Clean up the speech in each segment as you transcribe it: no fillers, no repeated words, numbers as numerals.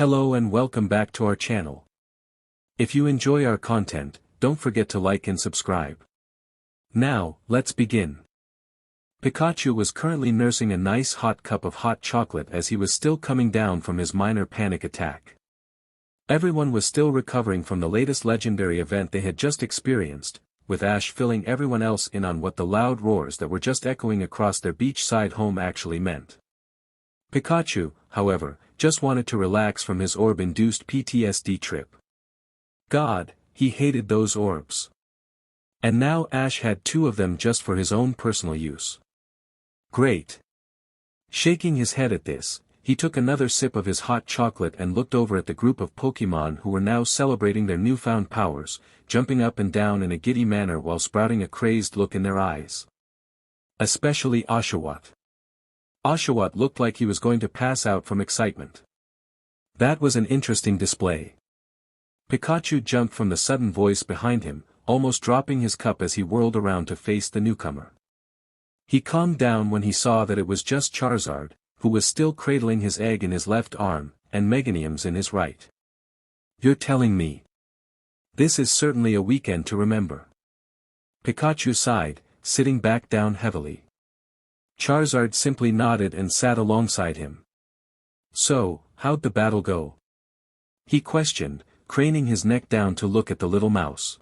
Hello and welcome back to our channel. If you enjoy our content, don't forget to like and subscribe. Now, let's begin. Pikachu was currently nursing a nice hot cup of hot chocolate as he was still coming down from his minor panic attack. Everyone was still recovering from the latest legendary event they had just experienced, with Ash filling everyone else in on what the loud roars that were just echoing across their beachside home actually meant. Pikachu, however, just wanted to relax from his orb-induced PTSD trip. God, he hated those orbs. And now Ash had 2 of them just for his own personal use. Great. Shaking his head at this, he took another sip of his hot chocolate and looked over at the group of Pokémon who were now celebrating their newfound powers, jumping up and down in a giddy manner while sprouting a crazed look in their eyes. Especially Oshawott. Oshawott looked like he was going to pass out from excitement. That was an interesting display. Pikachu jumped from the sudden voice behind him, almost dropping his cup as he whirled around to face the newcomer. He calmed down when he saw that it was just Charizard, who was still cradling his egg in his left arm, and Meganium's in his right. You're telling me. This is certainly a weekend to remember. Pikachu sighed, sitting back down heavily. Charizard simply nodded and sat alongside him. So, how'd the battle go? He questioned, craning his neck down to look at the little mouse.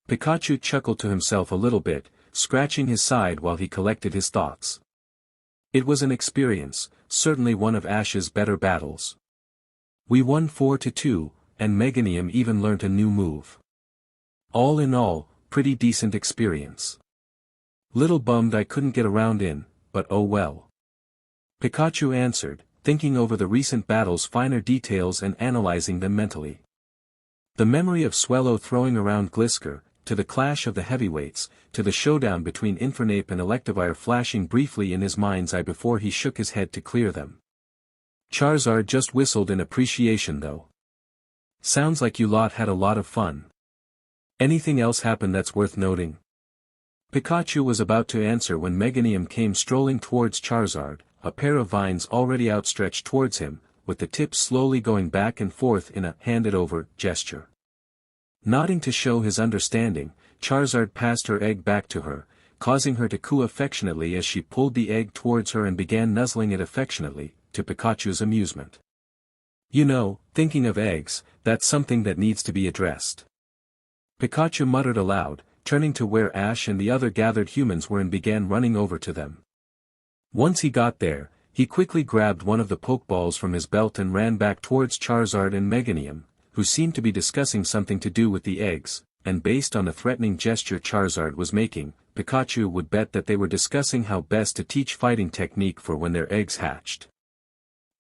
Pikachu chuckled to himself a little bit, scratching his side while he collected his thoughts. It was an experience, certainly one of Ash's better battles. We won 4-2, and Meganium even learnt a new move. All in all, pretty decent experience. Little bummed I couldn't get around in, but oh well. Pikachu answered, thinking over the recent battle's finer details and analyzing them mentally. The memory of Swellow throwing around Glisker, to the clash of the heavyweights, to the showdown between Infernape and Electivire flashing briefly in his mind's eye before he shook his head to clear them. Charizard just whistled in appreciation though. Sounds like you lot had a lot of fun. Anything else happen that's worth noting? Pikachu was about to answer when Meganium came strolling towards Charizard, a pair of vines already outstretched towards him, with the tips slowly going back and forth in a hand-it-over gesture. Nodding to show his understanding, Charizard passed her egg back to her, causing her to coo affectionately as she pulled the egg towards her and began nuzzling it affectionately, to Pikachu's amusement. You know, thinking of eggs, that's something that needs to be addressed. Pikachu muttered aloud, turning to where Ash and the other gathered humans were and began running over to them. Once he got there, he quickly grabbed one of the Pokeballs from his belt and ran back towards Charizard and Meganium, who seemed to be discussing something to do with the eggs, and based on the threatening gesture Charizard was making, Pikachu would bet that they were discussing how best to teach fighting technique for when their eggs hatched.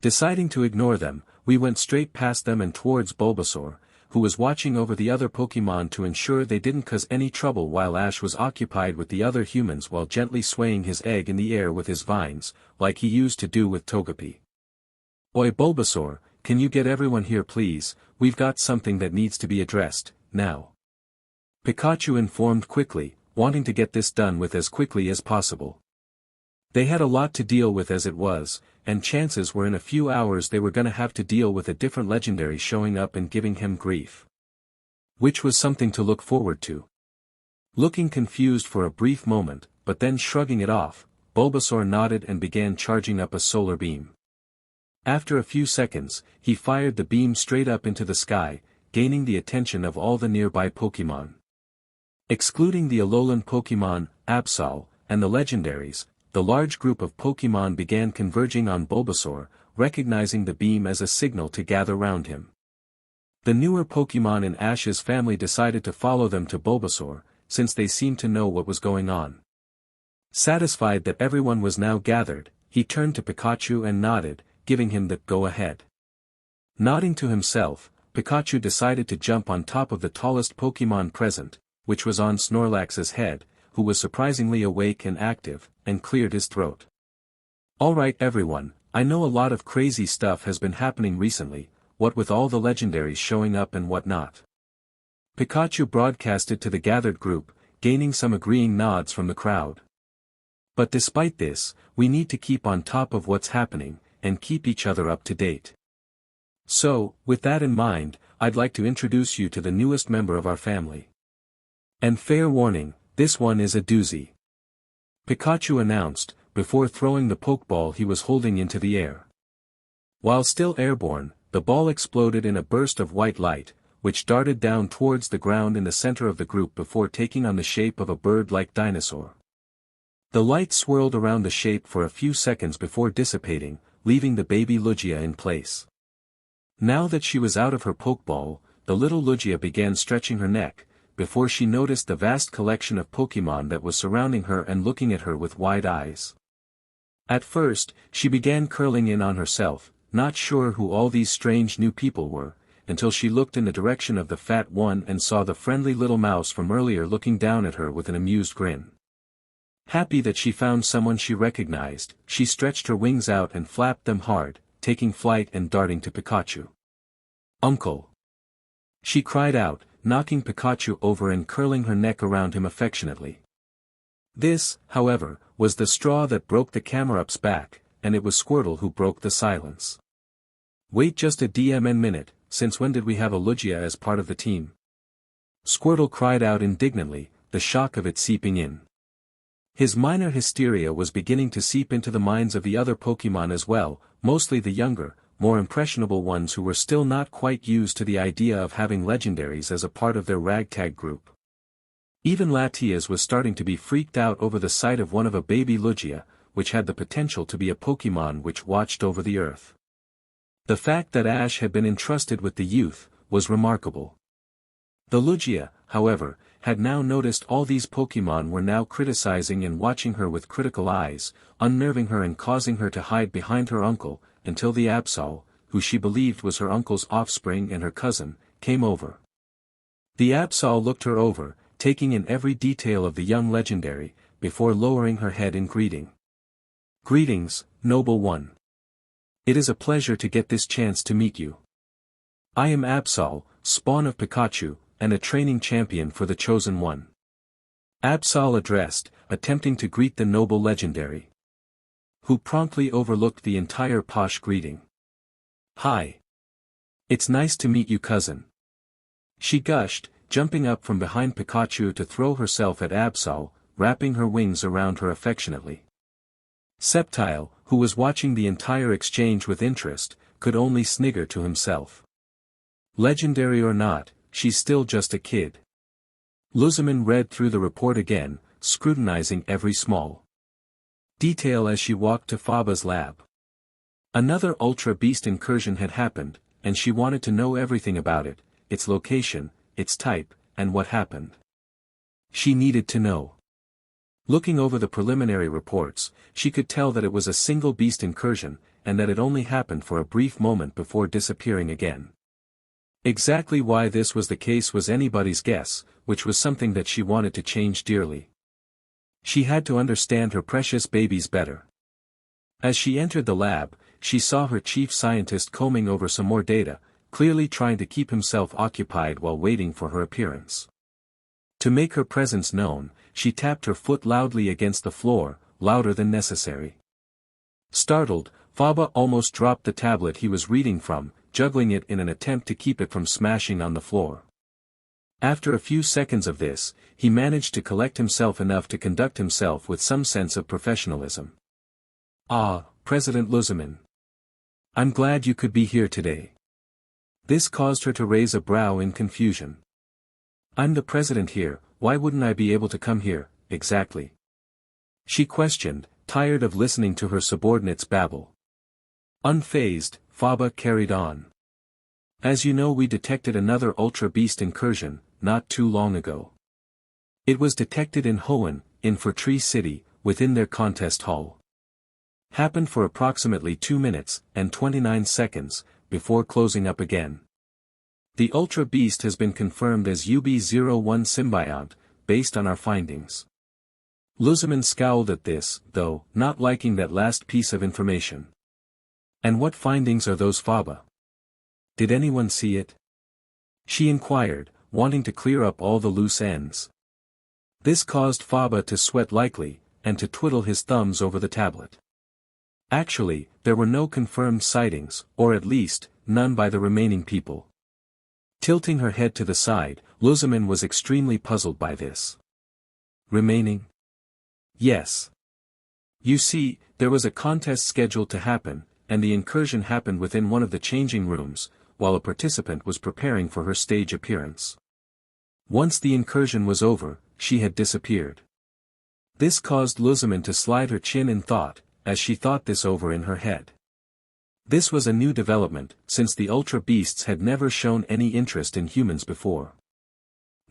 Deciding to ignore them, we went straight past them and towards Bulbasaur, who was watching over the other Pokémon to ensure they didn't cause any trouble while Ash was occupied with the other humans while gently swaying his egg in the air with his vines, like he used to do with Togepi. Oi Bulbasaur, can you get everyone here please, we've got something that needs to be addressed, now. Pikachu informed quickly, wanting to get this done with as quickly as possible. They had a lot to deal with as it was, and chances were in a few hours they were gonna have to deal with a different legendary showing up and giving him grief. Which was something to look forward to. Looking confused for a brief moment, but then shrugging it off, Bulbasaur nodded and began charging up a solar beam. After a few seconds, he fired the beam straight up into the sky, gaining the attention of all the nearby Pokémon. Excluding the Alolan Pokémon, Absol, and the legendaries, the large group of Pokémon began converging on Bulbasaur, recognizing the beam as a signal to gather round him. The newer Pokémon in Ash's family decided to follow them to Bulbasaur, since they seemed to know what was going on. Satisfied that everyone was now gathered, he turned to Pikachu and nodded, giving him the go-ahead. Nodding to himself, Pikachu decided to jump on top of the tallest Pokémon present, which was on Snorlax's head, who was surprisingly awake and active, and cleared his throat. Alright everyone, I know a lot of crazy stuff has been happening recently, what with all the legendaries showing up and whatnot. Pikachu broadcasted to the gathered group, gaining some agreeing nods from the crowd. But despite this, we need to keep on top of what's happening, and keep each other up to date. So, with that in mind, I'd like to introduce you to the newest member of our family. And fair warning, this one is a doozy. Pikachu announced, before throwing the Pokeball he was holding into the air. While still airborne, the ball exploded in a burst of white light, which darted down towards the ground in the center of the group before taking on the shape of a bird-like dinosaur. The light swirled around the shape for a few seconds before dissipating, leaving the baby Lugia in place. Now that she was out of her Pokeball, the little Lugia began stretching her neck, before she noticed the vast collection of Pokémon that was surrounding her and looking at her with wide eyes. At first, she began curling in on herself, not sure who all these strange new people were, until she looked in the direction of the fat one and saw the friendly little mouse from earlier looking down at her with an amused grin. Happy that she found someone she recognized, she stretched her wings out and flapped them hard, taking flight and darting to Pikachu. "Uncle!" she cried out, knocking Pikachu over and curling her neck around him affectionately. This, however, was the straw that broke the camera-up's back, and it was Squirtle who broke the silence. "Wait just a minute, since when did we have a Lugia as part of the team?" Squirtle cried out indignantly, the shock of it seeping in. His minor hysteria was beginning to seep into the minds of the other Pokémon as well, mostly the younger, more impressionable ones who were still not quite used to the idea of having legendaries as a part of their ragtag group. Even Latias was starting to be freaked out over the sight of one of a baby Lugia, which had the potential to be a Pokémon which watched over the earth. The fact that Ash had been entrusted with the youth was remarkable. The Lugia, however, had now noticed all these Pokémon were now criticizing and watching her with critical eyes, unnerving her and causing her to hide behind her uncle, until the Absol, who she believed was her uncle's offspring and her cousin, came over. The Absol looked her over, taking in every detail of the young legendary, before lowering her head in greeting. "Greetings, noble one. It is a pleasure to get this chance to meet you. I am Absol, spawn of Pikachu, and a training champion for the Chosen One." Absol addressed, attempting to greet the noble legendary, who promptly overlooked the entire posh greeting. "Hi. It's nice to meet you, cousin," she gushed, jumping up from behind Pikachu to throw herself at Absol, wrapping her wings around her affectionately. Sceptile, who was watching the entire exchange with interest, could only snigger to himself. Legendary or not, she's still just a kid. Luzaman read through the report again, scrutinizing every small detail as she walked to Faba's lab. Another Ultra Beast incursion had happened, and she wanted to know everything about it, its location, its type, and what happened. She needed to know. Looking over the preliminary reports, she could tell that it was a single beast incursion, and that it only happened for a brief moment before disappearing again. Exactly why this was the case was anybody's guess, which was something that she wanted to change dearly. She had to understand her precious babies better. As she entered the lab, she saw her chief scientist combing over some more data, clearly trying to keep himself occupied while waiting for her appearance. To make her presence known, she tapped her foot loudly against the floor, louder than necessary. Startled, Faba almost dropped the tablet he was reading from, juggling it in an attempt to keep it from smashing on the floor. After a few seconds of this, he managed to collect himself enough to conduct himself with some sense of professionalism. "Ah, President Luzaman. I'm glad you could be here today." This caused her to raise a brow in confusion. "I'm the president here, why wouldn't I be able to come here, exactly?" she questioned, tired of listening to her subordinates babble. Unfazed, Faba carried on. "As you know, we detected another Ultra Beast incursion, not too long ago. It was detected in Hoenn, in Butterfree City, within their contest hall. Happened for approximately 2 minutes, and 29 seconds, before closing up again. The Ultra Beast has been confirmed as UB-01 Symbiont, based on our findings." Luzaman scowled at this, though, not liking that last piece of information. "And what findings are those, Faba? Did anyone see it?" she inquired, wanting to clear up all the loose ends. This caused Faba to sweat lightly, and to twiddle his thumbs over the tablet. Actually, there were no confirmed sightings, or at least, none by the remaining people. Tilting her head to the side, Luzmin was extremely puzzled by this. Remaining? Yes. You see, there was a contest scheduled to happen, and the incursion happened within one of the changing rooms, while a participant was preparing for her stage appearance. Once the incursion was over, she had disappeared. This caused Luzmin to slide her chin in thought, as she thought this over in her head. This was a new development, since the Ultra Beasts had never shown any interest in humans before.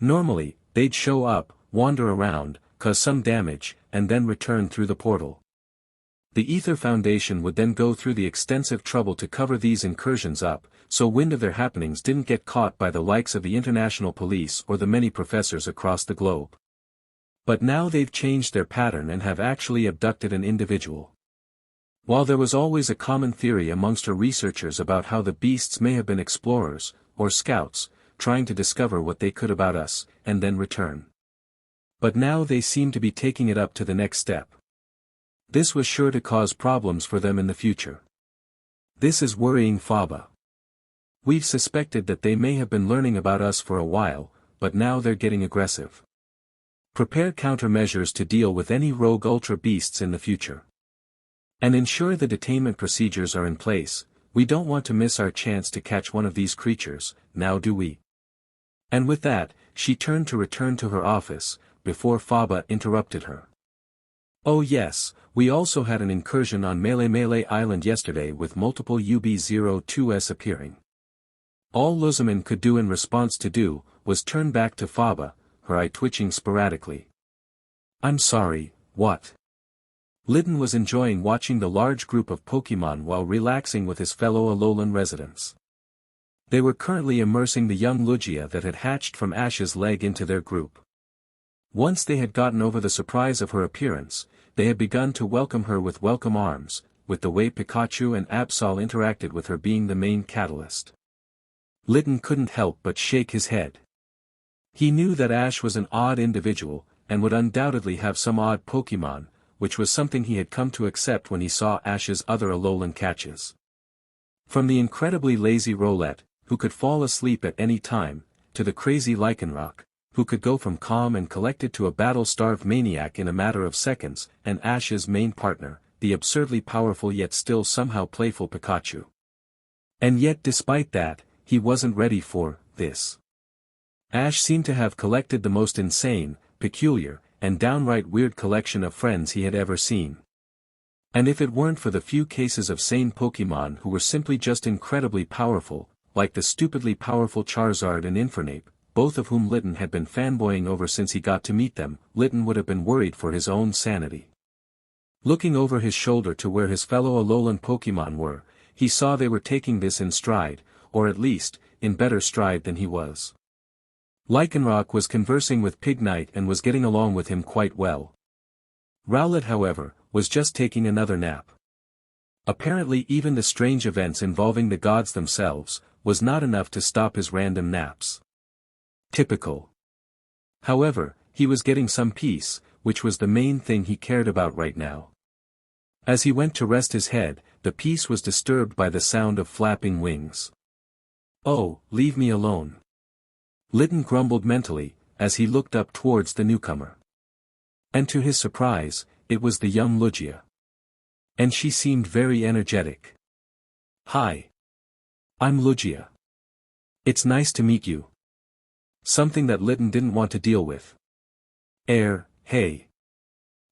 Normally, they'd show up, wander around, cause some damage, and then return through the portal. The Ether Foundation would then go through the extensive trouble to cover these incursions up, so wind of their happenings didn't get caught by the likes of the international police or the many professors across the globe. But now they've changed their pattern and have actually abducted an individual. While there was always a common theory amongst her researchers about how the beasts may have been explorers, or scouts, trying to discover what they could about us, and then return. But now they seem to be taking it up to the next step. This was sure to cause problems for them in the future. This is worrying Faba. We've suspected that they may have been learning about us for a while, but now they're getting aggressive. Prepare countermeasures to deal with any rogue Ultra Beasts in the future. And ensure the detainment procedures are in place. We don't want to miss our chance to catch one of these creatures, now do we? And with that, she turned to return to her office, before Faba interrupted her. Oh yes, we also had an incursion on Melee Island yesterday with multiple UB-02s appearing. All Luzmin could do in response was turn back to Faba, her eye twitching sporadically. I'm sorry, what? Litten was enjoying watching the large group of Pokémon while relaxing with his fellow Alolan residents. They were currently immersing the young Lugia that had hatched from Ash's leg into their group. Once they had gotten over the surprise of her appearance, they had begun to welcome her with welcome arms, with the way Pikachu and Absol interacted with her being the main catalyst. Litten couldn't help but shake his head. He knew that Ash was an odd individual, and would undoubtedly have some odd Pokémon, which was something he had come to accept when he saw Ash's other Alolan catches. From the incredibly lazy Rowlet, who could fall asleep at any time, to the crazy Lycanroc, who could go from calm and collected to a battle-starved maniac in a matter of seconds, and Ash's main partner, the absurdly powerful yet still somehow playful Pikachu. And yet despite that, he wasn't ready for this. Ash seemed to have collected the most insane, peculiar, and downright weird collection of friends he had ever seen. And if it weren't for the few cases of sane Pokémon who were simply just incredibly powerful, like the stupidly powerful Charizard and Infernape, both of whom Litten had been fanboying over since he got to meet them, Litten would have been worried for his own sanity. Looking over his shoulder to where his fellow Alolan Pokémon were, he saw they were taking this in stride, or at least, in better stride than he was. Lycanroc was conversing with Pignite and was getting along with him quite well. Rowlet, however, was just taking another nap. Apparently even the strange events involving the gods themselves, was not enough to stop his random naps. Typical. However, he was getting some peace, which was the main thing he cared about right now. As he went to rest his head, the peace was disturbed by the sound of flapping wings. Oh, leave me alone. Litten grumbled mentally, as he looked up towards the newcomer. And to his surprise, it was the young Lugia. And she seemed very energetic. Hi. I'm Lugia. It's nice to meet you. Something that Litten didn't want to deal with. Hey.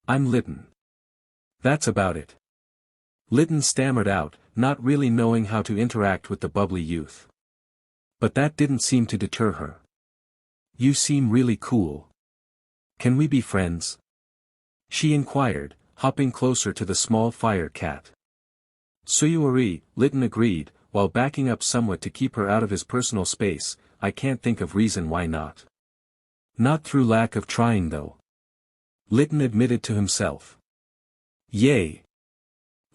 I'm Litten. That's about it. Litten stammered out, not really knowing how to interact with the bubbly youth. But that didn't seem to deter her. You seem really cool. Can we be friends? She inquired, hopping closer to the small fire cat. Suyuri, Litten agreed, while backing up somewhat to keep her out of his personal space. I can't think of reason why not. Not through lack of trying though. Litten admitted to himself. Yay!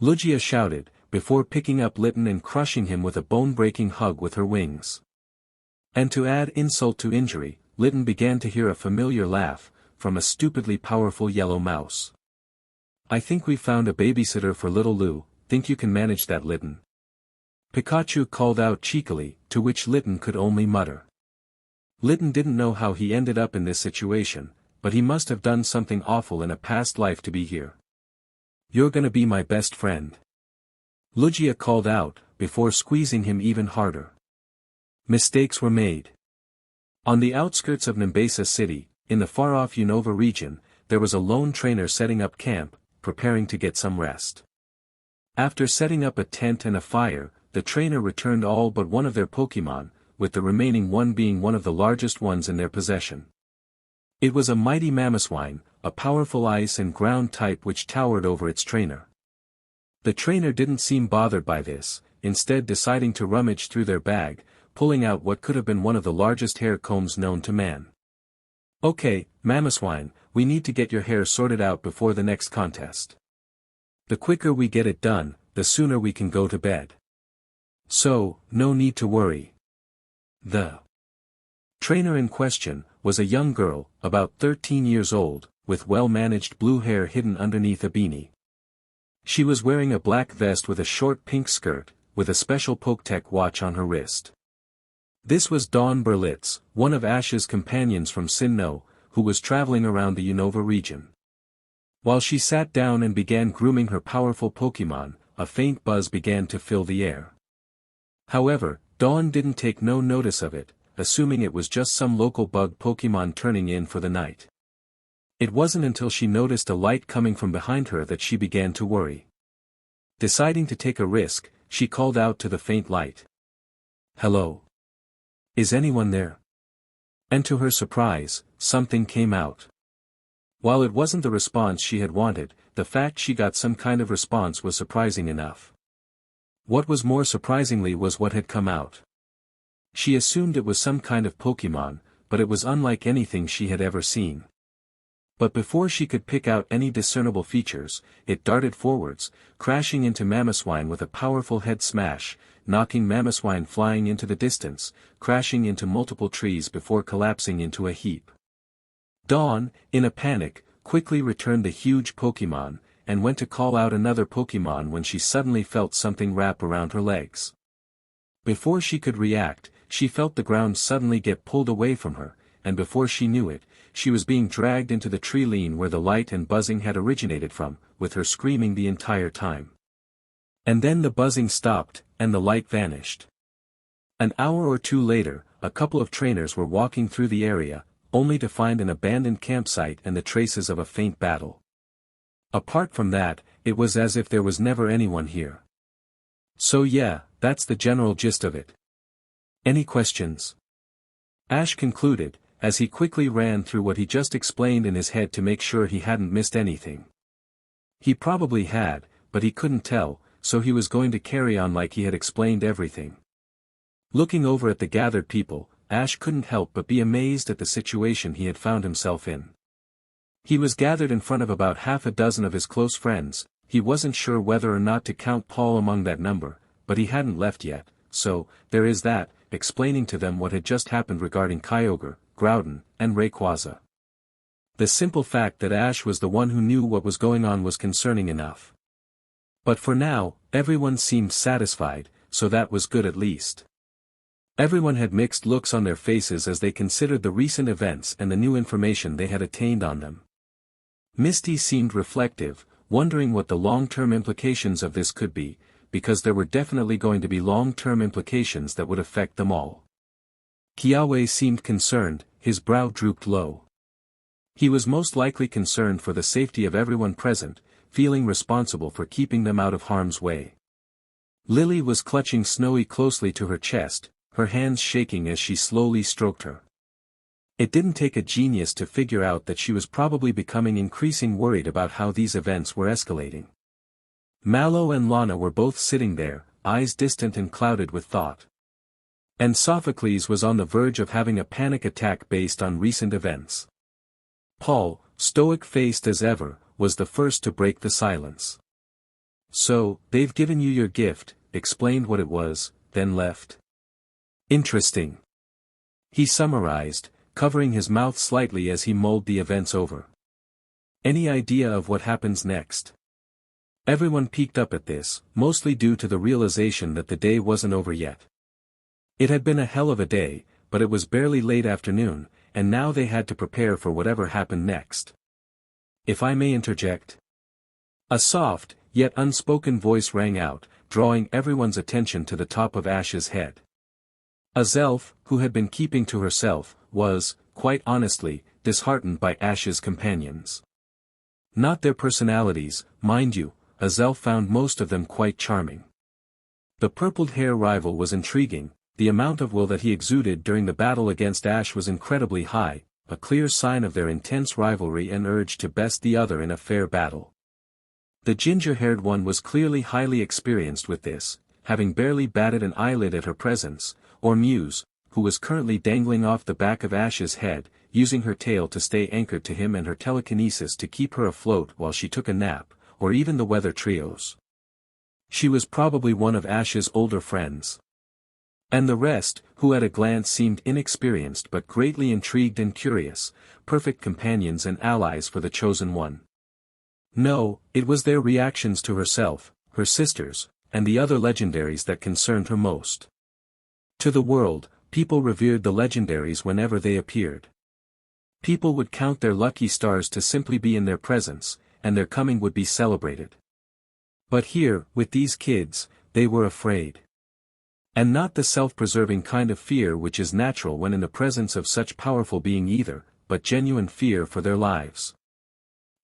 Lugia shouted, before picking up Litten and crushing him with a bone-breaking hug with her wings. And to add insult to injury, Litten began to hear a familiar laugh, from a stupidly powerful yellow mouse. I think we found a babysitter for little Lou, think you can manage that, Litten? Pikachu called out cheekily, to which Litten could only mutter. Litten didn't know how he ended up in this situation, but he must have done something awful in a past life to be here. You're gonna be my best friend. Lugia called out, before squeezing him even harder. Mistakes were made. On the outskirts of Nimbasa City, in the far-off Unova region, there was a lone trainer setting up camp, preparing to get some rest. After setting up a tent and a fire, the trainer returned all but one of their Pokémon, with the remaining one being one of the largest ones in their possession. It was a mighty Mamoswine, a powerful ice and ground type which towered over its trainer. The trainer didn't seem bothered by this, instead deciding to rummage through their bag, pulling out what could have been one of the largest hair combs known to man. Okay, Mamoswine, we need to get your hair sorted out before the next contest. The quicker we get it done, the sooner we can go to bed. So, no need to worry. The trainer in question was a young girl, about 13 years old, with well-managed blue hair hidden underneath a beanie. She was wearing a black vest with a short pink skirt, with a special Poketech watch on her wrist. This was Dawn Berlitz, one of Ash's companions from Sinnoh, who was traveling around the Unova region. While she sat down and began grooming her powerful Pokémon, a faint buzz began to fill the air. However, Dawn didn't take no notice of it, assuming it was just some local bug Pokémon turning in for the night. It wasn't until she noticed a light coming from behind her that she began to worry. Deciding to take a risk, she called out to the faint light. "Hello? Is anyone there?" And to her surprise, something came out. While it wasn't the response she had wanted, the fact she got some kind of response was surprising enough. What was more surprisingly was what had come out. She assumed it was some kind of Pokémon, but it was unlike anything she had ever seen. But before she could pick out any discernible features, it darted forwards, crashing into Mamoswine with a powerful head smash, knocking Mamoswine flying into the distance, crashing into multiple trees before collapsing into a heap. Dawn, in a panic, quickly returned the huge Pokémon, and went to call out another Pokémon when she suddenly felt something wrap around her legs. Before she could react, she felt the ground suddenly get pulled away from her, and before she knew it, she was being dragged into the tree lean where the light and buzzing had originated from, with her screaming the entire time. And then the buzzing stopped, and the light vanished. An hour or two later, a couple of trainers were walking through the area, only to find an abandoned campsite and the traces of a faint battle. Apart from that, it was as if there was never anyone here. So yeah, that's the general gist of it. Any questions? Ash concluded, as he quickly ran through what he just explained in his head to make sure he hadn't missed anything. He probably had, but he couldn't tell, so he was going to carry on like he had explained everything. Looking over at the gathered people, Ash couldn't help but be amazed at the situation he had found himself in. He was gathered in front of about half a dozen of his close friends. He wasn't sure whether or not to count Paul among that number, but he hadn't left yet, so, there is that, explaining to them what had just happened regarding Kyogre, Groudon, and Rayquaza. The simple fact that Ash was the one who knew what was going on was concerning enough. But for now, everyone seemed satisfied, so that was good at least. Everyone had mixed looks on their faces as they considered the recent events and the new information they had attained on them. Misty seemed reflective, wondering what the long-term implications of this could be, because there were definitely going to be long-term implications that would affect them all. Kiawe seemed concerned, his brow drooped low. He was most likely concerned for the safety of everyone present, feeling responsible for keeping them out of harm's way. Lily was clutching Snowy closely to her chest, her hands shaking as she slowly stroked her. It didn't take a genius to figure out that she was probably becoming increasingly worried about how these events were escalating. Mallow and Lana were both sitting there, eyes distant and clouded with thought. And Sophocles was on the verge of having a panic attack based on recent events. Paul, stoic-faced as ever, was the first to break the silence. "So, they've given you your gift," explained what it was, then left. "Interesting," he summarized, covering his mouth slightly as he mulled the events over. "Any idea of what happens next?" Everyone peeked up at this, mostly due to the realization that the day wasn't over yet. It had been a hell of a day, but it was barely late afternoon, and now they had to prepare for whatever happened next. If I may interject. A soft, yet unspoken voice rang out, drawing everyone's attention to the top of Ash's head. Azelf, who had been keeping to herself, was, quite honestly, disheartened by Ash's companions. Not their personalities, mind you, Azelf found most of them quite charming. The purpled hair rival was intriguing, the amount of will that he exuded during the battle against Ash was incredibly high, a clear sign of their intense rivalry and urge to best the other in a fair battle. The ginger-haired one was clearly highly experienced with this, having barely batted an eyelid at her presence, or Muse, who was currently dangling off the back of Ash's head, using her tail to stay anchored to him and her telekinesis to keep her afloat while she took a nap, or even the weather trios. She was probably one of Ash's older friends. And the rest, who at a glance seemed inexperienced but greatly intrigued and curious, perfect companions and allies for the chosen one. No, it was their reactions to herself, her sisters, and the other legendaries that concerned her most. To the world, people revered the legendaries whenever they appeared. People would count their lucky stars to simply be in their presence, and their coming would be celebrated. But here, with these kids, they were afraid. And not the self-preserving kind of fear which is natural when in the presence of such powerful being either, but genuine fear for their lives.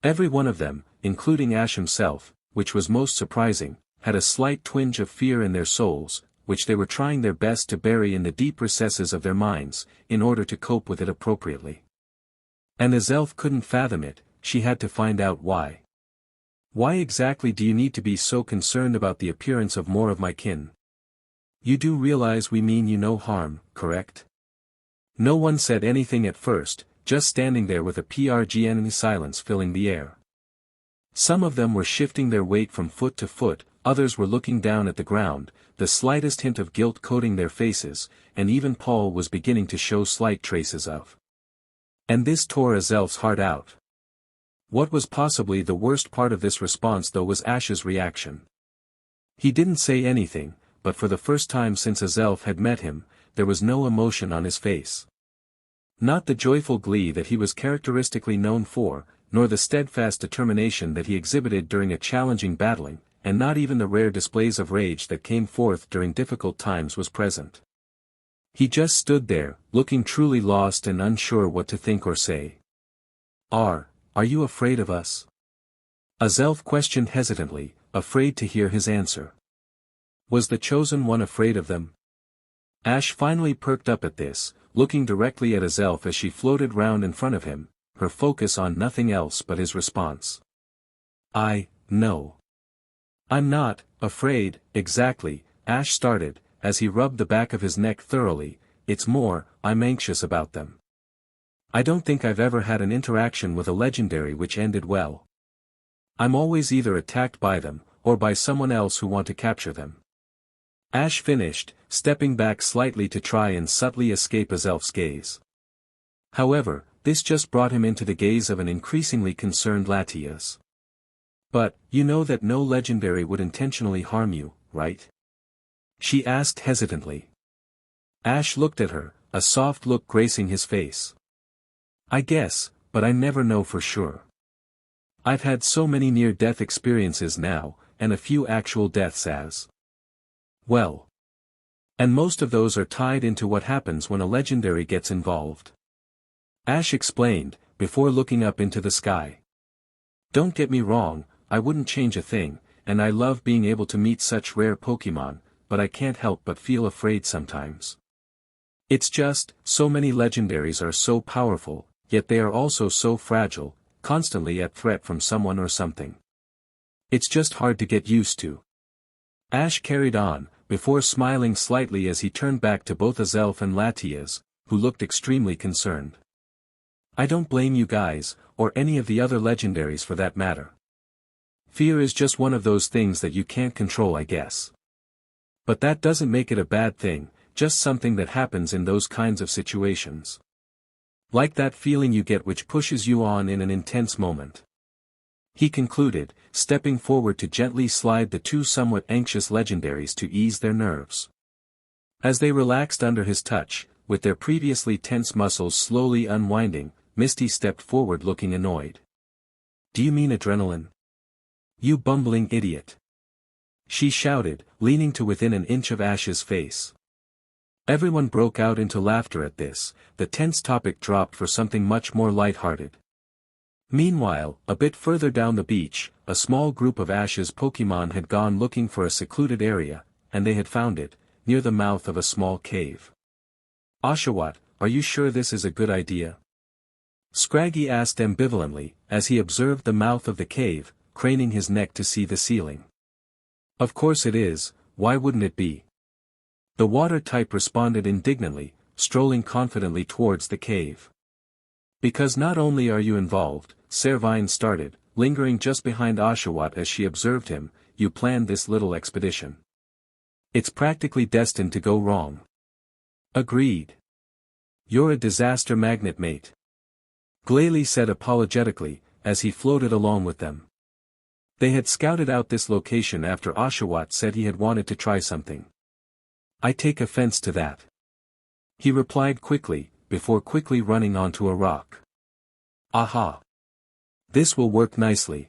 Every one of them, including Ash himself, which was most surprising, had a slight twinge of fear in their souls, which they were trying their best to bury in the deep recesses of their minds, in order to cope with it appropriately. And Azelf couldn't fathom it, she had to find out why. Why exactly do you need to be so concerned about the appearance of more of my kin? You do realize we mean you no harm, correct? No one said anything at first, just standing there with a PRGN silence filling the air. Some of them were shifting their weight from foot to foot, others were looking down at the ground, the slightest hint of guilt coating their faces, and even Paul was beginning to show slight traces of. And this tore Azelf's heart out. What was possibly the worst part of this response though was Ash's reaction. He didn't say anything, but for the first time since Azelf had met him, there was no emotion on his face. Not the joyful glee that he was characteristically known for, nor the steadfast determination that he exhibited during a challenging battling, and not even the rare displays of rage that came forth during difficult times was present. He just stood there, looking truly lost and unsure what to think or say. Are you afraid of us? Azelf questioned hesitantly, afraid to hear his answer. Was the chosen one afraid of them? Ash finally perked up at this, looking directly at Azelf as she floated round in front of him, her focus on nothing else but his response. No. I'm not afraid, exactly, Ash started, as he rubbed the back of his neck thoroughly, it's more, I'm anxious about them. I don't think I've ever had an interaction with a legendary which ended well. I'm always either attacked by them, or by someone else who want to capture them. Ash finished, stepping back slightly to try and subtly escape Azelf's gaze. However, this just brought him into the gaze of an increasingly concerned Latias. But, you know that no legendary would intentionally harm you, right? She asked hesitantly. Ash looked at her, a soft look gracing his face. I guess, but I never know for sure. I've had so many near-death experiences now, and a few actual deaths as well. And most of those are tied into what happens when a legendary gets involved. Ash explained, before looking up into the sky. Don't get me wrong, I wouldn't change a thing, and I love being able to meet such rare Pokémon, but I can't help but feel afraid sometimes. It's just, so many legendaries are so powerful, yet they are also so fragile, constantly at threat from someone or something. It's just hard to get used to. Ash carried on, before smiling slightly as he turned back to both Azelf and Latias, who looked extremely concerned. I don't blame you guys, or any of the other legendaries for that matter. Fear is just one of those things that you can't control, I guess. But that doesn't make it a bad thing, just something that happens in those kinds of situations. Like that feeling you get which pushes you on in an intense moment. he concluded, stepping forward to gently slide the two somewhat anxious legendaries to ease their nerves. As they relaxed under his touch, with their previously tense muscles slowly unwinding, Misty stepped forward looking annoyed. "Do you mean adrenaline? You bumbling idiot!" she shouted, leaning to within an inch of Ash's face. Everyone broke out into laughter at this, the tense topic dropped for something much more lighthearted. Meanwhile, a bit further down the beach, a small group of Ash's Pokémon had gone looking for a secluded area, and they had found it, near the mouth of a small cave. "Oshawott, are you sure this is a good idea?" Scraggy asked ambivalently, as he observed the mouth of the cave, craning his neck to see the ceiling. "Of course it is, why wouldn't it be?" The water type responded indignantly, strolling confidently towards the cave. "Because not only are you involved," Servine started, lingering just behind Oshawott as she observed him, "you planned this little expedition. It's practically destined to go wrong." "Agreed. You're a disaster magnet, mate," Glalie said apologetically, as he floated along with them. They had scouted out this location after Oshawott said he had wanted to try something. "I take offense to that," he replied quickly, before quickly running onto a rock. "Aha! This will work nicely."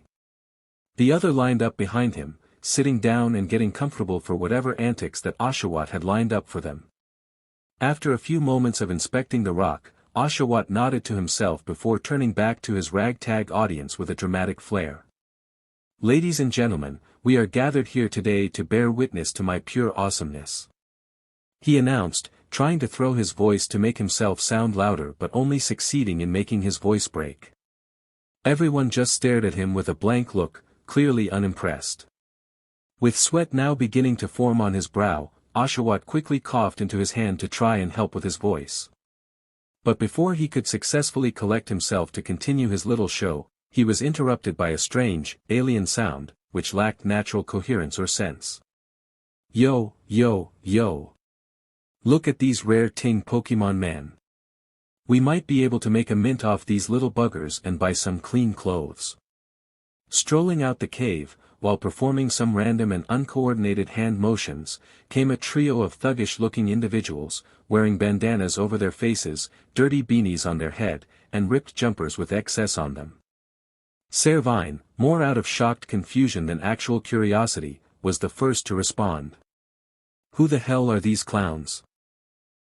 The other lined up behind him, sitting down and getting comfortable for whatever antics that Oshawott had lined up for them. After a few moments of inspecting the rock, Oshawott nodded to himself before turning back to his ragtag audience with a dramatic flair. "Ladies and gentlemen, we are gathered here today to bear witness to my pure awesomeness," he announced, trying to throw his voice to make himself sound louder but only succeeding in making his voice break. Everyone just stared at him with a blank look, clearly unimpressed. With sweat now beginning to form on his brow, Oshawott quickly coughed into his hand to try and help with his voice. But before he could successfully collect himself to continue his little show, he was interrupted by a strange, alien sound, which lacked natural coherence or sense. "Yo, yo, yo! Look at these rare ting Pokémon, man. We might be able to make a mint off these little buggers and buy some clean clothes." Strolling out the cave, while performing some random and uncoordinated hand motions, came a trio of thuggish-looking individuals, wearing bandanas over their faces, dirty beanies on their head, and ripped jumpers with excess on them. Servine, more out of shocked confusion than actual curiosity, was the first to respond. "Who the hell are these clowns?"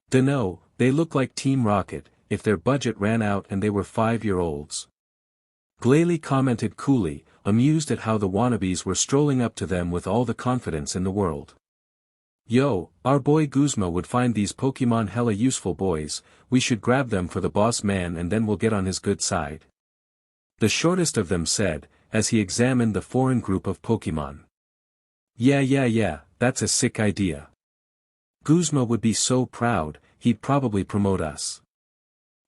"Dunno, they look like Team Rocket, if their budget ran out and they were 5-year-olds. Glalie commented coolly, amused at how the wannabes were strolling up to them with all the confidence in the world. "Yo, our boy Guzma would find these Pokémon hella useful boys, we should grab them for the boss man and then we'll get on his good side," the shortest of them said, as he examined the foreign group of Pokémon. Yeah, that's a sick idea. Guzma would be so proud, he'd probably promote us."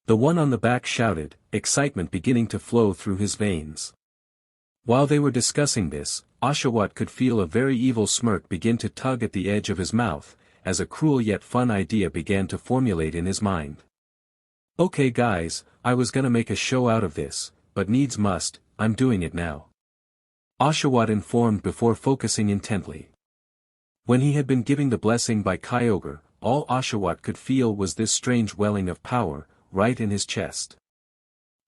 The one on the back shouted, excitement beginning to flow through his veins. While they were discussing this, Oshawott could feel a very evil smirk begin to tug at the edge of his mouth, as a cruel yet fun idea began to formulate in his mind. "Okay guys, I was gonna make a show out of this, but needs must, I'm doing it now," Oshawott informed before focusing intently. When he had been giving the blessing by Kyogre, all Oshawott could feel was this strange welling of power, right in his chest.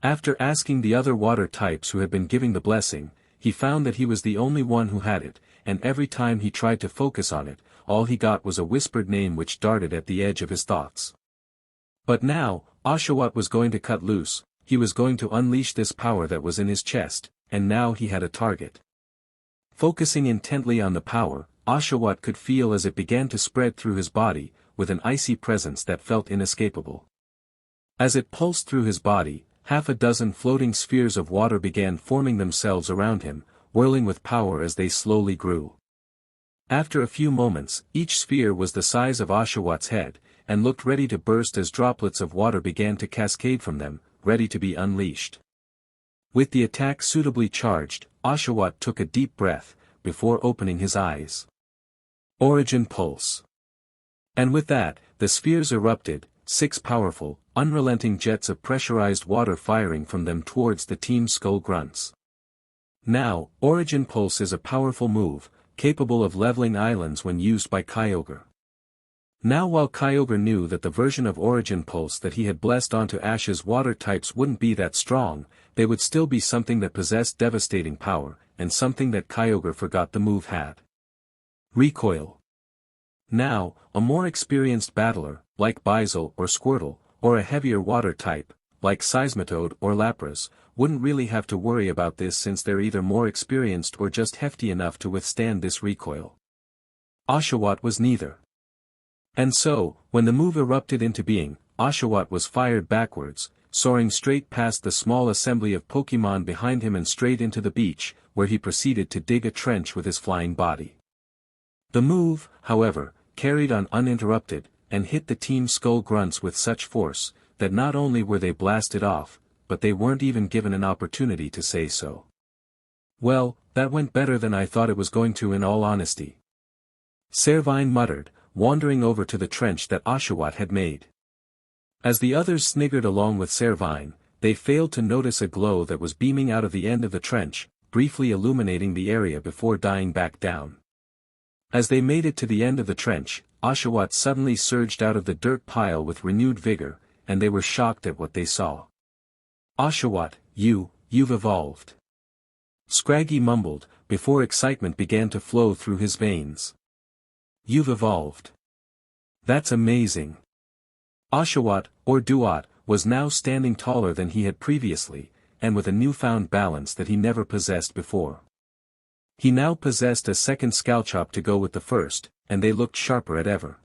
After asking the other water types who had been giving the blessing, he found that he was the only one who had it, and every time he tried to focus on it, all he got was a whispered name which darted at the edge of his thoughts. But now, Oshawott was going to cut loose, he was going to unleash this power that was in his chest, and now he had a target. Focusing intently on the power, Oshawott could feel as it began to spread through his body, with an icy presence that felt inescapable. As it pulsed through his body, half a dozen floating spheres of water began forming themselves around him, whirling with power as they slowly grew. After a few moments, each sphere was the size of Oshawott's head, and looked ready to burst as droplets of water began to cascade from them, ready to be unleashed. With the attack suitably charged, Oshawott took a deep breath, before opening his eyes. Origin Pulse. And with that, the spheres erupted, 6 powerful, unrelenting jets of pressurized water firing from them towards the Team Skull grunts. Now, Origin Pulse is a powerful move, capable of leveling islands when used by Kyogre. Now while Kyogre knew that the version of Origin Pulse that he had blessed onto Ash's water types wouldn't be that strong, they would still be something that possessed devastating power, and something that Kyogre forgot the move had. Recoil. Now, a more experienced battler, like Buizel or Squirtle, or a heavier water type, like Seismitoad or Lapras, wouldn't really have to worry about this since they're either more experienced or just hefty enough to withstand this recoil. Oshawott was neither. And so, when the move erupted into being, Oshawott was fired backwards, soaring straight past the small assembly of Pokémon behind him and straight into the beach, where he proceeded to dig a trench with his flying body. The move, however, carried on uninterrupted, and hit the Team Skull grunts with such force, that not only were they blasted off, but they weren't even given an opportunity to say so. Well, that went better than I thought it was going to in all honesty. Servine muttered, wandering over to the trench that Oshawott had made. As the others sniggered along with Servine, they failed to notice a glow that was beaming out of the end of the trench, briefly illuminating the area before dying back down. As they made it to the end of the trench, Oshawott suddenly surged out of the dirt pile with renewed vigor, and they were shocked at what they saw. Oshawott, you've evolved. Scraggy mumbled, before excitement began to flow through his veins. You've evolved. That's amazing. Oshawott, or Duat, was now standing taller than he had previously, and with a newfound balance that he never possessed before. He now possessed a second Scalchop to go with the first, and they looked sharper at ever.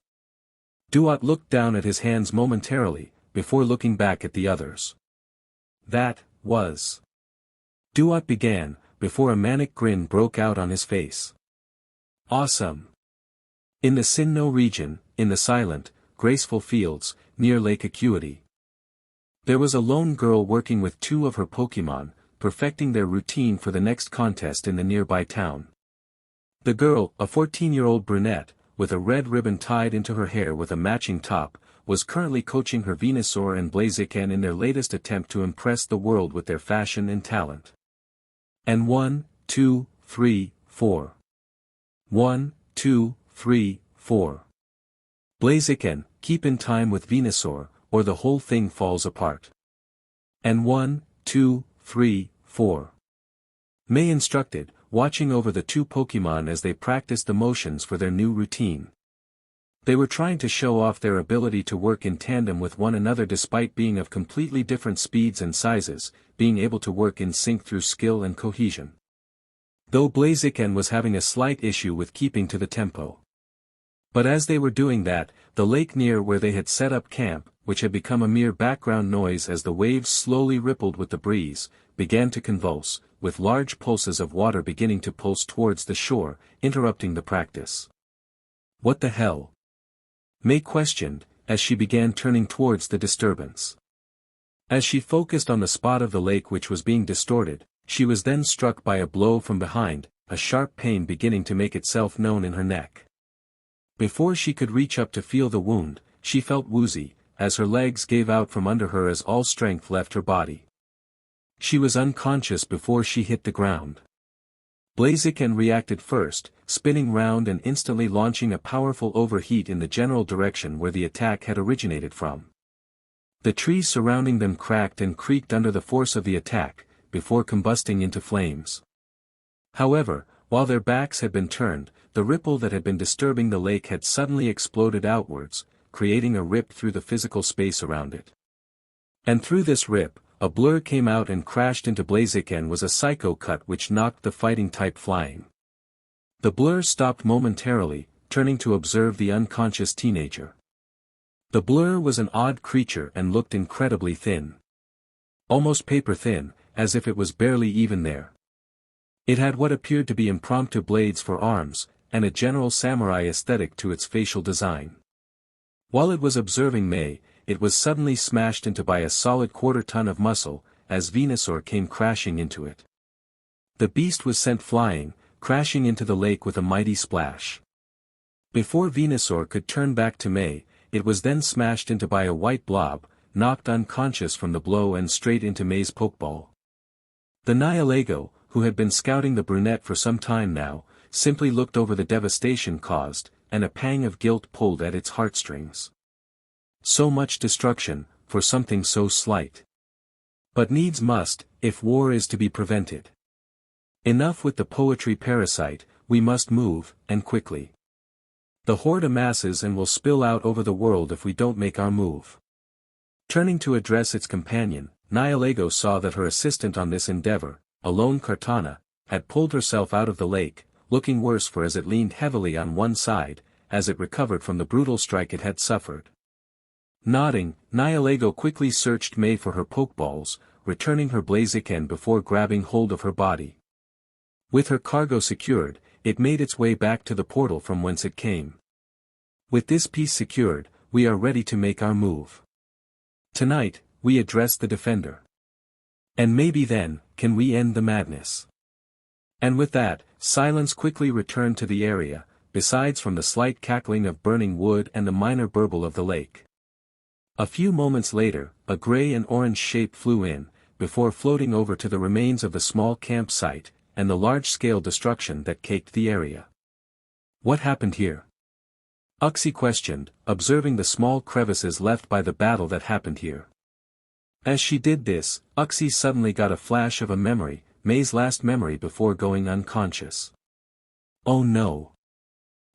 Duat looked down at his hands momentarily, before looking back at the others. That was. Duat began, before a manic grin broke out on his face. Awesome. In the Sinnoh region, in the silent, graceful fields, near Lake Acuity. There was a lone girl working with two of her Pokémon, perfecting their routine for the next contest in the nearby town. The girl, a 14-year-old brunette, with a red ribbon tied into her hair with a matching top, was currently coaching her Venusaur and Blaziken in their latest attempt to impress the world with their fashion and talent. And 1, 2, 3, 4. 1, 2, 3, 4. Blaziken, keep in time with Venusaur, or the whole thing falls apart. And 1, 2, 3, 4. May instructed, watching over the two Pokémon as they practiced the motions for their new routine. They were trying to show off their ability to work in tandem with one another despite being of completely different speeds and sizes, being able to work in sync through skill and cohesion. Though Blaziken was having a slight issue with keeping to the tempo. But as they were doing that, the lake near where they had set up camp, which had become a mere background noise as the waves slowly rippled with the breeze, began to convulse, with large pulses of water beginning to pulse towards the shore, interrupting the practice. What the hell? May questioned, as she began turning towards the disturbance. As she focused on the spot of the lake which was being distorted, she was then struck by a blow from behind, a sharp pain beginning to make itself known in her neck. Before she could reach up to feel the wound, she felt woozy, as her legs gave out from under her as all strength left her body. She was unconscious before she hit the ground. Blaziken reacted first, spinning round and instantly launching a powerful overheat in the general direction where the attack had originated from. The trees surrounding them cracked and creaked under the force of the attack, before combusting into flames. However, while their backs had been turned, the ripple that had been disturbing the lake had suddenly exploded outwards, creating a rip through the physical space around it. And through this rip, a blur came out and crashed into Blaziken was a psycho cut which knocked the fighting type flying. The blur stopped momentarily, turning to observe the unconscious teenager. The blur was an odd creature and looked incredibly thin. Almost paper thin, as if it was barely even there. It had what appeared to be impromptu blades for arms, and a general samurai aesthetic to its facial design. While it was observing May, it was suddenly smashed into by a solid quarter-ton of muscle, as Venusaur came crashing into it. The beast was sent flying, crashing into the lake with a mighty splash. Before Venusaur could turn back to May, it was then smashed into by a white blob, knocked unconscious from the blow and straight into May's pokeball. The Nihilego, who had been scouting the brunette for some time now, simply looked over the devastation caused, and a pang of guilt pulled at its heartstrings. So much destruction, for something so slight. But needs must, if war is to be prevented. Enough with the poetry parasite, we must move, and quickly. The horde amasses and will spill out over the world if we don't make our move. Turning to address its companion, Nihilego saw that her assistant on this endeavor, a lone Kartana, had pulled herself out of the lake, looking worse for as it leaned heavily on one side, as it recovered from the brutal strike it had suffered. Nodding, Nihilego quickly searched May for her pokeballs, returning her Blaziken before grabbing hold of her body. With her cargo secured, it made its way back to the portal from whence it came. With this piece secured, we are ready to make our move. Tonight, we address the defender. And maybe then, can we end the madness? And with that, silence quickly returned to the area, besides from the slight cackling of burning wood and the minor burble of the lake. A few moments later, a gray and orange shape flew in, before floating over to the remains of the small campsite, and the large-scale destruction that caked the area. What happened here? Uxie questioned, observing the small crevices left by the battle that happened here. As she did this, Uxie suddenly got a flash of a memory, May's last memory before going unconscious. Oh no!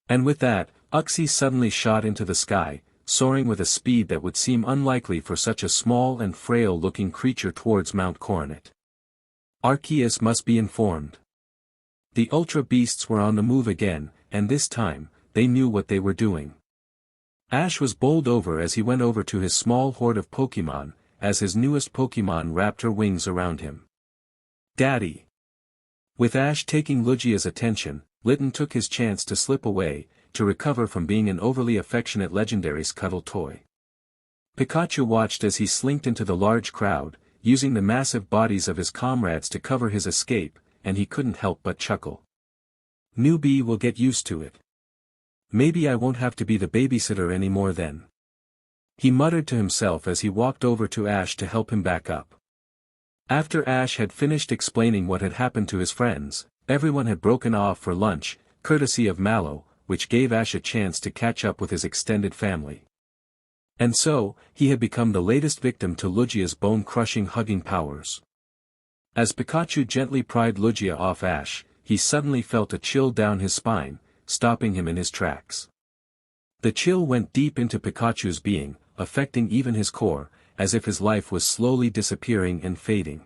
And with that, Uxie suddenly shot into the sky, soaring with a speed that would seem unlikely for such a small and frail-looking creature towards Mount Coronet. Arceus must be informed. The Ultra Beasts were on the move again, and this time, they knew what they were doing. Ash was bowled over as he went over to his small horde of Pokémon, as his newest Pokémon wrapped her wings around him. Daddy! With Ash taking Lugia's attention, Litten took his chance to slip away, to recover from being an overly affectionate legendary's cuddle toy. Pikachu watched as he slinked into the large crowd, using the massive bodies of his comrades to cover his escape, and he couldn't help but chuckle. Newbie will get used to it. Maybe I won't have to be the babysitter anymore then. He muttered to himself as he walked over to Ash to help him back up. After Ash had finished explaining what had happened to his friends, everyone had broken off for lunch, courtesy of Mallow, which gave Ash a chance to catch up with his extended family. And so, he had become the latest victim to Lugia's bone-crushing hugging powers. As Pikachu gently pried Lugia off Ash, he suddenly felt a chill down his spine, stopping him in his tracks. The chill went deep into Pikachu's being, affecting even his core, as if his life was slowly disappearing and fading.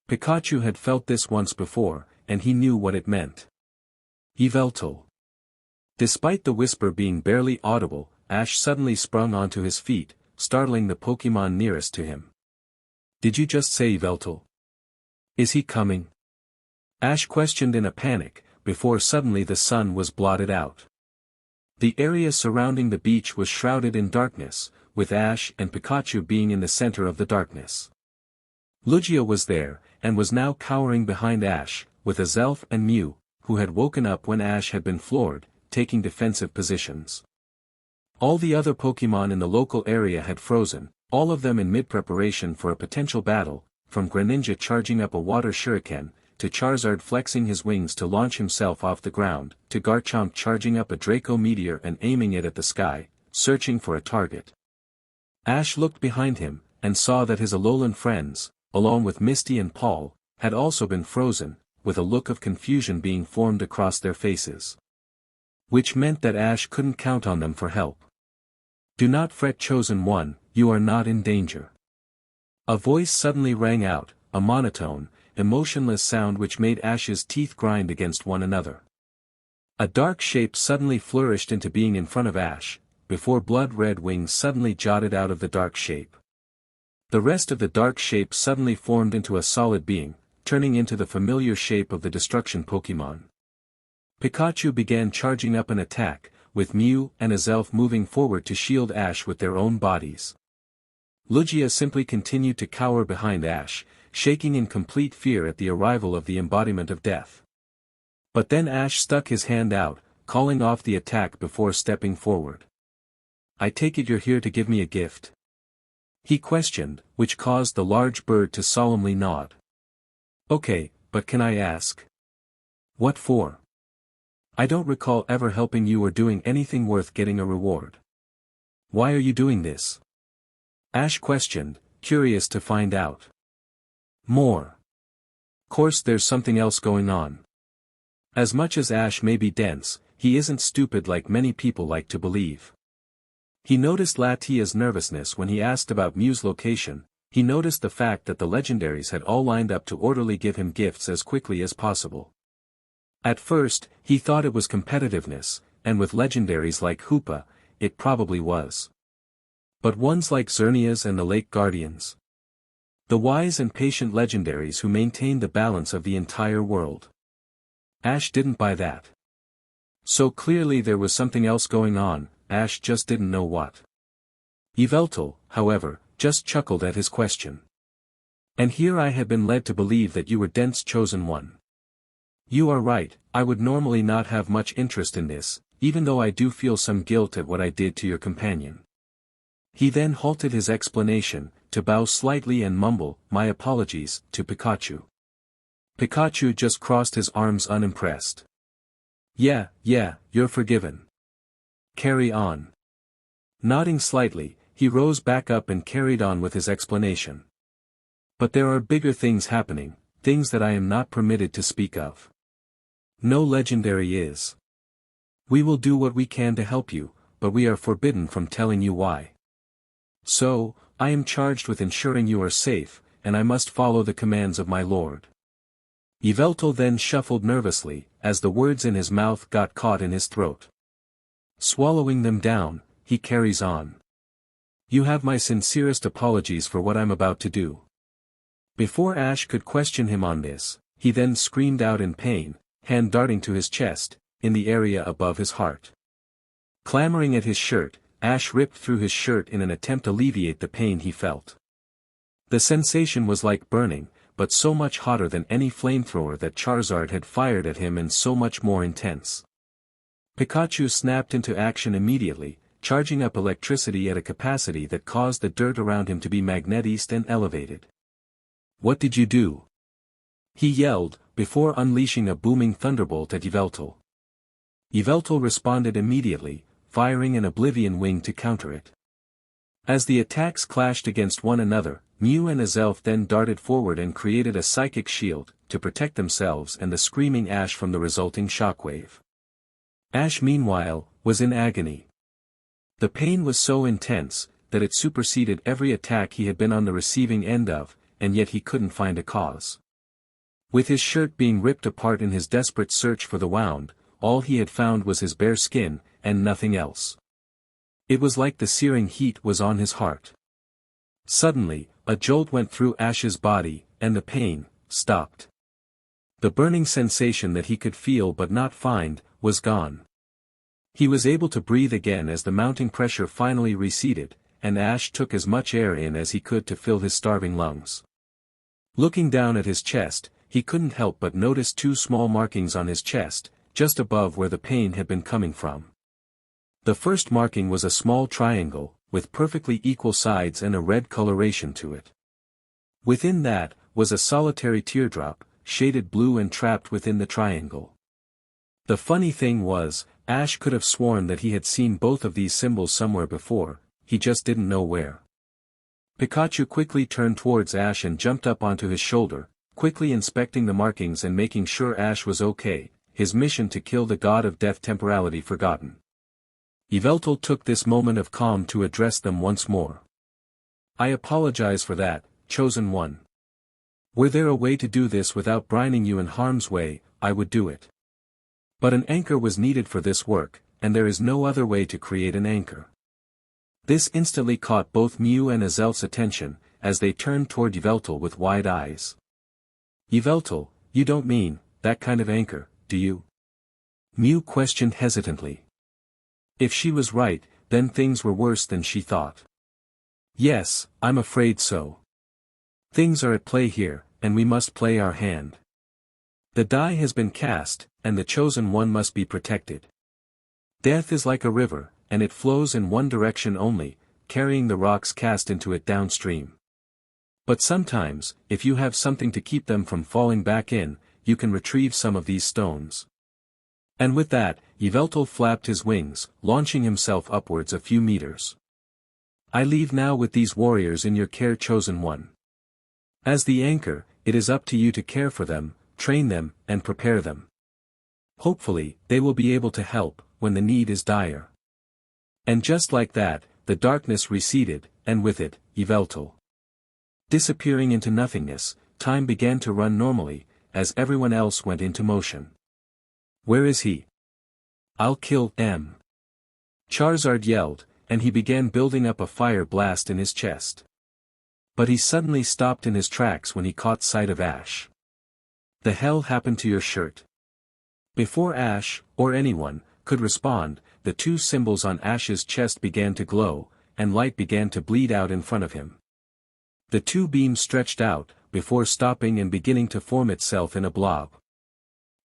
Pikachu had felt this once before, and he knew what it meant. Yveltal. Despite the whisper being barely audible, Ash suddenly sprung onto his feet, startling the Pokémon nearest to him. Did you just say Yveltal? Is he coming? Ash questioned in a panic, before suddenly the sun was blotted out. The area surrounding the beach was shrouded in darkness, with Ash and Pikachu being in the center of the darkness. Lugia was there, and was now cowering behind Ash, with Azelf and Mew, who had woken up when Ash had been floored, taking defensive positions. All the other Pokémon in the local area had frozen, all of them in mid-preparation for a potential battle, from Greninja charging up a water shuriken, to Charizard flexing his wings to launch himself off the ground, to Garchomp charging up a Draco Meteor and aiming it at the sky, searching for a target. Ash looked behind him, and saw that his Alolan friends, along with Misty and Paul, had also been frozen, with a look of confusion being formed across their faces. Which meant that Ash couldn't count on them for help. Do not fret, Chosen One, you are not in danger. A voice suddenly rang out, a monotone, emotionless sound which made Ash's teeth grind against one another. A dark shape suddenly flourished into being in front of Ash, before blood-red wings suddenly jutted out of the dark shape. The rest of the dark shape suddenly formed into a solid being, turning into the familiar shape of the destruction Pokémon. Pikachu began charging up an attack, with Mew and Azelf moving forward to shield Ash with their own bodies. Lugia simply continued to cower behind Ash, shaking in complete fear at the arrival of the embodiment of death. But then Ash stuck his hand out, calling off the attack before stepping forward. I take it you're here to give me a gift? He questioned, which caused the large bird to solemnly nod. Okay, but can I ask? What for? I don't recall ever helping you or doing anything worth getting a reward. Why are you doing this? Ash questioned, curious to find out more. Course there's something else going on. As much as Ash may be dense, he isn't stupid like many people like to believe. He noticed Latias' nervousness when he asked about Mew's location. He noticed the fact that the legendaries had all lined up to orderly give him gifts as quickly as possible. At first, he thought it was competitiveness, and with legendaries like Hoopa, it probably was. But ones like Xerneas and the Lake Guardians. The wise and patient legendaries who maintained the balance of the entire world. Ash didn't buy that. So clearly there was something else going on, Ash just didn't know what. Yveltal, however, just chuckled at his question. And here I had been led to believe that you were Dent's chosen one. You are right, I would normally not have much interest in this, even though I do feel some guilt at what I did to your companion. He then halted his explanation, to bow slightly and mumble, "My apologies," to Pikachu. Pikachu just crossed his arms unimpressed. Yeah, you're forgiven. Carry on." Nodding slightly, he rose back up and carried on with his explanation. "But there are bigger things happening, things that I am not permitted to speak of. No legendary is. We will do what we can to help you, but we are forbidden from telling you why. So, I am charged with ensuring you are safe, and I must follow the commands of my lord." Yveltal then shuffled nervously, as the words in his mouth got caught in his throat. Swallowing them down, he carries on. "You have my sincerest apologies for what I'm about to do." Before Ash could question him on this, he then screamed out in pain, hand darting to his chest, in the area above his heart. Clamoring at his shirt, Ash ripped through his shirt in an attempt to alleviate the pain he felt. The sensation was like burning, but so much hotter than any flamethrower that Charizard had fired at him and so much more intense. Pikachu snapped into action immediately, charging up electricity at a capacity that caused the dirt around him to be magnetized and elevated. "What did you do?" he yelled, before unleashing a booming thunderbolt at Yveltal. Yveltal responded immediately, firing an Oblivion Wing to counter it. As the attacks clashed against one another, Mew and Azelf then darted forward and created a psychic shield, to protect themselves and the screaming Ash from the resulting shockwave. Ash meanwhile, was in agony. The pain was so intense, that it superseded every attack he had been on the receiving end of, and yet he couldn't find a cause. With his shirt being ripped apart in his desperate search for the wound, all he had found was his bare skin, and nothing else. It was like the searing heat was on his heart. Suddenly, a jolt went through Ash's body, and the pain stopped. The burning sensation that he could feel but not find, was gone. He was able to breathe again as the mounting pressure finally receded, and Ash took as much air in as he could to fill his starving lungs. Looking down at his chest, he couldn't help but notice two small markings on his chest, just above where the pain had been coming from. The first marking was a small triangle, with perfectly equal sides and a red coloration to it. Within that, was a solitary teardrop, shaded blue and trapped within the triangle. The funny thing was, Ash could have sworn that he had seen both of these symbols somewhere before, he just didn't know where. Pikachu quickly turned towards Ash and jumped up onto his shoulder, quickly inspecting the markings and making sure Ash was okay, his mission to kill the god of death temporarily forgotten. Yveltal took this moment of calm to address them once more. "I apologize for that, chosen one. Were there a way to do this without brining you in harm's way, I would do it. But an anchor was needed for this work, and there is no other way to create an anchor." This instantly caught both Mew and Azelf's attention, as they turned toward Yveltal with wide eyes. "Yveltal, you don't mean that kind of anchor, do you?" Mew questioned hesitantly. If she was right, then things were worse than she thought. "Yes, I'm afraid so. Things are at play here, and we must play our hand. The die has been cast, and the chosen one must be protected. Death is like a river, and it flows in one direction only, carrying the rocks cast into it downstream. But sometimes, if you have something to keep them from falling back in, you can retrieve some of these stones. And with that, Yveltal flapped his wings, launching himself upwards a few meters. I leave now with these warriors in your care, chosen one. As the anchor, it is up to you to care for them, train them, and prepare them. Hopefully, they will be able to help, when the need is dire. And just like that, the darkness receded, and with it, Yveltal. Disappearing into nothingness, time began to run normally, as everyone else went into motion. Where is he? I'll kill him. Charizard yelled, and he began building up a fire blast in his chest. But he suddenly stopped in his tracks when he caught sight of Ash. The hell happened to your shirt? Before Ash, or anyone, could respond, the two symbols on Ash's chest began to glow, and light began to bleed out in front of him. The two beams stretched out, before stopping and beginning to form itself in a blob.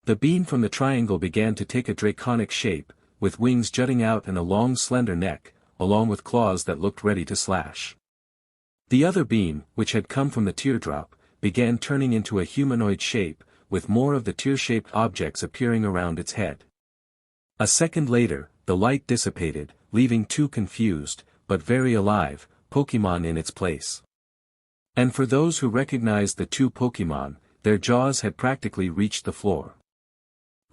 The beam from the triangle began to take a draconic shape, with wings jutting out and a long slender neck, along with claws that looked ready to slash. The other beam, which had come from the teardrop, began turning into a humanoid shape, with more of the tear-shaped objects appearing around its head. A second later, the light dissipated, leaving two confused, but very alive, Pokémon in its place. And for those who recognized the two Pokémon, their jaws had practically reached the floor.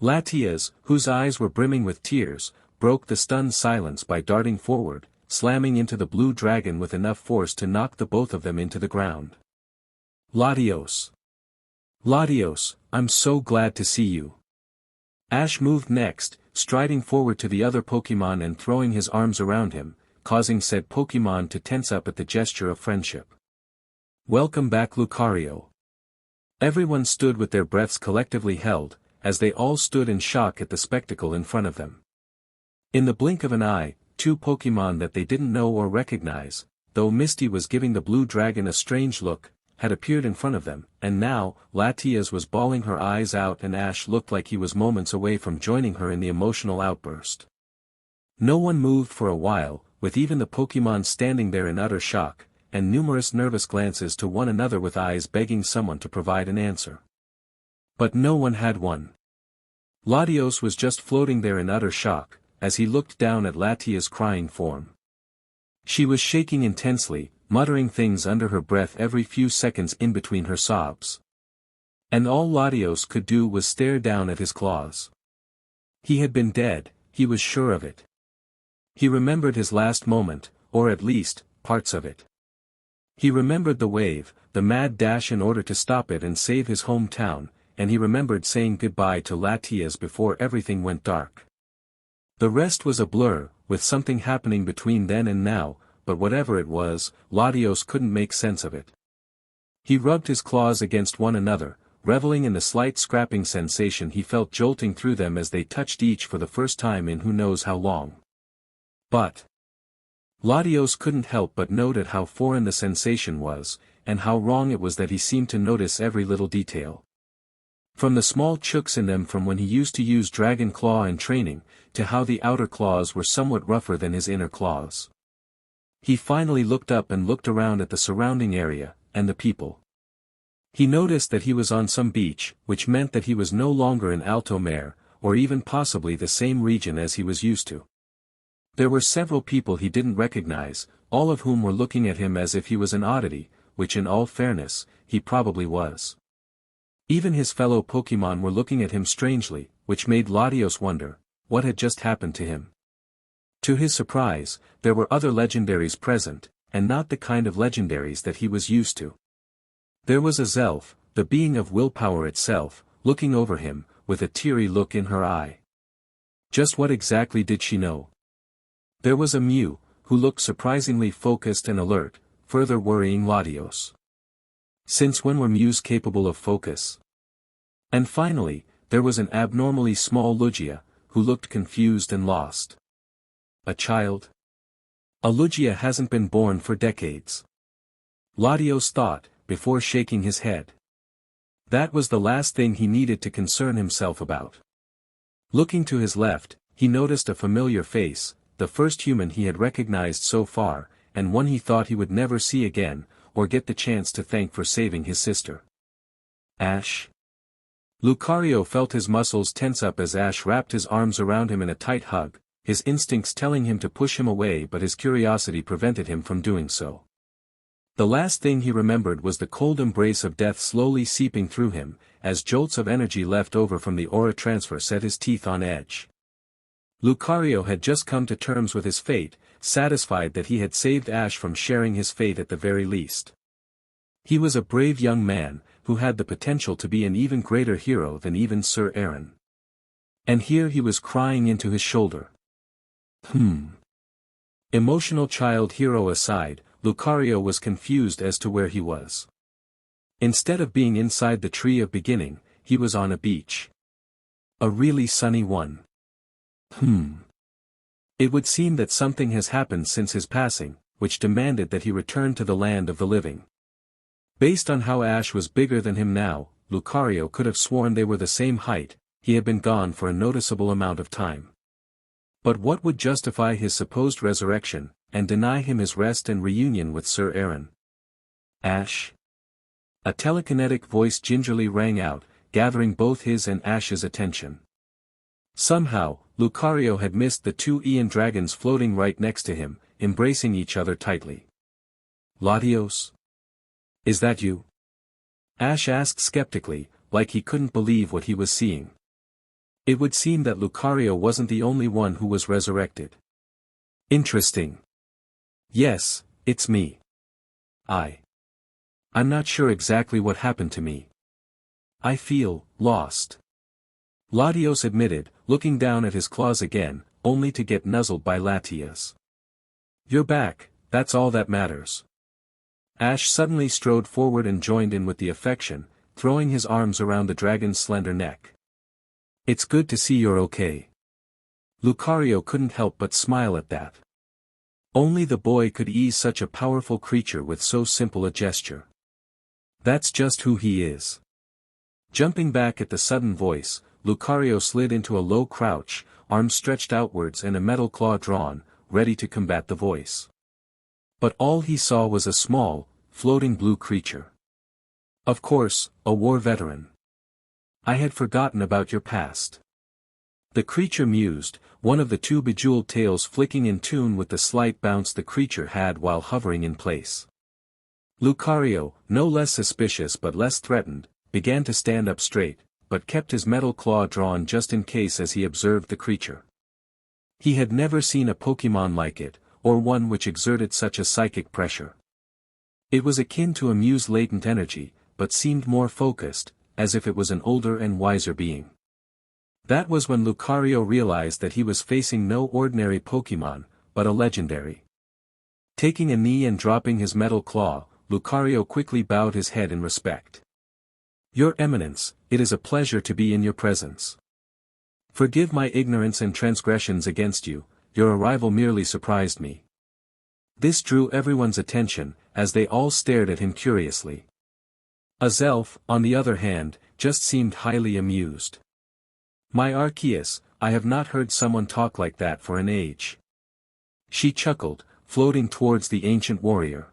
Latias, whose eyes were brimming with tears, broke the stunned silence by darting forward, slamming into the blue dragon with enough force to knock the both of them into the ground. Latios. Latios, I'm so glad to see you. Ash moved next, striding forward to the other Pokémon and throwing his arms around him, causing said Pokémon to tense up at the gesture of friendship. Welcome back, Lucario. Everyone stood with their breaths collectively held, as they all stood in shock at the spectacle in front of them. In the blink of an eye, two Pokémon that they didn't know or recognize, though Misty was giving the blue dragon a strange look, had appeared in front of them, and now, Latias was bawling her eyes out and Ash looked like he was moments away from joining her in the emotional outburst. No one moved for a while, with even the Pokémon standing there in utter shock, and numerous nervous glances to one another with eyes begging someone to provide an answer. But no one had one. Latios was just floating there in utter shock, as he looked down at Latias' crying form. She was shaking intensely, muttering things under her breath every few seconds in between her sobs. And all Latios could do was stare down at his claws. He had been dead, he was sure of it. He remembered his last moment, or at least, parts of it. He remembered the wave, the mad dash in order to stop it and save his hometown, and he remembered saying goodbye to Latias before everything went dark. The rest was a blur, with something happening between then and now, but whatever it was, Latios couldn't make sense of it. He rubbed his claws against one another, reveling in the slight scrapping sensation he felt jolting through them as they touched each for the first time in who knows how long. But Latios couldn't help but note at how foreign the sensation was, and how wrong it was that he seemed to notice every little detail. From the small chooks in them from when he used to use Dragon Claw in training, to how the outer claws were somewhat rougher than his inner claws. He finally looked up and looked around at the surrounding area, and the people. He noticed that he was on some beach, which meant that he was no longer in Alto Mare, or even possibly the same region as he was used to. There were several people he didn't recognize, all of whom were looking at him as if he was an oddity, which in all fairness, he probably was. Even his fellow Pokémon were looking at him strangely, which made Latios wonder, what had just happened to him. To his surprise, there were other legendaries present, and not the kind of legendaries that he was used to. There was a Zelf, the being of willpower itself, looking over him, with a teary look in her eye. Just what exactly did she know? There was a Mew, who looked surprisingly focused and alert, further worrying Latios. Since when were Mews capable of focus? And finally, there was an abnormally small Lugia, who looked confused and lost. A child? A Lugia hasn't been born for decades. Latios thought, before shaking his head. That was the last thing he needed to concern himself about. Looking to his left, he noticed a familiar face, the first human he had recognized so far, and one he thought he would never see again, or get the chance to thank for saving his sister. Ash? Lucario felt his muscles tense up as Ash wrapped his arms around him in a tight hug, his instincts telling him to push him away but his curiosity prevented him from doing so. The last thing he remembered was the cold embrace of death slowly seeping through him, as jolts of energy left over from the aura transfer set his teeth on edge. Lucario had just come to terms with his fate, satisfied that he had saved Ash from sharing his fate at the very least. He was a brave young man, who had the potential to be an even greater hero than even Sir Aaron. And here he was crying into his shoulder. Emotional child hero aside, Lucario was confused as to where he was. Instead of being inside the Tree of Beginning, he was on a beach. A really sunny one. It would seem that something has happened since his passing, which demanded that he return to the land of the living. Based on how Ash was bigger than him now, Lucario could have sworn they were the same height. He had been gone for a noticeable amount of time. But what would justify his supposed resurrection, and deny him his rest and reunion with Sir Aaron? Ash? A telekinetic voice gingerly rang out, gathering both his and Ash's attention. Somehow, Lucario had missed the two Aeon dragons floating right next to him, embracing each other tightly. Latios? Is that you? Ash asked skeptically, like he couldn't believe what he was seeing. It would seem that Lucario wasn't the only one who was resurrected. Interesting. Yes, it's me. I'm not sure exactly what happened to me. I feel lost. Latios admitted, looking down at his claws again, only to get nuzzled by Latias. You're back, that's all that matters. Ash suddenly strode forward and joined in with the affection, throwing his arms around the dragon's slender neck. It's good to see you're okay. Lucario couldn't help but smile at that. Only the boy could ease such a powerful creature with so simple a gesture. That's just who he is. Jumping back at the sudden voice, Lucario slid into a low crouch, arms stretched outwards and a metal claw drawn, ready to combat the voice. But all he saw was a small, floating blue creature. Of course, a war veteran. I had forgotten about your past. The creature mused, one of the two bejeweled tails flicking in tune with the slight bounce the creature had while hovering in place. Lucario, no less suspicious but less threatened, began to stand up straight, but kept his metal claw drawn just in case as he observed the creature. He had never seen a Pokémon like it, or one which exerted such a psychic pressure. It was akin to a Mew's latent energy, but seemed more focused, as if it was an older and wiser being. That was when Lucario realized that he was facing no ordinary Pokémon, but a legendary. Taking a knee and dropping his metal claw, Lucario quickly bowed his head in respect. Your Eminence, it is a pleasure to be in your presence. Forgive my ignorance and transgressions against you, your arrival merely surprised me. This drew everyone's attention, as they all stared at him curiously. Azelf, on the other hand, just seemed highly amused. My Arceus, I have not heard someone talk like that for an age. She chuckled, floating towards the ancient warrior.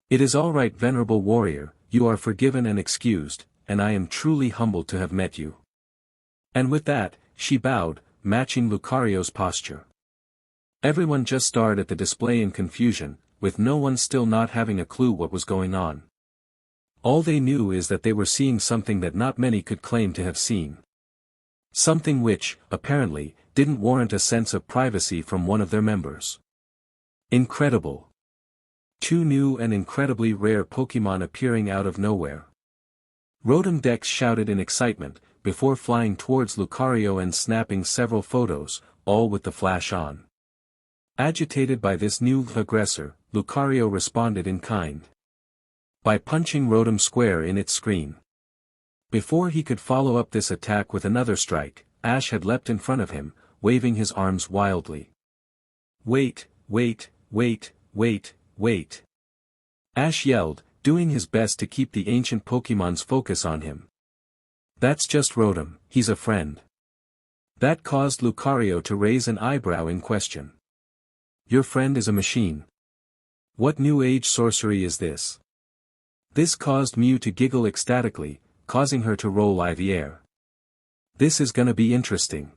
It is all right, venerable warrior, you are forgiven and excused, and I am truly humbled to have met you. And with that, she bowed, matching Lucario's posture. Everyone just stared at the display in confusion, with no one still not having a clue what was going on. All they knew is that they were seeing something that not many could claim to have seen. Something which, apparently, didn't warrant a sense of privacy from one of their members. Incredible. Two new and incredibly rare Pokémon appearing out of nowhere. Rotom Dex shouted in excitement, before flying towards Lucario and snapping several photos, all with the flash on. Agitated by this new aggressor, Lucario responded in kind. By punching Rotom square in its screen. Before he could follow up this attack with another strike, Ash had leapt in front of him, waving his arms wildly. Wait, wait, wait, wait, wait. Ash yelled, doing his best to keep the ancient Pokémon's focus on him. That's just Rotom, he's a friend. That caused Lucario to raise an eyebrow in question. Your friend is a machine. What new age sorcery is this? This caused Mew to giggle ecstatically, causing her to roll the air. This is gonna be interesting.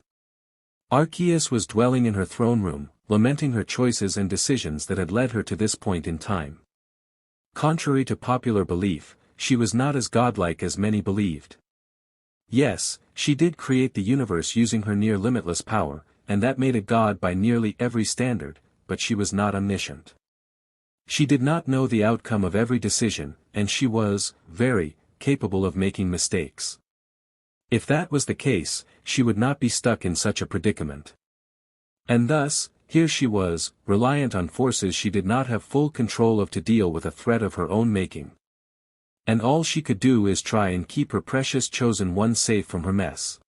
Arceus was dwelling in her throne room, lamenting her choices and decisions that had led her to this point in time. Contrary to popular belief, she was not as godlike as many believed. Yes, she did create the universe using her near-limitless power, and that made a god by nearly every standard, but she was not omniscient. She did not know the outcome of every decision, and she was, very, capable of making mistakes. If that was the case, she would not be stuck in such a predicament. And thus, here she was, reliant on forces she did not have full control of to deal with a threat of her own making. And all she could do is try and keep her precious chosen one safe from her mess.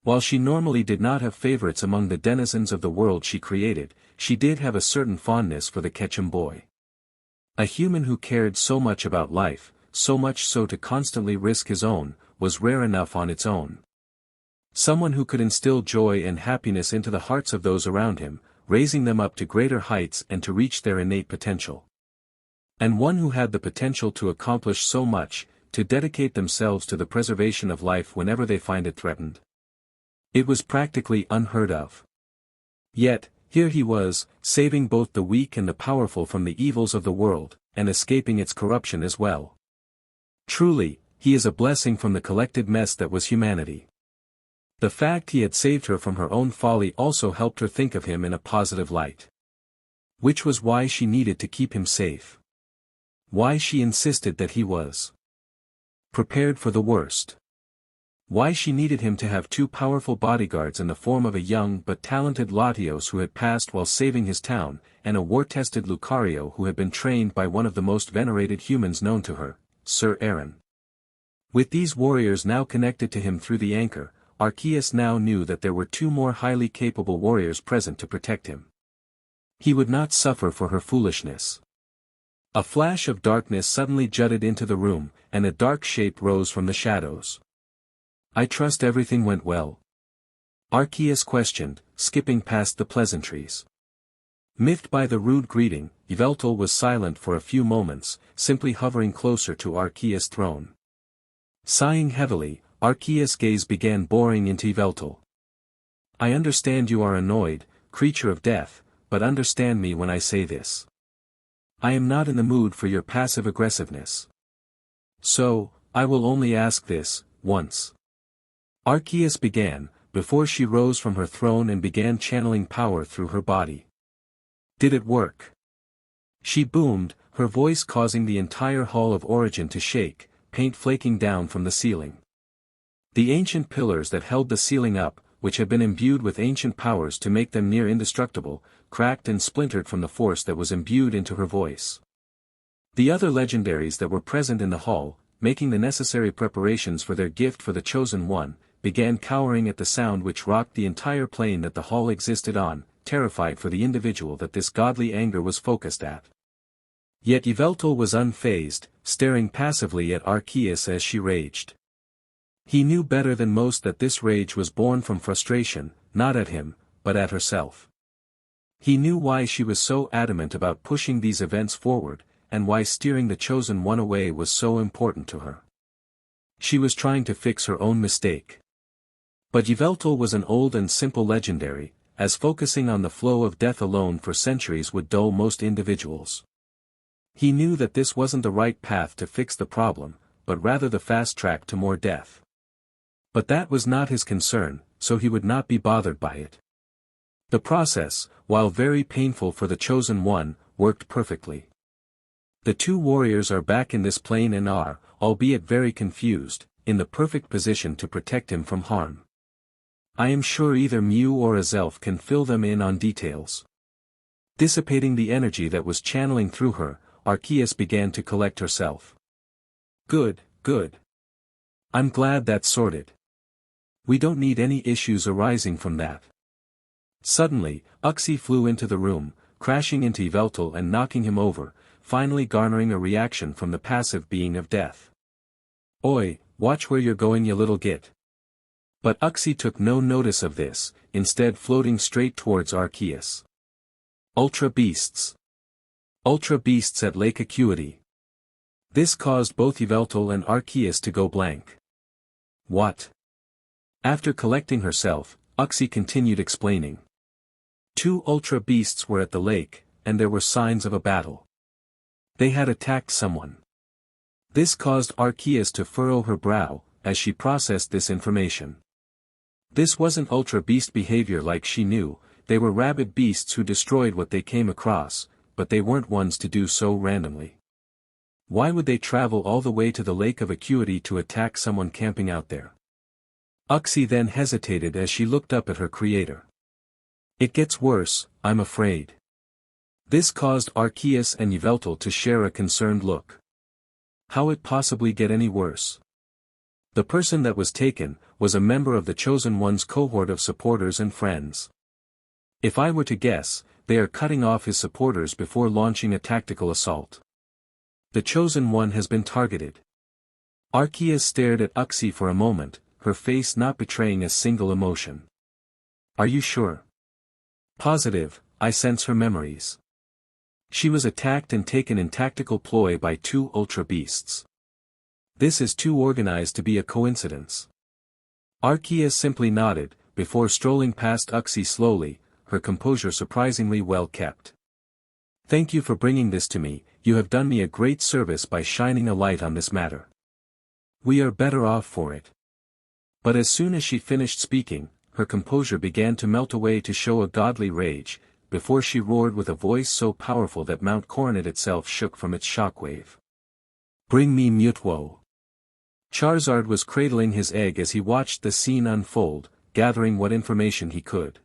While she normally did not have favorites among the denizens of the world she created, she did have a certain fondness for the Ketchum boy. A human who cared so much about life, so much so to constantly risk his own, was rare enough on its own. Someone who could instill joy and happiness into the hearts of those around him, raising them up to greater heights and to reach their innate potential. And one who had the potential to accomplish so much, to dedicate themselves to the preservation of life whenever they find it threatened. It was practically unheard of. Yet, here he was, saving both the weak and the powerful from the evils of the world, and escaping its corruption as well. Truly, he is a blessing from the collected mess that was humanity. The fact he had saved her from her own folly also helped her think of him in a positive light. Which was why she needed to keep him safe. Why she insisted that he was prepared for the worst. Why she needed him to have two powerful bodyguards in the form of a young but talented Latios who had passed while saving his town, and a war-tested Lucario who had been trained by one of the most venerated humans known to her, Sir Aaron. With these warriors now connected to him through the anchor, Arceus now knew that there were two more highly capable warriors present to protect him. He would not suffer for her foolishness. A flash of darkness suddenly jutted into the room, and a dark shape rose from the shadows. "I trust everything went well?" Arceus questioned, skipping past the pleasantries. Miffed by the rude greeting, Yveltal was silent for a few moments, simply hovering closer to Arceus' throne. Sighing heavily, Arceus' gaze began boring into Yveltal. "I understand you are annoyed, creature of death, but understand me when I say this. I am not in the mood for your passive aggressiveness. So, I will only ask this, once." Arceus began, before she rose from her throne and began channeling power through her body. "Did it work?" She boomed, her voice causing the entire Hall of Origin to shake, paint flaking down from the ceiling. The ancient pillars that held the ceiling up, which had been imbued with ancient powers to make them near indestructible, cracked and splintered from the force that was imbued into her voice. The other legendaries that were present in the hall, making the necessary preparations for their gift for the Chosen One, began cowering at the sound which rocked the entire plane that the hall existed on, terrified for the individual that this godly anger was focused at. Yet Yveltal was unfazed, staring passively at Arceus as she raged. He knew better than most that this rage was born from frustration, not at him, but at herself. He knew why she was so adamant about pushing these events forward, and why steering the Chosen One away was so important to her. She was trying to fix her own mistake. But Yveltal was an old and simple legendary, as focusing on the flow of death alone for centuries would dull most individuals. He knew that this wasn't the right path to fix the problem, but rather the fast track to more death. But that was not his concern, so he would not be bothered by it. The process, while very painful for the Chosen One, worked perfectly. The two warriors are back in this plane and are, albeit very confused, in the perfect position to protect him from harm. I am sure either Mew or Azelf can fill them in on details. Dissipating the energy that was channeling through her, Arceus began to collect herself. Good, good. I'm glad that's sorted. We don't need any issues arising from that. Suddenly, Uxie flew into the room, crashing into Yveltal and knocking him over, finally garnering a reaction from the passive being of death. Oi, watch where you're going, you little git. But Uxie took no notice of this, instead floating straight towards Arceus. Ultra Beasts. Ultra Beasts at Lake Acuity. This caused both Yveltal and Arceus to go blank. What? After collecting herself, Uxie continued explaining. Two ultra beasts were at the lake, and there were signs of a battle. They had attacked someone. This caused Arceus to furrow her brow, as she processed this information. This wasn't ultra beast behavior like she knew, they were rabid beasts who destroyed what they came across, but they weren't ones to do so randomly. Why would they travel all the way to the Lake of Acuity to attack someone camping out there? Uxie then hesitated as she looked up at her creator. It gets worse, I'm afraid. This caused Arceus and Yveltal to share a concerned look. How it possibly get any worse? The person that was taken, was a member of the Chosen One's cohort of supporters and friends. If I were to guess, they are cutting off his supporters before launching a tactical assault. The Chosen One has been targeted. Arceus stared at Uxie for a moment, her face not betraying a single emotion. Are you sure? Positive, I sense her memories. She was attacked and taken in tactical ploy by two ultra beasts. This is too organized to be a coincidence. Arceus simply nodded, before strolling past Uxie slowly, her composure surprisingly well kept. Thank you for bringing this to me, you have done me a great service by shining a light on this matter. We are better off for it. But as soon as she finished speaking, her composure began to melt away to show a godly rage, before she roared with a voice so powerful that Mount Coronet itself shook from its shockwave. Bring me Mewtwo. Charizard was cradling his egg as he watched the scene unfold, gathering what information he could.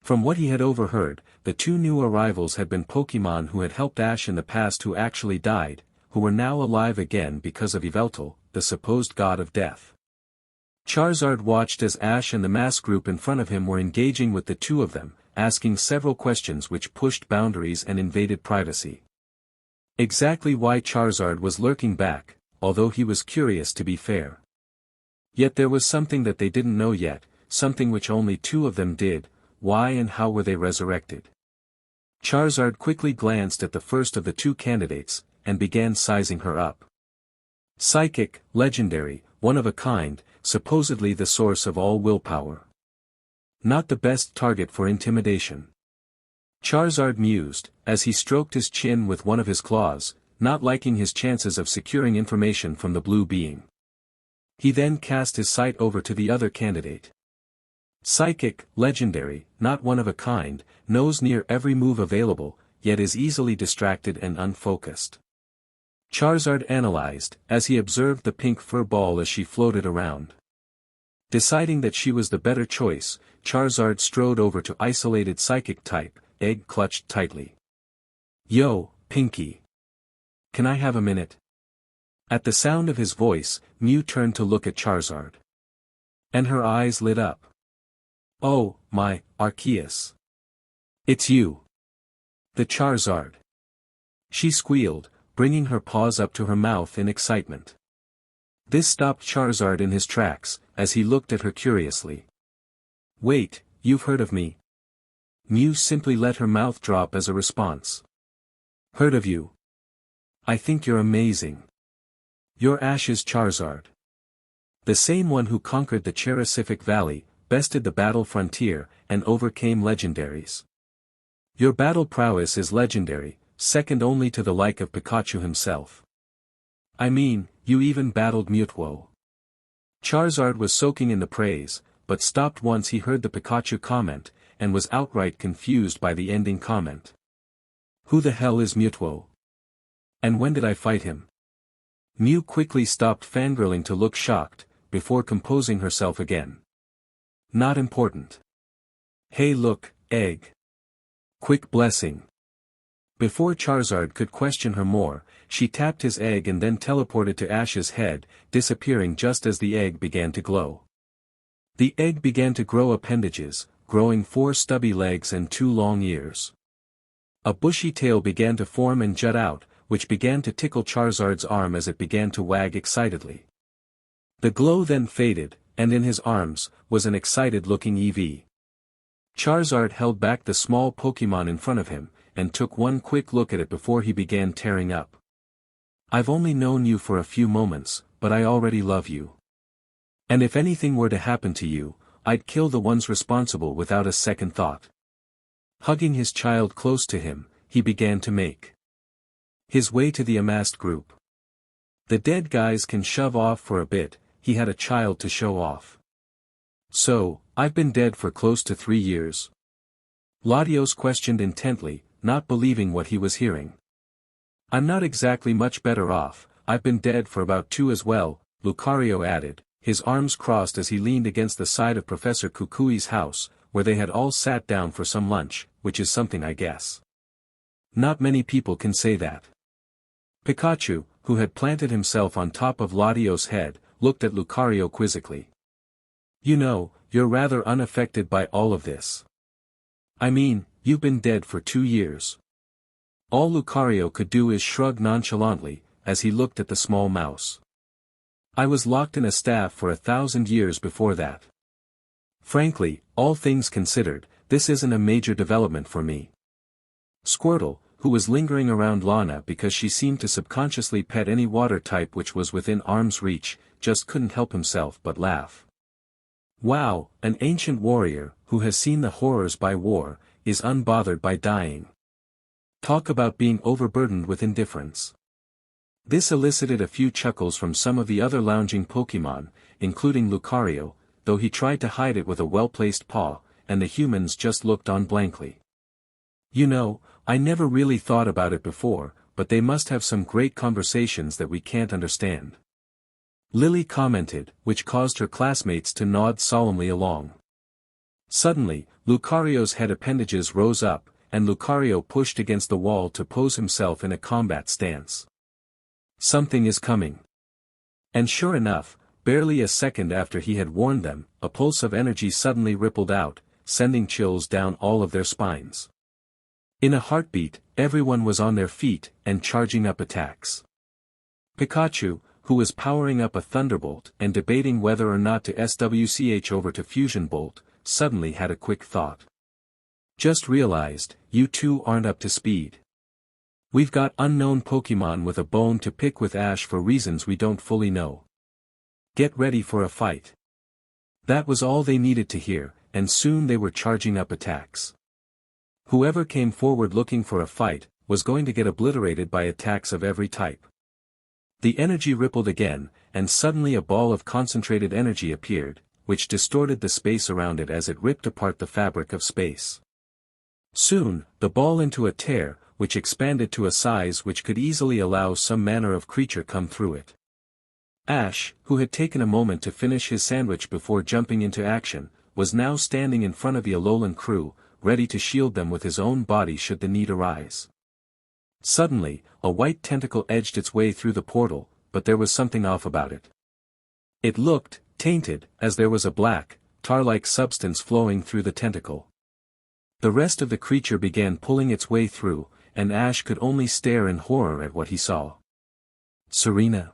From what he had overheard, the two new arrivals had been Pokémon who had helped Ash in the past who actually died, who were now alive again because of Yveltal, the supposed god of death. Charizard watched as Ash and the mass group in front of him were engaging with the two of them, asking several questions which pushed boundaries and invaded privacy. Exactly why Charizard was lurking back, although he was curious to be fair. Yet there was something that they didn't know yet, something which only two of them did. Why and how were they resurrected? Charizard quickly glanced at the first of the two candidates, and began sizing her up. Psychic, legendary, one of a kind, supposedly the source of all willpower. Not the best target for intimidation. Charizard mused, as he stroked his chin with one of his claws, not liking his chances of securing information from the blue being. He then cast his sight over to the other candidate. Psychic, legendary, not one of a kind, knows near every move available, yet is easily distracted and unfocused. Charizard analyzed, as he observed the pink fur ball as she floated around. Deciding that she was the better choice, Charizard strode over to isolated psychic type, egg clutched tightly. Yo, Pinky. Can I have a minute? At the sound of his voice, Mew turned to look at Charizard. And her eyes lit up. Oh, my, Arceus. It's you. The Charizard. She squealed, bringing her paws up to her mouth in excitement. This stopped Charizard in his tracks, as he looked at her curiously. Wait, you've heard of me? Mew simply let her mouth drop as a response. Heard of you? I think you're amazing. You're Ash's Charizard. The same one who conquered the Cherisific Valley, bested the battle frontier, and overcame legendaries. Your battle prowess is legendary, second only to the like of Pikachu himself. I mean, you even battled Mewtwo. Charizard was soaking in the praise, but stopped once he heard the Pikachu comment, and was outright confused by the ending comment. Who the hell is Mewtwo? And when did I fight him? Mew quickly stopped fangirling to look shocked, before composing herself again. Not important. Hey look, egg. Quick blessing. Before Charizard could question her more, she tapped his egg and then teleported to Ash's head, disappearing just as the egg began to glow. The egg began to grow appendages, growing 4 stubby legs and 2 long ears. A bushy tail began to form and jut out, which began to tickle Charizard's arm as it began to wag excitedly. The glow then faded, and in his arms, was an excited-looking Eevee. Charizard held back the small Pokémon in front of him, and took one quick look at it before he began tearing up. I've only known you for a few moments, but I already love you. And if anything were to happen to you, I'd kill the ones responsible without a second thought. Hugging his child close to him, he began to make his way to the amassed group. The dead guys can shove off for a bit, he had a child to show off. So, I've been dead for close to 3 years. Latios questioned intently, not believing what he was hearing. I'm not exactly much better off, I've been dead for about 2 as well, Lucario added, his arms crossed as he leaned against the side of Professor Kukui's house, where they had all sat down for some lunch, which is something I guess. Not many people can say that. Pikachu, who had planted himself on top of Latios' head, looked at Lucario quizzically. You know, you're rather unaffected by all of this. I mean, you've been dead for 2 years. All Lucario could do is shrug nonchalantly, as he looked at the small mouse. I was locked in a staff for 1,000 years before that. Frankly, all things considered, this isn't a major development for me. Squirtle, who was lingering around Lana because she seemed to subconsciously pet any water type which was within arm's reach, just couldn't help himself but laugh. Wow, an ancient warrior, who has seen the horrors by war, is unbothered by dying. Talk about being overburdened with indifference. This elicited a few chuckles from some of the other lounging Pokémon, including Lucario, though he tried to hide it with a well-placed paw, and the humans just looked on blankly. You know, I never really thought about it before, but they must have some great conversations that we can't understand. Lily commented, which caused her classmates to nod solemnly along. Suddenly, Lucario's head appendages rose up, and Lucario pushed against the wall to pose himself in a combat stance. Something is coming. And sure enough, barely a second after he had warned them, a pulse of energy suddenly rippled out, sending chills down all of their spines. In a heartbeat, everyone was on their feet, and charging up attacks. Pikachu, who was powering up a Thunderbolt and debating whether or not to SWCH over to Fusion Bolt, suddenly had a quick thought. Just realized, you two aren't up to speed. We've got unknown Pokémon with a bone to pick with Ash for reasons we don't fully know. Get ready for a fight. That was all they needed to hear, and soon they were charging up attacks. Whoever came forward looking for a fight, was going to get obliterated by attacks of every type. The energy rippled again, and suddenly a ball of concentrated energy appeared, which distorted the space around it as it ripped apart the fabric of space. Soon, the ball into a tear, which expanded to a size which could easily allow some manner of creature come through it. Ash, who had taken a moment to finish his sandwich before jumping into action, was now standing in front of the Alolan crew, ready to shield them with his own body should the need arise. Suddenly, a white tentacle edged its way through the portal, but there was something off about it. It looked tainted, as there was a black, tar-like substance flowing through the tentacle. The rest of the creature began pulling its way through, and Ash could only stare in horror at what he saw. Serena.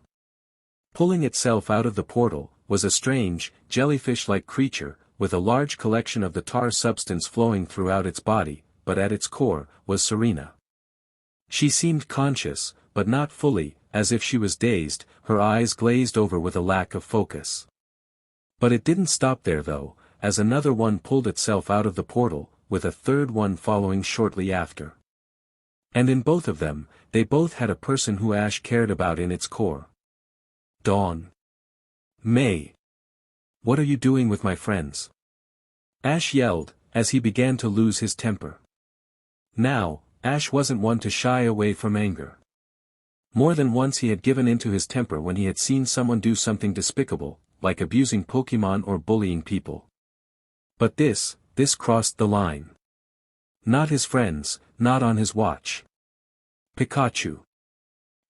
Pulling itself out of the portal, was a strange, jellyfish-like creature, with a large collection of the tar substance flowing throughout its body, but at its core, was Serena. She seemed conscious, but not fully, as if she was dazed, her eyes glazed over with a lack of focus. But it didn't stop there though, as another one pulled itself out of the portal, with a third one following shortly after. And in both of them, they both had a person who Ash cared about in its core. Dawn. May. What are you doing with my friends? Ash yelled, as he began to lose his temper. Now, Ash wasn't one to shy away from anger. More than once he had given in to his temper when he had seen someone do something despicable, like abusing Pokémon or bullying people. But this crossed the line. Not his friends, not on his watch. Pikachu.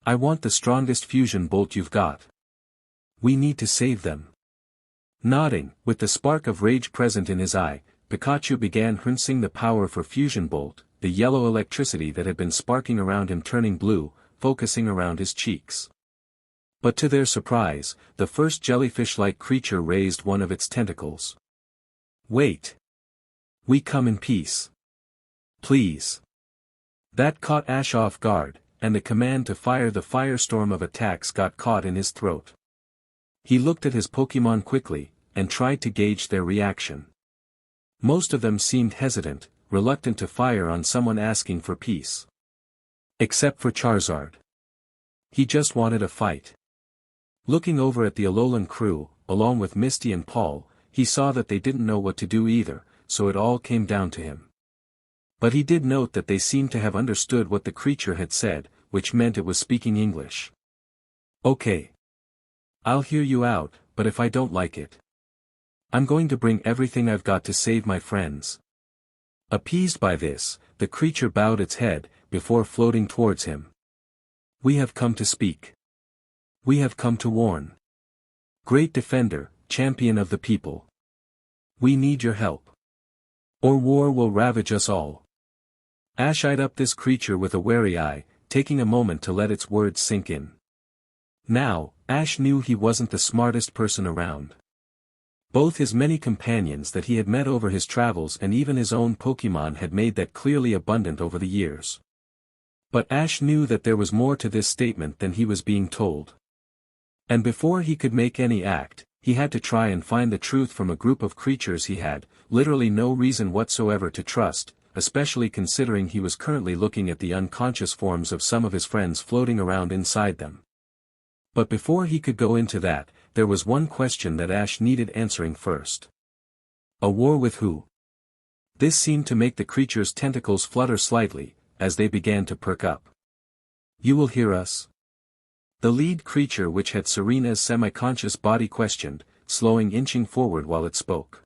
I want the strongest fusion bolt you've got. We need to save them. Nodding, with the spark of rage present in his eye, Pikachu began harnessing the power for Fusion Bolt, the yellow electricity that had been sparking around him turning blue, focusing around his cheeks. But to their surprise, the first jellyfish-like creature raised one of its tentacles. Wait. We come in peace. Please. That caught Ash off guard, and the command to fire the firestorm of attacks got caught in his throat. He looked at his Pokémon quickly, and tried to gauge their reaction. Most of them seemed hesitant, reluctant to fire on someone asking for peace. Except for Charizard. He just wanted a fight. Looking over at the Alolan crew, along with Misty and Paul, he saw that they didn't know what to do either, so it all came down to him. But he did note that they seemed to have understood what the creature had said, which meant it was speaking English. Okay. I'll hear you out, but if I don't like it, I'm going to bring everything I've got to save my friends. Appeased by this, the creature bowed its head, before floating towards him. We have come to speak. We have come to warn. Great defender, champion of the people. We need your help. Or war will ravage us all. Ash eyed up this creature with a wary eye, taking a moment to let its words sink in. Now, Ash knew he wasn't the smartest person around. Both his many companions that he had met over his travels and even his own Pokémon had made that clearly abundant over the years. But Ash knew that there was more to this statement than he was being told. And before he could make any act, he had to try and find the truth from a group of creatures he had, literally no reason whatsoever to trust, especially considering he was currently looking at the unconscious forms of some of his friends floating around inside them. But before he could go into that, there was one question that Ash needed answering first. A war with who? This seemed to make the creature's tentacles flutter slightly, as they began to perk up. You will hear us? The lead creature, which had Serena's semi-conscious body, questioned, inching forward while it spoke.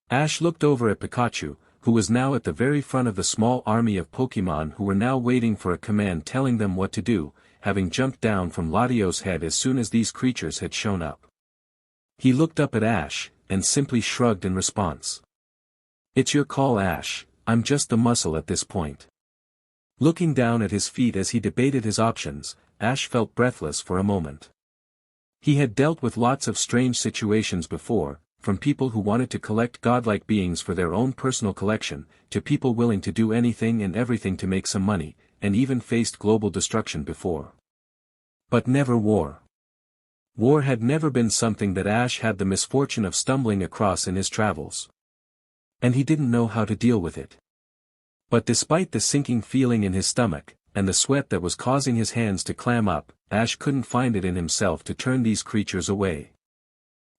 Ash looked over at Pikachu, who was now at the very front of the small army of Pokémon who were now waiting for a command telling them what to do, having jumped down from Latios' head as soon as these creatures had shown up. He looked up at Ash, and simply shrugged in response. It's your call, Ash, I'm just the muscle at this point. Looking down at his feet as he debated his options, Ash felt breathless for a moment. He had dealt with lots of strange situations before, from people who wanted to collect godlike beings for their own personal collection, to people willing to do anything and everything to make some money, and even faced global destruction before. But never war. War had never been something that Ash had the misfortune of stumbling across in his travels. And he didn't know how to deal with it. But despite the sinking feeling in his stomach, and the sweat that was causing his hands to clam up, Ash couldn't find it in himself to turn these creatures away.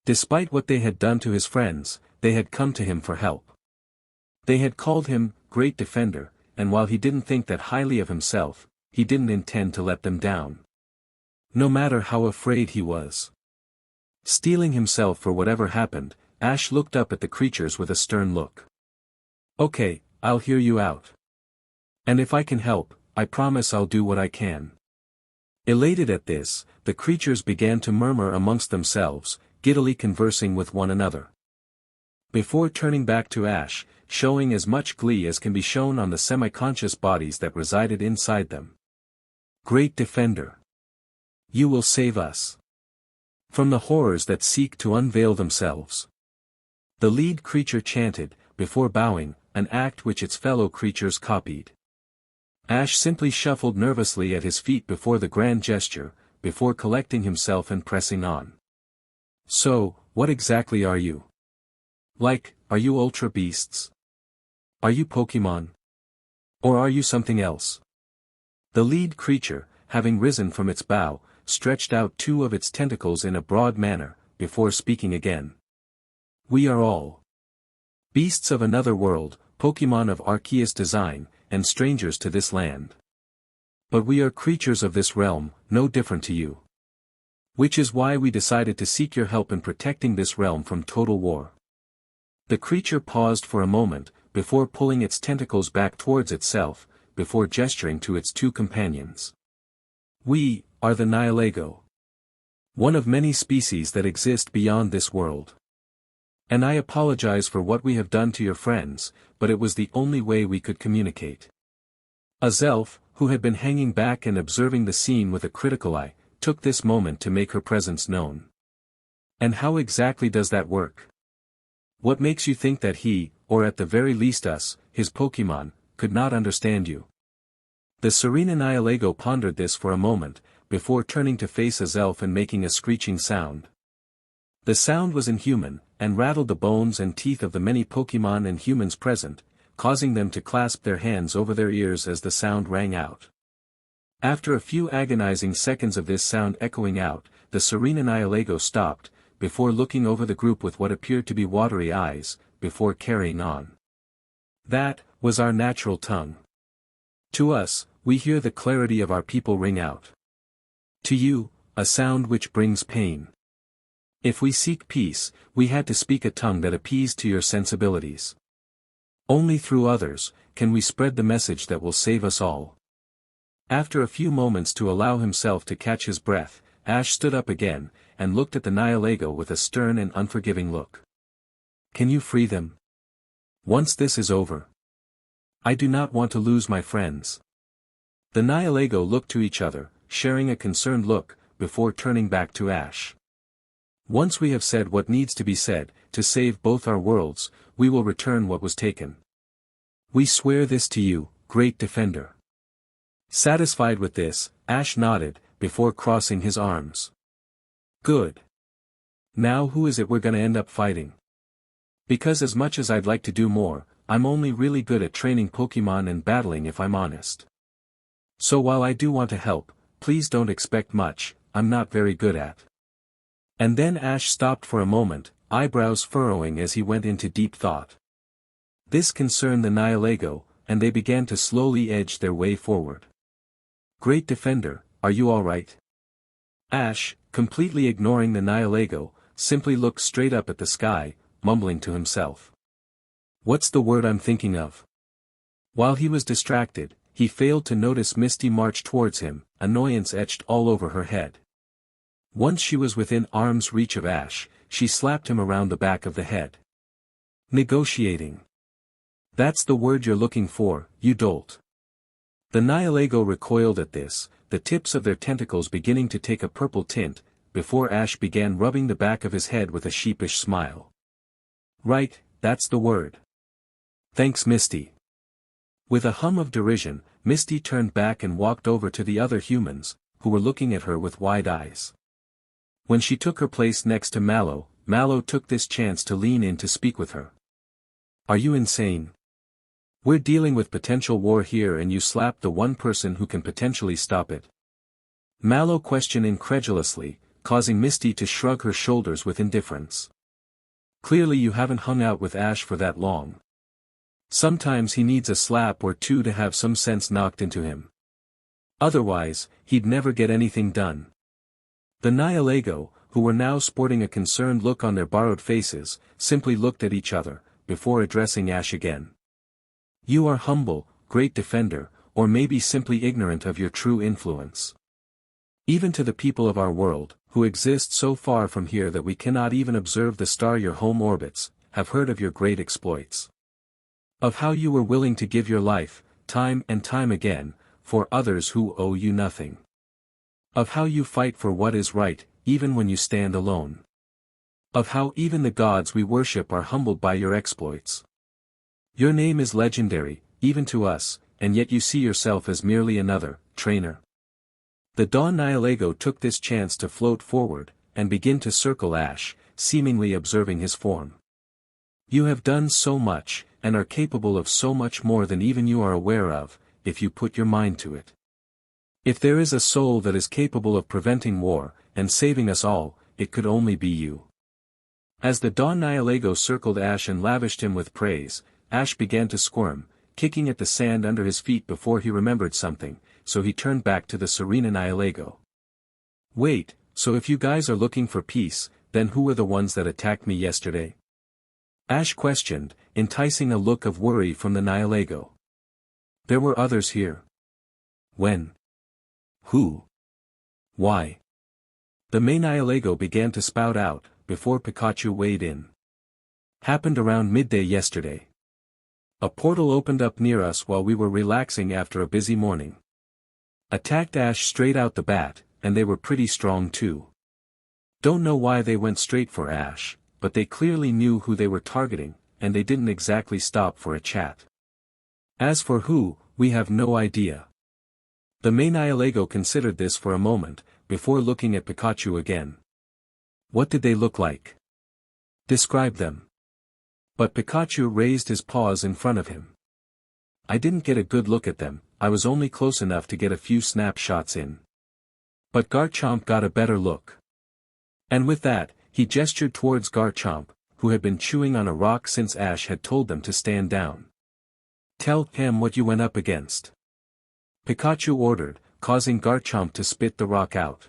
Despite what they had done to his friends, they had come to him for help. They had called him, Great Defender, and while he didn't think that highly of himself, he didn't intend to let them down. No matter how afraid he was. Steeling himself for whatever happened, Ash looked up at the creatures with a stern look. Okay, I'll hear you out. And if I can help, I promise I'll do what I can. Elated at this, the creatures began to murmur amongst themselves, giddily conversing with one another. Before turning back to Ash, showing as much glee as can be shown on the semi-conscious bodies that resided inside them. Great Defender. You will save us from the horrors that seek to unveil themselves. The lead creature chanted, before bowing, an act which its fellow creatures copied. Ash simply shuffled nervously at his feet before the grand gesture, before collecting himself and pressing on. So, what exactly are you? Like, are you Ultra Beasts? Are you Pokémon? Or are you something else? The lead creature, having risen from its bow, stretched out two of its tentacles in a broad manner, before speaking again. We are all beasts of another world, Pokémon of Arceus design, and strangers to this land. But we are creatures of this realm, no different to you. Which is why we decided to seek your help in protecting this realm from total war. The creature paused for a moment, before pulling its tentacles back towards itself, before gesturing to its two companions. We are the Nihilego. One of many species that exist beyond this world. And I apologize for what we have done to your friends, but it was the only way we could communicate. Azelf, who had been hanging back and observing the scene with a critical eye, took this moment to make her presence known. And how exactly does that work? What makes you think that he, or at the very least us, his Pokémon, could not understand you? The serene Nihilego pondered this for a moment, before turning to face Azelf and making a screeching sound. The sound was inhuman, and rattled the bones and teeth of the many Pokémon and humans present, causing them to clasp their hands over their ears as the sound rang out. After a few agonizing seconds of this sound echoing out, the serene Nihilego stopped, before looking over the group with what appeared to be watery eyes, before carrying on. That was our natural tongue. To us, we hear the clarity of our people ring out. To you, a sound which brings pain. If we seek peace, we had to speak a tongue that appeased to your sensibilities. Only through others, can we spread the message that will save us all. After a few moments to allow himself to catch his breath, Ash stood up again, and looked at the Nihilego with a stern and unforgiving look. Can you free them? Once this is over. I do not want to lose my friends. The Nihilego looked to each other, sharing a concerned look, before turning back to Ash. Once we have said what needs to be said, to save both our worlds, we will return what was taken. We swear this to you, great defender. Satisfied with this, Ash nodded, before crossing his arms. Good. Now who is it we're gonna end up fighting? Because as much as I'd like to do more, I'm only really good at training Pokémon and battling if I'm honest. So while I do want to help, please don't expect much, I'm not very good at. And then Ash stopped for a moment, eyebrows furrowing as he went into deep thought. This concerned the Nihilego, and they began to slowly edge their way forward. Great defender, are you alright? Ash, completely ignoring the Nihilego, simply looked straight up at the sky, mumbling to himself. What's the word I'm thinking of? While he was distracted, he failed to notice Misty march towards him, annoyance etched all over her head. Once she was within arm's reach of Ash, she slapped him around the back of the head. Negotiating. That's the word you're looking for, you dolt. The Nihilego recoiled at this, the tips of their tentacles beginning to take a purple tint, before Ash began rubbing the back of his head with a sheepish smile. Right, that's the word. Thanks, Misty. With a hum of derision, Misty turned back and walked over to the other humans, who were looking at her with wide eyes. When she took her place next to Mallow, Mallow took this chance to lean in to speak with her. Are you insane? We're dealing with potential war here and you slap the one person who can potentially stop it. Mallow questioned incredulously, causing Misty to shrug her shoulders with indifference. Clearly you haven't hung out with Ash for that long. Sometimes he needs a slap or two to have some sense knocked into him. Otherwise, he'd never get anything done. The Nihilego, who were now sporting a concerned look on their borrowed faces, simply looked at each other, before addressing Ash again. You are humble, great defender, or maybe simply ignorant of your true influence. Even to the people of our world, who exist so far from here that we cannot even observe the star your home orbits, have heard of your great exploits. Of how you were willing to give your life, time and time again, for others who owe you nothing. Of how you fight for what is right, even when you stand alone. Of how even the gods we worship are humbled by your exploits. Your name is legendary, even to us, and yet you see yourself as merely another trainer. The Dawn Nihilego took this chance to float forward, and begin to circle Ash, seemingly observing his form. You have done so much, and are capable of so much more than even you are aware of, if you put your mind to it. If there is a soul that is capable of preventing war, and saving us all, it could only be you. As the Dawn Nihilego circled Ash and lavished him with praise, Ash began to squirm, kicking at the sand under his feet before he remembered something, so he turned back to the Serena Nihilego. Wait, so if you guys are looking for peace, then who were the ones that attacked me yesterday? Ash questioned, enticing a look of worry from the Nihilego. There were others here. When? Who? Why? The main Nihilego began to spout out, before Pikachu weighed in. Happened around midday yesterday. A portal opened up near us while we were relaxing after a busy morning. Attacked Ash straight out the bat, and they were pretty strong too. Don't know why they went straight for Ash, but they clearly knew who they were targeting, and they didn't exactly stop for a chat. As for who, we have no idea. The Maynihilago considered this for a moment, before looking at Pikachu again. What did they look like? Describe them. But Pikachu raised his paws in front of him. I didn't get a good look at them, I was only close enough to get a few snapshots in. But Garchomp got a better look. And with that, he gestured towards Garchomp, who had been chewing on a rock since Ash had told them to stand down. Tell him what you went up against. Pikachu ordered, causing Garchomp to spit the rock out.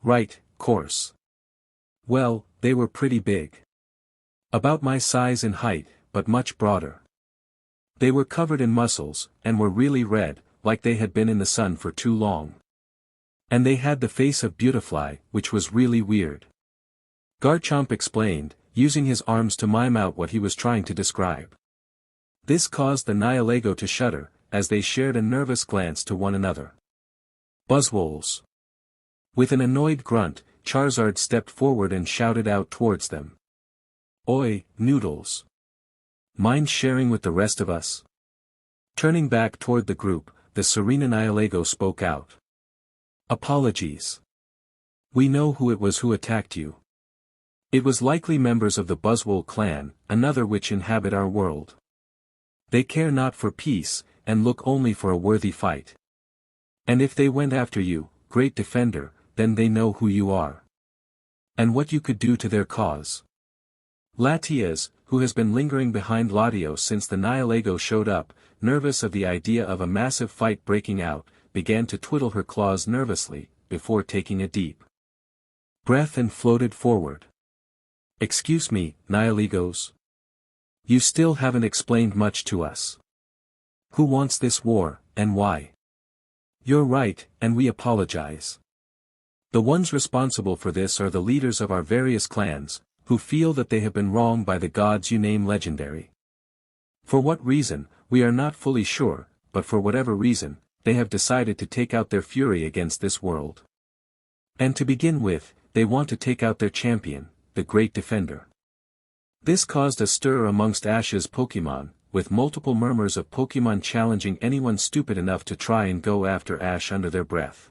Right, course. Well, they were pretty big. About my size and height, but much broader. They were covered in muscles, and were really red, like they had been in the sun for too long. And they had the face of Butterfree, which was really weird. Garchomp explained, using his arms to mime out what he was trying to describe. This caused the Nihilago to shudder, as they shared a nervous glance to one another. Buzzwoles. With an annoyed grunt, Charizard stepped forward and shouted out towards them. Oi, Noodles. Mind sharing with the rest of us? Turning back toward the group, the Serena Nihilago spoke out. Apologies. We know who it was who attacked you. It was likely members of the Buzzwole clan, another which inhabit our world. They care not for peace, and look only for a worthy fight. And if they went after you, great defender, then they know who you are. And what you could do to their cause. Latias, who has been lingering behind Latios since the Nihilago showed up, nervous of the idea of a massive fight breaking out, began to twiddle her claws nervously, before taking a deep breath and floated forward. Excuse me, Nihilagos. You still haven't explained much to us. Who wants this war, and why? You're right, and we apologize. The ones responsible for this are the leaders of our various clans, who feel that they have been wronged by the gods you name legendary. For what reason, we are not fully sure, but for whatever reason, they have decided to take out their fury against this world. And to begin with, they want to take out their champion, the Great Defender. This caused a stir amongst Ash's Pokémon, with multiple murmurs of Pokémon challenging anyone stupid enough to try and go after Ash under their breath.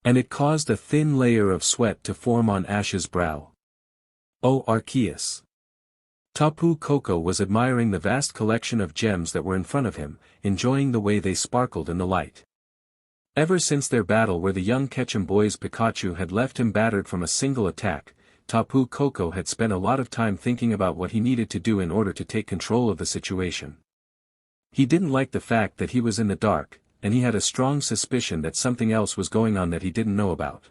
And it caused a thin layer of sweat to form on Ash's brow. Oh Arceus. Tapu Koko was admiring the vast collection of gems that were in front of him, enjoying the way they sparkled in the light. Ever since their battle where the young Ketchum boy's Pikachu had left him battered from a single attack, Tapu Koko had spent a lot of time thinking about what he needed to do in order to take control of the situation. He didn't like the fact that he was in the dark, and he had a strong suspicion that something else was going on that he didn't know about.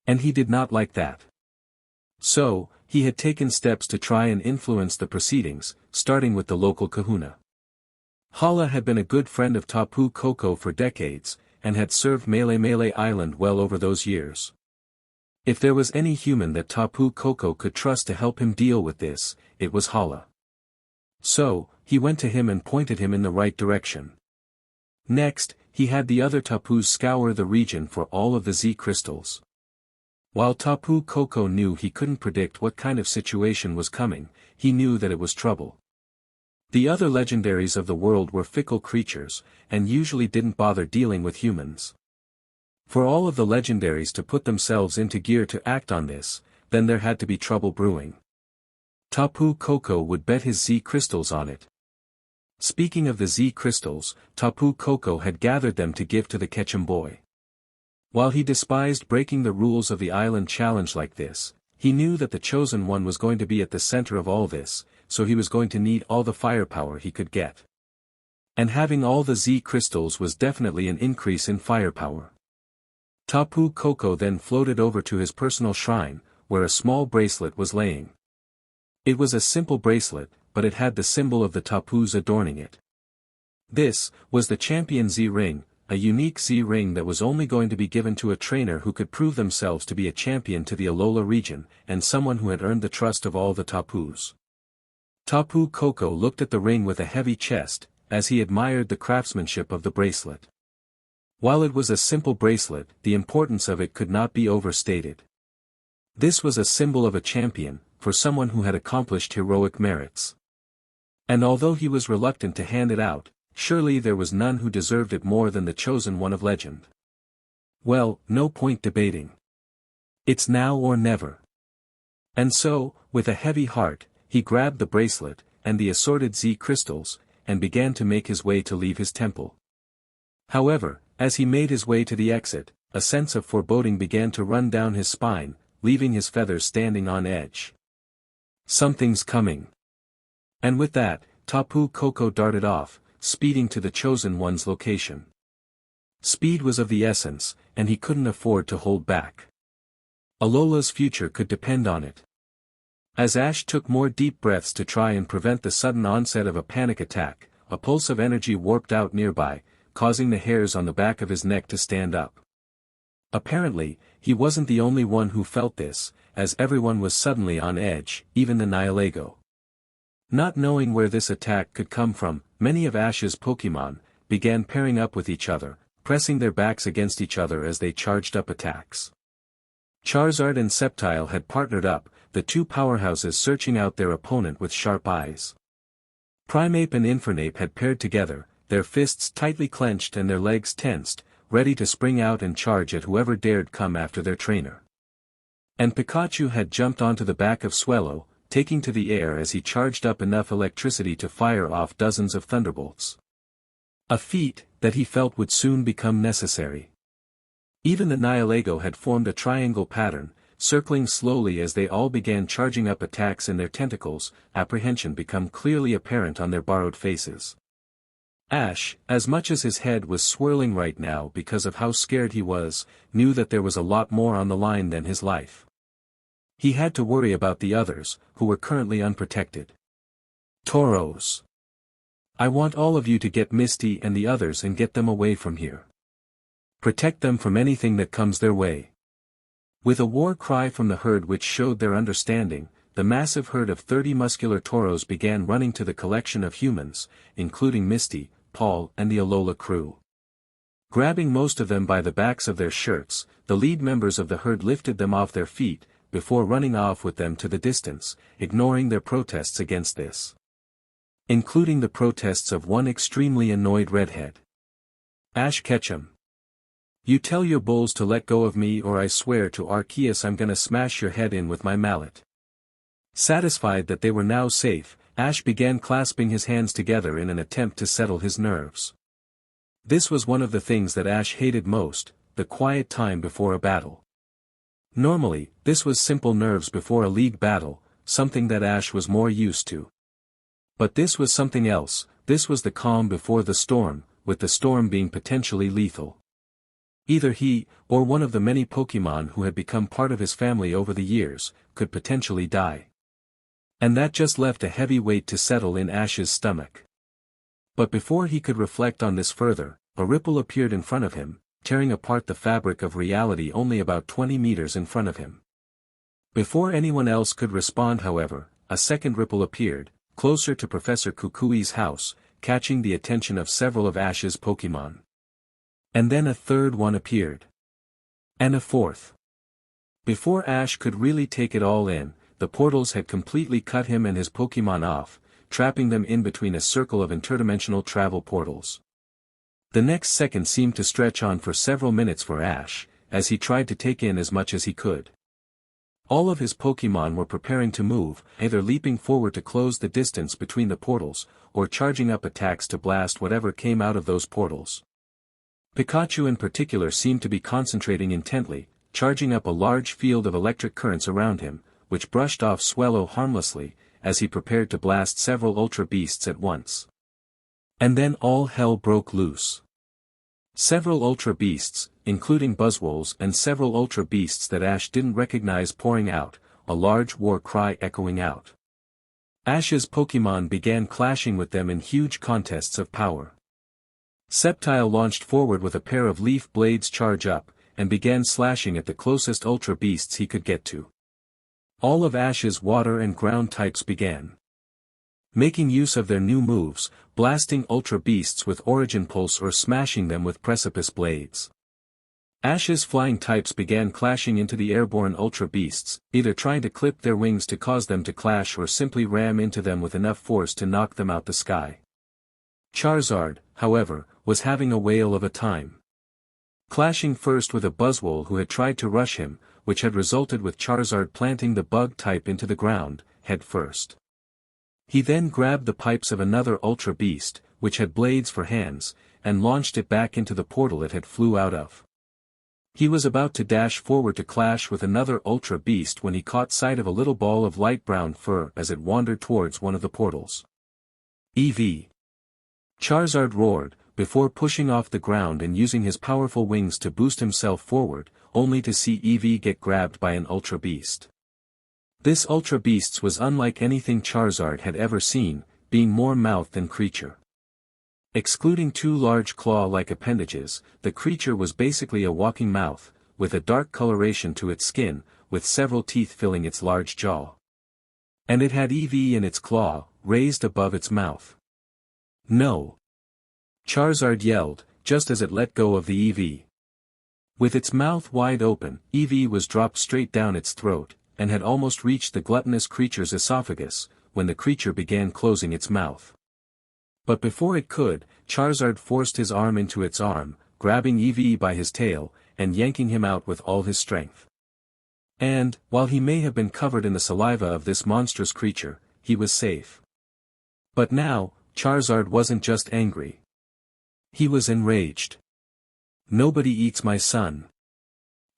And he did not like that. So, he had taken steps to try and influence the proceedings, starting with the local kahuna. Hala had been a good friend of Tapu Koko for decades, and had served Melee Island well over those years. If there was any human that Tapu Koko could trust to help him deal with this, it was Hala. So, he went to him and pointed him in the right direction. Next, he had the other Tapus scour the region for all of the Z crystals. While Tapu Koko knew he couldn't predict what kind of situation was coming, he knew that it was trouble. The other legendaries of the world were fickle creatures, and usually didn't bother dealing with humans. For all of the legendaries to put themselves into gear to act on this, then there had to be trouble brewing. Tapu Koko would bet his Z crystals on it. Speaking of the Z crystals, Tapu Koko had gathered them to give to the Ketchum boy. While he despised breaking the rules of the island challenge like this, he knew that the chosen one was going to be at the center of all this, so he was going to need all the firepower he could get. And having all the Z crystals was definitely an increase in firepower. Tapu Koko then floated over to his personal shrine, where a small bracelet was laying. It was a simple bracelet, but it had the symbol of the Tapus adorning it. This was the Champion Z ring, a unique Z ring that was only going to be given to a trainer who could prove themselves to be a champion to the Alola region, and someone who had earned the trust of all the Tapus. Tapu Koko looked at the ring with a heavy chest, as he admired the craftsmanship of the bracelet. While it was a simple bracelet, the importance of it could not be overstated. This was a symbol of a champion, for someone who had accomplished heroic merits. And although he was reluctant to hand it out, Surely there was none who deserved it more than the chosen one of legend. Well, no point debating. It's now or never. And so, with a heavy heart, he grabbed the bracelet, and the assorted Z crystals, and began to make his way to leave his temple. However, as he made his way to the exit, a sense of foreboding began to run down his spine, leaving his feathers standing on edge. Something's coming. And with that, Tapu Koko darted off, speeding to the chosen one's location. Speed was of the essence, and he couldn't afford to hold back. Alola's future could depend on it. As Ash took more deep breaths to try and prevent the sudden onset of a panic attack, a pulse of energy warped out nearby, causing the hairs on the back of his neck to stand up. Apparently, he wasn't the only one who felt this, as everyone was suddenly on edge, even the Nihilego. Not knowing where this attack could come from, many of Ash's Pokémon began pairing up with each other, pressing their backs against each other as they charged up attacks. Charizard and Sceptile had partnered up, the two powerhouses searching out their opponent with sharp eyes. Primeape and Infernape had paired together, their fists tightly clenched and their legs tensed, ready to spring out and charge at whoever dared come after their trainer. And Pikachu had jumped onto the back of Swellow, taking to the air as he charged up enough electricity to fire off dozens of thunderbolts. A feat that he felt would soon become necessary. Even the Nihilego had formed a triangle pattern, circling slowly as they all began charging up attacks in their tentacles, apprehension become clearly apparent on their borrowed faces. Ash, as much as his head was swirling right now because of how scared he was, knew that there was a lot more on the line than his life. He had to worry about the others, who were currently unprotected. Tauros. I want all of you to get Misty and the others and get them away from here. Protect them from anything that comes their way. With a war cry from the herd which showed their understanding, the massive herd of 30 muscular Tauros began running to the collection of humans, including Misty, Paul and the Alola crew. Grabbing most of them by the backs of their shirts, the lead members of the herd lifted them off their feet, before running off with them to the distance, ignoring their protests against this. Including the protests of one extremely annoyed redhead. Ash Ketchum. You tell your bulls to let go of me or I swear to Arceus I'm gonna smash your head in with my mallet. Satisfied that they were now safe, Ash began clasping his hands together in an attempt to settle his nerves. This was one of the things that Ash hated most, the quiet time before a battle. Normally, this was simple nerves before a league battle, something that Ash was more used to. But this was something else, this was the calm before the storm, with the storm being potentially lethal. Either he, or one of the many Pokémon who had become part of his family over the years, could potentially die. And that just left a heavy weight to settle in Ash's stomach. But before he could reflect on this further, a ripple appeared in front of him, tearing apart the fabric of reality only about 20 meters in front of him. Before anyone else could respond however, a second ripple appeared, closer to Professor Kukui's house, catching the attention of several of Ash's Pokémon. And then a third one appeared. And a fourth. Before Ash could really take it all in, the portals had completely cut him and his Pokémon off, trapping them in between a circle of interdimensional travel portals. The next second seemed to stretch on for several minutes for Ash, as he tried to take in as much as he could. All of his Pokémon were preparing to move, either leaping forward to close the distance between the portals, or charging up attacks to blast whatever came out of those portals. Pikachu in particular seemed to be concentrating intently, charging up a large field of electric currents around him, which brushed off Swellow harmlessly, as he prepared to blast several Ultra Beasts at once. And then all hell broke loose. Several Ultra Beasts, including Buzzwoles and several Ultra Beasts that Ash didn't recognize pouring out, a large war cry echoing out. Ash's Pokémon began clashing with them in huge contests of power. Sceptile launched forward with a pair of leaf blades charge up, and began slashing at the closest Ultra Beasts he could get to. All of Ash's water and ground types began making use of their new moves, blasting Ultra Beasts with Origin Pulse or smashing them with Precipice Blades. Ash's flying types began clashing into the airborne Ultra Beasts, either trying to clip their wings to cause them to clash or simply ram into them with enough force to knock them out the sky. Charizard, however, was having a whale of a time. Clashing first with a Buzzwole who had tried to rush him, which had resulted with Charizard planting the bug type into the ground, head first. He then grabbed the pipes of another Ultra Beast, which had blades for hands, and launched it back into the portal it had flew out of. He was about to dash forward to clash with another Ultra Beast when he caught sight of a little ball of light brown fur as it wandered towards one of the portals. EV. Charizard roared, before pushing off the ground and using his powerful wings to boost himself forward, only to see EV get grabbed by an Ultra Beast. This Ultra Beast was unlike anything Charizard had ever seen, being more mouth than creature. Excluding two large claw-like appendages, the creature was basically a walking mouth, with a dark coloration to its skin, with several teeth filling its large jaw. And it had EV in its claw, raised above its mouth. No! Charizard yelled, just as it let go of the EV. With its mouth wide open, EV was dropped straight down its throat, and had almost reached the gluttonous creature's esophagus, when the creature began closing its mouth. But before it could, Charizard forced his arm into its arm, grabbing EV by his tail, and yanking him out with all his strength. And, while he may have been covered in the saliva of this monstrous creature, he was safe. But now, Charizard wasn't just angry. He was enraged. Nobody eats my son.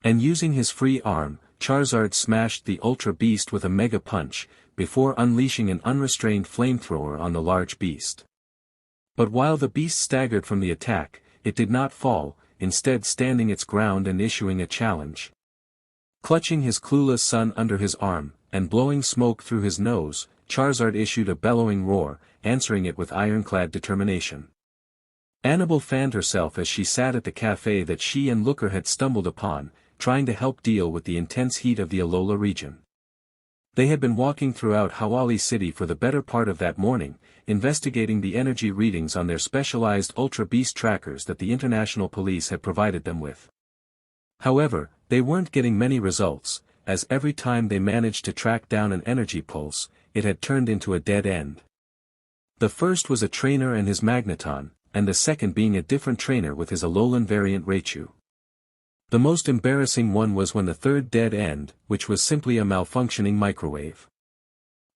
And using his free arm, Charizard smashed the Ultra Beast with a Mega Punch, before unleashing an unrestrained flamethrower on the large beast. But while the beast staggered from the attack, it did not fall, instead standing its ground and issuing a challenge. Clutching his clueless son under his arm, and blowing smoke through his nose, Charizard issued a bellowing roar, answering it with ironclad determination. Annabelle fanned herself as she sat at the cafe that she and Looker had stumbled upon, trying to help deal with the intense heat of the Alola region. They had been walking throughout Hawali City for the better part of that morning, investigating the energy readings on their specialized Ultra Beast trackers that the International Police had provided them with. However, they weren't getting many results, as every time they managed to track down an energy pulse, it had turned into a dead end. The first was a trainer and his Magneton, and the second being a different trainer with his Alolan variant Raichu. The most embarrassing one was when the third dead end, which was simply a malfunctioning microwave.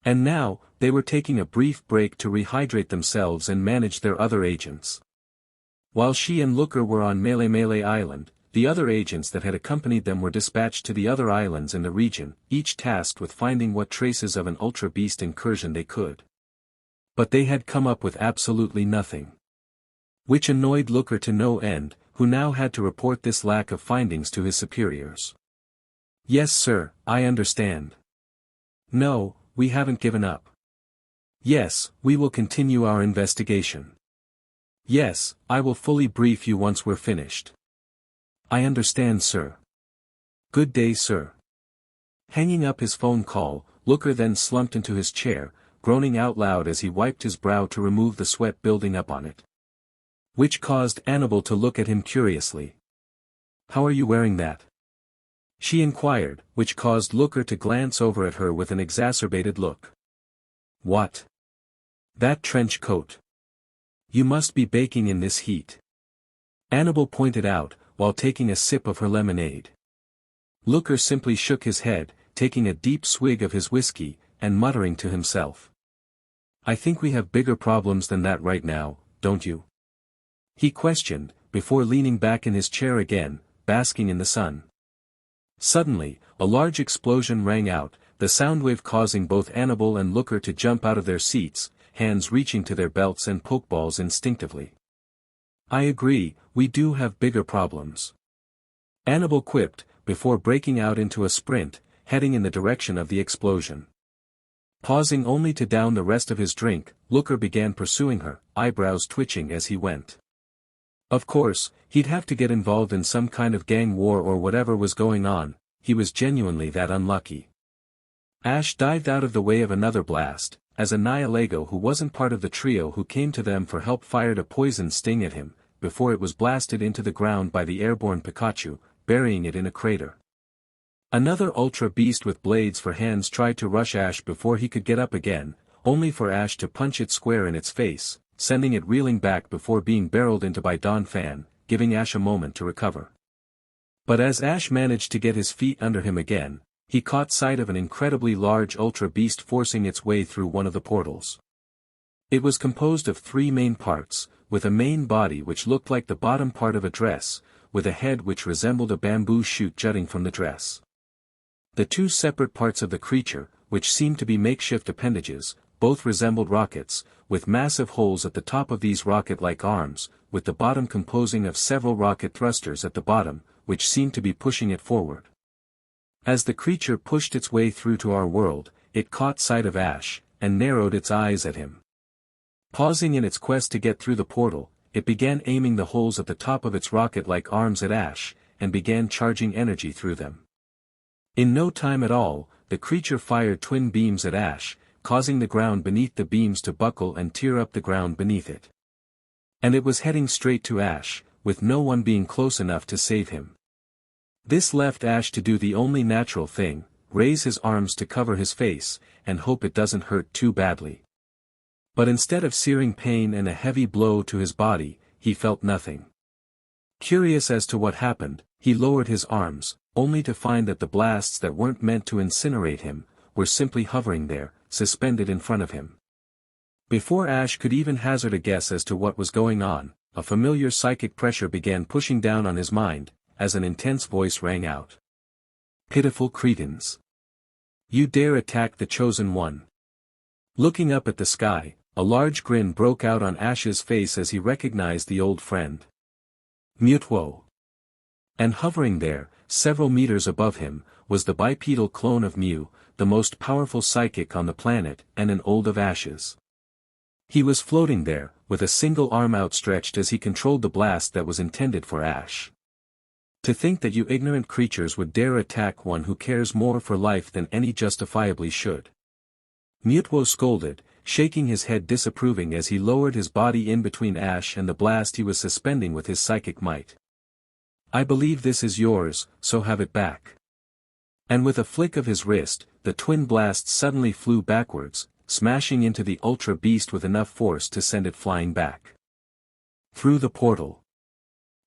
And now, they were taking a brief break to rehydrate themselves and manage their other agents. While she and Looker were on Melee Island, the other agents that had accompanied them were dispatched to the other islands in the region, each tasked with finding what traces of an Ultra Beast incursion they could. But they had come up with absolutely nothing. Which annoyed Looker to no end, who now had to report this lack of findings to his superiors. Yes sir, I understand. No, we haven't given up. Yes, we will continue our investigation. Yes, I will fully brief you once we're finished. I understand sir. Good day sir. Hanging up his phone call, Looker then slumped into his chair, groaning out loud as he wiped his brow to remove the sweat building up on it. Which caused Annabelle to look at him curiously. How are you wearing that? She inquired, which caused Looker to glance over at her with an exacerbated look. What? That trench coat. You must be baking in this heat. Annabelle pointed out, while taking a sip of her lemonade. Looker simply shook his head, taking a deep swig of his whiskey, and muttering to himself. I think we have bigger problems than that right now, don't you? He questioned, before leaning back in his chair again, basking in the sun. Suddenly, a large explosion rang out, the soundwave causing both Annabelle and Looker to jump out of their seats, hands reaching to their belts and pokeballs instinctively. I agree, we do have bigger problems. Annabelle quipped, before breaking out into a sprint, heading in the direction of the explosion. Pausing only to down the rest of his drink, Looker began pursuing her, eyebrows twitching as he went. Of course, he'd have to get involved in some kind of gang war or whatever was going on, he was genuinely that unlucky. Ash dived out of the way of another blast, as a Nihilego who wasn't part of the trio who came to them for help fired a poison sting at him, before it was blasted into the ground by the airborne Pikachu, burying it in a crater. Another Ultra Beast with blades for hands tried to rush Ash before he could get up again, only for Ash to punch it square in its face, sending it reeling back before being barreled into by Donphan, giving Ash a moment to recover. But as Ash managed to get his feet under him again, he caught sight of an incredibly large Ultra Beast forcing its way through one of the portals. It was composed of 3 main parts, with a main body which looked like the bottom part of a dress, with a head which resembled a bamboo shoot jutting from the dress. The 2 separate parts of the creature, which seemed to be makeshift appendages, both resembled rockets, with massive holes at the top of these rocket-like arms, with the bottom composing of several rocket thrusters at the bottom, which seemed to be pushing it forward. As the creature pushed its way through to our world, it caught sight of Ash, and narrowed its eyes at him. Pausing in its quest to get through the portal, it began aiming the holes at the top of its rocket-like arms at Ash, and began charging energy through them. In no time at all, the creature fired twin beams at Ash, causing the ground beneath the beams to buckle and tear up the ground beneath it. And it was heading straight to Ash, with no one being close enough to save him. This left Ash to do the only natural thing, raise his arms to cover his face, and hope it doesn't hurt too badly. But instead of searing pain and a heavy blow to his body, he felt nothing. Curious as to what happened, he lowered his arms, only to find that the blasts that weren't meant to incinerate him, were simply hovering there, suspended in front of him. Before Ash could even hazard a guess as to what was going on, a familiar psychic pressure began pushing down on his mind, as an intense voice rang out. "Pitiful cretins! You dare attack the Chosen One!" Looking up at the sky, a large grin broke out on Ash's face as he recognized the old friend. Mewtwo. And hovering there, several meters above him, was the bipedal clone of Mew, the most powerful psychic on the planet and an old of Ash's. He was floating there, with a single arm outstretched as he controlled the blast that was intended for Ash. To think that you ignorant creatures would dare attack one who cares more for life than any justifiably should. Mewtwo scolded, shaking his head disapproving as he lowered his body in between Ash and the blast he was suspending with his psychic might. "I believe this is yours, so have it back." And with a flick of his wrist, the twin blasts suddenly flew backwards, smashing into the Ultra Beast with enough force to send it flying back. Through the portal.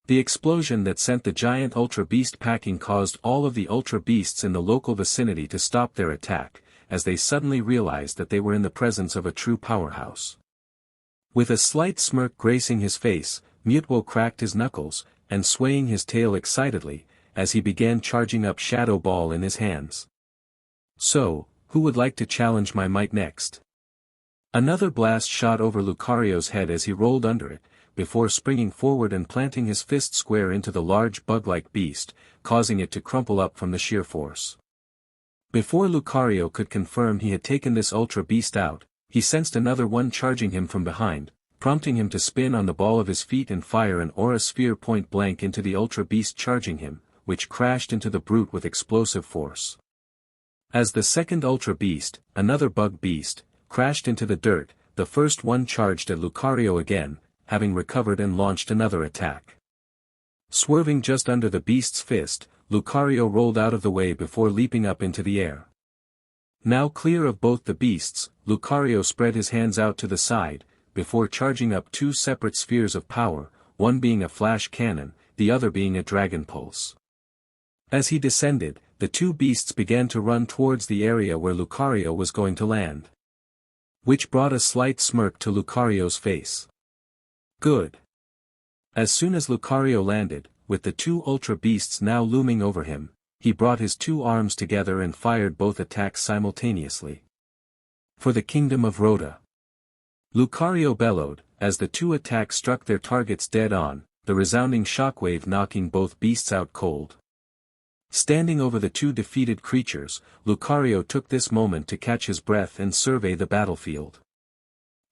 The explosion that sent the giant Ultra Beast packing caused all of the Ultra Beasts in the local vicinity to stop their attack, as they suddenly realized that they were in the presence of a true powerhouse. With a slight smirk gracing his face, Mewtwo cracked his knuckles, and swaying his tail excitedly, as he began charging up Shadow Ball in his hands. "So, who would like to challenge my might next?" Another blast shot over Lucario's head as he rolled under it, before springing forward and planting his fist square into the large bug-like beast, causing it to crumple up from the sheer force. Before Lucario could confirm he had taken this Ultra Beast out, he sensed another one charging him from behind, prompting him to spin on the ball of his feet and fire an aura sphere point blank into the Ultra Beast charging him, which crashed into the brute with explosive force. As the second Ultra Beast, another bug beast, crashed into the dirt, the first one charged at Lucario again, having recovered and launched another attack. Swerving just under the beast's fist, Lucario rolled out of the way before leaping up into the air. Now clear of both the beasts, Lucario spread his hands out to the side, before charging up 2 separate spheres of power, one being a flash cannon, the other being a dragon pulse. As he descended, the 2 beasts began to run towards the area where Lucario was going to land. Which brought a slight smirk to Lucario's face. Good. As soon as Lucario landed, with the 2 Ultra Beasts now looming over him, he brought his 2 arms together and fired both attacks simultaneously. For the Kingdom of Rhoda. Lucario bellowed, as the 2 attacks struck their targets dead on, the resounding shockwave knocking both beasts out cold. Standing over the 2 defeated creatures, Lucario took this moment to catch his breath and survey the battlefield.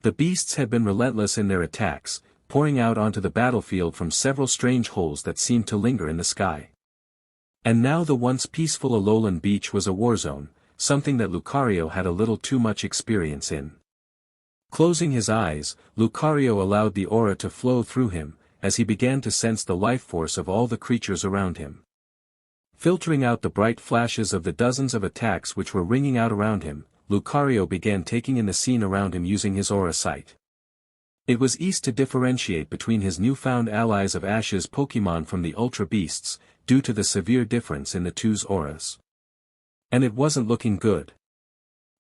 The beasts had been relentless in their attacks, pouring out onto the battlefield from several strange holes that seemed to linger in the sky. And now the once peaceful Alolan beach was a warzone, something that Lucario had a little too much experience in. Closing his eyes, Lucario allowed the aura to flow through him, as he began to sense the life force of all the creatures around him. Filtering out the bright flashes of the dozens of attacks which were ringing out around him, Lucario began taking in the scene around him using his aura sight. It was easy to differentiate between his newfound allies of Ash's Pokémon from the Ultra Beasts, due to the severe difference in the two's auras. And it wasn't looking good.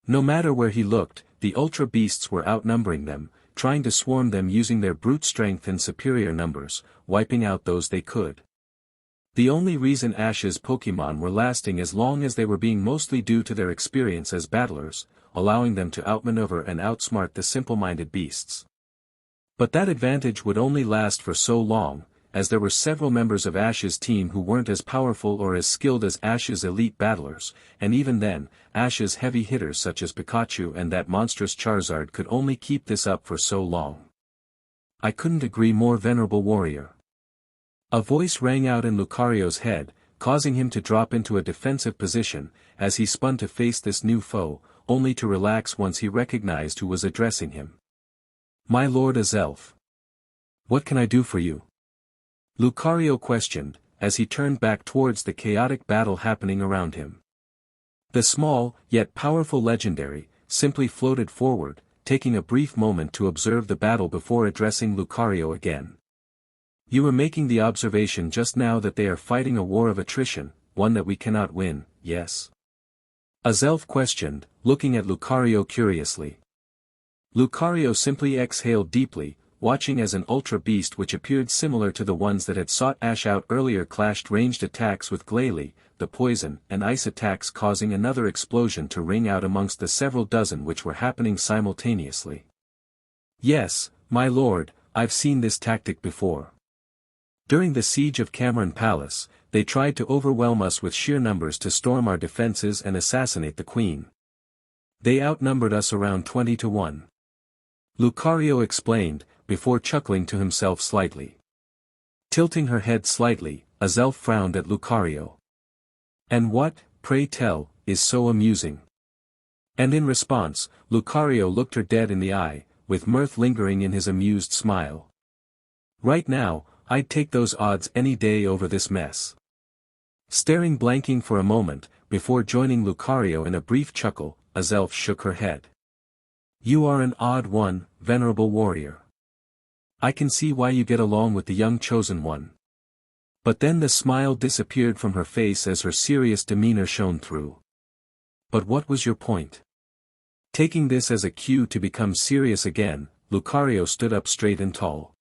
No matter where he looked, the Ultra Beasts were outnumbering them, trying to swarm them using their brute strength and superior numbers, wiping out those they could. The only reason Ash's Pokémon were lasting as long as they were being mostly due to their experience as battlers, allowing them to outmaneuver and outsmart the simple-minded beasts. But that advantage would only last for so long, as there were several members of Ash's team who weren't as powerful or as skilled as Ash's elite battlers, and even then, Ash's heavy hitters such as Pikachu and that monstrous Charizard could only keep this up for so long. I couldn't agree more, venerable warrior. A voice rang out in Lucario's head, causing him to drop into a defensive position, as he spun to face this new foe, only to relax once he recognized who was addressing him. My lord Azelf. What can I do for you? Lucario questioned, as he turned back towards the chaotic battle happening around him. The small, yet powerful legendary, simply floated forward, taking a brief moment to observe the battle before addressing Lucario again. You were making the observation just now that they are fighting a war of attrition, one that we cannot win, yes? Azelf questioned, looking at Lucario curiously. Lucario simply exhaled deeply, watching as an Ultra Beast which appeared similar to the ones that had sought Ash out earlier clashed ranged attacks with Glalie, the poison and ice attacks causing another explosion to ring out amongst the several dozen which were happening simultaneously. Yes, my lord, I've seen this tactic before. During the siege of Cameron Palace, they tried to overwhelm us with sheer numbers to storm our defenses and assassinate the queen. They outnumbered us around 20 to 1. Lucario explained, before chuckling to himself slightly. Tilting her head slightly, Azelf frowned at Lucario. And what, pray tell, is so amusing? And in response, Lucario looked her dead in the eye, with mirth lingering in his amused smile. Right now, I'd take those odds any day over this mess. Staring blanking for a moment, before joining Lucario in a brief chuckle, Azelf shook her head. You are an odd one, venerable warrior. I can see why you get along with the young chosen one. But then the smile disappeared from her face as her serious demeanor shone through. But what was your point? Taking this as a cue to become serious again, Lucario stood up straight and tall.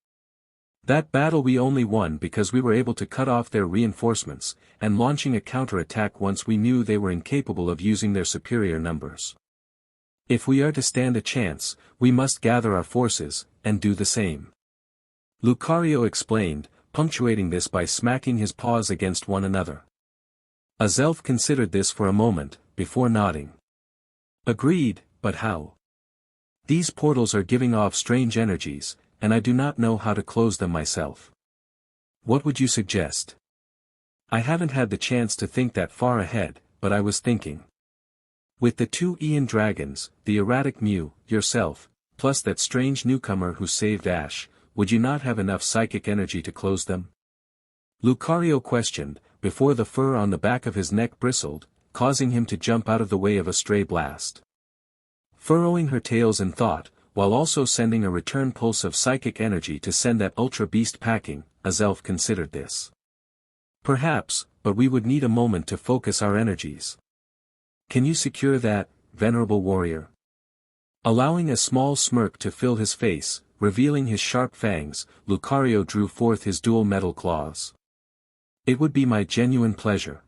That battle we only won because we were able to cut off their reinforcements, and launching a counterattack once we knew they were incapable of using their superior numbers. If we are to stand a chance, we must gather our forces, and do the same. Lucario explained, punctuating this by smacking his paws against one another. Azelf considered this for a moment, before nodding. Agreed, but how? These portals are giving off strange energies, and I do not know how to close them myself. What would you suggest? I haven't had the chance to think that far ahead, but I was thinking. With the two Ian dragons, the erratic Mew, yourself, plus that strange newcomer who saved Ash, would you not have enough psychic energy to close them? Lucario questioned, before the fur on the back of his neck bristled, causing him to jump out of the way of a stray blast. Furrowing her tails in thought, while also sending a return pulse of psychic energy to send that Ultra Beast packing, Azelf considered this. Perhaps, but we would need a moment to focus our energies. Can you secure that, venerable warrior? Allowing a small smirk to fill his face, revealing his sharp fangs, Lucario drew forth his dual metal claws. It would be my genuine pleasure.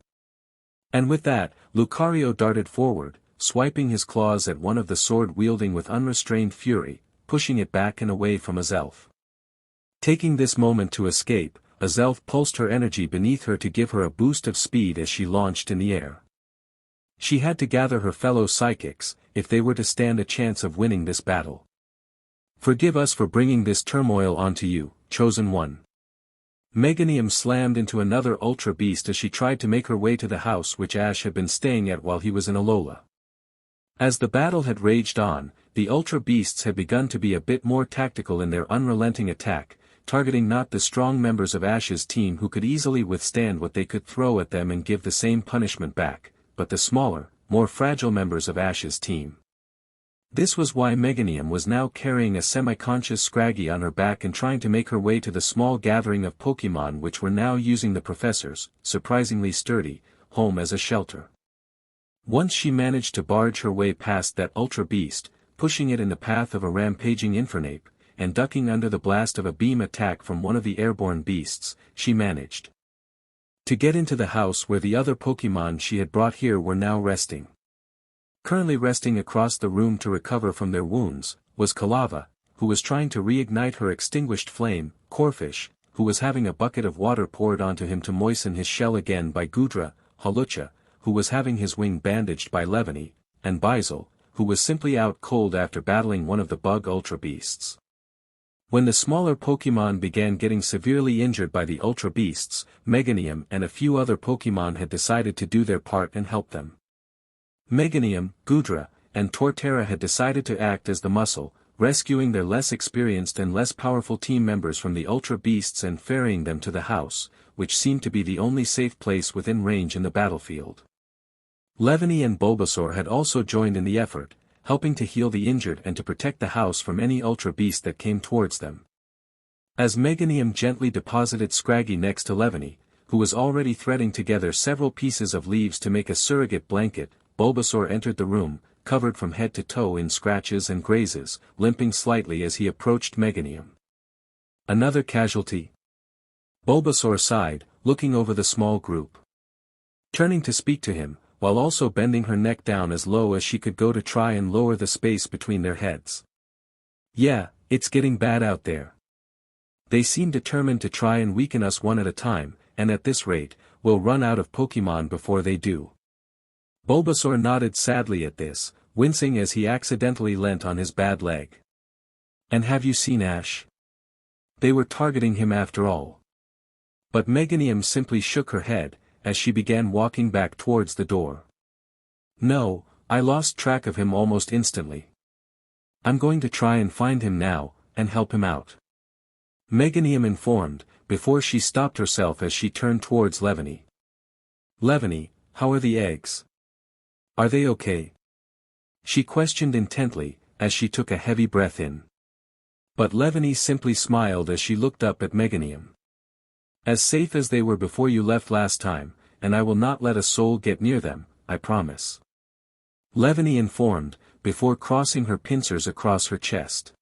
And with that, Lucario darted forward, swiping his claws at one of the sword wielding with unrestrained fury, pushing it back and away from Azelf. Taking this moment to escape, Azelf pulsed her energy beneath her to give her a boost of speed as she launched in the air. She had to gather her fellow psychics, if they were to stand a chance of winning this battle. Forgive us for bringing this turmoil onto you, chosen one. Meganium slammed into another Ultra Beast as she tried to make her way to the house which Ash had been staying at while he was in Alola. As the battle had raged on, the Ultra Beasts had begun to be a bit more tactical in their unrelenting attack, targeting not the strong members of Ash's team who could easily withstand what they could throw at them and give the same punishment back, but the smaller, more fragile members of Ash's team. This was why Meganium was now carrying a semi-conscious Scraggy on her back and trying to make her way to the small gathering of Pokémon which were now using the professor's, surprisingly sturdy, home as a shelter. Once she managed to barge her way past that Ultra Beast, pushing it in the path of a rampaging Infernape, and ducking under the blast of a beam attack from one of the airborne beasts, she managed to get into the house where the other Pokémon she had brought here were now resting. Currently resting across the room to recover from their wounds, was Kalava, who was trying to reignite her extinguished flame, Corphish, who was having a bucket of water poured onto him to moisten his shell again by Gudra, Hawlucha, who was having his wing bandaged by Levany, and Bizel, who was simply out cold after battling one of the bug Ultra Beasts. When the smaller Pokémon began getting severely injured by the Ultra Beasts, Meganium and a few other Pokémon had decided to do their part and help them. Meganium, Gudra, and Torterra had decided to act as the muscle, rescuing their less experienced and less powerful team members from the Ultra Beasts and ferrying them to the house, which seemed to be the only safe place within range in the battlefield. Levany and Bulbasaur had also joined in the effort, helping to heal the injured and to protect the house from any Ultra Beast that came towards them. As Meganium gently deposited Scraggy next to Levany, who was already threading together several pieces of leaves to make a surrogate blanket, Bulbasaur entered the room, covered from head to toe in scratches and grazes, limping slightly as he approached Meganium. Another casualty? Bulbasaur sighed, looking over the small group. Turning to speak to him, while also bending her neck down as low as she could go to try and lower the space between their heads. Yeah, it's getting bad out there. They seem determined to try and weaken us one at a time, and at this rate, we'll run out of Pokémon before they do. Bulbasaur nodded sadly at this, wincing as he accidentally leant on his bad leg. And have you seen Ash? They were targeting him after all. But Meganium simply shook her head, as she began walking back towards the door. No, I lost track of him almost instantly. I'm going to try and find him now, and help him out. Meganium informed, before she stopped herself as she turned towards Levany. Levany, how are the eggs? Are they okay? She questioned intently, as she took a heavy breath in. But Levany simply smiled as she looked up at Meganium. As safe as they were before you left last time, and I will not let a soul get near them, I promise. Levany informed, before crossing her pincers across her chest.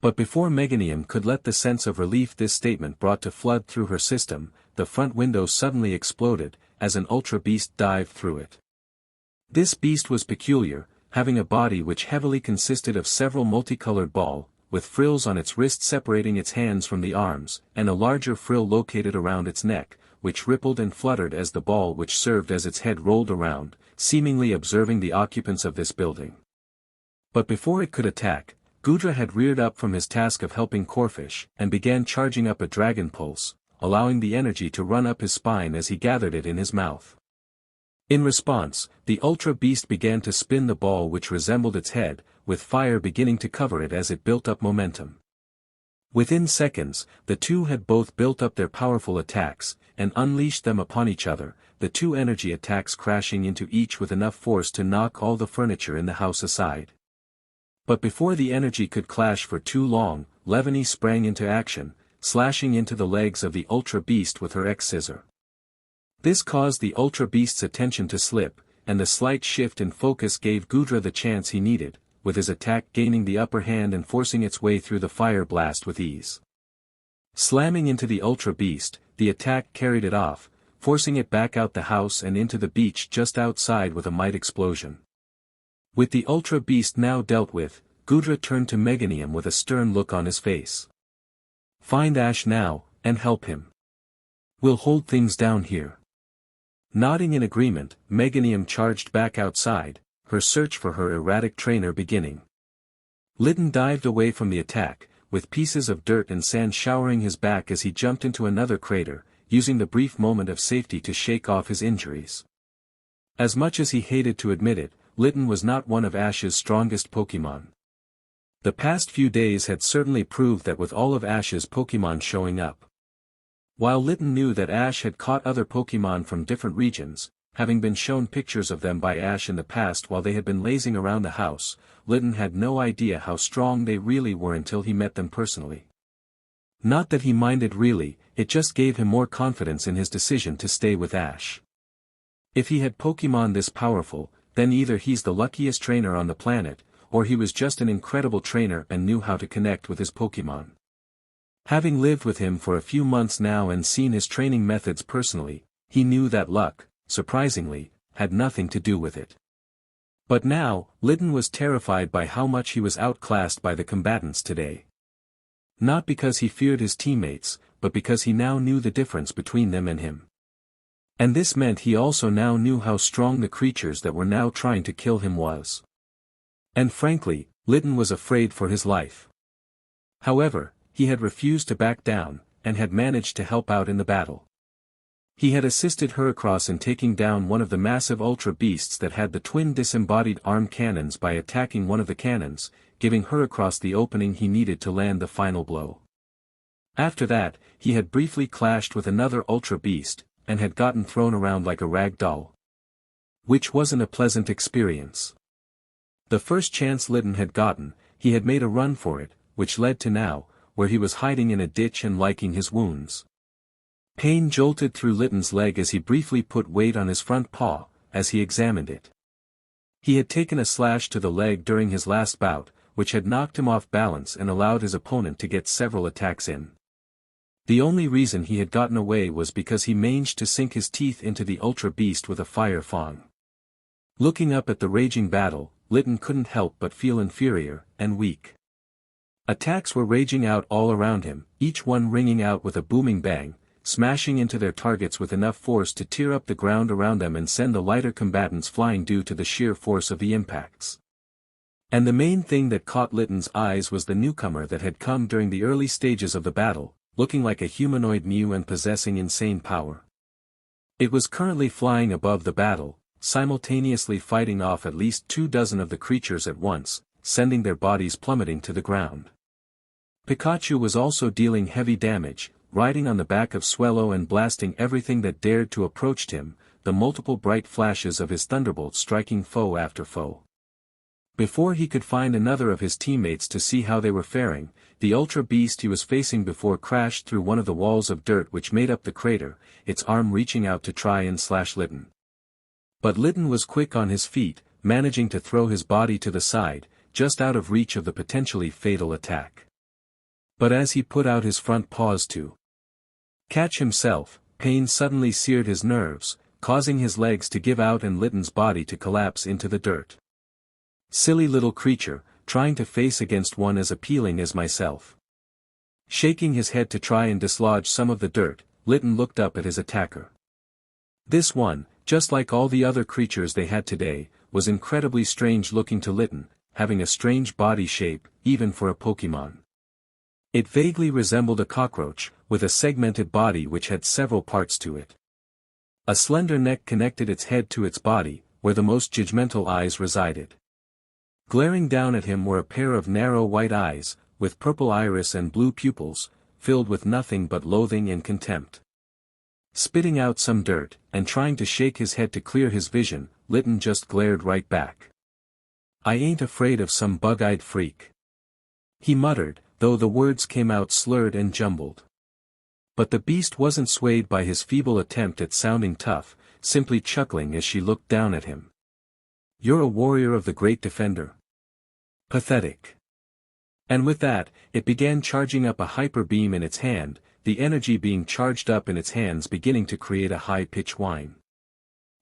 But before Meganium could let the sense of relief this statement brought to flood through her system, the front window suddenly exploded, as an Ultra Beast dived through it. This beast was peculiar, having a body which heavily consisted of several multicolored balls, with frills on its wrist separating its hands from the arms, and a larger frill located around its neck, which rippled and fluttered as the ball which served as its head rolled around, seemingly observing the occupants of this building. But before it could attack, Gudra had reared up from his task of helping Corphish, and began charging up a dragon pulse, allowing the energy to run up his spine as he gathered it in his mouth. In response, the Ultra Beast began to spin the ball which resembled its head, with fire beginning to cover it as it built up momentum. Within seconds, the two had both built up their powerful attacks, and unleashed them upon each other, the two energy attacks crashing into each with enough force to knock all the furniture in the house aside. But before the energy could clash for too long, Levany sprang into action, slashing into the legs of the Ultra Beast with her X-Scissor. This caused the Ultra Beast's attention to slip, and the slight shift in focus gave Gudra the chance he needed, with his attack gaining the upper hand and forcing its way through the fire blast with ease. Slamming into the Ultra Beast, the attack carried it off, forcing it back out the house and into the beach just outside with a might explosion. With the Ultra Beast now dealt with, Gudra turned to Meganium with a stern look on his face. Find Ash now, and help him. We'll hold things down here. Nodding in agreement, Meganium charged back outside, her search for her erratic trainer beginning. Litten dived away from the attack, with pieces of dirt and sand showering his back as he jumped into another crater, using the brief moment of safety to shake off his injuries. As much as he hated to admit it, Litten was not one of Ash's strongest Pokémon. The past few days had certainly proved that with all of Ash's Pokémon showing up. While Litten knew that Ash had caught other Pokémon from different regions, having been shown pictures of them by Ash in the past while they had been lazing around the house. Litten had no idea how strong they really were until he met them personally. Not that he minded really, it just gave him more confidence in his decision to stay with Ash. If he had Pokémon this powerful, then either he's the luckiest trainer on the planet, or he was just an incredible trainer and knew how to connect with his Pokémon. Having lived with him for a few months now and seen his training methods personally, he knew that luck, surprisingly, had nothing to do with it. But now, Litten was terrified by how much he was outclassed by the combatants today. Not because he feared his teammates, but because he now knew the difference between them and him. And this meant he also now knew how strong the creatures that were now trying to kill him was. And frankly, Litten was afraid for his life. However, he had refused to back down, and had managed to help out in the battle. He had assisted Heracross in taking down one of the massive ultra beasts that had the twin disembodied arm cannons by attacking one of the cannons, giving Heracross the opening he needed to land the final blow. After that, he had briefly clashed with another ultra beast, and had gotten thrown around like a rag doll. Which wasn't a pleasant experience. The first chance Litten had gotten, he had made a run for it, which led to now, where he was hiding in a ditch and liking his wounds. Pain jolted through Litten's leg as he briefly put weight on his front paw, as he examined it. He had taken a slash to the leg during his last bout, which had knocked him off balance and allowed his opponent to get several attacks in. The only reason he had gotten away was because he managed to sink his teeth into the ultra beast with a fire fang. Looking up at the raging battle, Litten couldn't help but feel inferior, and weak. Attacks were raging out all around him, each one ringing out with a booming bang, smashing into their targets with enough force to tear up the ground around them and send the lighter combatants flying due to the sheer force of the impacts. And the main thing that caught Litten's eyes was the newcomer that had come during the early stages of the battle, looking like a humanoid Mew and possessing insane power. It was currently flying above the battle, simultaneously fighting off at least 24 of the creatures at once, sending their bodies plummeting to the ground. Pikachu was also dealing heavy damage, riding on the back of Swellow and blasting everything that dared to approach him, the multiple bright flashes of his thunderbolts striking foe after foe. Before he could find another of his teammates to see how they were faring, the ultra beast he was facing before crashed through one of the walls of dirt which made up the crater, its arm reaching out to try and slash Litten. But Litten was quick on his feet, managing to throw his body to the side, just out of reach of the potentially fatal attack. But as he put out his front paws to catch himself, pain suddenly seared his nerves, causing his legs to give out and Litten's body to collapse into the dirt. Silly little creature, trying to face against one as appealing as myself. Shaking his head to try and dislodge some of the dirt, Litten looked up at his attacker. This one, just like all the other creatures they had today, was incredibly strange looking to Litten, having a strange body shape, even for a Pokémon. It vaguely resembled a cockroach, with a segmented body which had several parts to it. A slender neck connected its head to its body, where the most judgmental eyes resided. Glaring down at him were a pair of narrow white eyes, with purple iris and blue pupils, filled with nothing but loathing and contempt. Spitting out some dirt, and trying to shake his head to clear his vision, Litten just glared right back. "I ain't afraid of some bug-eyed freak," he muttered, though the words came out slurred and jumbled. But the beast wasn't swayed by his feeble attempt at sounding tough, simply chuckling as she looked down at him. "You're a warrior of the great defender. Pathetic." And with that, it began charging up a hyper beam in its hand, the energy being charged up in its hands beginning to create a high-pitched whine.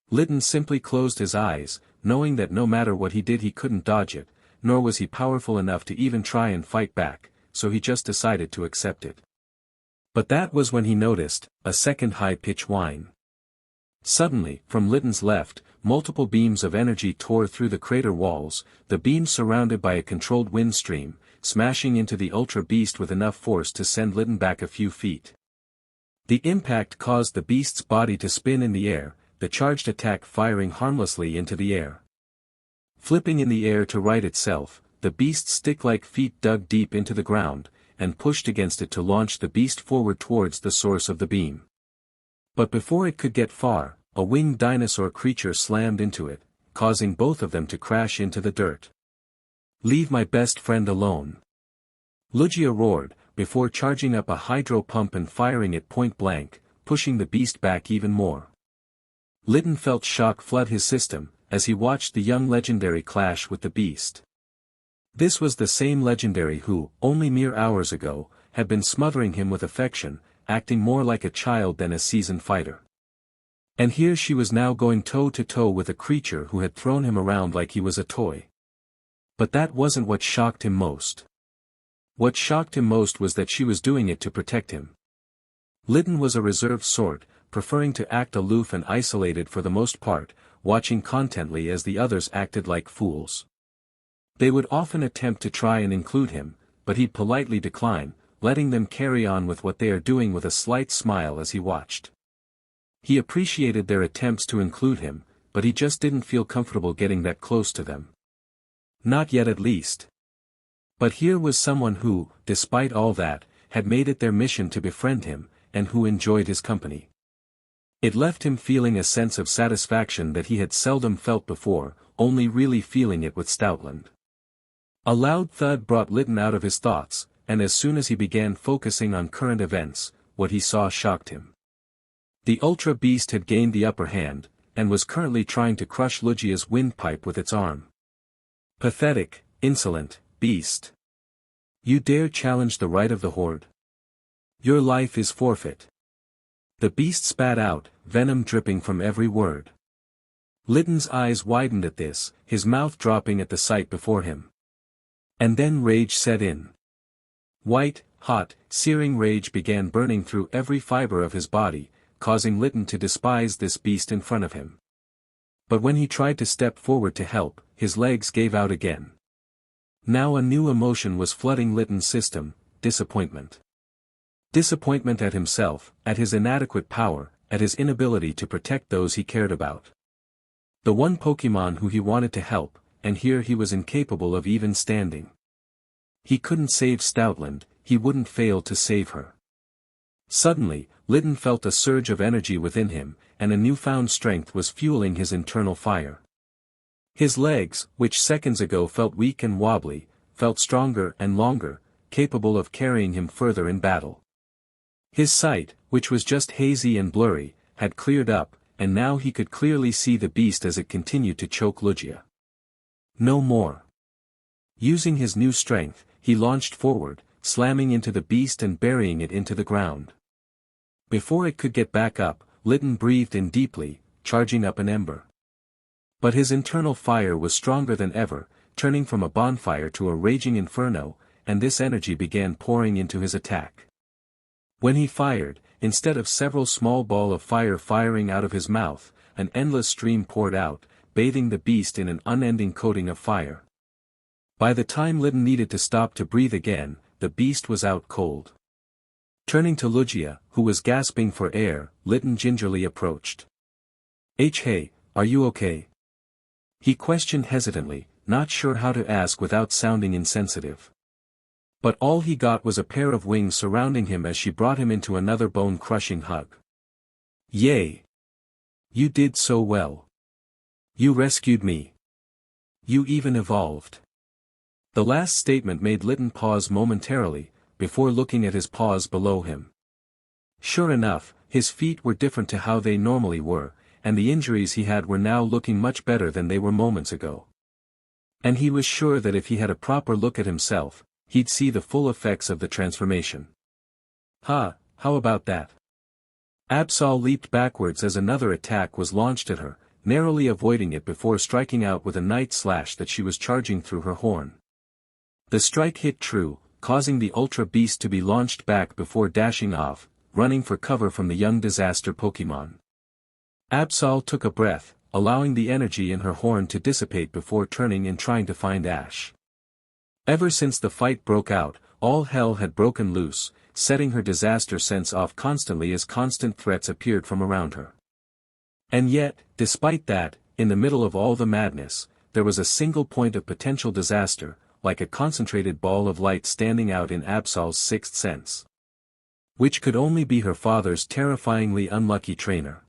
Litten simply closed his eyes, knowing that no matter what he did he couldn't dodge it, nor was he powerful enough to even try and fight back, so he just decided to accept it. But that was when he noticed a second high-pitched whine. Suddenly, from Litten's left, multiple beams of energy tore through the crater walls, the beams surrounded by a controlled wind stream, smashing into the ultra beast with enough force to send Litten back a few feet. The impact caused the beast's body to spin in the air, the charged attack firing harmlessly into the air. Flipping in the air to right itself, the beast's stick-like feet dug deep into the ground, and pushed against it to launch the beast forward towards the source of the beam. But before it could get far, a winged dinosaur creature slammed into it, causing both of them to crash into the dirt. "Leave my best friend alone!" Lugia roared, before charging up a hydro pump and firing it point blank, pushing the beast back even more. Litten felt shock flood his system, as he watched the young legendary clash with the beast. This was the same legendary who, only mere hours ago, had been smothering him with affection, acting more like a child than a seasoned fighter. And here she was now going toe-to-toe with a creature who had thrown him around like he was a toy. But that wasn't what shocked him most. What shocked him most was that she was doing it to protect him. Litten was a reserved sort, preferring to act aloof and isolated for the most part, watching contently as the others acted like fools. They would often attempt to try and include him, but he'd politely decline, letting them carry on with what they are doing with a slight smile as he watched. He appreciated their attempts to include him, but he just didn't feel comfortable getting that close to them. Not yet at least. But here was someone who, despite all that, had made it their mission to befriend him, and who enjoyed his company. It left him feeling a sense of satisfaction that he had seldom felt before, only really feeling it with Stoutland. A loud thud brought Litten out of his thoughts, and as soon as he began focusing on current events, what he saw shocked him. The Ultra Beast had gained the upper hand, and was currently trying to crush Lugia's windpipe with its arm. Pathetic, insolent beast. You dare challenge the right of the horde? Your life is forfeit. The beast spat out, venom dripping from every word. Litten's eyes widened at this, his mouth dropping at the sight before him. And then rage set in. White, hot, searing rage began burning through every fiber of his body, causing Litten to despise this beast in front of him. But when he tried to step forward to help, his legs gave out again. Now a new emotion was flooding Litten's system, disappointment. Disappointment at himself, at his inadequate power, at his inability to protect those he cared about. The one Pokémon who he wanted to help, and here he was incapable of even standing. He couldn't save Stoutland, he wouldn't fail to save her. Suddenly, Litten felt a surge of energy within him, and a newfound strength was fueling his internal fire. His legs, which seconds ago felt weak and wobbly, felt stronger and longer, capable of carrying him further in battle. His sight, which was just hazy and blurry, had cleared up, and now he could clearly see the beast as it continued to choke Lugia. No more. Using his new strength, he launched forward, slamming into the beast and burying it into the ground. Before it could get back up, Litten breathed in deeply, charging up an ember. But his internal fire was stronger than ever, turning from a bonfire to a raging inferno, and this energy began pouring into his attack. When he fired, instead of several small balls of fire firing out of his mouth, an endless stream poured out, bathing the beast in an unending coating of fire. By the time Litten needed to stop to breathe again, the beast was out cold. Turning to Lugia, who was gasping for air, Litten gingerly approached. Hey, are you okay? He questioned hesitantly, not sure how to ask without sounding insensitive. But all he got was a pair of wings surrounding him as she brought him into another bone-crushing hug. Yay! You did so well. You rescued me. You even evolved. The last statement made Litten pause momentarily, before looking at his paws below him. Sure enough, his feet were different to how they normally were, and the injuries he had were now looking much better than they were moments ago. And he was sure that if he had a proper look at himself, he'd see the full effects of the transformation. How about that? Absol leaped backwards as another attack was launched at her, narrowly avoiding it before striking out with a night slash that she was charging through her horn. The strike hit true, causing the Ultra Beast to be launched back before dashing off, running for cover from the young disaster Pokémon. Absol took a breath, allowing the energy in her horn to dissipate before turning and trying to find Ash. Ever since the fight broke out, all hell had broken loose, setting her disaster sense off constantly as constant threats appeared from around her. And yet, despite that, in the middle of all the madness, there was a single point of potential disaster, like a concentrated ball of light standing out in Absol's sixth sense. Which could only be her father's terrifyingly unlucky trainer.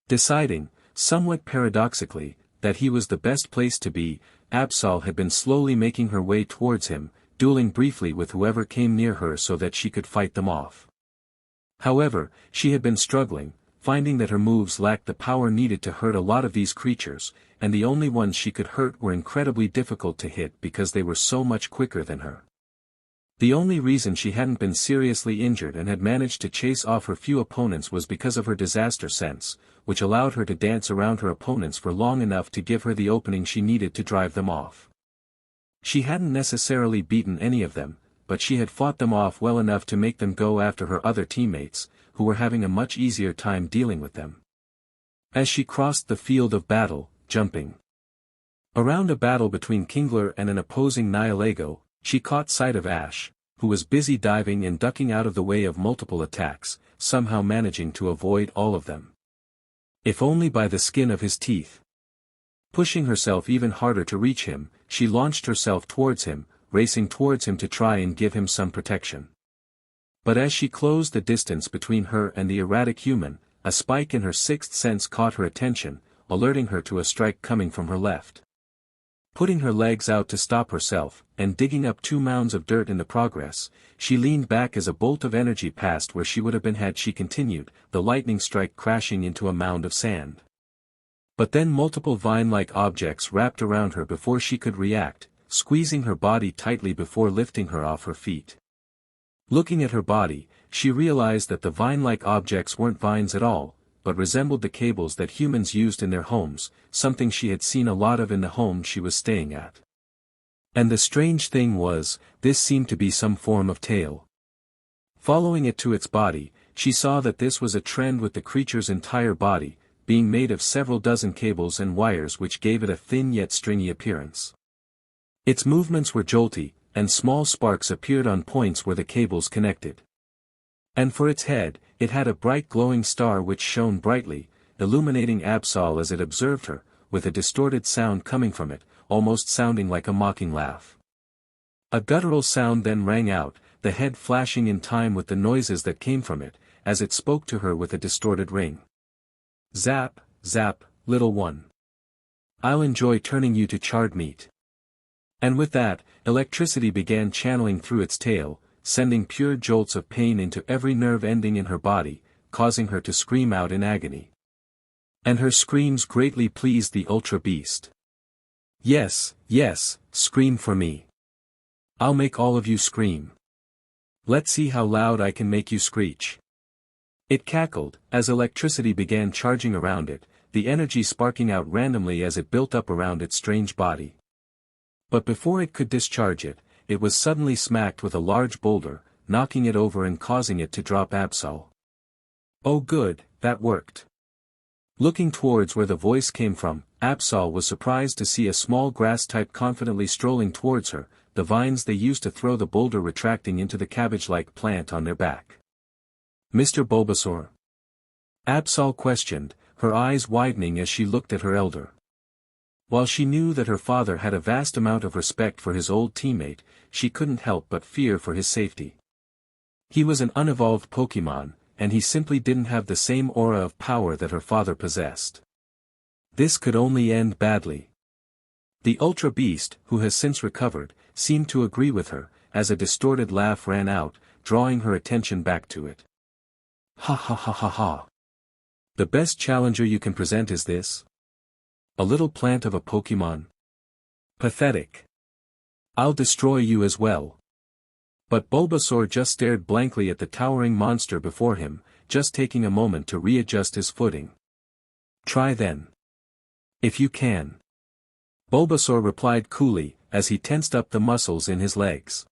Deciding, somewhat paradoxically, that he was the best place to be, Absol had been slowly making her way towards him, dueling briefly with whoever came near her so that she could fight them off. However, she had been struggling, finding that her moves lacked the power needed to hurt a lot of these creatures, and the only ones she could hurt were incredibly difficult to hit because they were so much quicker than her. The only reason she hadn't been seriously injured and had managed to chase off her few opponents was because of her disaster sense, which allowed her to dance around her opponents for long enough to give her the opening she needed to drive them off. She hadn't necessarily beaten any of them, but she had fought them off well enough to make them go after her other teammates, who were having a much easier time dealing with them. As she crossed the field of battle, jumping around a battle between Kingler and an opposing Nihilego, she caught sight of Ash, who was busy diving and ducking out of the way of multiple attacks, somehow managing to avoid all of them. If only by the skin of his teeth. Pushing herself even harder to reach him, she launched herself towards him, racing towards him to try and give him some protection. But as she closed the distance between her and the erratic human, a spike in her sixth sense caught her attention, alerting her to a strike coming from her left. Putting her legs out to stop herself, and digging up 2 mounds of dirt in the progress, she leaned back as a bolt of energy passed where she would have been had she continued, the lightning strike crashing into a mound of sand. But then multiple vine-like objects wrapped around her before she could react, squeezing her body tightly before lifting her off her feet. Looking at her body, she realized that the vine-like objects weren't vines at all, but resembled the cables that humans used in their homes, something she had seen a lot of in the home she was staying at. And the strange thing was, this seemed to be some form of tail. Following it to its body, she saw that this was a trend with the creature's entire body, being made of several dozen cables and wires which gave it a thin yet stringy appearance. Its movements were jolty, and small sparks appeared on points where the cables connected. And for its head, it had a bright glowing star which shone brightly, illuminating Absol as it observed her, with a distorted sound coming from it, almost sounding like a mocking laugh. A guttural sound then rang out, the head flashing in time with the noises that came from it, as it spoke to her with a distorted ring. Zap, zap, little one. I'll enjoy turning you to charred meat. And with that, electricity began channeling through its tail, sending pure jolts of pain into every nerve ending in her body, causing her to scream out in agony. And her screams greatly pleased the Ultra Beast. Yes, yes, scream for me. I'll make all of you scream. Let's see how loud I can make you screech. It cackled, as electricity began charging around it, the energy sparking out randomly as it built up around its strange body. But before it could discharge it, it was suddenly smacked with a large boulder, knocking it over and causing it to drop Absol. Oh good, that worked. Looking towards where the voice came from, Absol was surprised to see a small grass type confidently strolling towards her, the vines they used to throw the boulder retracting into the cabbage-like plant on their back. Mr. Bulbasaur? Absol questioned, her eyes widening as she looked at her elder. While she knew that her father had a vast amount of respect for his old teammate, she couldn't help but fear for his safety. He was an unevolved Pokémon, and he simply didn't have the same aura of power that her father possessed. This could only end badly. The Ultra Beast, who has since recovered, seemed to agree with her, as a distorted laugh ran out, drawing her attention back to it. Ha ha ha ha ha. The best challenger you can present is this? A little plant of a Pokémon? Pathetic. I'll destroy you as well. But Bulbasaur just stared blankly at the towering monster before him, just taking a moment to readjust his footing. Try then. If you can. Bulbasaur replied coolly, as he tensed up the muscles in his legs.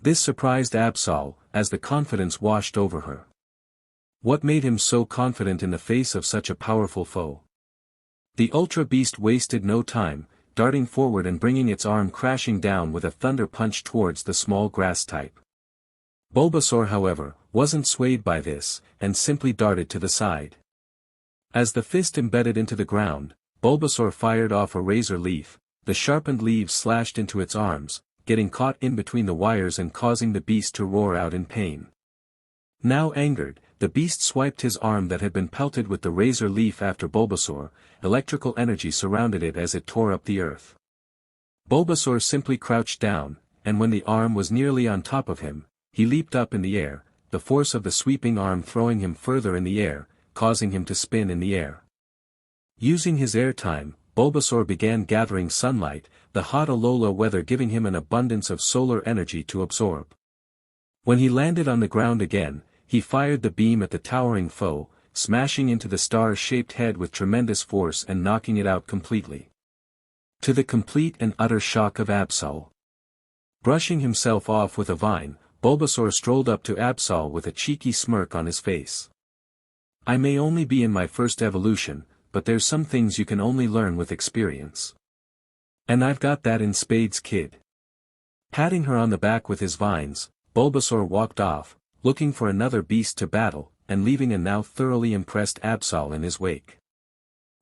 This surprised Absol, as the confidence washed over her. What made him so confident in the face of such a powerful foe? The Ultra Beast wasted no time, darting forward and bringing its arm crashing down with a thunder punch towards the small grass type. Bulbasaur however, wasn't swayed by this, and simply darted to the side. As the fist embedded into the ground, Bulbasaur fired off a razor leaf, the sharpened leaves slashed into its arms, getting caught in between the wires and causing the beast to roar out in pain. Now angered, the beast swiped his arm that had been pelted with the razor leaf after Bulbasaur. Electrical energy surrounded it as it tore up the earth. Bulbasaur simply crouched down, and when the arm was nearly on top of him, he leaped up in the air, the force of the sweeping arm throwing him further in the air, causing him to spin in the air. Using his airtime, Bulbasaur began gathering sunlight, the hot Alola weather giving him an abundance of solar energy to absorb. When he landed on the ground again, he fired the beam at the towering foe, smashing into the star-shaped head with tremendous force and knocking it out completely. To the complete and utter shock of Absol. Brushing himself off with a vine, Bulbasaur strolled up to Absol with a cheeky smirk on his face. I may only be in my first evolution, but there's some things you can only learn with experience. And I've got that in spades, kid. Patting her on the back with his vines, Bulbasaur walked off, looking for another beast to battle, and leaving a now thoroughly impressed Absol in his wake.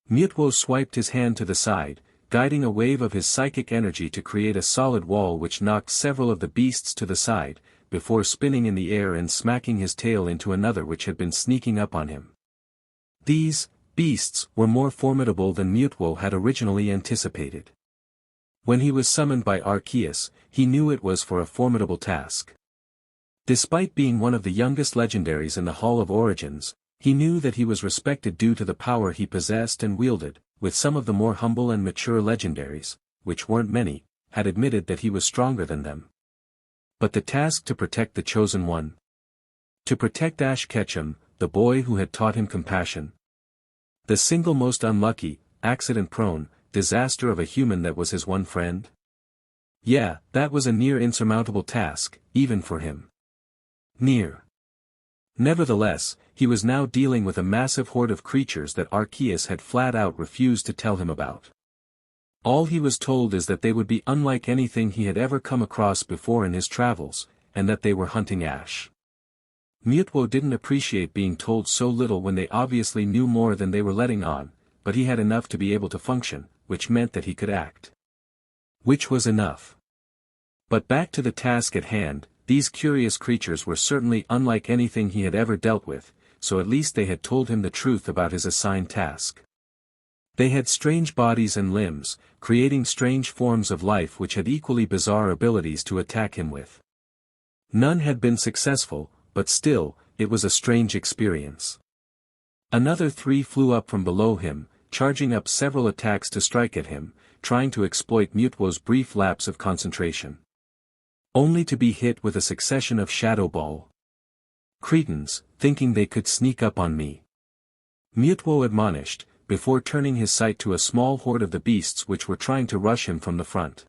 Mewtwo swiped his hand to the side, guiding a wave of his psychic energy to create a solid wall which knocked several of the beasts to the side, before spinning in the air and smacking his tail into another which had been sneaking up on him. These beasts were more formidable than Mewtwo had originally anticipated. When he was summoned by Arceus, he knew it was for a formidable task. Despite being one of the youngest legendaries in the Hall of Origins, he knew that he was respected due to the power he possessed and wielded, with some of the more humble and mature legendaries, which weren't many, had admitted that he was stronger than them. But the task to protect the Chosen One? To protect Ash Ketchum, the boy who had taught him compassion? The single most unlucky, accident-prone, disaster of a human that was his one friend? Yeah, that was a near insurmountable task, even for him. Near. Nevertheless, he was now dealing with a massive horde of creatures that Arceus had flat out refused to tell him about. All he was told is that they would be unlike anything he had ever come across before in his travels, and that they were hunting Ash. Mewtwo didn't appreciate being told so little when they obviously knew more than they were letting on, but he had enough to be able to function, which meant that he could act. Which was enough. But back to the task at hand, these curious creatures were certainly unlike anything he had ever dealt with, so at least they had told him the truth about his assigned task. They had strange bodies and limbs, creating strange forms of life which had equally bizarre abilities to attack him with. None had been successful, but still, it was a strange experience. Another 3 flew up from below him, charging up several attacks to strike at him, trying to exploit Mewtwo's brief lapse of concentration. Only to be hit with a succession of Shadow Ball. Cretins, thinking they could sneak up on me. Mewtwo admonished, before turning his sight to a small horde of the beasts which were trying to rush him from the front.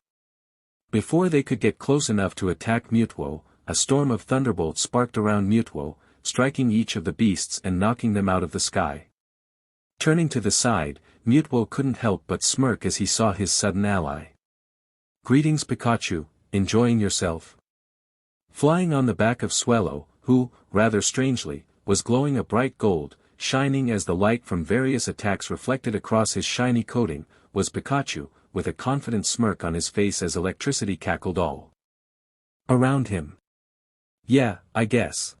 Before they could get close enough to attack Mewtwo, a storm of thunderbolts sparked around Mewtwo, striking each of the beasts and knocking them out of the sky. Turning to the side, Mewtwo couldn't help but smirk as he saw his sudden ally. Greetings, Pikachu, enjoying yourself? Flying on the back of Swellow, who, rather strangely, was glowing a bright gold, shining as the light from various attacks reflected across his shiny coating, was Pikachu, with a confident smirk on his face as electricity cackled all around him. Yeah, I guess.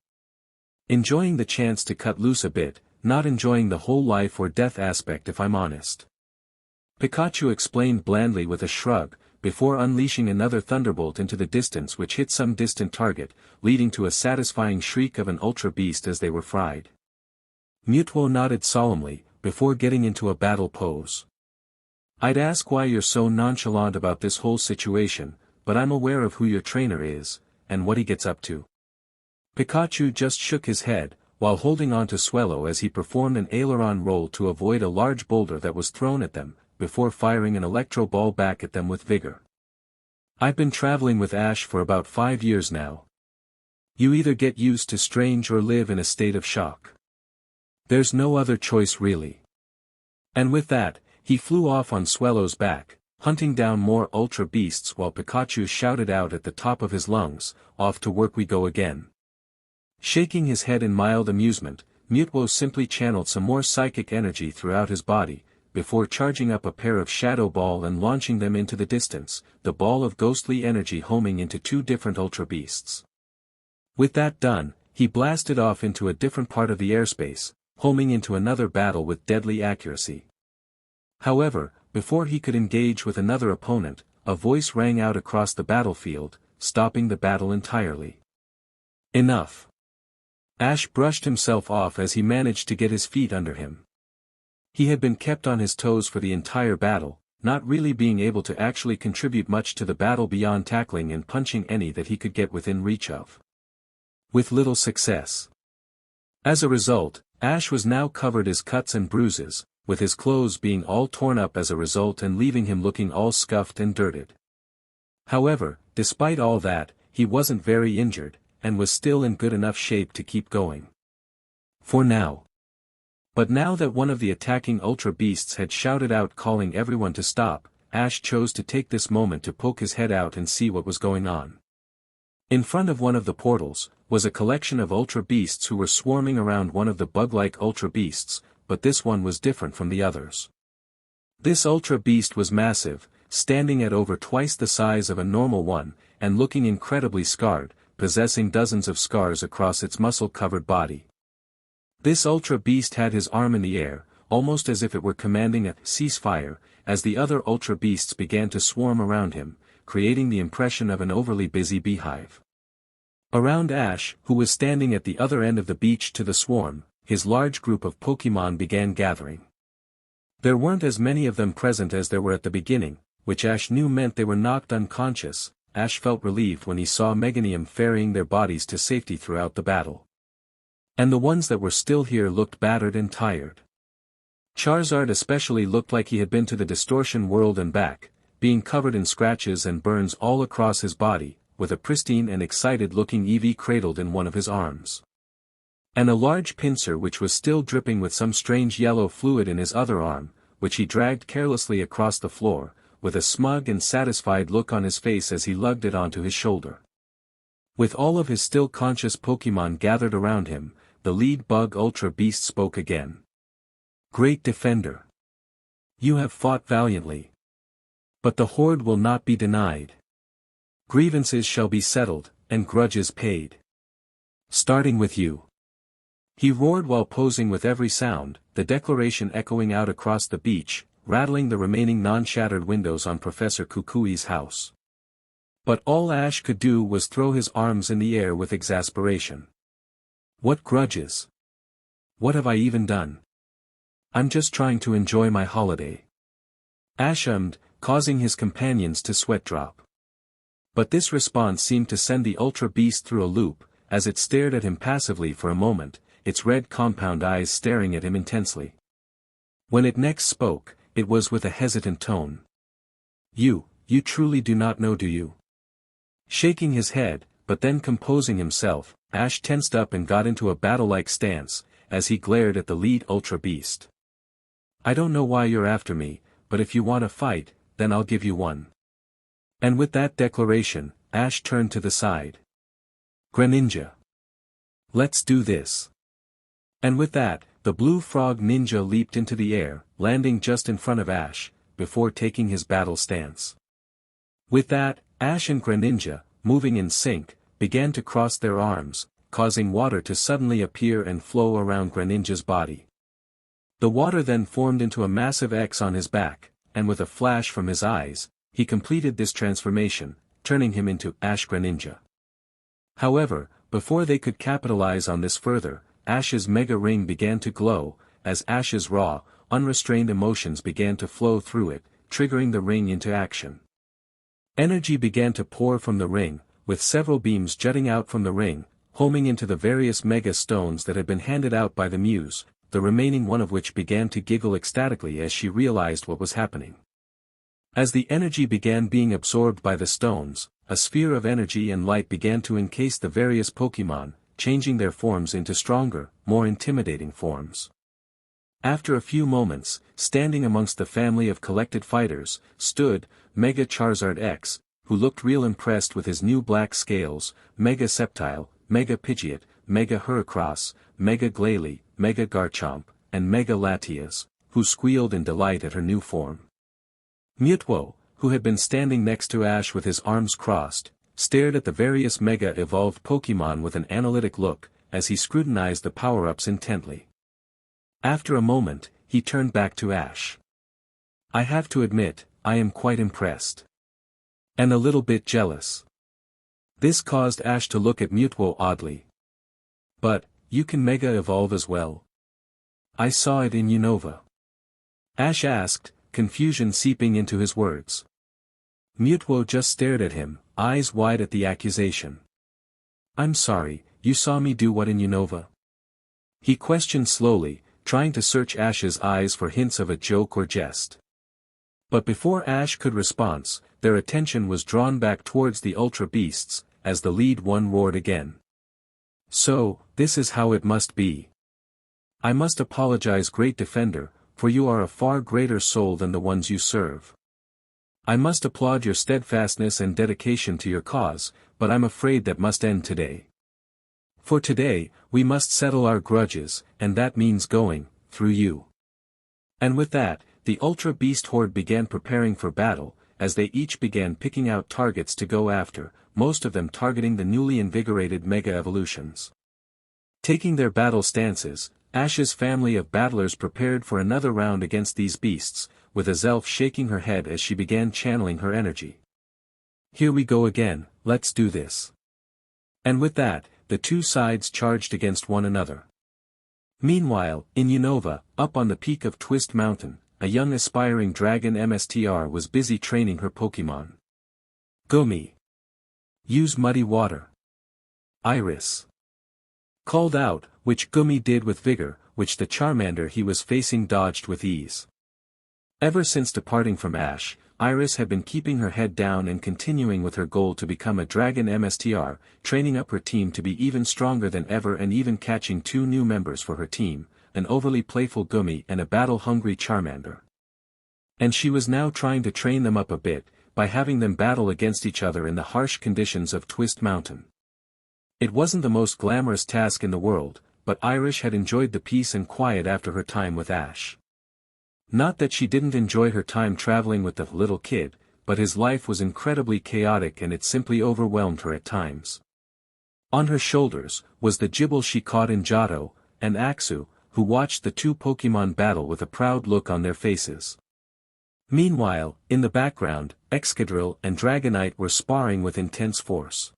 Enjoying the chance to cut loose a bit, not enjoying the whole life or death aspect if I'm honest. Pikachu explained blandly with a shrug, before unleashing another thunderbolt into the distance which hit some distant target, leading to a satisfying shriek of an ultra beast as they were fried. Mewtwo nodded solemnly, before getting into a battle pose. I'd ask why you're so nonchalant about this whole situation, but I'm aware of who your trainer is, and what he gets up to. Pikachu just shook his head, while holding on to Swellow as he performed an aileron roll to avoid a large boulder that was thrown at them, before firing an electro ball back at them with vigor. I've been traveling with Ash for about 5 years now. You either get used to strange or live in a state of shock. There's no other choice really. And with that, he flew off on Swellow's back, hunting down more ultra beasts while Pikachu shouted out at the top of his lungs, "Off to work we go again." Shaking his head in mild amusement, Mewtwo simply channeled some more psychic energy throughout his body, before charging up a pair of Shadow Ball and launching them into the distance, the ball of ghostly energy homing into 2 different ultra beasts. With that done, he blasted off into a different part of the airspace, homing into another battle with deadly accuracy. However, before he could engage with another opponent, a voice rang out across the battlefield, stopping the battle entirely. Enough. Ash brushed himself off as he managed to get his feet under him. He had been kept on his toes for the entire battle, not really being able to actually contribute much to the battle beyond tackling and punching any that he could get within reach of. With little success. As a result, Ash was now covered in cuts and bruises, with his clothes being all torn up as a result and leaving him looking all scuffed and dirted. However, despite all that, he wasn't very injured, and was still in good enough shape to keep going. For now. But now that one of the attacking Ultra Beasts had shouted out calling everyone to stop, Ash chose to take this moment to poke his head out and see what was going on. In front of one of the portals, was a collection of Ultra Beasts who were swarming around one of the bug-like Ultra Beasts, but this one was different from the others. This Ultra Beast was massive, standing at over twice the size of a normal one, and looking incredibly scarred, possessing dozens of scars across its muscle-covered body. This Ultra Beast had his arm in the air, almost as if it were commanding a ceasefire, as the other Ultra Beasts began to swarm around him, creating the impression of an overly busy beehive. Around Ash, who was standing at the other end of the beach to the swarm, his large group of Pokémon began gathering. There weren't as many of them present as there were at the beginning, which Ash knew meant they were knocked unconscious. Ash felt relieved when he saw Meganium ferrying their bodies to safety throughout the battle. And the ones that were still here looked battered and tired. Charizard especially looked like he had been to the distortion world and back, being covered in scratches and burns all across his body, with a pristine and excited-looking Eevee cradled in one of his arms. And a large pincer which was still dripping with some strange yellow fluid in his other arm, which he dragged carelessly across the floor, with a smug and satisfied look on his face as he lugged it onto his shoulder. With all of his still conscious Pokémon gathered around him, the lead bug Ultra Beast spoke again. Great defender. You have fought valiantly. But the horde will not be denied. Grievances shall be settled, and grudges paid. Starting with you. He roared while posing with every sound, the declaration echoing out across the beach, rattling the remaining non-shattered windows on Professor Kukui's house. But all Ash could do was throw his arms in the air with exasperation. What grudges? What have I even done? I'm just trying to enjoy my holiday. Ash ummed, causing his companions to sweat drop. But this response seemed to send the Ultra Beast through a loop, as it stared at him passively for a moment, its red compound eyes staring at him intensely. When it next spoke, it was with a hesitant tone. You truly do not know, do you? Shaking his head, but then composing himself, Ash tensed up and got into a battle-like stance, as he glared at the lead Ultra Beast. I don't know why you're after me, but if you want a fight, then I'll give you one. And with that declaration, Ash turned to the side. Greninja. Let's do this. And with that, the blue frog ninja leaped into the air, landing just in front of Ash, before taking his battle stance. With that, Ash and Greninja, moving in sync, began to cross their arms, causing water to suddenly appear and flow around Greninja's body. The water then formed into a massive X on his back, and with a flash from his eyes, he completed this transformation, turning him into Ash Greninja. However, before they could capitalize on this further, Ash's Mega Ring began to glow, as Ash's raw, unrestrained emotions began to flow through it, triggering the ring into action. Energy began to pour from the ring, with several beams jutting out from the ring, homing into the various Mega Stones that had been handed out by the Muse, the remaining one of which began to giggle ecstatically as she realized what was happening. As the energy began being absorbed by the stones, a sphere of energy and light began to encase the various Pokémon, changing their forms into stronger, more intimidating forms. After a few moments, standing amongst the family of collected fighters, stood Mega Charizard X, who looked real impressed with his new black scales, Mega Sceptile, Mega Pidgeot, Mega Heracross, Mega Glalie, Mega Garchomp, and Mega Latias, who squealed in delight at her new form. Mewtwo, who had been standing next to Ash with his arms crossed, stared at the various Mega evolved Pokémon with an analytic look, as he scrutinized the power-ups intently. After a moment, he turned back to Ash. I have to admit, I am quite impressed. And a little bit jealous. This caused Ash to look at Mewtwo oddly. But, you can Mega Evolve as well? I saw it in Unova. Ash asked, confusion seeping into his words. Mewtwo just stared at him, eyes wide at the accusation. I'm sorry, you saw me do what in Unova? He questioned slowly, trying to search Ash's eyes for hints of a joke or jest. But before Ash could respond, their attention was drawn back towards the Ultra Beasts, as the lead one roared again. So, this is how it must be. I must apologize, Great Defender, for you are a far greater soul than the ones you serve. I must applaud your steadfastness and dedication to your cause, but I'm afraid that must end today. For today, we must settle our grudges, and that means going, through you. And with that, the Ultra Beast Horde began preparing for battle, as they each began picking out targets to go after, most of them targeting the newly invigorated Mega Evolutions. Taking their battle stances, Ash's family of battlers prepared for another round against these beasts, with Azelf shaking her head as she began channeling her energy. Here we go again, let's do this. And with that, the two sides charged against one another. Meanwhile, in Unova, up on the peak of Twist Mountain, a young aspiring dragon MSTR was busy training her Pokémon. Gummy. Use muddy water. Iris. Called out, which Gummy did with vigor, which the Charmander he was facing dodged with ease. Ever since departing from Ash, Iris had been keeping her head down and continuing with her goal to become a dragon MSTR, training up her team to be even stronger than ever and even catching two new members for her team, an overly playful Gummy and a battle-hungry Charmander. And she was now trying to train them up a bit, by having them battle against each other in the harsh conditions of Twist Mountain. It wasn't the most glamorous task in the world, but Iris had enjoyed the peace and quiet after her time with Ash. Not that she didn't enjoy her time traveling with the little kid, but his life was incredibly chaotic and it simply overwhelmed her at times. On her shoulders, was the gibble she caught in Johto, and Axu, who watched the two Pokémon battle with a proud look on their faces. Meanwhile, in the background, Excadrill and Dragonite were sparring with intense force.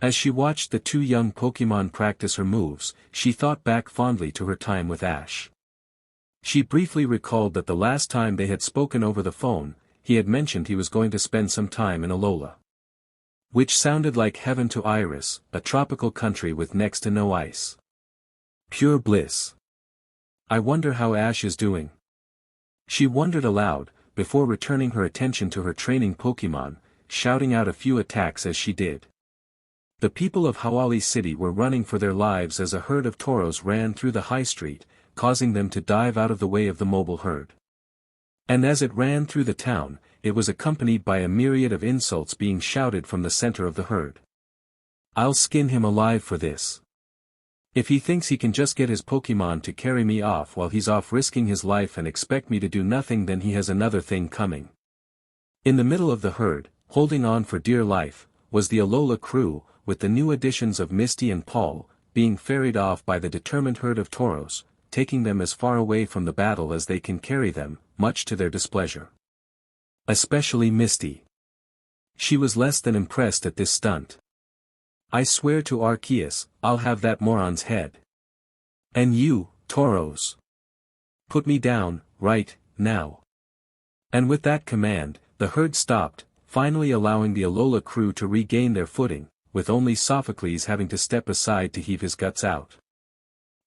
As she watched the two young Pokémon practice her moves, she thought back fondly to her time with Ash. She briefly recalled that the last time they had spoken over the phone, he had mentioned he was going to spend some time in Alola. Which sounded like heaven to Iris, a tropical country with next to no ice. Pure bliss. I wonder how Ash is doing. She wondered aloud, before returning her attention to her training Pokémon, shouting out a few attacks as she did. The people of Hawali City were running for their lives as a herd of Tauros ran through the high street, causing them to dive out of the way of the mobile herd. And as it ran through the town, it was accompanied by a myriad of insults being shouted from the center of the herd. I'll skin him alive for this. If he thinks he can just get his Pokémon to carry me off while he's off risking his life and expect me to do nothing, then he has another thing coming. In the middle of the herd, holding on for dear life, was the Alola crew, with the new additions of Misty and Paul, being ferried off by the determined herd of Tauros, taking them as far away from the battle as they can carry them, much to their displeasure. Especially Misty. She was less than impressed at this stunt. I swear to Arceus, I'll have that moron's head. And you, Tauros. Put me down, right, now. And with that command, the herd stopped, finally allowing the Alola crew to regain their footing, with only Sophocles having to step aside to heave his guts out.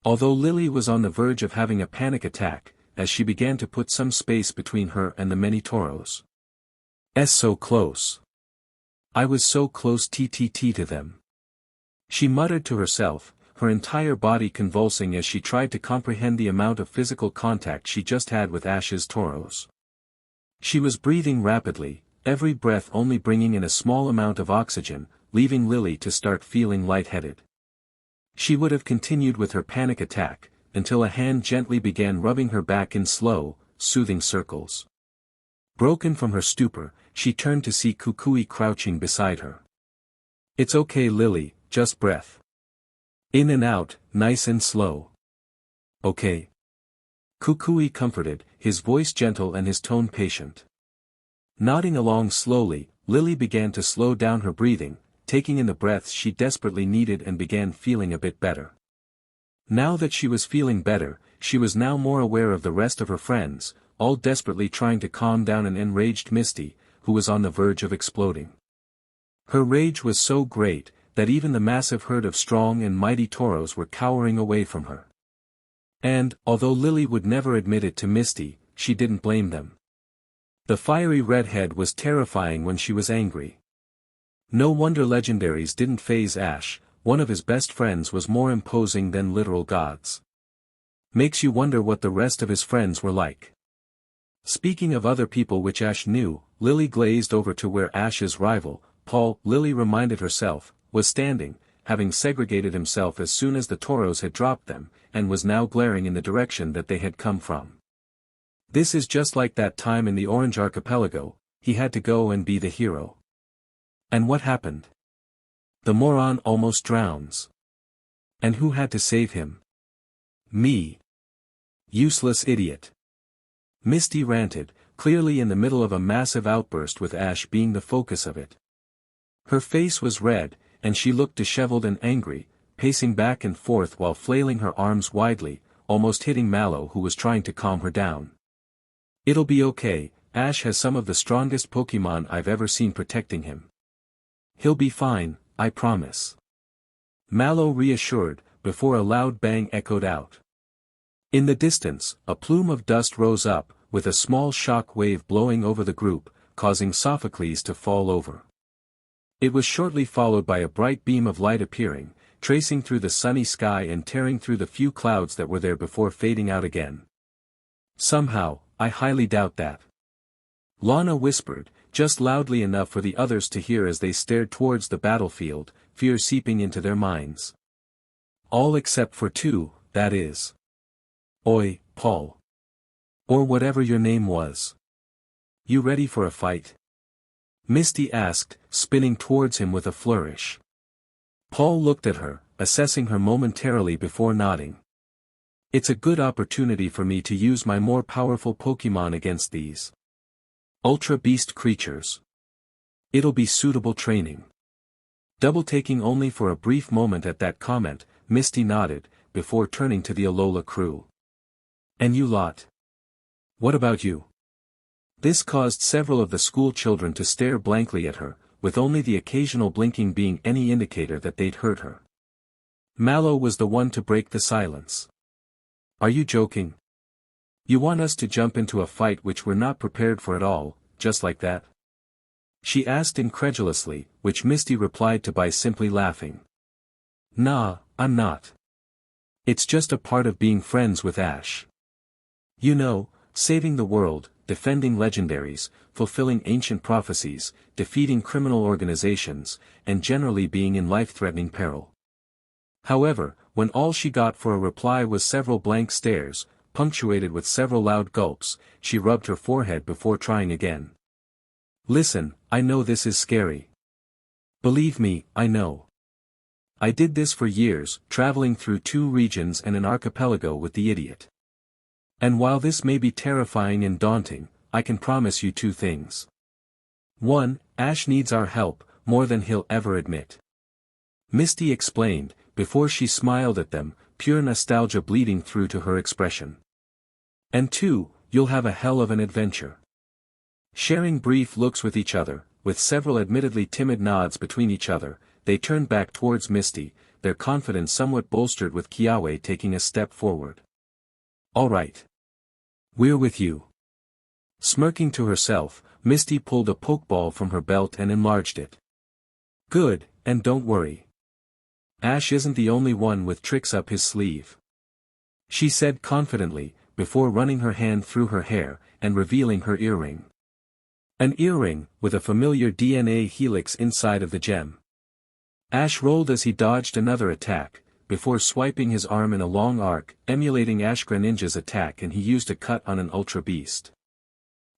Although Lily was on the verge of having a panic attack, as she began to put some space between her and the many Tauros. So close. I was so close to them. She muttered to herself, her entire body convulsing as she tried to comprehend the amount of physical contact she just had with Ash's Tauros. She was breathing rapidly, every breath only bringing in a small amount of oxygen, leaving Lily to start feeling lightheaded. She would have continued with her panic attack, until a hand gently began rubbing her back in slow, soothing circles. Broken from her stupor, she turned to see Kukui crouching beside her. It's okay, Lily, just breath. In and out, nice and slow. Okay. Kukui comforted, his voice gentle and his tone patient. Nodding along slowly, Lily began to slow down her breathing, taking in the breaths she desperately needed and began feeling a bit better. Now that she was feeling better, she was now more aware of the rest of her friends, all desperately trying to calm down an enraged Misty, who was on the verge of exploding. Her rage was so great, that even the massive herd of strong and mighty Tauros were cowering away from her. And, although Lily would never admit it to Misty, she didn't blame them. The fiery redhead was terrifying when she was angry. No wonder legendaries didn't faze Ash, one of his best friends was more imposing than literal gods. Makes you wonder what the rest of his friends were like. Speaking of other people which Ash knew, Lily glazed over to where Ash's rival, Paul, Lily reminded herself, was standing, having segregated himself as soon as the Tauros had dropped them, and was now glaring in the direction that they had come from. This is just like that time in the Orange Archipelago, he had to go and be the hero. And what happened? The moron almost drowns. And who had to save him? Me. Useless idiot. Misty ranted, clearly in the middle of a massive outburst with Ash being the focus of it. Her face was red, and she looked disheveled and angry, pacing back and forth while flailing her arms widely, almost hitting Mallow who was trying to calm her down. It'll be okay, Ash has some of the strongest Pokémon I've ever seen protecting him. He'll be fine, I promise. Mallow reassured, before a loud bang echoed out. In the distance, a plume of dust rose up, with a small shock wave blowing over the group, causing Sophocles to fall over. It was shortly followed by a bright beam of light appearing, tracing through the sunny sky and tearing through the few clouds that were there before fading out again. Somehow, I highly doubt that. Lana whispered, just loudly enough for the others to hear as they stared towards the battlefield, fear seeping into their minds. All except for two, that is. Oi, Paul. Or whatever your name was. You ready for a fight? Misty asked, spinning towards him with a flourish. Paul looked at her, assessing her momentarily before nodding. It's a good opportunity for me to use my more powerful Pokémon against these Ultra Beast creatures. It'll be suitable training. Double-taking only for a brief moment at that comment, Misty nodded, before turning to the Alola crew. And you lot? What about you? This caused several of the school children to stare blankly at her, with only the occasional blinking being any indicator that they'd heard her. Mallow was the one to break the silence. Are you joking? You want us to jump into a fight which we're not prepared for at all, just like that? She asked incredulously, which Misty replied to by simply laughing. Nah, I'm not. It's just a part of being friends with Ash. You know, saving the world, defending legendaries, fulfilling ancient prophecies, defeating criminal organizations, and generally being in life-threatening peril. However, when all she got for a reply was several blank stares, punctuated with several loud gulps, she rubbed her forehead before trying again. Listen, I know this is scary. Believe me, I know. I did this for years, traveling through 2 regions and an archipelago with the idiot. And while this may be terrifying and daunting, I can promise you 2 things. 1, Ash needs our help, more than he'll ever admit. Misty explained, before she smiled at them, pure nostalgia bleeding through to her expression. And 2, you'll have a hell of an adventure. Sharing brief looks with each other, with several admittedly timid nods between each other, they turned back towards Misty, their confidence somewhat bolstered with Kiawe taking a step forward. All right. We're with you. Smirking to herself, Misty pulled a pokeball from her belt and enlarged it. Good, and don't worry. Ash isn't the only one with tricks up his sleeve. She said confidently, before running her hand through her hair, and revealing her earring. An earring, with a familiar DNA helix inside of the gem. Ash rolled as he dodged another attack, before swiping his arm in a long arc, emulating Ash Greninja's attack, and he used a cut on an Ultra Beast.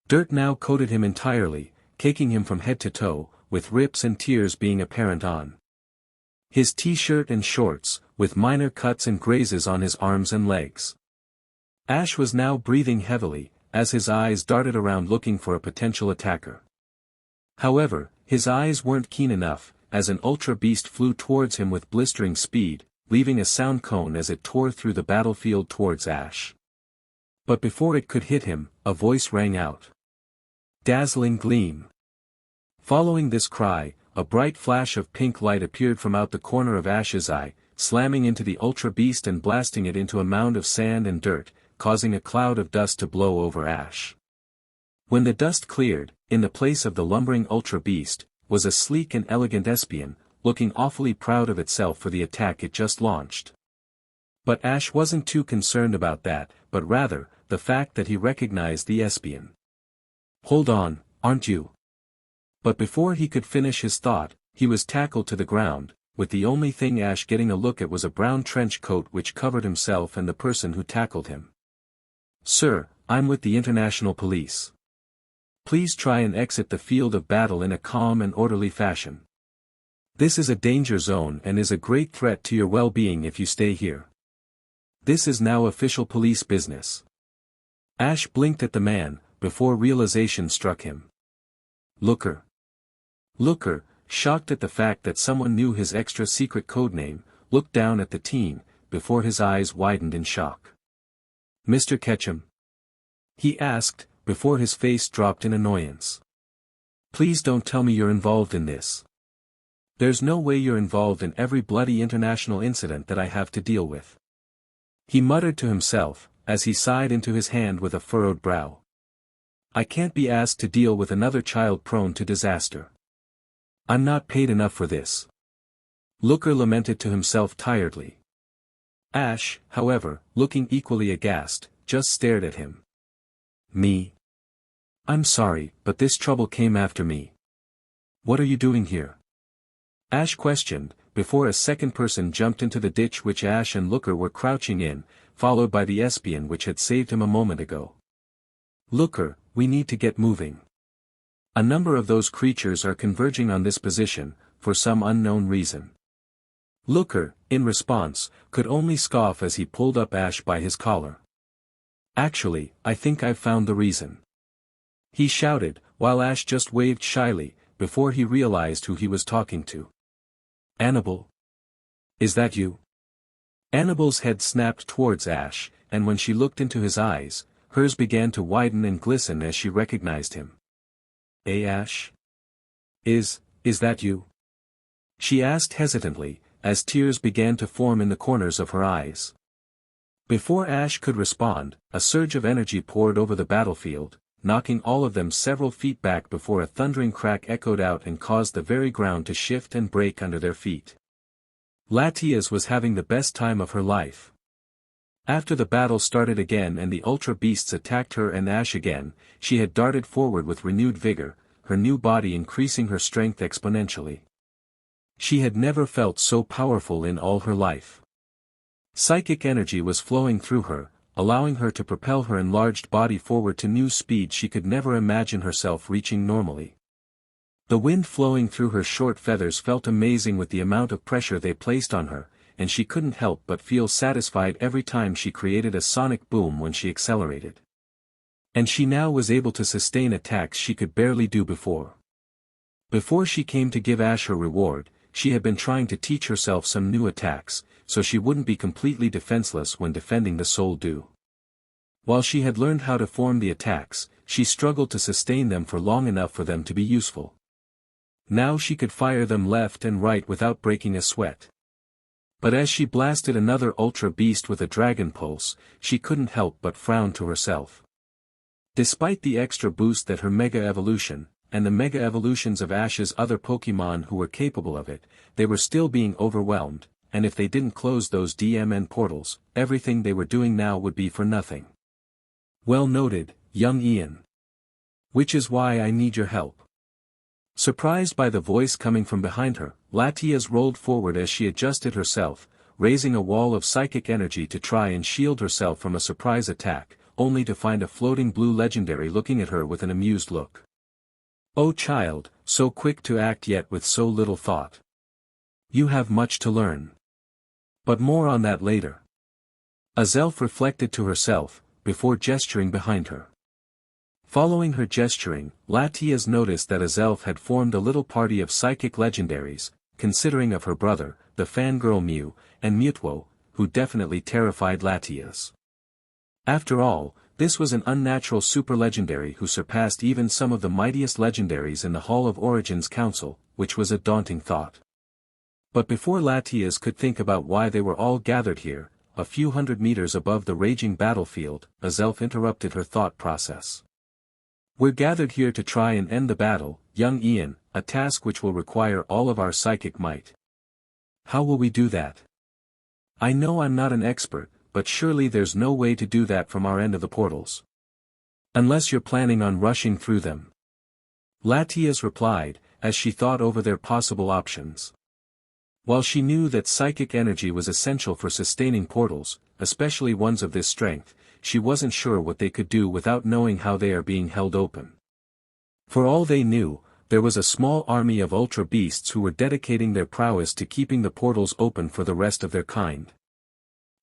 Dirt now coated him entirely, caking him from head to toe, with rips and tears being apparent on His t-shirt and shorts, with minor cuts and grazes on his arms and legs. Ash was now breathing heavily, as his eyes darted around looking for a potential attacker. However, his eyes weren't keen enough, as an ultra beast flew towards him with blistering speed, leaving a sound cone as it tore through the battlefield towards Ash. But before it could hit him, a voice rang out. Dazzling gleam. Following this cry, a bright flash of pink light appeared from out the corner of Ash's eye, slamming into the ultra beast and blasting it into a mound of sand and dirt, causing a cloud of dust to blow over Ash. When the dust cleared, in the place of the lumbering ultra beast, was a sleek and elegant Espeon, looking awfully proud of itself for the attack it just launched. But Ash wasn't too concerned about that, but rather, the fact that he recognized the Espeon. Hold on, aren't you? But before he could finish his thought, he was tackled to the ground, with the only thing Ash getting a look at was a brown trench coat which covered himself and the person who tackled him. Sir, I'm with the International Police. Please try and exit the field of battle in a calm and orderly fashion. This is a danger zone and is a great threat to your well-being if you stay here. This is now official police business. Ash blinked at the man, before realization struck him. Looker. Looker, shocked at the fact that someone knew his extra-secret codename, looked down at the teen, before his eyes widened in shock. Mr. Ketchum? He asked, before his face dropped in annoyance. Please don't tell me you're involved in this. There's no way you're involved in every bloody international incident that I have to deal with. He muttered to himself, as he sighed into his hand with a furrowed brow. I can't be asked to deal with another child prone to disaster. I'm not paid enough for this. Looker lamented to himself tiredly. Ash, however, looking equally aghast, just stared at him. Me? I'm sorry, but this trouble came after me. What are you doing here? Ash questioned, before a second person jumped into the ditch which Ash and Looker were crouching in, followed by the Espeon which had saved him a moment ago. Looker, we need to get moving. A number of those creatures are converging on this position, for some unknown reason. Looker, in response, could only scoff as he pulled up Ash by his collar. Actually, I think I've found the reason. He shouted, while Ash just waved shyly, before he realized who he was talking to. Annabelle? Is that you? Annabelle's head snapped towards Ash, and when she looked into his eyes, hers began to widen and glisten as she recognized him. Ash? Is that you? She asked hesitantly, as tears began to form in the corners of her eyes. Before Ash could respond, a surge of energy poured over the battlefield, knocking all of them several feet back before a thundering crack echoed out and caused the very ground to shift and break under their feet. Latias was having the best time of her life. After the battle started again and the ultra beasts attacked her and Ash again, she had darted forward with renewed vigor, her new body increasing her strength exponentially. She had never felt so powerful in all her life. Psychic energy was flowing through her, allowing her to propel her enlarged body forward to new speeds she could never imagine herself reaching normally. The wind flowing through her short feathers felt amazing with the amount of pressure they placed on her, and she couldn't help but feel satisfied every time she created a sonic boom when she accelerated. And she now was able to sustain attacks she could barely do before. Before she came to give Ash her reward, she had been trying to teach herself some new attacks, so she wouldn't be completely defenseless when defending the Soul Dew. While she had learned how to form the attacks, she struggled to sustain them for long enough for them to be useful. Now she could fire them left and right without breaking a sweat. But as she blasted another ultra beast with a dragon pulse, she couldn't help but frown to herself. Despite the extra boost that her Mega Evolution, and the Mega Evolutions of Ash's other Pokémon who were capable of it, they were still being overwhelmed, and if they didn't close those DMN portals, everything they were doing now would be for nothing. Well noted, young Ian. Which is why I need your help. Surprised by the voice coming from behind her, Latias rolled forward as she adjusted herself, raising a wall of psychic energy to try and shield herself from a surprise attack, only to find a floating blue legendary looking at her with an amused look. Oh child, so quick to act yet with so little thought. You have much to learn. But more on that later. Azelf reflected to herself, before gesturing behind her. Following her gesturing, Latias noticed that Azelf had formed a little party of psychic legendaries, considering of her brother, the fangirl Mew, and Mewtwo, who definitely terrified Latias. After all, this was an unnatural super-legendary who surpassed even some of the mightiest legendaries in the Hall of Origins Council, which was a daunting thought. But before Latias could think about why they were all gathered here, a few hundred meters above the raging battlefield, Azelf interrupted her thought process. We're gathered here to try and end the battle, young Ian, a task which will require all of our psychic might. How will we do that? I know I'm not an expert, but surely there's no way to do that from our end of the portals. Unless you're planning on rushing through them. Latias replied, as she thought over their possible options. While she knew that psychic energy was essential for sustaining portals, especially ones of this strength, she wasn't sure what they could do without knowing how they are being held open. For all they knew, there was a small army of ultra beasts who were dedicating their prowess to keeping the portals open for the rest of their kind.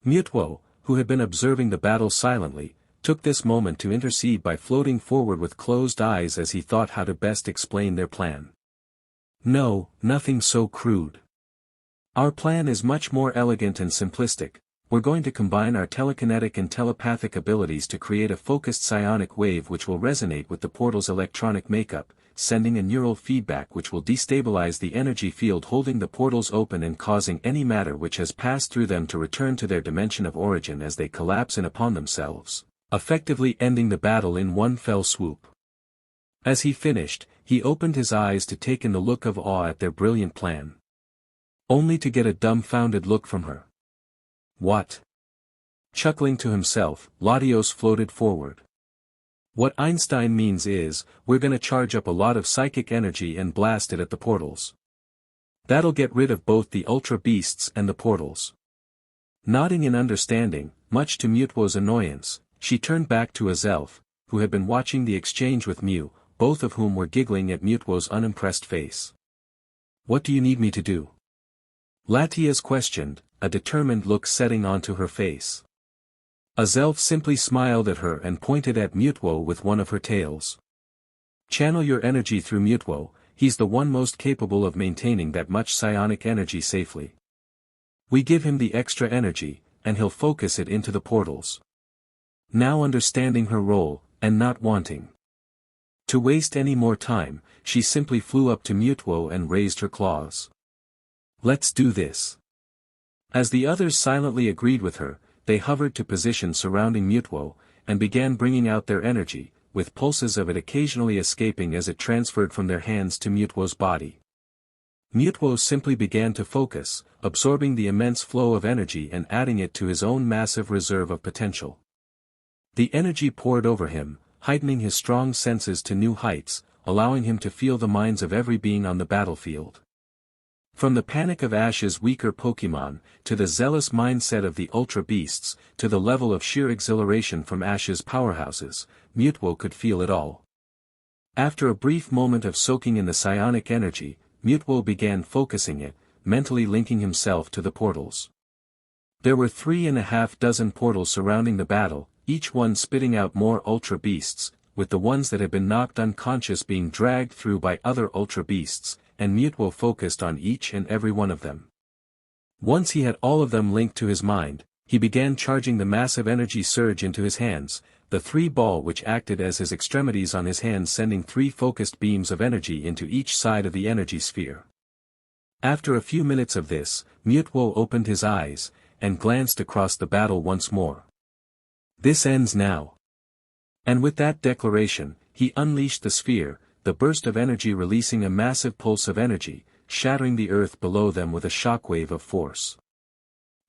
Mewtwo, who had been observing the battle silently, took this moment to intercede by floating forward with closed eyes as he thought how to best explain their plan. No, nothing so crude. Our plan is much more elegant and simplistic. We're going to combine our telekinetic and telepathic abilities to create a focused psionic wave which will resonate with the portal's electronic makeup, sending a neural feedback which will destabilize the energy field holding the portals open and causing any matter which has passed through them to return to their dimension of origin as they collapse in upon themselves, effectively ending the battle in one fell swoop. As he finished, he opened his eyes to take in the look of awe at their brilliant plan. Only to get a dumbfounded look from her. What? Chuckling to himself, Latios floated forward. What Einstein means is, we're gonna charge up a lot of psychic energy and blast it at the portals. That'll get rid of both the ultra beasts and the portals. Nodding in understanding, much to Mewtwo's annoyance, she turned back to Azelf, who had been watching the exchange with Mew, both of whom were giggling at Mewtwo's unimpressed face. What do you need me to do? Latias questioned, a determined look setting onto her face. Azelf simply smiled at her and pointed at Mewtwo with one of her tails. Channel your energy through Mewtwo, he's the one most capable of maintaining that much psionic energy safely. We give him the extra energy, and he'll focus it into the portals. Now understanding her role, and not wanting to waste any more time, she simply flew up to Mewtwo and raised her claws. Let's do this. As the others silently agreed with her, they hovered to position surrounding Mewtwo, and began bringing out their energy, with pulses of it occasionally escaping as it transferred from their hands to Mewtwo's body. Mewtwo simply began to focus, absorbing the immense flow of energy and adding it to his own massive reserve of potential. The energy poured over him, heightening his strong senses to new heights, allowing him to feel the minds of every being on the battlefield. From the panic of Ash's weaker Pokémon, to the zealous mindset of the Ultra Beasts, to the level of sheer exhilaration from Ash's powerhouses, Mewtwo could feel it all. After a brief moment of soaking in the psionic energy, Mewtwo began focusing it, mentally linking himself to the portals. There were 3.5 portals surrounding the battle, each one spitting out more Ultra Beasts, with the ones that had been knocked unconscious being dragged through by other Ultra Beasts, and Mewtwo focused on each and every one of them. Once he had all of them linked to his mind, he began charging the massive energy surge into his hands, the 3-ball which acted as his extremities on his hands sending 3 focused beams of energy into each side of the energy sphere. After a few minutes of this, Mewtwo opened his eyes, and glanced across the battle once more. This ends now. And with that declaration, he unleashed the sphere, the burst of energy releasing a massive pulse of energy, shattering the earth below them with a shockwave of force.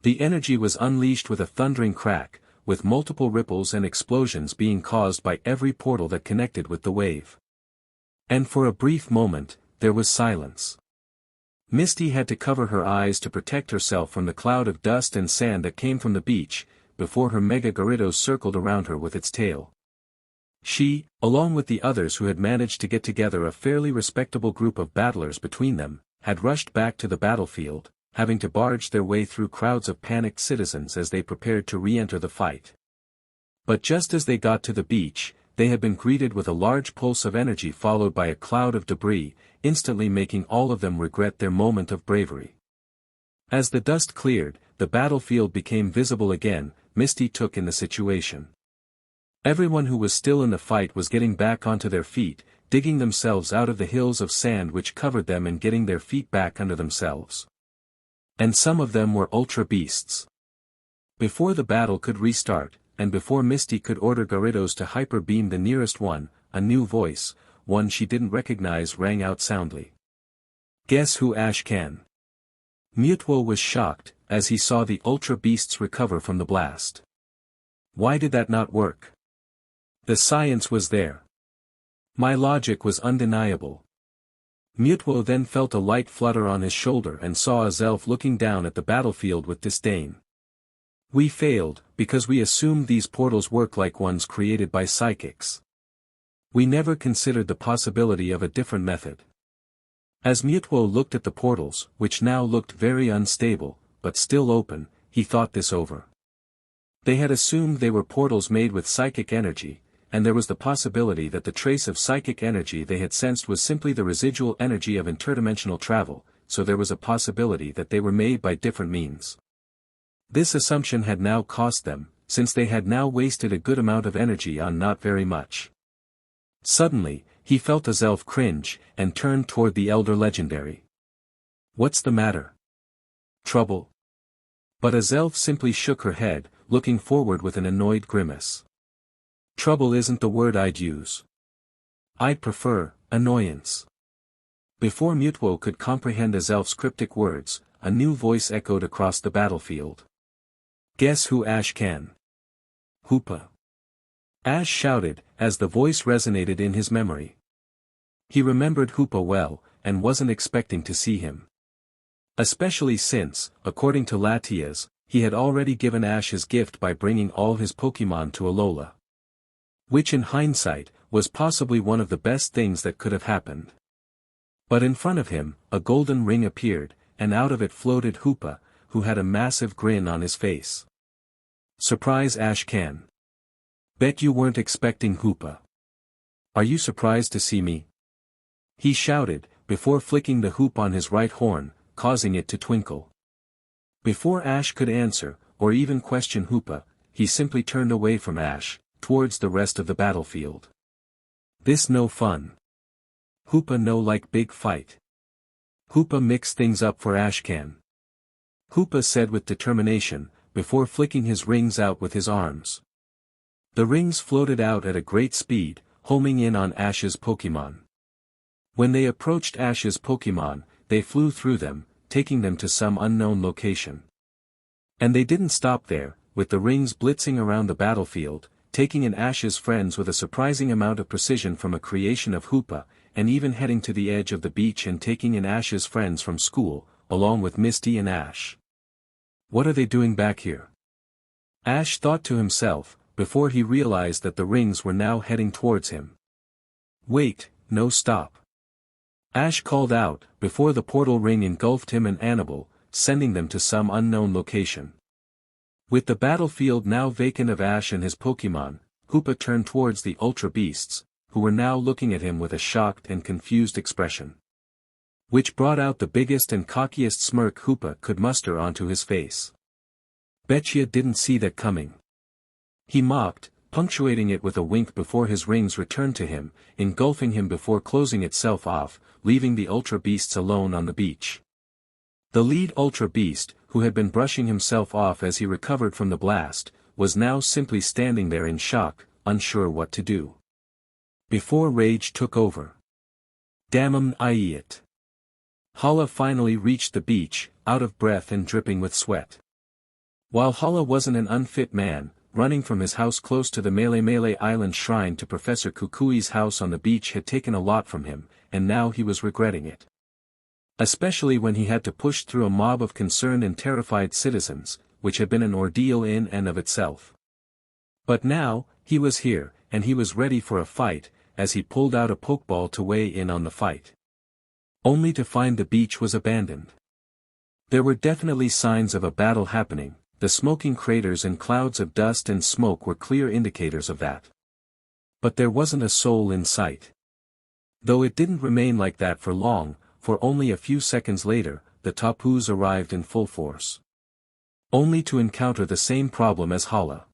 The energy was unleashed with a thundering crack, with multiple ripples and explosions being caused by every portal that connected with the wave. And for a brief moment, there was silence. Misty had to cover her eyes to protect herself from the cloud of dust and sand that came from the beach, before her Mega Gyarados circled around her with its tail. She, along with the others who had managed to get together a fairly respectable group of battlers between them, had rushed back to the battlefield, having to barge their way through crowds of panicked citizens as they prepared to re-enter the fight. But just as they got to the beach, they had been greeted with a large pulse of energy followed by a cloud of debris, instantly making all of them regret their moment of bravery. As the dust cleared, the battlefield became visible again. Misty took in the situation. Everyone who was still in the fight was getting back onto their feet, digging themselves out of the hills of sand which covered them and getting their feet back under themselves. And some of them were ultra beasts. Before the battle could restart, and before Misty could order Gyarados to hyper beam the nearest one, a new voice, one she didn't recognize, rang out soundly. "Guess who Ash can?" Mewtwo was shocked, as he saw the ultra beasts recover from the blast. Why did that not work? The science was there. My logic was undeniable. Mewtwo then felt a light flutter on his shoulder and saw a Zelf looking down at the battlefield with disdain. "We failed, because we assumed these portals work like ones created by psychics. We never considered the possibility of a different method." As Mewtwo looked at the portals, which now looked very unstable, but still open, he thought this over. They had assumed they were portals made with psychic energy, and there was the possibility that the trace of psychic energy they had sensed was simply the residual energy of interdimensional travel, so there was a possibility that they were made by different means. This assumption had now cost them, since they had now wasted a good amount of energy on not very much. Suddenly, he felt a Zelf cringe, and turned toward the elder legendary. "What's the matter? Trouble?" But a Zelf simply shook her head, looking forward with an annoyed grimace. "Trouble isn't the word I'd use. I'd prefer annoyance." Before Mewtwo could comprehend a Zelf's cryptic words, a new voice echoed across the battlefield. "Guess who Ash can?" "Hoopa." Ash shouted, as the voice resonated in his memory. He remembered Hoopa well, and wasn't expecting to see him. Especially since, according to Latias, he had already given Ash his gift by bringing all his Pokémon to Alola. Which in hindsight, was possibly one of the best things that could have happened. But in front of him, a golden ring appeared, and out of it floated Hoopa, who had a massive grin on his face. "Surprise Ash can. Bet you weren't expecting Hoopa. Are you surprised to see me?" He shouted, before flicking the hoop on his right horn, causing it to twinkle. Before Ash could answer, or even question Hoopa, he simply turned away from Ash, towards the rest of the battlefield. "This no fun. Hoopa no like big fight. Hoopa mix things up for Ash can," Hoopa said with determination, before flicking his rings out with his arms. The rings floated out at a great speed, homing in on Ash's Pokémon. When they approached Ash's Pokémon, they flew through them, taking them to some unknown location. And they didn't stop there, with the rings blitzing around the battlefield, taking in Ash's friends with a surprising amount of precision from a creation of Hoopa, and even heading to the edge of the beach and taking in Ash's friends from school, along with Misty and Ash. What are they doing back here? Ash thought to himself, before he realized that the rings were now heading towards him. Wait, no stop. Ash called out, before the portal ring engulfed him and Annabelle, sending them to some unknown location. With the battlefield now vacant of Ash and his Pokémon, Hoopa turned towards the Ultra Beasts, who were now looking at him with a shocked and confused expression. Which brought out the biggest and cockiest smirk Hoopa could muster onto his face. Betcha didn't see that coming. He mocked, punctuating it with a wink before his rings returned to him, engulfing him before closing itself off, leaving the Ultra Beasts alone on the beach. The lead Ultra Beast, who had been brushing himself off as he recovered from the blast, was now simply standing there in shock, unsure what to do. Before rage took over. Damn it. Hala finally reached the beach, out of breath and dripping with sweat. While Hala wasn't an unfit man, running from his house close to the Melee Island shrine to Professor Kukui's house on the beach had taken a lot from him, and now he was regretting it. Especially when he had to push through a mob of concerned and terrified citizens, which had been an ordeal in and of itself. But now, he was here, and he was ready for a fight, as he pulled out a Pokeball to weigh in on the fight. only to find the beach was abandoned. There were definitely signs of a battle happening, the smoking craters and clouds of dust and smoke were clear indicators of that. But there wasn't a soul in sight. Though it didn't remain like that for long, for only a few seconds later, the Tapus arrived in full force. Only to encounter the same problem as Hala.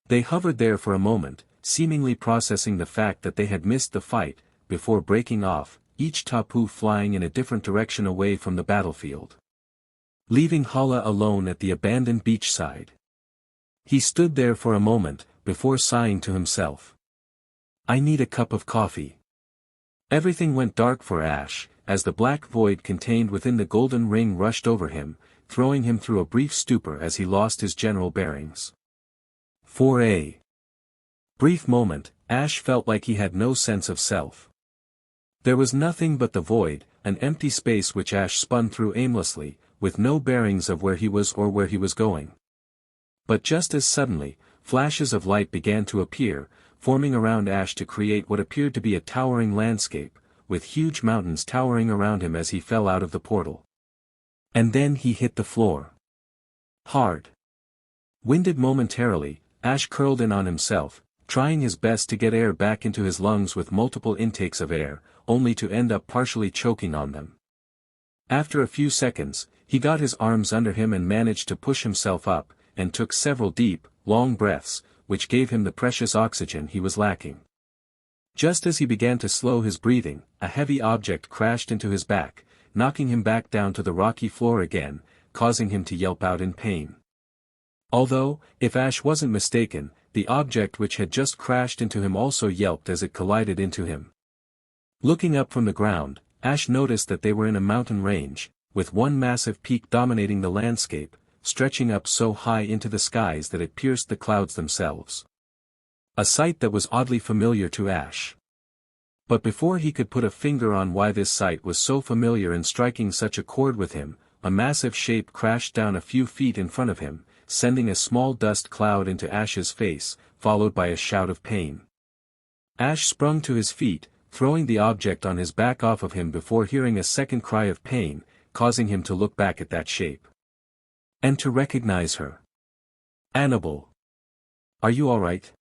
They hovered there for a moment, seemingly processing the fact that they had missed the fight, before breaking off, each Tapu flying in a different direction away from the battlefield. Leaving Hala alone at the abandoned beachside. He stood there for a moment, before sighing to himself. I need a cup of coffee. Everything went dark for Ash, as the black void contained within the golden ring rushed over him, throwing him through a brief stupor as he lost his general bearings. For a brief moment, Ash felt like he had no sense of self. There was nothing but the void, an empty space which Ash spun through aimlessly, with no bearings of where he was or where he was going. But just as suddenly, flashes of light began to appear, forming around Ash to create what appeared to be a towering landscape, with huge mountains towering around him as he fell out of the portal. And then he hit the floor. Hard. Winded momentarily, Ash curled in on himself, trying his best to get air back into his lungs with multiple intakes of air, only to end up partially choking on them. After a few seconds, he got his arms under him and managed to push himself up, and took several deep, long breaths, which gave him the precious oxygen he was lacking. Just as he began to slow his breathing, a heavy object crashed into his back, knocking him back down to the rocky floor again, causing him to yelp out in pain. Although, if Ash wasn't mistaken, the object which had just crashed into him also yelped as it collided into him. Looking up from the ground, Ash noticed that they were in a mountain range, with one massive peak dominating the landscape, stretching up so high into the skies that it pierced the clouds themselves. A sight that was oddly familiar to Ash. But before he could put a finger on why this sight was so familiar and striking such a chord with him, a massive shape crashed down a few feet in front of him, sending a small dust cloud into Ash's face, followed by a shout of pain. Ash sprung to his feet, throwing the object on his back off of him before hearing a second cry of pain, causing him to look back at that shape. And to recognize her. Annabelle. Are you alright?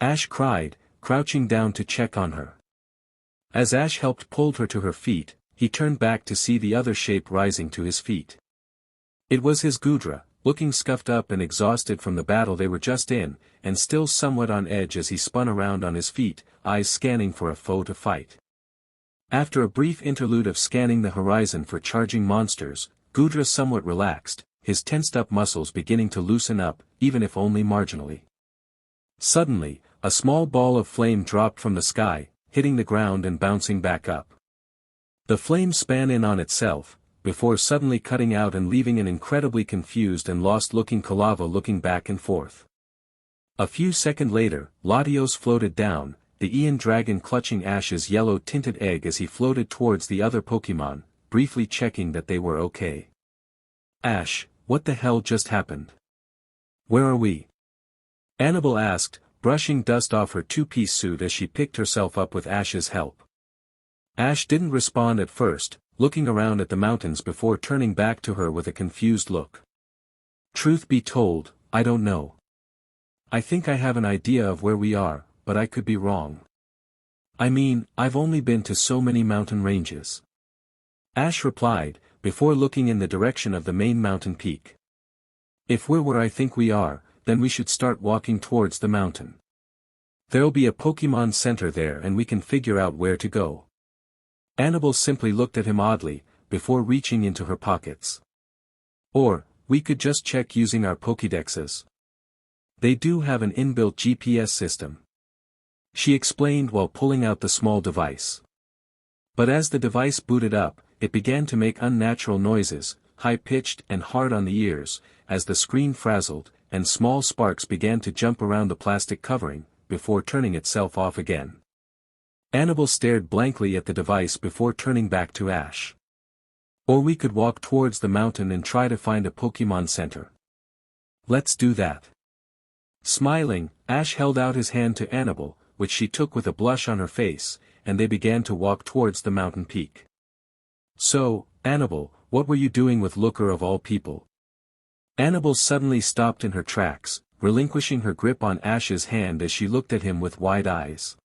Ash cried, crouching down to check on her. As Ash helped pull her to her feet, he turned back to see the other shape rising to his feet. It was his Gudra, looking scuffed up and exhausted from the battle they were just in, and still somewhat on edge as he spun around on his feet, eyes scanning for a foe to fight. After a brief interlude of scanning the horizon for charging monsters, Gudra somewhat relaxed, his tensed-up muscles beginning to loosen up, even if only marginally. Suddenly, a small ball of flame dropped from the sky, hitting the ground and bouncing back up. The flame span in on itself, before suddenly cutting out and leaving an incredibly confused and lost-looking Kalava looking back and forth. A few seconds later, Latios floated down, the Ian dragon clutching Ash's yellow-tinted egg as he floated towards the other Pokémon, briefly checking that they were okay. Ash, what the hell just happened? Where are we? Annabelle asked, brushing dust off her two-piece suit as she picked herself up with Ash's help. Ash didn't respond at first, looking around at the mountains before turning back to her with a confused look. Truth be told, I don't know. I think I have an idea of where we are, but I could be wrong. I mean, I've only been to so many mountain ranges. Ash replied, before looking in the direction of the main mountain peak. If we're where I think we are, then we should start walking towards the mountain. There'll be a Pokémon Center there and we can figure out where to go. Annabelle simply looked at him oddly, before reaching into her pockets. Or, we could just check using our Pokédexes. They do have an inbuilt GPS system. She explained while pulling out the small device. But as the device booted up, it began to make unnatural noises, high-pitched and hard on the ears, as the screen frazzled, and small sparks began to jump around the plastic covering, before turning itself off again. Annabelle stared blankly at the device before turning back to Ash. Or we could walk towards the mountain and try to find a Pokémon Center. Let's do that. Smiling, Ash held out his hand to Annabelle, which she took with a blush on her face, and they began to walk towards the mountain peak. So, Annabelle, what were you doing with Looker of all people? Annabelle suddenly stopped in her tracks, relinquishing her grip on Ash's hand as she looked at him with wide eyes.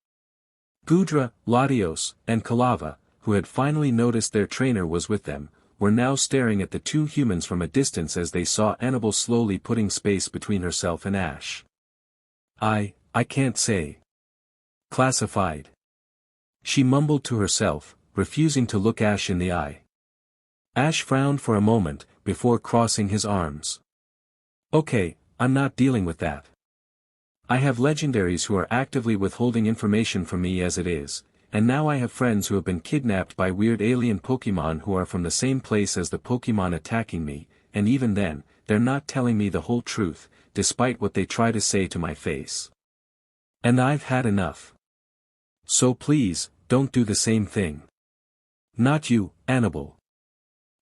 Gudra, Latios, and Kalava, who had finally noticed their trainer was with them, were now staring at the two humans from a distance as they saw Annabelle slowly putting space between herself and Ash. I can't say. Classified. She mumbled to herself, refusing to look Ash in the eye. Ash frowned for a moment, before crossing his arms. Okay, I'm not dealing with that. I have legendaries who are actively withholding information from me as it is, and now I have friends who have been kidnapped by weird alien Pokémon who are from the same place as the Pokémon attacking me, and even then, they're not telling me the whole truth, despite what they try to say to my face. And I've had enough. So please, don't do the same thing. Not you, Annabelle.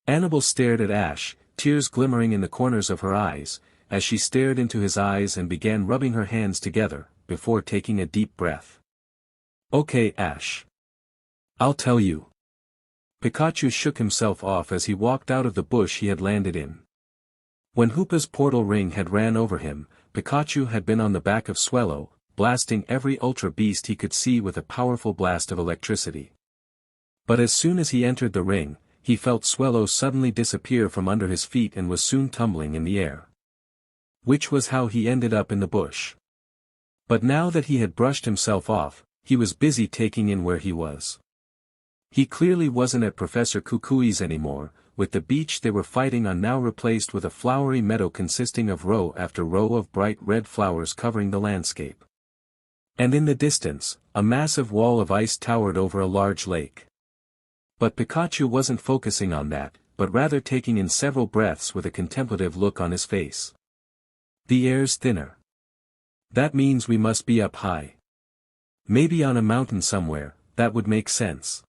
Annabelle stared at Ash, tears glimmering in the corners of her eyes, as she stared into his eyes and began rubbing her hands together, before taking a deep breath. Okay, Ash. I'll tell you. Pikachu shook himself off as he walked out of the bush he had landed in. When Hoopa's portal ring had ran over him, Pikachu had been on the back of Swellow, blasting every ultra beast he could see with a powerful blast of electricity. But as soon as he entered the ring, he felt Swellow suddenly disappear from under his feet and was soon tumbling in the air. Which was how he ended up in the bush. But now that he had brushed himself off, he was busy taking in where he was. He clearly wasn't at Professor Kukui's anymore, with the beach they were fighting on now replaced with a flowery meadow consisting of row after row of bright red flowers covering the landscape. And in the distance, a massive wall of ice towered over a large lake. But Pikachu wasn't focusing on that, but rather taking in several breaths with a contemplative look on his face. The air's thinner. That means we must be up high. Maybe on a mountain somewhere, that would make sense.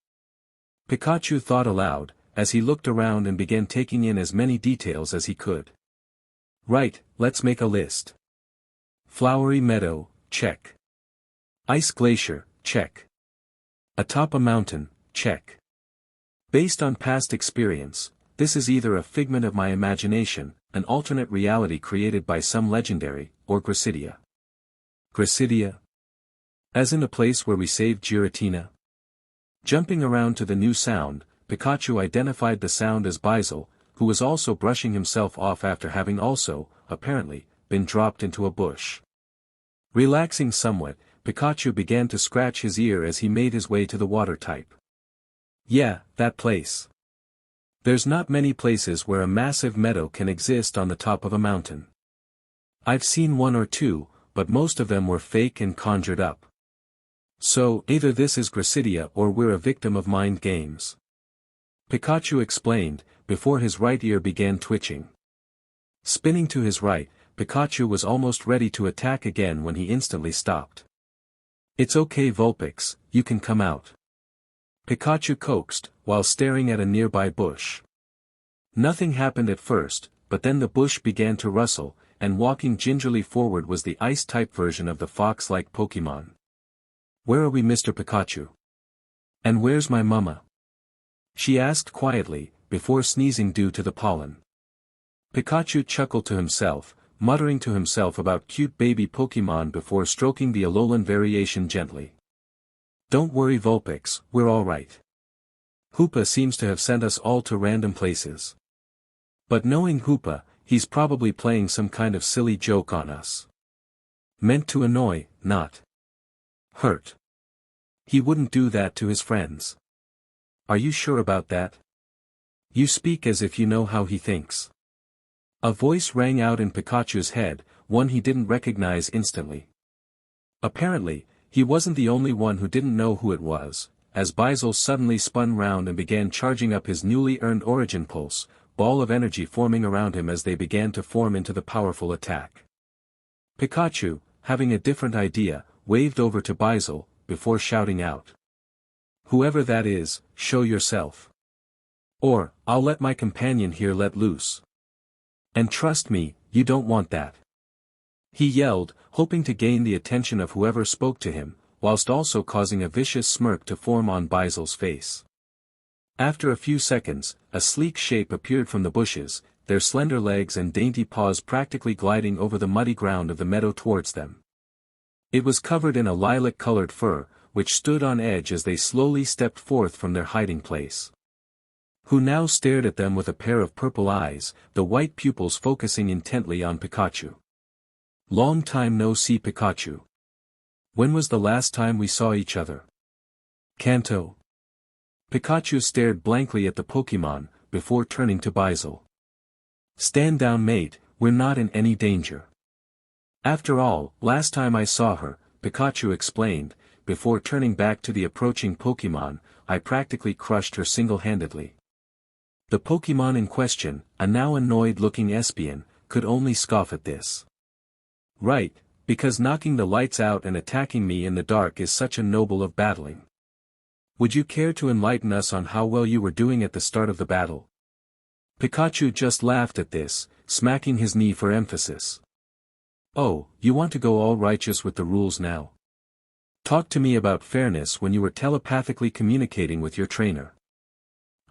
Pikachu thought aloud, as he looked around and began taking in as many details as he could. Right, let's make a list. Flowery meadow, check. Ice glacier, check. Atop a mountain, check. Based on past experience, this is either a figment of my imagination, an alternate reality created by some legendary, or Gracidia. Gracidia? As in a place where we saved Giratina? Jumping around to the new sound, Pikachu identified the sound as Byzil, who was also brushing himself off after having also, apparently, been dropped into a bush. Relaxing somewhat, Pikachu began to scratch his ear as he made his way to the water type. Yeah, that place. There's not many places where a massive meadow can exist on the top of a mountain. I've seen one or two, but most of them were fake and conjured up. So, either this is Gracidia or we're a victim of mind games. Pikachu explained, before his right ear began twitching. Spinning to his right, Pikachu was almost ready to attack again when he instantly stopped. It's okay Vulpix, you can come out. Pikachu coaxed, while staring at a nearby bush. Nothing happened at first, but then the bush began to rustle, and walking gingerly forward was the ice-type version of the fox-like Pokémon. Where are we, Mr. Pikachu? And where's my mama? She asked quietly, before sneezing due to the pollen. Pikachu chuckled to himself, muttering to himself about cute baby Pokémon before stroking the Alolan variation gently. Don't worry Vulpix, we're alright. Hoopa seems to have sent us all to random places. But knowing Hoopa, he's probably playing some kind of silly joke on us. Meant to annoy, not hurt. He wouldn't do that to his friends. Are you sure about that? You speak as if you know how he thinks. A voice rang out in Pikachu's head, one he didn't recognize instantly. Apparently, he wasn't the only one who didn't know who it was, as Byzil suddenly spun round and began charging up his newly earned Origin Pulse, ball of energy forming around him as they began to form into the powerful attack. Pikachu, having a different idea, waved over to Byzil, before shouting out. Whoever that is, show yourself. Or, I'll let my companion here let loose. And trust me, you don't want that. He yelled, hoping to gain the attention of whoever spoke to him, whilst also causing a vicious smirk to form on Byzil's face. After a few seconds, a sleek shape appeared from the bushes, their slender legs and dainty paws practically gliding over the muddy ground of the meadow towards them. It was covered in a lilac-colored fur, which stood on edge as they slowly stepped forth from their hiding place. Who now stared at them with a pair of purple eyes, the white pupils focusing intently on Pikachu. Long time no see, Pikachu. When was the last time we saw each other? Kanto. Pikachu stared blankly at the Pokémon, before turning to Byzil. Stand down, mate, we're not in any danger. After all, last time I saw her, Pikachu explained, before turning back to the approaching Pokémon, I practically crushed her single-handedly. The Pokémon in question, a now annoyed-looking Espeon, could only scoff at this. Right, because knocking the lights out and attacking me in the dark is such a noble of battling. Would you care to enlighten us on how well you were doing at the start of the battle? Pikachu just laughed at this, smacking his knee for emphasis. Oh, you want to go all righteous with the rules now? Talk to me about fairness when you were telepathically communicating with your trainer.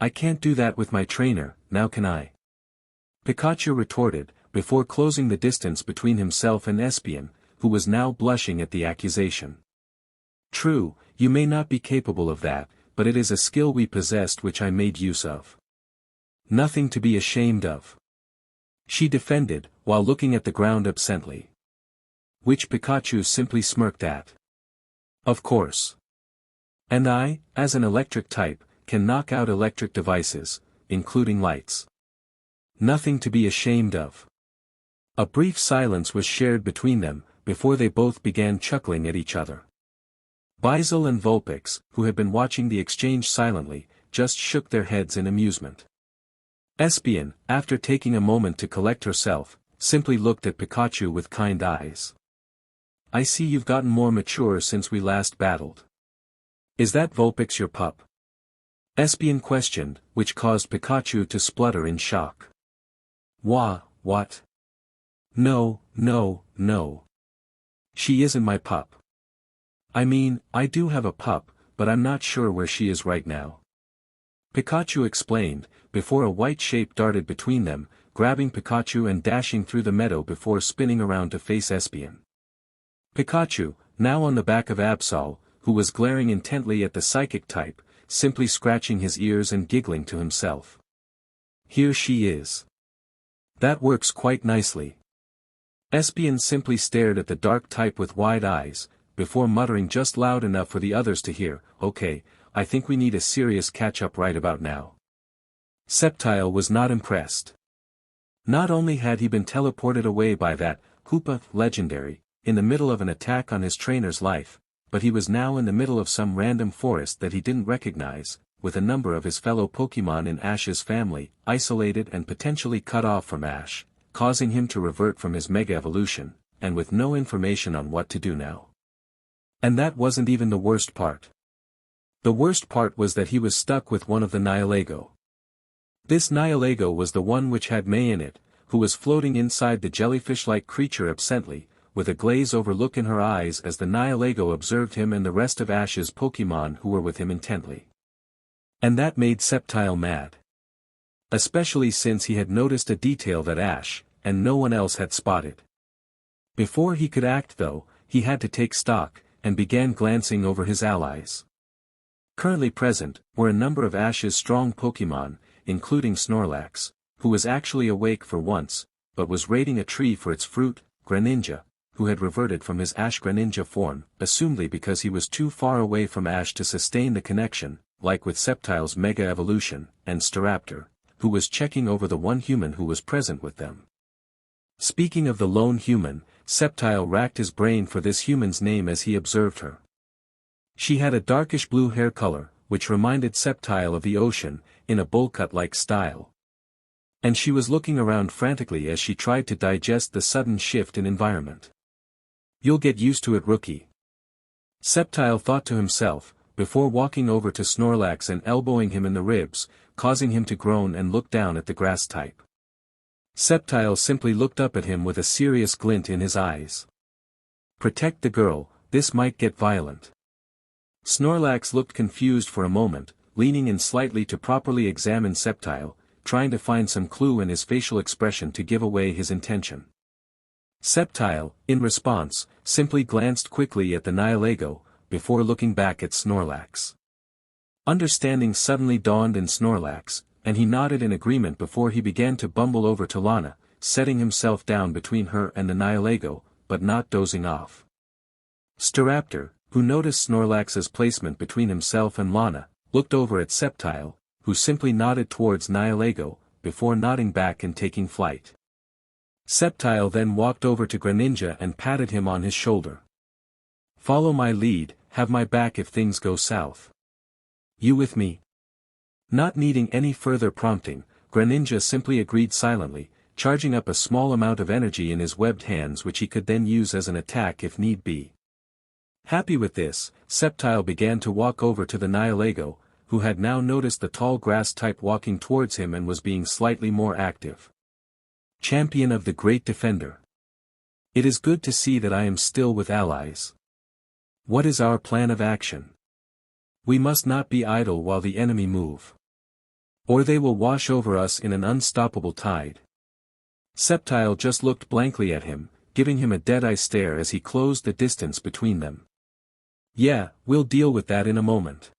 I can't do that with my trainer, now can I? Pikachu retorted, before closing the distance between himself and Espeon, who was now blushing at the accusation. True, you may not be capable of that, but it is a skill we possessed which I made use of. Nothing to be ashamed of. She defended, while looking at the ground absently. Which Pikachu simply smirked at. Of course. And I, as an electric type, can knock out electric devices, including lights. Nothing to be ashamed of. A brief silence was shared between them, before they both began chuckling at each other. Byzil and Vulpix, who had been watching the exchange silently, just shook their heads in amusement. Espeon, after taking a moment to collect herself, simply looked at Pikachu with kind eyes. I see you've gotten more mature since we last battled. Is that Vulpix your pup? Espeon questioned, which caused Pikachu to splutter in shock. What? No. She isn't my pup. I mean, I do have a pup, but I'm not sure where she is right now. Pikachu explained, before a white shape darted between them, grabbing Pikachu and dashing through the meadow before spinning around to face Espeon. Pikachu, now on the back of Absol, who was glaring intently at the psychic type, simply scratching his ears and giggling to himself. Here she is. That works quite nicely. Espeon simply stared at the dark type with wide eyes, before muttering just loud enough for the others to hear, okay, I think we need a serious catch-up right about now. Sceptile was not impressed. Not only had he been teleported away by that, Hoopa, legendary, in the middle of an attack on his trainer's life, but he was now in the middle of some random forest that he didn't recognize, with a number of his fellow Pokémon in Ash's family, isolated and potentially cut off from Ash, causing him to revert from his Mega Evolution, and with no information on what to do now. And that wasn't even the worst part. The worst part was that he was stuck with one of the Nihilego. This Nihilego was the one which had May in it, who was floating inside the jellyfish-like creature absently, with a glaze-over look in her eyes as the Nihilego observed him and the rest of Ash's Pokémon who were with him intently. And that made Sceptile mad. Especially since he had noticed a detail that Ash, and no one else had spotted. Before he could act though, he had to take stock, and began glancing over his allies. Currently present, were a number of Ash's strong Pokémon, including Snorlax, who was actually awake for once, but was raiding a tree for its fruit, Greninja, who had reverted from his Ash Greninja form, assumedly because he was too far away from Ash to sustain the connection, like with Sceptile's Mega Evolution, and Staraptor, who was checking over the one human who was present with them. Speaking of the lone human, Sceptile racked his brain for this human's name as he observed her. She had a darkish blue hair color, which reminded Sceptile of the ocean, in a bowl-cut-like style. And she was looking around frantically as she tried to digest the sudden shift in environment. You'll get used to it, rookie. Sceptile thought to himself, before walking over to Snorlax and elbowing him in the ribs, causing him to groan and look down at the grass type. Sceptile simply looked up at him with a serious glint in his eyes. Protect the girl, this might get violent. Snorlax looked confused for a moment, leaning in slightly to properly examine Sceptile, trying to find some clue in his facial expression to give away his intention. Sceptile, in response, simply glanced quickly at the Nihilego, before looking back at Snorlax. Understanding suddenly dawned in Snorlax, and he nodded in agreement before he began to bumble over to Lana, setting himself down between her and the Nihilego, but not dozing off. Staraptor, who noticed Snorlax's placement between himself and Lana, looked over at Sceptile, who simply nodded towards Nihilego, before nodding back and taking flight. Sceptile then walked over to Greninja and patted him on his shoulder. "Follow my lead, have my back if things go south. You with me?" Not needing any further prompting, Greninja simply agreed silently, charging up a small amount of energy in his webbed hands which he could then use as an attack if need be. Happy with this, Sceptile began to walk over to the Nihilego, who had now noticed the tall grass type walking towards him and was being slightly more active. Champion of the Great Defender. It is good to see that I am still with allies. What is our plan of action? We must not be idle while the enemy move. Or they will wash over us in an unstoppable tide. Sceptile just looked blankly at him, giving him a dead-eye stare as he closed the distance between them. "Yeah, we'll deal with that in a moment.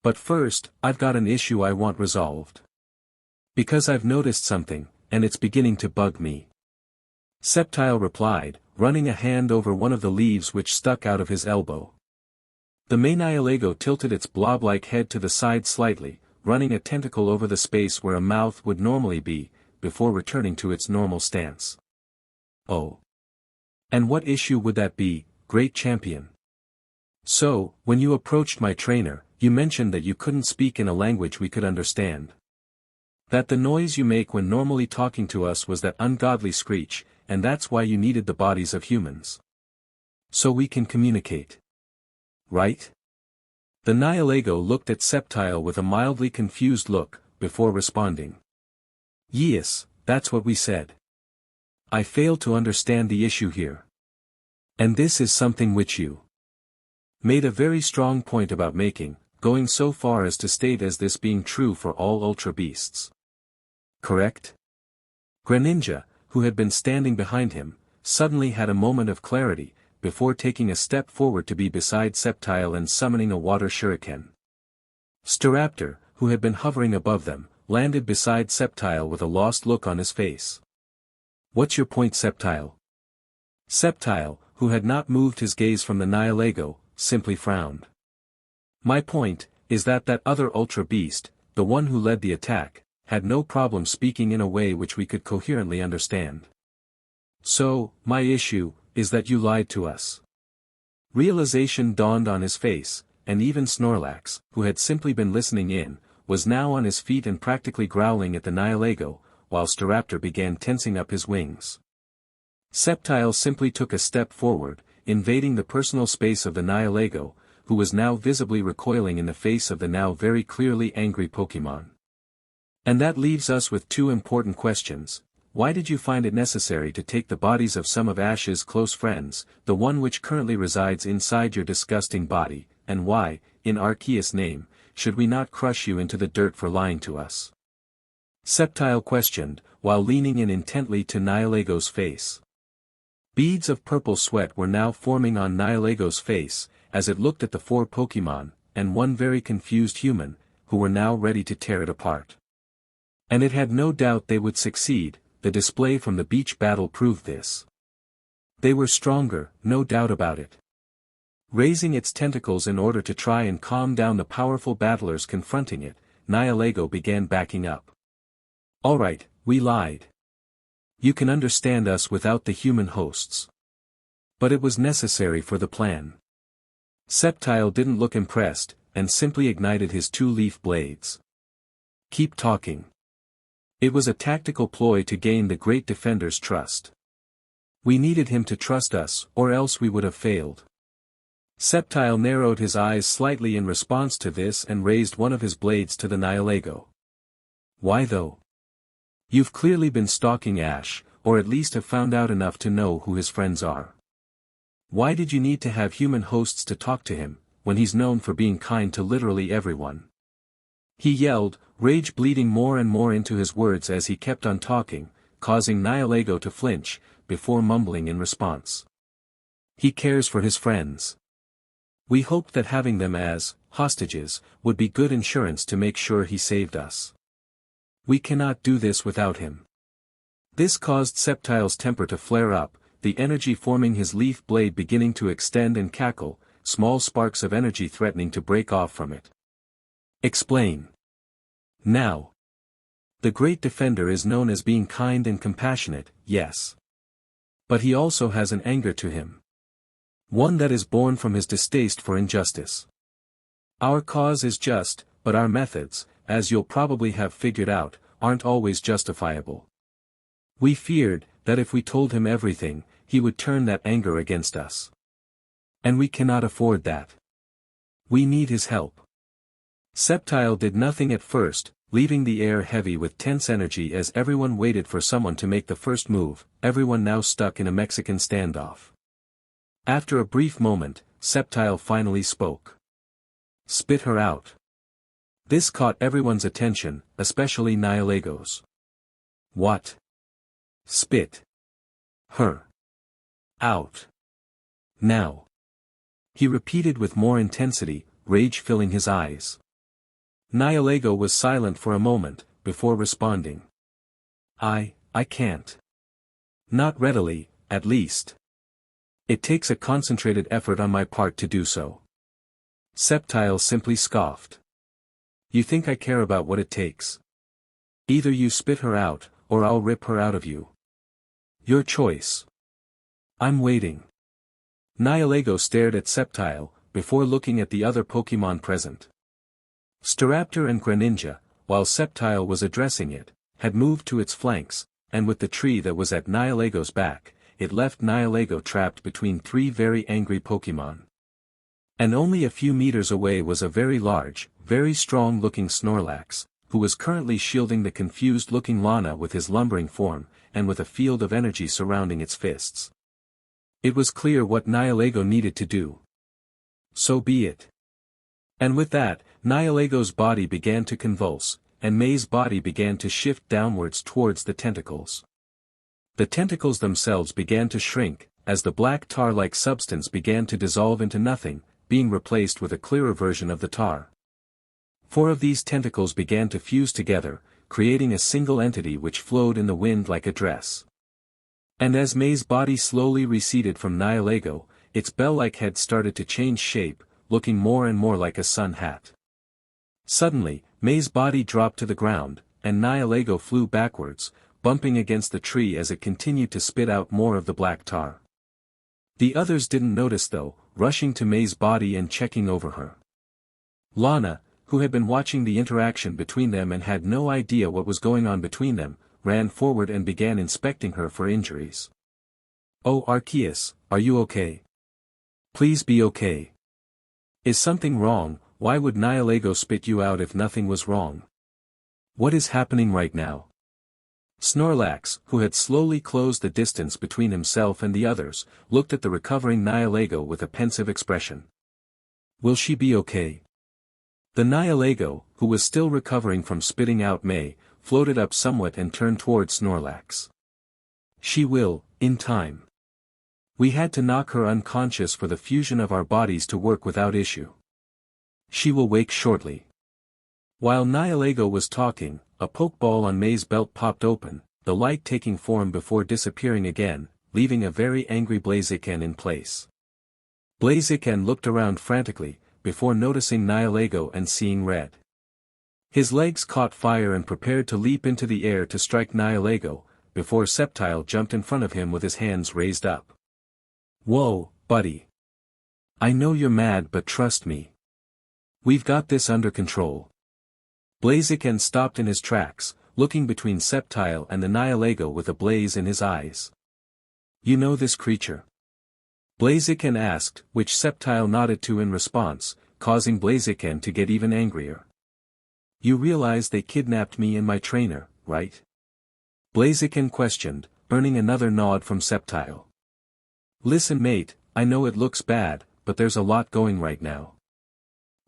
But first, I've got an issue I want resolved. Because I've noticed something, and it's beginning to bug me." Sceptile replied, running a hand over one of the leaves which stuck out of his elbow. The Nihilego tilted its blob-like head to the side slightly, running a tentacle over the space where a mouth would normally be, before returning to its normal stance. "Oh. And what issue would that be, great champion?" "So, when you approached my trainer, you mentioned that you couldn't speak in a language we could understand. That the noise you make when normally talking to us was that ungodly screech, and that's why you needed the bodies of humans. So we can communicate. Right?" The Nihilego looked at Sceptile with a mildly confused look, before responding. "Yes, that's what we said. I fail to understand the issue here. And this is something which you made a very strong point about making, going so far as to state as this being true for all Ultra Beasts. Correct?" Greninja, who had been standing behind him, suddenly had a moment of clarity, before taking a step forward to be beside Sceptile and summoning a water shuriken. Staraptor, who had been hovering above them, landed beside Sceptile with a lost look on his face. "What's your point, Sceptile?" Sceptile, who had not moved his gaze from the Nihilego, simply frowned. "My point, is that other Ultra Beast, the one who led the attack, had no problem speaking in a way which we could coherently understand. So, my issue, is that you lied to us." Realization dawned on his face, and even Snorlax, who had simply been listening in, was now on his feet and practically growling at the Nihilego, while Staraptor began tensing up his wings. Sceptile simply took a step forward, invading the personal space of the Nihilego, who was now visibly recoiling in the face of the now very clearly angry Pokémon. "And that leaves us with two important questions. Why did you find it necessary to take the bodies of some of Ash's close friends, the one which currently resides inside your disgusting body, and why, in Arceus' name, should we not crush you into the dirt for lying to us?" Sceptile questioned, while leaning in intently to Nihilego's face. Beads of purple sweat were now forming on Nihilego's face, as it looked at the four Pokémon, and one very confused human, who were now ready to tear it apart. And it had no doubt they would succeed. The display from the beach battle proved this. They were stronger, no doubt about it. Raising its tentacles in order to try and calm down the powerful battlers confronting it, Nihilego began backing up. "Alright, we lied. You can understand us without the human hosts. But it was necessary for the plan." Sceptile didn't look impressed, and simply ignited his two-leaf blades. "Keep talking." It was a tactical ploy to gain the Great Defender's trust. We needed him to trust us, or else we would have failed. Sceptile narrowed his eyes slightly in response to this and raised one of his blades to the Nihilego. "Why though? You've clearly been stalking Ash, or at least have found out enough to know who his friends are. Why did you need to have human hosts to talk to him, when he's known for being kind to literally everyone?" He yelled, rage bleeding more and more into his words as he kept on talking, causing Nihilego to flinch, before mumbling in response. He cares for his friends. We hoped that having them as hostages would be good insurance to make sure he saved us. We cannot do this without him. This caused Sceptile's temper to flare up, the energy forming his leaf blade beginning to extend and cackle, small sparks of energy threatening to break off from it. Explain. Now. The Great Defender is known as being kind and compassionate, yes. But he also has an anger to him. One that is born from his distaste for injustice. Our cause is just, but our methods, as you'll probably have figured out, aren't always justifiable. We feared, that if we told him everything, he would turn that anger against us. And we cannot afford that. We need his help. Sceptile did nothing at first, leaving the air heavy with tense energy as everyone waited for someone to make the first move, everyone now stuck in a Mexican standoff. After a brief moment, Sceptile finally spoke. Spit her out. This caught everyone's attention, especially Nihilego's. What? Spit her out. Now. He repeated with more intensity, rage filling his eyes. Nihilego was silent for a moment, before responding. I can't. Not readily, at least. It takes a concentrated effort on my part to do so. Sceptile simply scoffed. You think I care about what it takes? Either you spit her out, or I'll rip her out of you. Your choice. I'm waiting. Nihilego stared at Sceptile, before looking at the other Pokémon present. Staraptor and Greninja, while Sceptile was addressing it, had moved to its flanks, and with the tree that was at Nihilego's back, it left Nihilego trapped between three very angry Pokémon. And only a few meters away was a very large, very strong-looking Snorlax, who was currently shielding the confused-looking Lana with his lumbering form, and with a field of energy surrounding its fists. It was clear what Nihilego needed to do. So be it. And with that, Nihilego's body began to convulse, and May's body began to shift downwards towards the tentacles. The tentacles themselves began to shrink, as the black tar-like substance began to dissolve into nothing, being replaced with a clearer version of the tar. 4 of these tentacles began to fuse together, creating a single entity which flowed in the wind like a dress. And as May's body slowly receded from Nihilego, its bell-like head started to change shape, looking more and more like a sun hat. Suddenly, May's body dropped to the ground, and Nihilego flew backwards, bumping against the tree as it continued to spit out more of the black tar. The others didn't notice though, rushing to May's body and checking over her. Lana, who had been watching the interaction between them and had no idea what was going on between them, ran forward and began inspecting her for injuries. Oh Arceus, are you okay? Please be okay. Is something wrong? Why would Nihilego spit you out if nothing was wrong? What is happening right now? Snorlax, who had slowly closed the distance between himself and the others, looked at the recovering Nihilego with a pensive expression. Will she be okay? The Nihilego, who was still recovering from spitting out May, floated up somewhat and turned towards Snorlax. She will, in time. We had to knock her unconscious for the fusion of our bodies to work without issue. She will wake shortly. While Nihilego was talking, a pokeball on May's belt popped open, the light taking form before disappearing again, leaving a very angry Blaziken in place. Blaziken looked around frantically, before noticing Nihilego and seeing red. His legs caught fire and prepared to leap into the air to strike Nihilego, before Sceptile jumped in front of him with his hands raised up. Whoa, buddy. I know you're mad but trust me. We've got this under control. Blaziken stopped in his tracks, looking between Sceptile and the Nihilego with a blaze in his eyes. You know this creature? Blaziken asked, which Sceptile nodded to in response, causing Blaziken to get even angrier. You realize they kidnapped me and my trainer, right? Blaziken questioned, earning another nod from Sceptile. Listen mate, I know it looks bad, but there's a lot going right now.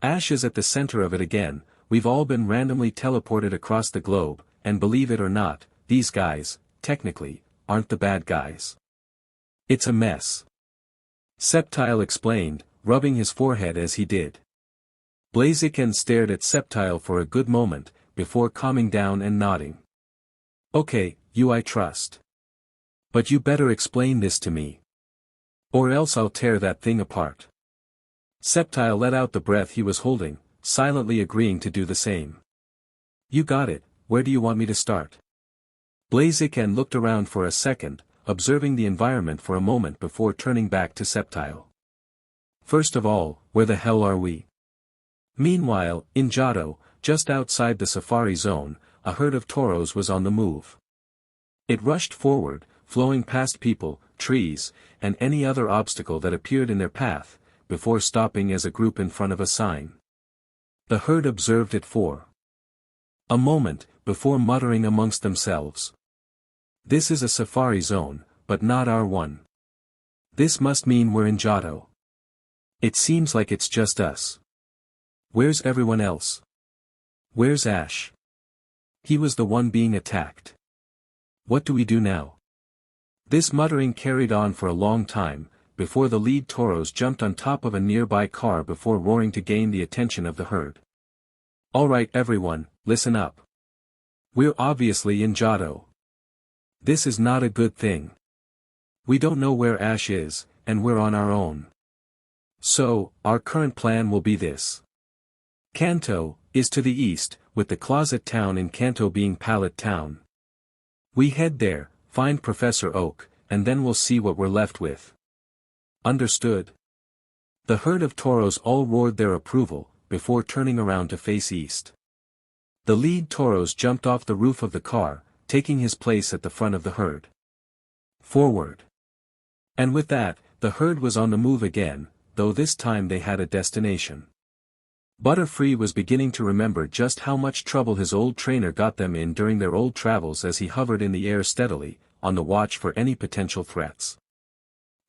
Ash is at the center of it again, we've all been randomly teleported across the globe, and believe it or not, these guys, technically, aren't the bad guys. It's a mess. Sceptile explained, rubbing his forehead as he did. Blaziken stared at Sceptile for a good moment, before calming down and nodding. Okay, you I trust. But you better explain this to me. Or else I'll tear that thing apart. Sceptile let out the breath he was holding, silently agreeing to do the same. You got it, where do you want me to start? Blaziken looked around for a second, observing the environment for a moment before turning back to Sceptile. First of all, where the hell are we? Meanwhile, in Johto, just outside the safari zone, a herd of Tauros was on the move. It rushed forward, flowing past people, trees, and any other obstacle that appeared in their path, before stopping as a group in front of a sign. The herd observed it for a moment, before muttering amongst themselves. This is a safari zone, but not our one. This must mean we're in Johto. It seems like it's just us. Where's everyone else? Where's Ash? He was the one being attacked. What do we do now? This muttering carried on for a long time, before the lead Tauros jumped on top of a nearby car before roaring to gain the attention of the herd. Alright everyone, listen up. We're obviously in Johto. This is not a good thing. We don't know where Ash is, and we're on our own. So, our current plan will be this. Kanto is to the east, with the closet town in Kanto being Pallet Town. We head there, find Professor Oak, and then we'll see what we're left with. Understood? The herd of Tauros all roared their approval, before turning around to face east. The lead Tauros jumped off the roof of the car, taking his place at the front of the herd. Forward. And with that, the herd was on the move again, though this time they had a destination. Butterfree was beginning to remember just how much trouble his old trainer got them in during their old travels as he hovered in the air steadily, on the watch for any potential threats.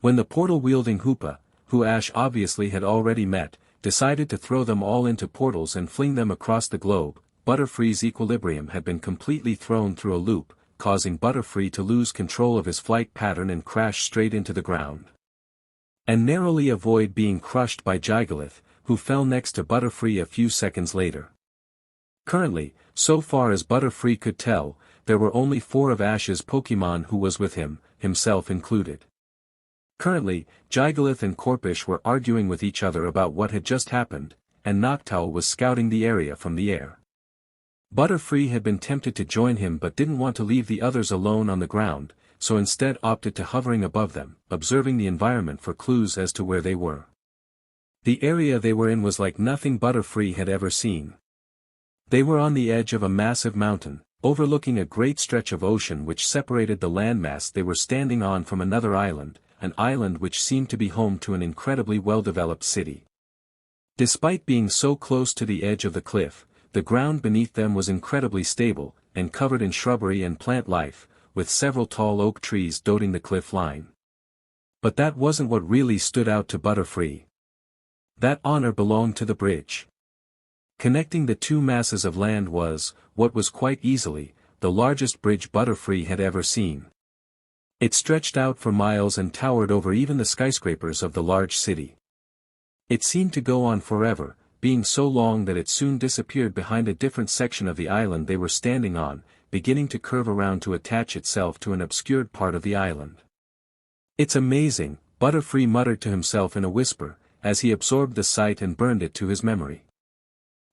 When the portal-wielding Hoopa, who Ash obviously had already met, decided to throw them all into portals and fling them across the globe, Butterfree's equilibrium had been completely thrown through a loop, causing Butterfree to lose control of his flight pattern and crash straight into the ground. And narrowly avoid being crushed by Gigalith, who fell next to Butterfree a few seconds later. Currently, so far as Butterfree could tell, there were only 4 of Ash's Pokémon who was with him, himself included. Currently, Gigalith and Corphish were arguing with each other about what had just happened, and Noctowl was scouting the area from the air. Butterfree had been tempted to join him but didn't want to leave the others alone on the ground, so instead opted to hovering above them, observing the environment for clues as to where they were. The area they were in was like nothing Butterfree had ever seen. They were on the edge of a massive mountain, overlooking a great stretch of ocean which separated the landmass they were standing on from another island, an island which seemed to be home to an incredibly well-developed city. Despite being so close to the edge of the cliff, the ground beneath them was incredibly stable, and covered in shrubbery and plant life, with several tall oak trees dotting the cliff line. But that wasn't what really stood out to Butterfree. That honor belonged to the bridge. Connecting the two masses of land was, what was quite easily, the largest bridge Butterfree had ever seen. It stretched out for miles and towered over even the skyscrapers of the large city. It seemed to go on forever, being so long that it soon disappeared behind a different section of the island they were standing on, beginning to curve around to attach itself to an obscured part of the island. It's amazing, Butterfree muttered to himself in a whisper, as he absorbed the sight and burned it to his memory.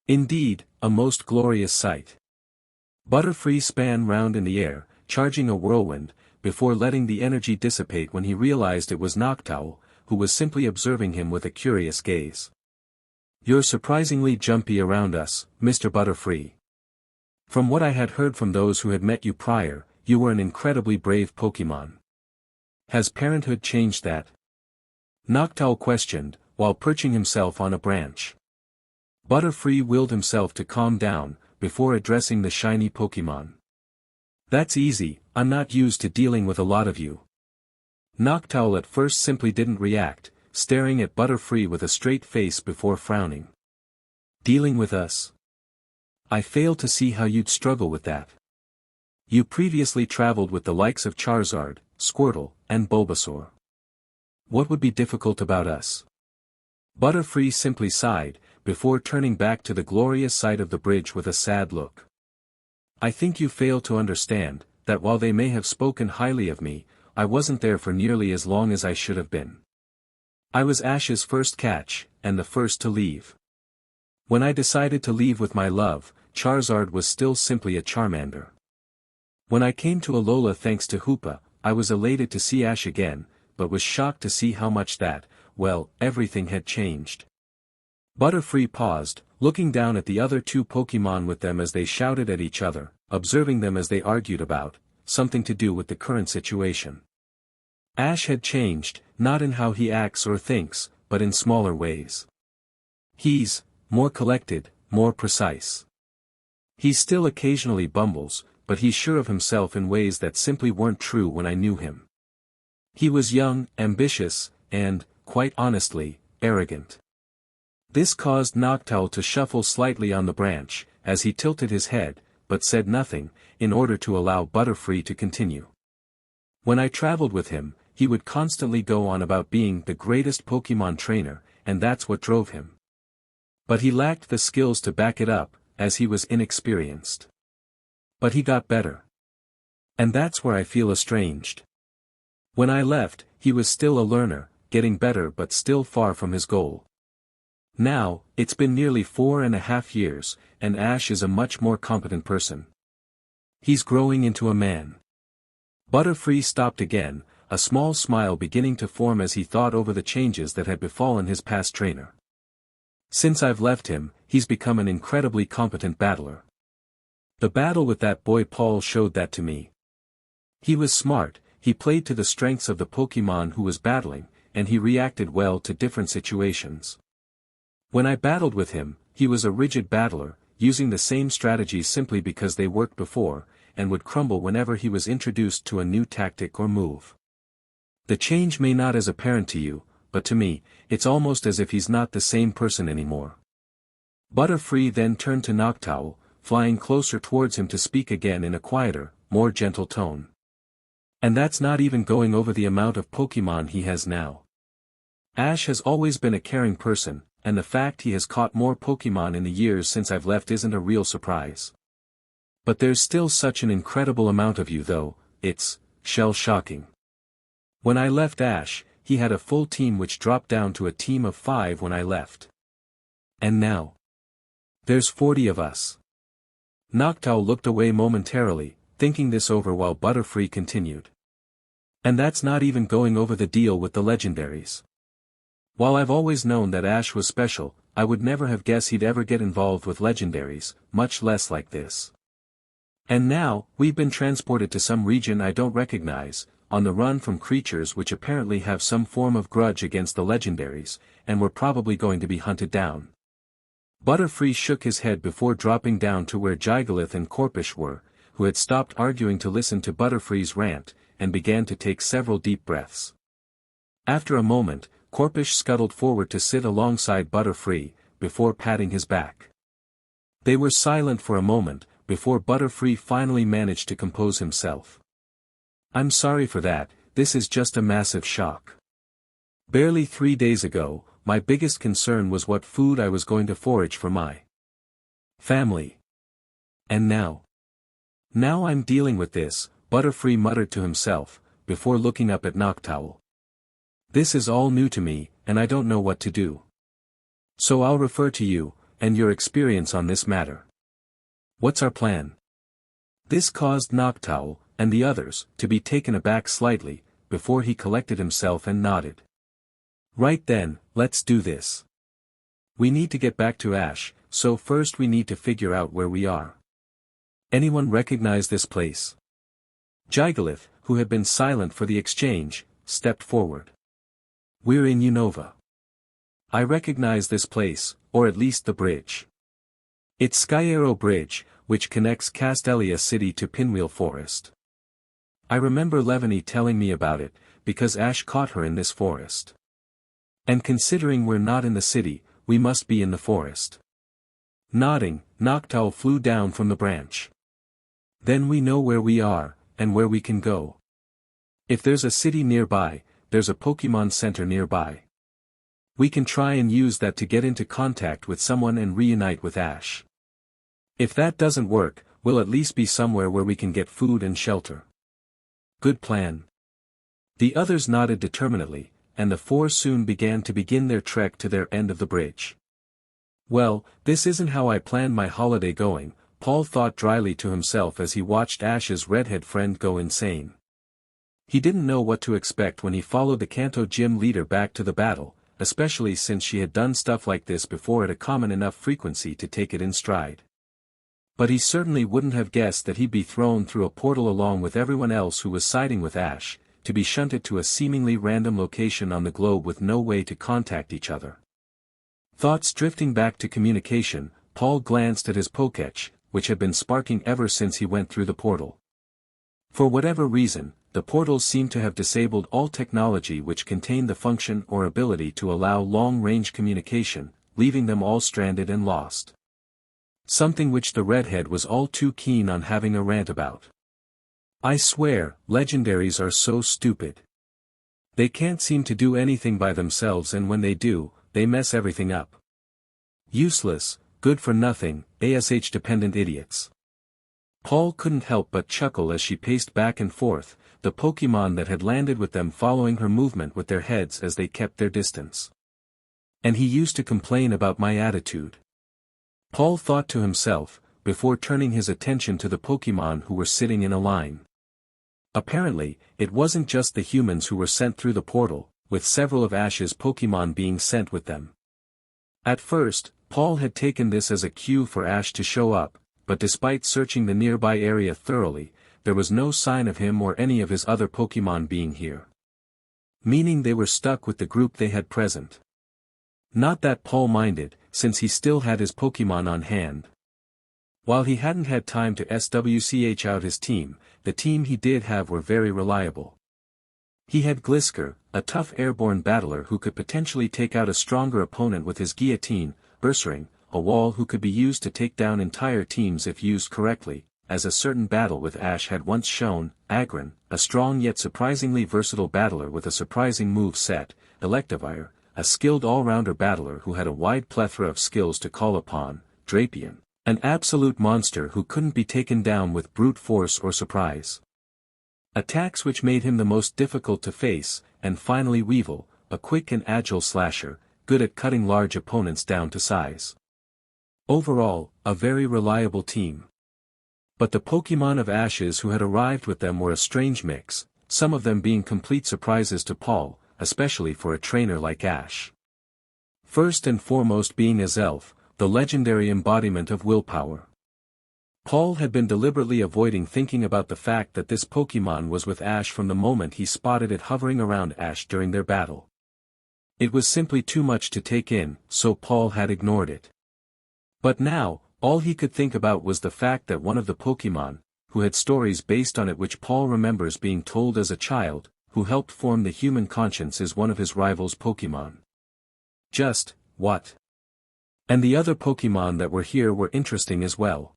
Indeed, a most glorious sight. Butterfree span round in the air, charging a whirlwind, before letting the energy dissipate when he realized it was Noctowl, who was simply observing him with a curious gaze. You're surprisingly jumpy around us, Mr. Butterfree. From what I had heard from those who had met you prior, you were an incredibly brave Pokémon. Has parenthood changed that? Noctowl questioned, while perching himself on a branch. Butterfree willed himself to calm down, before addressing the shiny Pokémon. That's easy, I'm not used to dealing with a lot of you. Noctowl at first simply didn't react, staring at Butterfree with a straight face before frowning. Dealing with us? I fail to see how you'd struggle with that. You previously traveled with the likes of Charizard, Squirtle, and Bulbasaur. What would be difficult about us? Butterfree simply sighed, before turning back to the glorious sight of the bridge with a sad look. I think you fail to understand, that while they may have spoken highly of me, I wasn't there for nearly as long as I should have been. I was Ash's first catch, and the first to leave. When I decided to leave with my love, Charizard was still simply a Charmander. When I came to Alola thanks to Hoopa, I was elated to see Ash again, but was shocked to see how much that, well, everything had changed. Butterfree paused, looking down at the other two Pokémon with them as they shouted at each other, observing them as they argued about something to do with the current situation. Ash had changed, not in how he acts or thinks, but in smaller ways. He's more collected, more precise. He still occasionally bumbles, but he's sure of himself in ways that simply weren't true when I knew him. He was young, ambitious, and, quite honestly, arrogant. This caused Noctowl to shuffle slightly on the branch, as he tilted his head, but said nothing, in order to allow Butterfree to continue. When I traveled with him, he would constantly go on about being the greatest Pokémon trainer, and that's what drove him. But he lacked the skills to back it up, as he was inexperienced. But he got better. And that's where I feel estranged. When I left, he was still a learner, getting better but still far from his goal. Now, it's been nearly 4.5 years, and Ash is a much more competent person. He's growing into a man. Butterfree stopped again, a small smile beginning to form as he thought over the changes that had befallen his past trainer. Since I've left him, he's become an incredibly competent battler. The battle with that boy Paul showed that to me. He was smart, he played to the strengths of the Pokémon who was battling, and he reacted well to different situations. When I battled with him, he was a rigid battler, using the same strategies simply because they worked before, and would crumble whenever he was introduced to a new tactic or move. The change may not as apparent to you, but to me, it's almost as if he's not the same person anymore. Butterfree then turned to Noctowl, flying closer towards him to speak again in a quieter, more gentle tone. And that's not even going over the amount of Pokémon he has now. Ash has always been a caring person, and the fact he has caught more Pokémon in the years since I've left isn't a real surprise. But there's still such an incredible amount of you though, it's shell-shocking. When I left Ash, he had a full team which dropped down to a team of 5 when I left. And now? There's 40 of us. Noctowl looked away momentarily, thinking this over while Butterfree continued. And that's not even going over the deal with the legendaries. While I've always known that Ash was special, I would never have guessed he'd ever get involved with legendaries, much less like this. And now, we've been transported to some region I don't recognize, on the run from creatures which apparently have some form of grudge against the legendaries, and we're probably going to be hunted down. Butterfree shook his head before dropping down to where Gigalith and Corphish were, who had stopped arguing to listen to Butterfree's rant, and began to take several deep breaths. After a moment, Corphish scuttled forward to sit alongside Butterfree, before patting his back. They were silent for a moment, before Butterfree finally managed to compose himself. I'm sorry for that, this is just a massive shock. Barely 3 days ago, my biggest concern was what food I was going to forage for my family. And now? Now I'm dealing with this, Butterfree muttered to himself, before looking up at Noctowl. This is all new to me, and I don't know what to do. So I'll refer to you, and your experience on this matter. What's our plan? This caused Noctowl, and the others, to be taken aback slightly, before he collected himself and nodded. Right then, let's do this. We need to get back to Ash, so first we need to figure out where we are. Anyone recognize this place? Gigalith, who had been silent for the exchange, stepped forward. We're in Unova. I recognize this place, or at least the bridge. It's Skyarrow Bridge, which connects Castelia City to Pinwheel Forest. I remember Levany telling me about it, because Ash caught her in this forest. And considering we're not in the city, we must be in the forest. Nodding, Noctowl flew down from the branch. Then we know where we are, and where we can go. If there's a city nearby, there's a Pokémon Center nearby. We can try and use that to get into contact with someone and reunite with Ash. If that doesn't work, we'll at least be somewhere where we can get food and shelter. Good plan. The others nodded determinedly, and the four soon begin their trek to their end of the bridge. Well, this isn't how I planned my holiday going, Paul thought dryly to himself as he watched Ash's redhead friend go insane. He didn't know what to expect when he followed the Kanto gym leader back to the battle, especially since she had done stuff like this before at a common enough frequency to take it in stride. But he certainly wouldn't have guessed that he'd be thrown through a portal along with everyone else who was siding with Ash, to be shunted to a seemingly random location on the globe with no way to contact each other. Thoughts drifting back to communication, Paul glanced at his Pokédex, which had been sparking ever since he went through the portal. For whatever reason, the portals seemed to have disabled all technology which contained the function or ability to allow long-range communication, leaving them all stranded and lost. Something which the redhead was all too keen on having a rant about. I swear, legendaries are so stupid. They can't seem to do anything by themselves, and when they do, they mess everything up. Useless, good for nothing, ASH-dependent idiots. Paul couldn't help but chuckle as she paced back and forth, the Pokémon that had landed with them following her movement with their heads as they kept their distance. And he used to complain about my attitude. Paul thought to himself, before turning his attention to the Pokémon who were sitting in a line. Apparently, it wasn't just the humans who were sent through the portal, with several of Ash's Pokémon being sent with them. At first, Paul had taken this as a cue for Ash to show up, but despite searching the nearby area thoroughly, there was no sign of him or any of his other Pokémon being here. Meaning they were stuck with the group they had present. Not that Paul minded, since he still had his Pokémon on hand. While he hadn't had time to switch out his team, the team he did have were very reliable. He had Glisker, a tough airborne battler who could potentially take out a stronger opponent with his guillotine, Ursaring, a wall who could be used to take down entire teams if used correctly, as a certain battle with Ash had once shown, Agron, a strong yet surprisingly versatile battler with a surprising move set, Electivire, a skilled all-rounder battler who had a wide plethora of skills to call upon, Drapion, an absolute monster who couldn't be taken down with brute force or surprise. Attacks which made him the most difficult to face, and finally Weevil, a quick and agile slasher, good at cutting large opponents down to size. Overall, a very reliable team. But the Pokémon of Ash's who had arrived with them were a strange mix, some of them being complete surprises to Paul, especially for a trainer like Ash. First and foremost being Azelf, the legendary embodiment of willpower. Paul had been deliberately avoiding thinking about the fact that this Pokémon was with Ash from the moment he spotted it hovering around Ash during their battle. It was simply too much to take in, so Paul had ignored it. But now, all he could think about was the fact that one of the Pokémon, who had stories based on it which Paul remembers being told as a child, who helped form the human conscience, is one of his rivals' Pokémon. Just, what? And the other Pokémon that were here were interesting as well.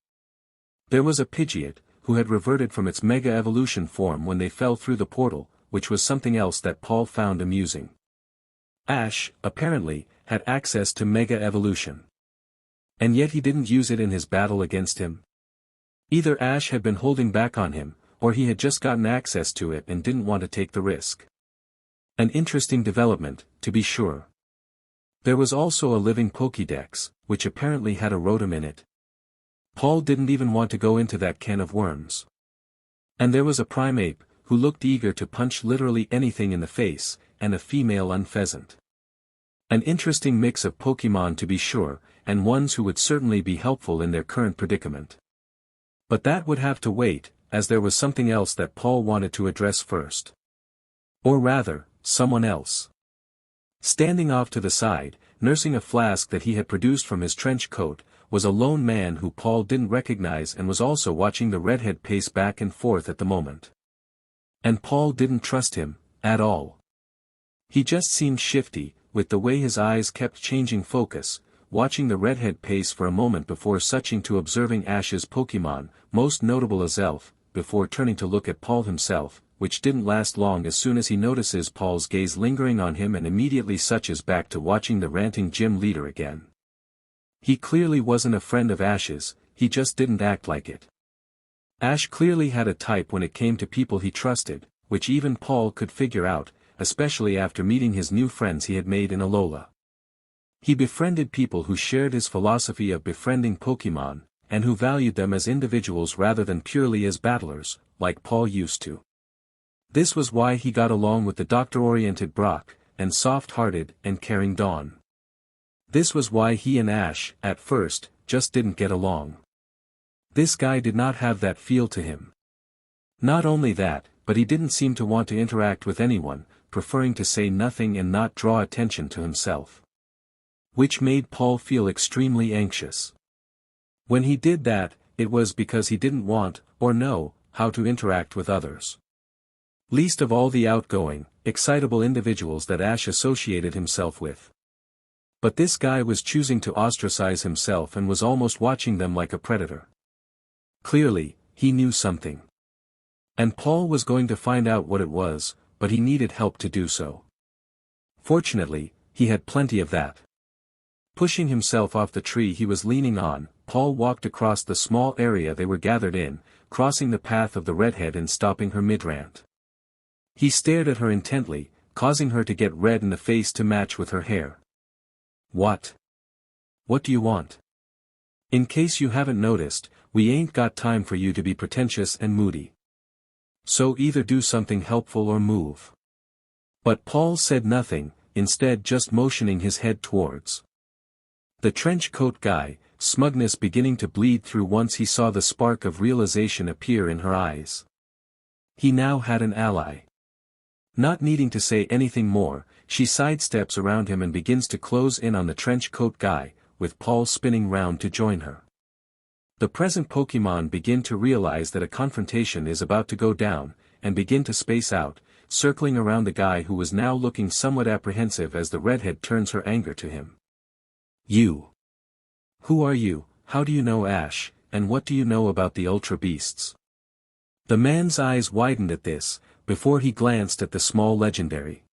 There was a Pidgeot, who had reverted from its Mega Evolution form when they fell through the portal, which was something else that Paul found amusing. Ash, apparently, had access to Mega Evolution. And yet he didn't use it in his battle against him. Either Ash had been holding back on him, or he had just gotten access to it and didn't want to take the risk. An interesting development, to be sure. There was also a living Pokédex, which apparently had a Rotom in it. Paul didn't even want to go into that can of worms. And there was a Primeape, who looked eager to punch literally anything in the face, and a female Unpheasant. An interesting mix of Pokémon to be sure, and ones who would certainly be helpful in their current predicament. But that would have to wait, as there was something else that Paul wanted to address first. Or rather, someone else. Standing off to the side, nursing a flask that he had produced from his trench coat, was a lone man who Paul didn't recognize and was also watching the redhead pace back and forth at the moment. And Paul didn't trust him, at all. He just seemed shifty, with the way his eyes kept changing focus, watching the redhead pace for a moment before switching to observing Ash's Pokémon, most notable Yveltal, before turning to look at Paul himself, which didn't last long as soon as he notices Paul's gaze lingering on him and immediately switches back to watching the ranting gym leader again. He clearly wasn't a friend of Ash's, he just didn't act like it. Ash clearly had a type when it came to people he trusted, which even Paul could figure out, especially after meeting his new friends he had made in Alola. He befriended people who shared his philosophy of befriending Pokémon, and who valued them as individuals rather than purely as battlers, like Paul used to. This was why he got along with the doctor-oriented Brock, and soft-hearted and caring Dawn. This was why he and Ash, at first, just didn't get along. This guy did not have that feel to him. Not only that, but he didn't seem to want to interact with anyone, preferring to say nothing and not draw attention to himself. Which made Paul feel extremely anxious. When he did that, it was because he didn't want, or know, how to interact with others. Least of all the outgoing, excitable individuals that Ash associated himself with. But this guy was choosing to ostracize himself and was almost watching them like a predator. Clearly, he knew something. And Paul was going to find out what it was, but he needed help to do so. Fortunately, he had plenty of that. Pushing himself off the tree he was leaning on, Paul walked across the small area they were gathered in, crossing the path of the redhead and stopping her mid-rant. He stared at her intently, causing her to get red in the face to match with her hair. What? What do you want? In case you haven't noticed, we ain't got time for you to be pretentious and moody. So either do something helpful or move. But Paul said nothing, instead just motioning his head towards the trench coat guy, smugness beginning to bleed through once he saw the spark of realization appear in her eyes. He now had an ally. Not needing to say anything more, she sidesteps around him and begins to close in on the trench coat guy, with Paul spinning round to join her. The present Pokémon begin to realize that a confrontation is about to go down, and begin to space out, circling around the guy who was now looking somewhat apprehensive as the redhead turns her anger to him. You. Who are you, how do you know Ash, and what do you know about the Ultra Beasts? The man's eyes widened at this, before he glanced at the small legendary.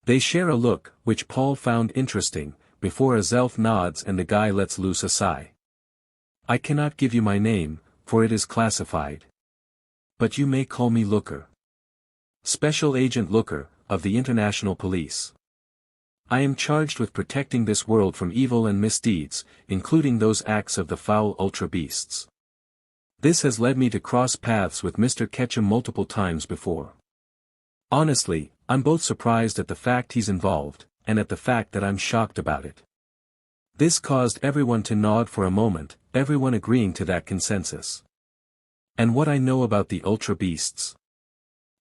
They share a look, which Paul found interesting, before Yveltal nods and the guy lets loose a sigh. I cannot give you my name, for it is classified. But you may call me Looker. Special Agent Looker, of the International Police. I am charged with protecting this world from evil and misdeeds, including those acts of the foul Ultra Beasts. This has led me to cross paths with Mr. Ketchum multiple times before. Honestly, I'm both surprised at the fact he's involved, and at the fact that I'm shocked about it. This caused everyone to nod for a moment, everyone agreeing to that consensus. And what I know about the Ultra Beasts?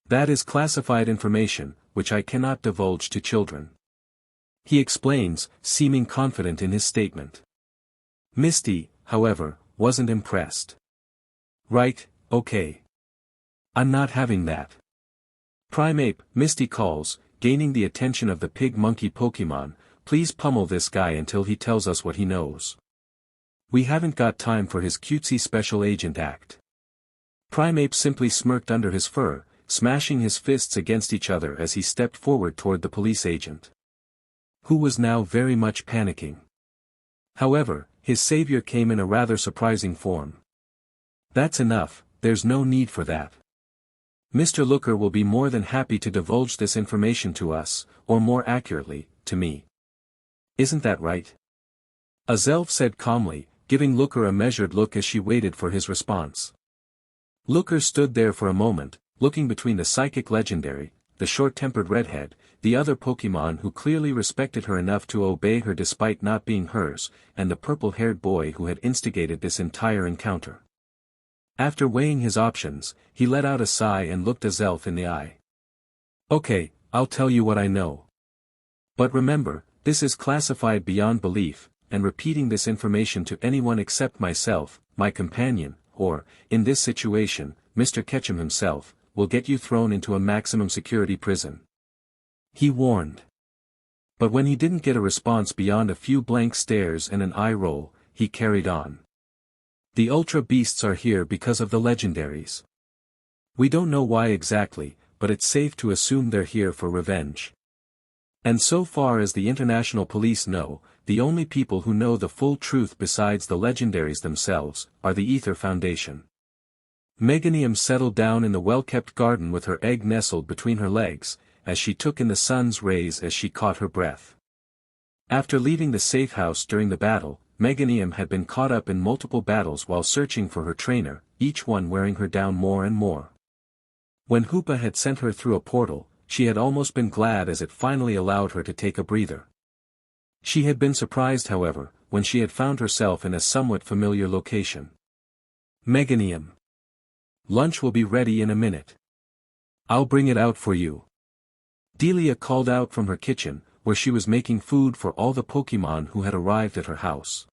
That is classified information, which I cannot divulge to children. He explains, seeming confident in his statement. Misty, however, wasn't impressed. Right, okay. I'm not having that. Primeape, Misty calls, gaining the attention of the pig-monkey Pokémon, please pummel this guy until he tells us what he knows. We haven't got time for his cutesy special agent act. Primeape simply smirked under his fur, smashing his fists against each other as he stepped forward toward the police agent, who was now very much panicking. However, his savior came in a rather surprising form. That's enough, there's no need for that. Mr. Looker will be more than happy to divulge this information to us, or more accurately, to me. Isn't that right? Yveltal said calmly, giving Looker a measured look as she waited for his response. Looker stood there for a moment, looking between the psychic legendary, the short-tempered redhead, the other Pokémon who clearly respected her enough to obey her despite not being hers, and the purple-haired boy who had instigated this entire encounter. After weighing his options, he let out a sigh and looked Yveltal in the eye. Okay, I'll tell you what I know. But remember, this is classified beyond belief, and repeating this information to anyone except myself, my companion, or, in this situation, Mr. Ketchum himself, will get you thrown into a maximum security prison. He warned. But when he didn't get a response beyond a few blank stares and an eye roll, he carried on. The Ultra Beasts are here because of the legendaries. We don't know why exactly, but it's safe to assume they're here for revenge. And so far as the international police know, the only people who know the full truth besides the legendaries themselves, are the Ether Foundation. Meganium settled down in the well-kept garden with her egg nestled between her legs, as she took in the sun's rays as she caught her breath. After leaving the safe house during the battle, Meganium had been caught up in multiple battles while searching for her trainer, each one wearing her down more and more. When Hoopa had sent her through a portal, she had almost been glad as it finally allowed her to take a breather. She had been surprised however, when she had found herself in a somewhat familiar location. Meganium. Lunch will be ready in a minute. I'll bring it out for you. Delia called out from her kitchen, where she was making food for all the Pokémon who had arrived at her house.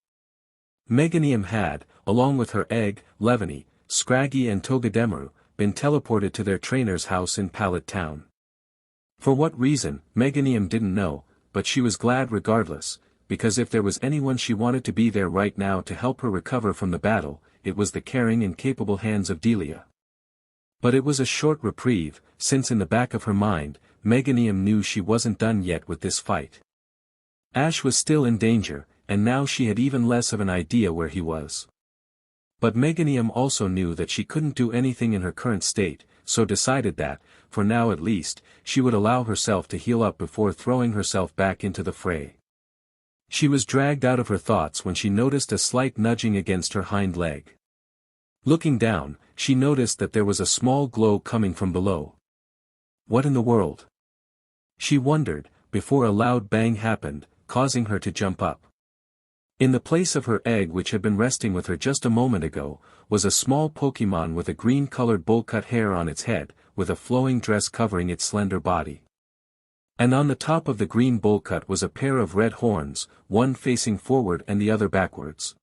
Meganium had, along with her egg, Levany, Scraggy and Togedemaru, been teleported to their trainer's house in Pallet Town. For what reason, Meganium didn't know, but she was glad regardless, because if there was anyone she wanted to be there right now to help her recover from the battle, it was the caring and capable hands of Delia. But it was a short reprieve, since in the back of her mind, Meganium knew she wasn't done yet with this fight. Ash was still in danger, and now she had even less of an idea where he was. But Meganium also knew that she couldn't do anything in her current state, so decided that, for now at least, she would allow herself to heal up before throwing herself back into the fray. She was dragged out of her thoughts when she noticed a slight nudging against her hind leg. Looking down, she noticed that there was a small glow coming from below. What in the world? She wondered, before a loud bang happened, causing her to jump up. In the place of her egg which had been resting with her just a moment ago, was a small Pokémon with a green-colored bowl-cut hair on its head, with a flowing dress covering its slender body. And on the top of the green bowl-cut was a pair of red horns, one facing forward and the other backwards.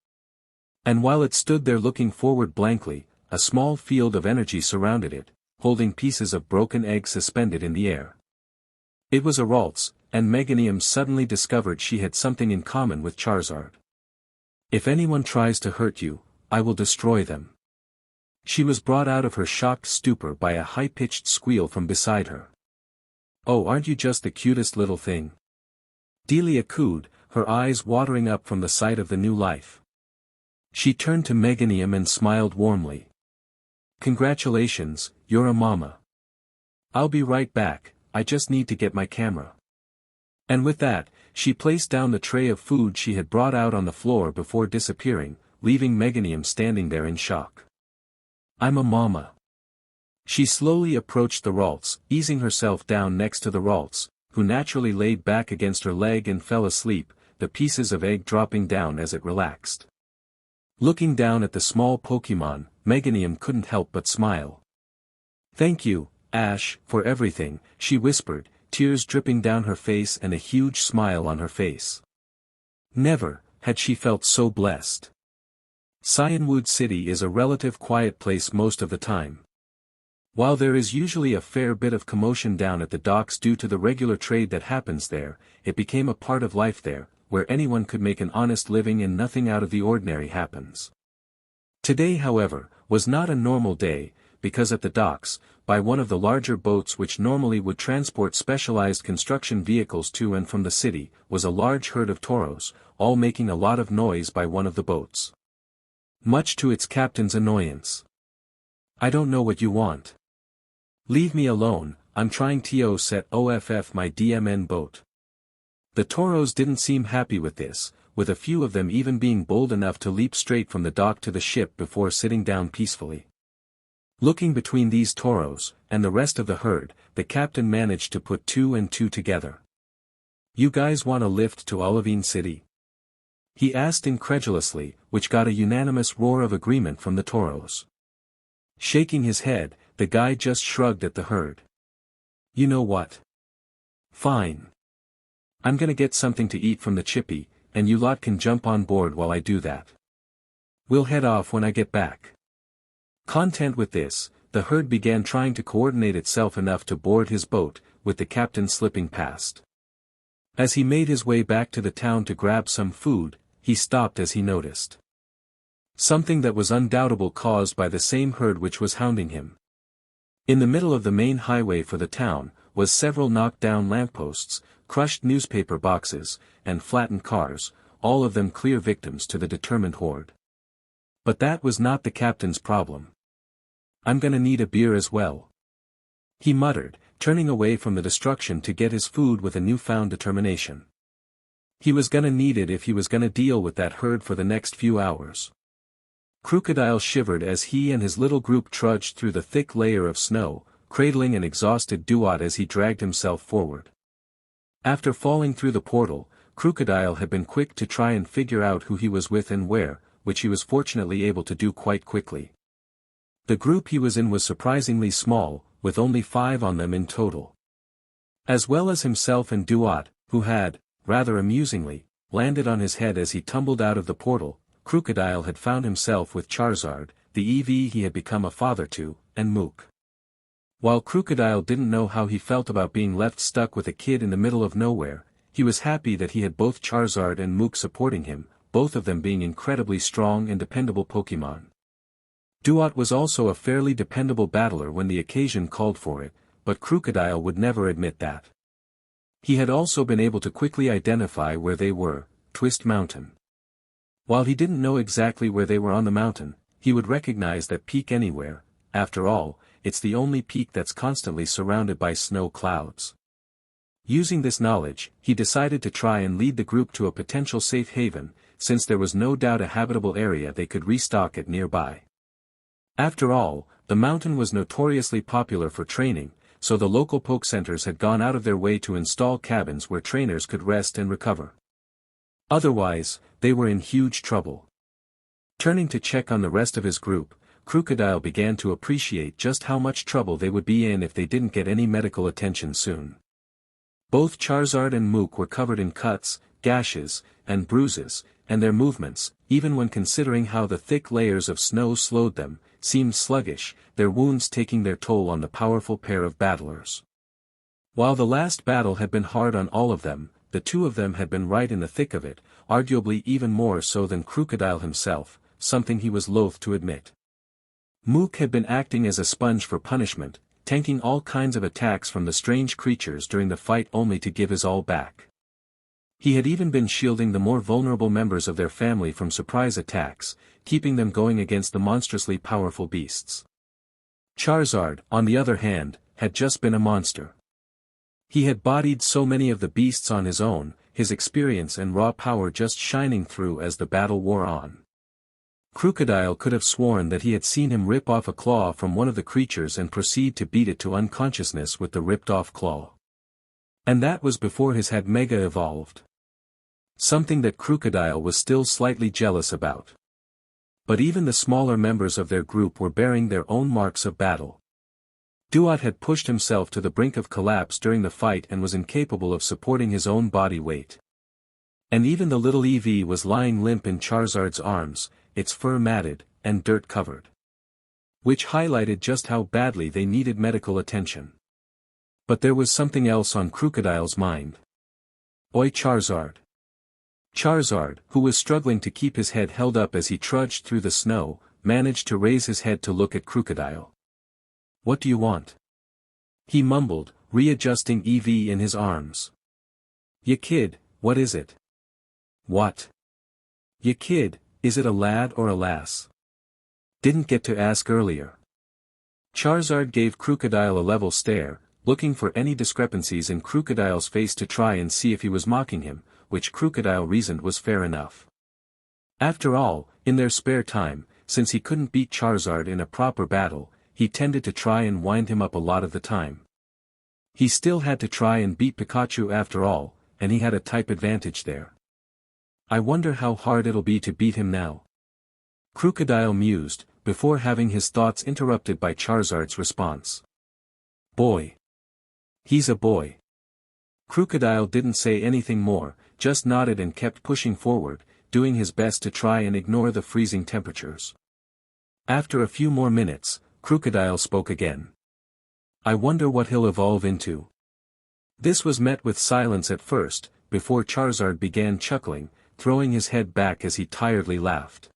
And while it stood there looking forward blankly, a small field of energy surrounded it, holding pieces of broken egg suspended in the air. It was a Ralts, and Meganium suddenly discovered she had something in common with Charizard. If anyone tries to hurt you, I will destroy them. She was brought out of her shocked stupor by a high-pitched squeal from beside her. Oh, aren't you just the cutest little thing? Delia cooed, her eyes watering up from the sight of the new life. She turned to Meganium and smiled warmly. Congratulations, you're a mama. I'll be right back, I just need to get my camera. And with that, she placed down the tray of food she had brought out on the floor before disappearing, leaving Meganium standing there in shock. I'm a mama. She slowly approached the Ralts, easing herself down next to the Ralts, who naturally laid back against her leg and fell asleep, the pieces of egg dropping down as it relaxed. Looking down at the small Pokémon, Meganium couldn't help but smile. Thank you, Ash, for everything, she whispered, tears dripping down her face and a huge smile on her face. Never had she felt so blessed. Cyanwood City is a relative quiet place most of the time. While there is usually a fair bit of commotion down at the docks due to the regular trade that happens there, it became a part of life there, where anyone could make an honest living and nothing out of the ordinary happens. Today however, was not a normal day, because at the docks, by one of the larger boats which normally would transport specialized construction vehicles to and from the city, was a large herd of Tauros, all making a lot of noise by one of the boats. Much to its captain's annoyance. I don't know what you want. Leave me alone, I'm trying to set off my DMN boat. The Tauros didn't seem happy with this, with a few of them even being bold enough to leap straight from the dock to the ship before sitting down peacefully. Looking between these Tauros, and the rest of the herd, the captain managed to put two and two together. You guys want a lift to Olivine City? He asked incredulously, which got a unanimous roar of agreement from the Tauros. Shaking his head, the guy just shrugged at the herd. You know what? Fine. I'm gonna get something to eat from the chippy, and you lot can jump on board while I do that. We'll head off when I get back. Content with this, the herd began trying to coordinate itself enough to board his boat, with the captain slipping past. As he made his way back to the town to grab some food, he stopped as he noticed something that was undoubtable caused by the same herd which was hounding him. In the middle of the main highway for the town, was several knocked-down lampposts, crushed newspaper boxes, and flattened cars, all of them clear victims to the determined horde. But that was not the captain's problem. "I'm gonna need a beer as well," he muttered, turning away from the destruction to get his food with a newfound determination. He was gonna need it if he was gonna deal with that herd for the next few hours. Crocodile shivered as he and his little group trudged through the thick layer of snow, cradling an exhausted Duat as he dragged himself forward. After falling through the portal, Crocodile had been quick to try and figure out who he was with and where, which he was fortunately able to do quite quickly. The group he was in was surprisingly small, with only 5 on them in total. As well as himself and Duat, who had, rather amusingly, landed on his head as he tumbled out of the portal, Crocodile had found himself with Charizard, the EV he had become a father to, and Mook. While Crocodile didn't know how he felt about being left stuck with a kid in the middle of nowhere, he was happy that he had both Charizard and Mook supporting him, both of them being incredibly strong and dependable Pokémon. Duat was also a fairly dependable battler when the occasion called for it, but Crocodile would never admit that. He had also been able to quickly identify where they were, Twist Mountain. While he didn't know exactly where they were on the mountain, he would recognize that peak anywhere. After all, it's the only peak that's constantly surrounded by snow clouds. Using this knowledge, he decided to try and lead the group to a potential safe haven, since there was no doubt a habitable area they could restock at nearby. After all, the mountain was notoriously popular for training, so the local poke centers had gone out of their way to install cabins where trainers could rest and recover. Otherwise, they were in huge trouble. Turning to check on the rest of his group, Crocodile began to appreciate just how much trouble they would be in if they didn't get any medical attention soon. Both Charizard and Mook were covered in cuts, gashes, and bruises, and their movements, even when considering how the thick layers of snow slowed them, seemed sluggish, their wounds taking their toll on the powerful pair of battlers. While the last battle had been hard on all of them, the 2 of them had been right in the thick of it, arguably even more so than Crocodile himself, something he was loath to admit. Mook had been acting as a sponge for punishment, tanking all kinds of attacks from the strange creatures during the fight only to give his all back. He had even been shielding the more vulnerable members of their family from surprise attacks, keeping them going against the monstrously powerful beasts. Charizard, on the other hand, had just been a monster. He had bodied so many of the beasts on his own, his experience and raw power just shining through as the battle wore on. Crocodile could have sworn that he had seen him rip off a claw from one of the creatures and proceed to beat it to unconsciousness with the ripped-off claw. And that was before his had Mega evolved. Something that Crocodile was still slightly jealous about. But even the smaller members of their group were bearing their own marks of battle. Duat had pushed himself to the brink of collapse during the fight and was incapable of supporting his own body weight. And even the little EV was lying limp in Charizard's arms, its fur matted, and dirt-covered. Which highlighted just how badly they needed medical attention. But there was something else on Crocodile's mind. Oi Charizard! Charizard, who was struggling to keep his head held up as he trudged through the snow, managed to raise his head to look at Crocodile. "What do you want?" he mumbled, readjusting EV in his arms. "Ya kid, what is it?" "What? Ya kid, is it a lad or a lass?" "Didn't get to ask earlier." Charizard gave Crocodile a level stare, looking for any discrepancies in Crocodile's face to try and see if he was mocking him, which Crocodile reasoned was fair enough. After all, in their spare time, since he couldn't beat Charizard in a proper battle, he tended to try and wind him up a lot of the time. He still had to try and beat Pikachu after all, and he had a type advantage there. "I wonder how hard it'll be to beat him now," Crocodile mused, before having his thoughts interrupted by Charizard's response. "Boy. He's a boy." Crocodile didn't say anything more, just nodded and kept pushing forward, doing his best to try and ignore the freezing temperatures. After a few more minutes, Crocodile spoke again. "I wonder what he'll evolve into." This was met with silence at first, before Charizard began chuckling, throwing his head back as he tiredly laughed.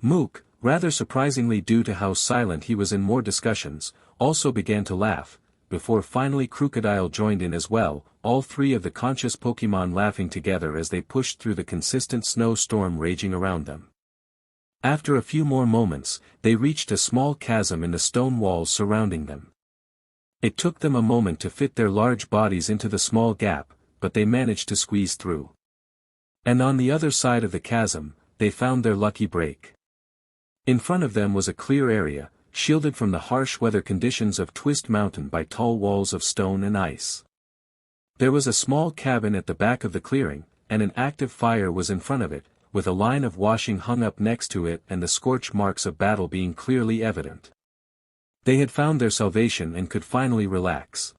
Mook, rather surprisingly due to how silent he was in more discussions, also began to laugh, before finally Crocodile joined in as well, all three of the conscious Pokémon laughing together as they pushed through the consistent snowstorm raging around them. After a few more moments, they reached a small chasm in the stone walls surrounding them. It took them a moment to fit their large bodies into the small gap, but they managed to squeeze through. And on the other side of the chasm, they found their lucky break. In front of them was a clear area, shielded from the harsh weather conditions of Twist Mountain by tall walls of stone and ice. There was a small cabin at the back of the clearing, and an active fire was in front of it, with a line of washing hung up next to it and the scorch marks of battle being clearly evident. They had found their salvation and could finally relax.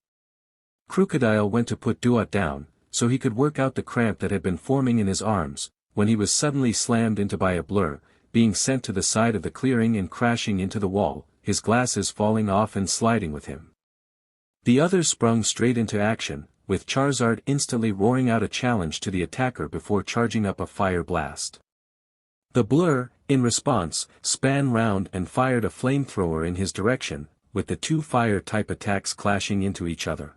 Crocodile went to put Duat down, so he could work out the cramp that had been forming in his arms, when he was suddenly slammed into by a blur, being sent to the side of the clearing and crashing into the wall, his glasses falling off and sliding with him. The others sprung straight into action, with Charizard instantly roaring out a challenge to the attacker before charging up a fire blast. The blur, in response, span round and fired a flamethrower in his direction, with the two fire-type attacks clashing into each other.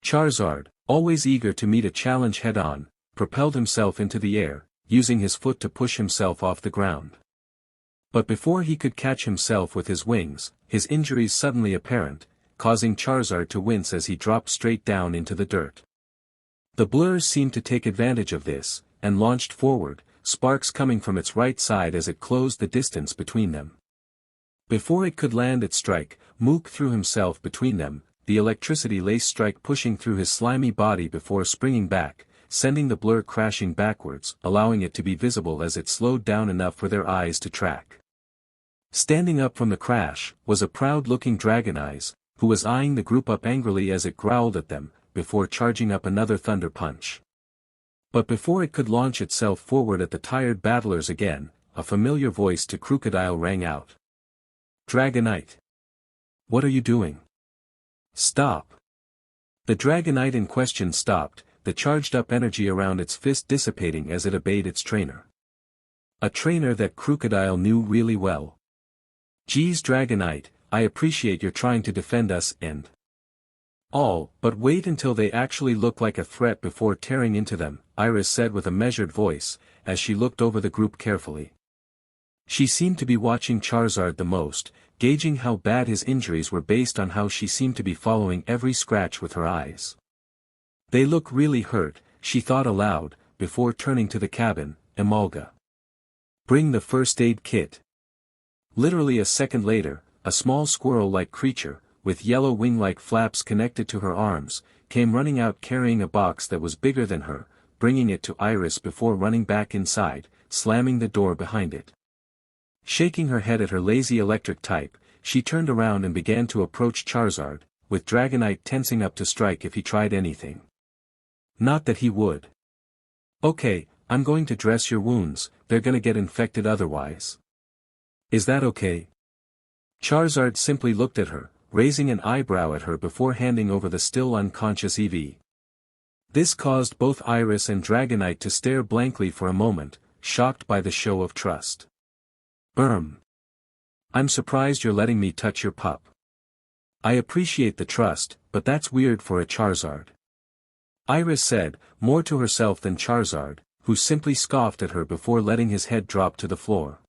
Charizard, always eager to meet a challenge head-on, propelled himself into the air, using his foot to push himself off the ground. But before he could catch himself with his wings, his injuries suddenly apparent, causing Charizard to wince as he dropped straight down into the dirt. The blur seemed to take advantage of this, and launched forward, sparks coming from its right side as it closed the distance between them. Before it could land its strike, Mook threw himself between them, the electricity-laced strike pushing through his slimy body before springing back, sending the blur crashing backwards, allowing it to be visible as it slowed down enough for their eyes to track. Standing up from the crash, was a proud-looking Dragoneyes, who was eyeing the group up angrily as it growled at them, before charging up another Thunder Punch. But before it could launch itself forward at the tired battlers again, a familiar voice to Crocodile rang out. Dragonite! What are you doing? Stop! The Dragonite in question stopped, the charged-up energy around its fist dissipating as it obeyed its trainer. A trainer that Crocodile knew really well. Geez Dragonite, I appreciate your trying to defend us and all, but wait until they actually look like a threat before tearing into them, Iris said with a measured voice, as she looked over the group carefully. She seemed to be watching Charizard the most, gauging how bad his injuries were based on how she seemed to be following every scratch with her eyes. They look really hurt, she thought aloud, before turning to the cabin, Emolga. Bring the first aid kit. Literally a second later, a small squirrel-like creature, with yellow wing-like flaps connected to her arms, came running out carrying a box that was bigger than her, bringing it to Iris before running back inside, slamming the door behind it. Shaking her head at her lazy electric type, she turned around and began to approach Charizard, with Dragonite tensing up to strike if he tried anything. Not that he would. Okay, I'm going to dress your wounds, they're gonna get infected otherwise. Is that okay? Charizard simply looked at her, raising an eyebrow at her before handing over the still unconscious Eevee. This caused both Iris and Dragonite to stare blankly for a moment, shocked by the show of trust. I'm surprised you're letting me touch your pup. I appreciate the trust, but that's weird for a Charizard. Iris said, more to herself than Charizard, who simply scoffed at her before letting his head drop to the floor.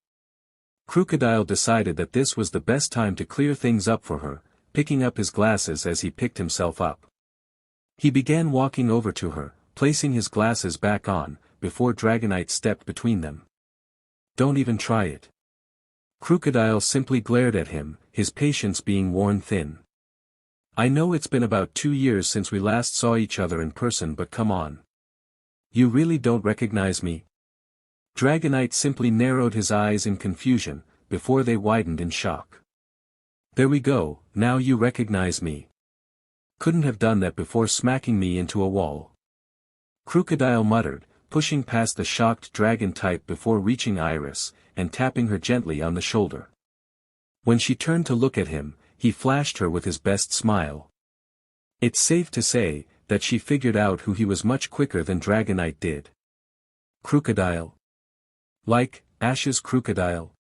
Crocodile decided that this was the best time to clear things up for her, picking up his glasses as he picked himself up. He began walking over to her, placing his glasses back on, before Dragonite stepped between them. Don't even try it. Crocodile simply glared at him, his patience being worn thin. I know it's been about 2 years since we last saw each other in person, but come on. You really don't recognize me? Dragonite simply narrowed his eyes in confusion, before they widened in shock. There we go, now you recognize me. Couldn't have done that before smacking me into a wall. Crocodile muttered, pushing past the shocked dragon type before reaching Iris, and tapping her gently on the shoulder. When she turned to look at him, he flashed her with his best smile. It's safe to say, that she figured out who he was much quicker than Dragonite did. Crocodile. Like, Ash's crocodile?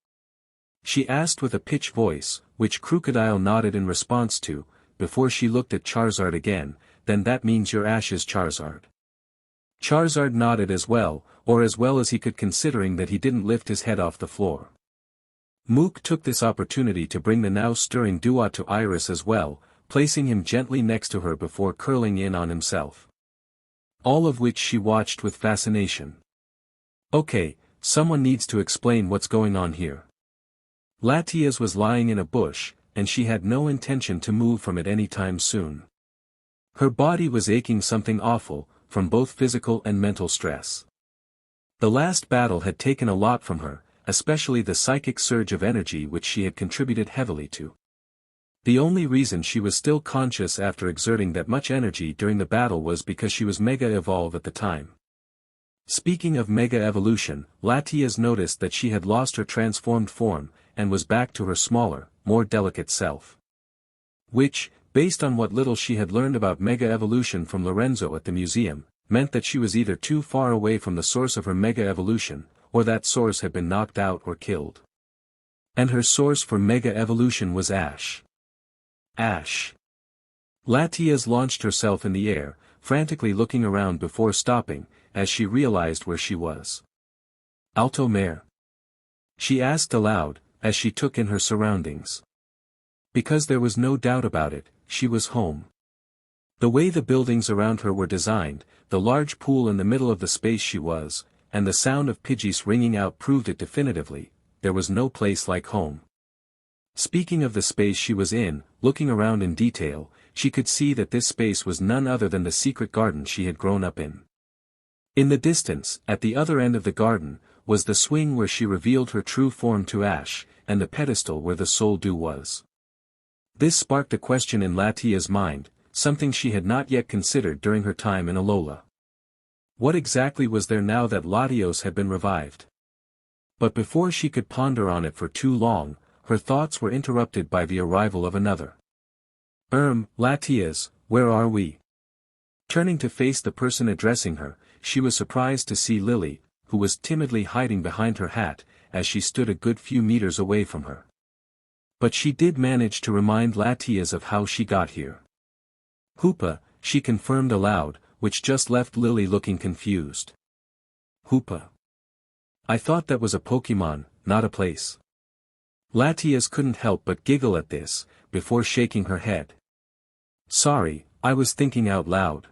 She asked with a pitched voice, which Crocodile nodded in response to, before she looked at Charizard again. Then that means you're Ash's Charizard. Charizard nodded as well as he could, considering that he didn't lift his head off the floor. Mook took this opportunity to bring the now stirring Dewott to Iris as well, placing him gently next to her before curling in on himself. All of which she watched with fascination. Okay, someone needs to explain what's going on here. Latias was lying in a bush, and she had no intention to move from it anytime soon. Her body was aching something awful, from both physical and mental stress. The last battle had taken a lot from her, especially the psychic surge of energy which she had contributed heavily to. The only reason she was still conscious after exerting that much energy during the battle was because she was Mega Evolve at the time. Speaking of Mega Evolution, Latias noticed that she had lost her transformed form, and was back to her smaller, more delicate self. Which, based on what little she had learned about Mega Evolution from Lorenzo at the museum, meant that she was either too far away from the source of her Mega Evolution, or that source had been knocked out or killed. And her source for Mega Evolution was Ash. Ash. Latias launched herself in the air, frantically looking around before stopping, as she realized where she was. Alto Mare? She asked aloud, as she took in her surroundings. Because there was no doubt about it, she was home. The way the buildings around her were designed, the large pool in the middle of the space she was, and the sound of Pidgeys ringing out proved it definitively, there was no place like home. Speaking of the space she was in, looking around in detail, she could see that this space was none other than the secret garden she had grown up in. In the distance, at the other end of the garden, was the swing where she revealed her true form to Ash, and the pedestal where the Soul Dew was. This sparked a question in Latia's mind, something she had not yet considered during her time in Alola. What exactly was there now that Latios had been revived? But before she could ponder on it for too long, her thoughts were interrupted by the arrival of another. Latias, where are we? Turning to face the person addressing her, she was surprised to see Lily, who was timidly hiding behind her hat, as she stood a good few meters away from her. But she did manage to remind Latias of how she got here. Hoopa, she confirmed aloud, which just left Lily looking confused. Hoopa. I thought that was a Pokémon, not a place. Latias couldn't help but giggle at this, before shaking her head. Sorry, I was thinking out loud.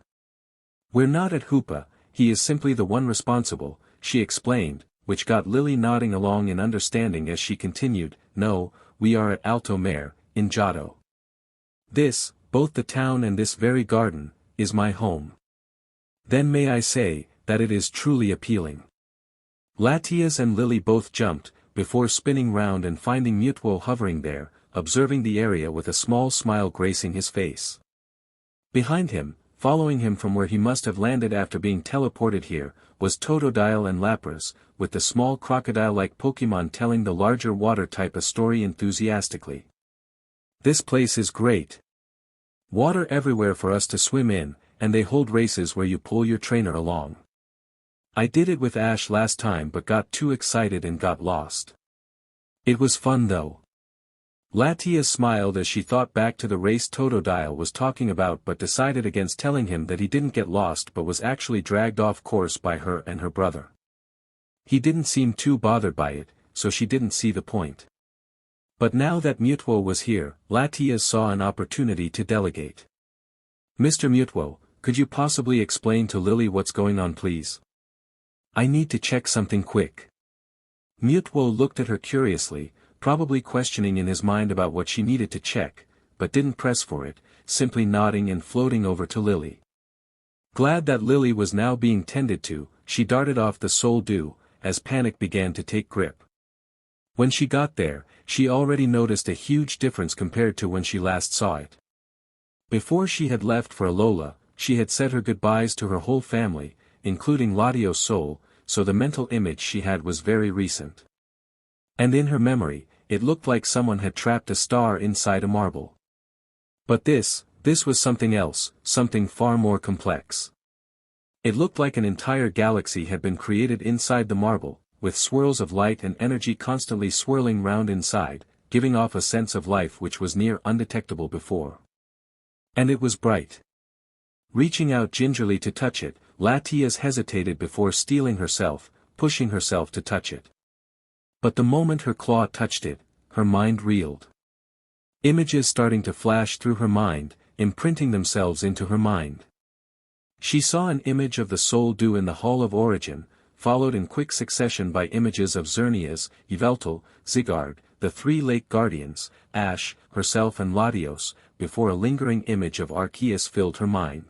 We're not at Hoopa, he is simply the one responsible, she explained, which got Lily nodding along in understanding as she continued, no, we are at Alto Mare, in Johto. This, both the town and this very garden, is my home. Then may I say, that it is truly appealing. Latias and Lily both jumped, before spinning round and finding Mewtwo hovering there, observing the area with a small smile gracing his face. Behind him, following him from where he must have landed after being teleported here, was Totodile and Lapras, with the small crocodile-like Pokémon telling the larger water-type a story enthusiastically. This place is great. Water everywhere for us to swim in, and they hold races where you pull your trainer along. I did it with Ash last time but got too excited and got lost. It was fun though. Latias smiled as she thought back to the race Totodile was talking about but decided against telling him that he didn't get lost but was actually dragged off course by her and her brother. He didn't seem too bothered by it, so she didn't see the point. But now that Mewtwo was here, Latias saw an opportunity to delegate. Mr. Mewtwo, could you possibly explain to Lily what's going on please? I need to check something quick. Mewtwo looked at her curiously, probably questioning in his mind about what she needed to check, but didn't press for it, simply nodding and floating over to Lily. Glad that Lily was now being tended to, she darted off the Soul Dew, as panic began to take grip. When she got there, she already noticed a huge difference compared to when she last saw it. Before she had left for Alola, she had said her goodbyes to her whole family, including Latios' soul, so the mental image she had was very recent. And in her memory, it looked like someone had trapped a star inside a marble. But this this was something else, something far more complex. It looked like an entire galaxy had been created inside the marble, with swirls of light and energy constantly swirling round inside, giving off a sense of life which was near undetectable before. And it was bright. Reaching out gingerly to touch it, Latias hesitated before steeling herself, pushing herself to touch it. But the moment her claw touched it, her mind reeled. Images starting to flash through her mind, imprinting themselves into her mind. She saw an image of the soul dew in the Hall of Origin, followed in quick succession by images of Xerneas, Yveltal, Zygarde, the three lake guardians, Ash, herself and Latios, before a lingering image of Arceus filled her mind.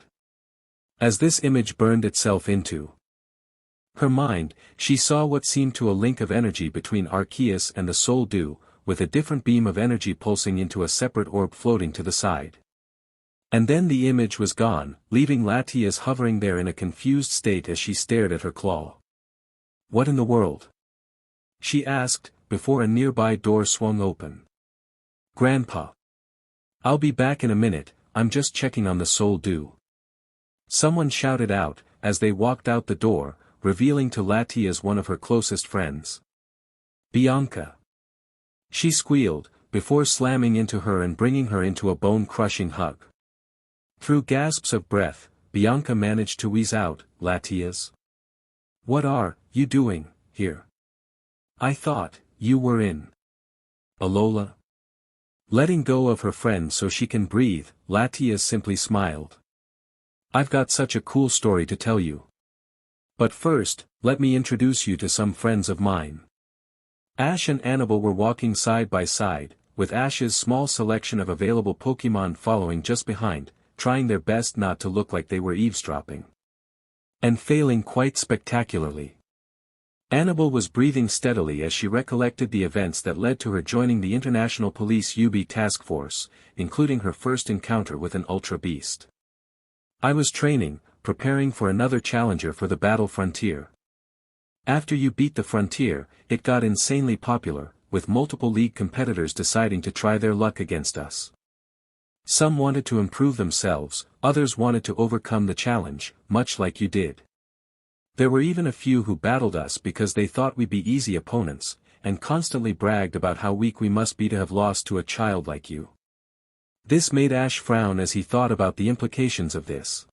As this image burned itself into her mind, she saw what seemed to a link of energy between Arceus and the soul dew, with a different beam of energy pulsing into a separate orb floating to the side. And then the image was gone, leaving Latias hovering there in a confused state as she stared at her claw. "What in the world?" she asked, before a nearby door swung open. "Grandpa. I'll be back in a minute, I'm just checking on the soul dew." Someone shouted out, as they walked out the door, revealing to Latias one of her closest friends. "Bianca." She squealed, before slamming into her and bringing her into a bone-crushing hug. Through gasps of breath, Bianca managed to wheeze out, "Latias. What are you doing here? I thought you were in Alola." Letting go of her friend so she can breathe, Latias simply smiled. "I've got such a cool story to tell you. But first, let me introduce you to some friends of mine." Ash and Annabelle were walking side by side, with Ash's small selection of available Pokémon following just behind, trying their best not to look like they were eavesdropping. And failing quite spectacularly. Annabelle was breathing steadily as she recollected the events that led to her joining the International Police UB task force, including her first encounter with an Ultra Beast. "I was training, preparing for another challenger for the Battle Frontier. After you beat the Frontier, it got insanely popular, with multiple league competitors deciding to try their luck against us. Some wanted to improve themselves, others wanted to overcome the challenge, much like you did. There were even a few who battled us because they thought we'd be easy opponents, and constantly bragged about how weak we must be to have lost to a child like you." This made Ash frown as he thought about the implications of this.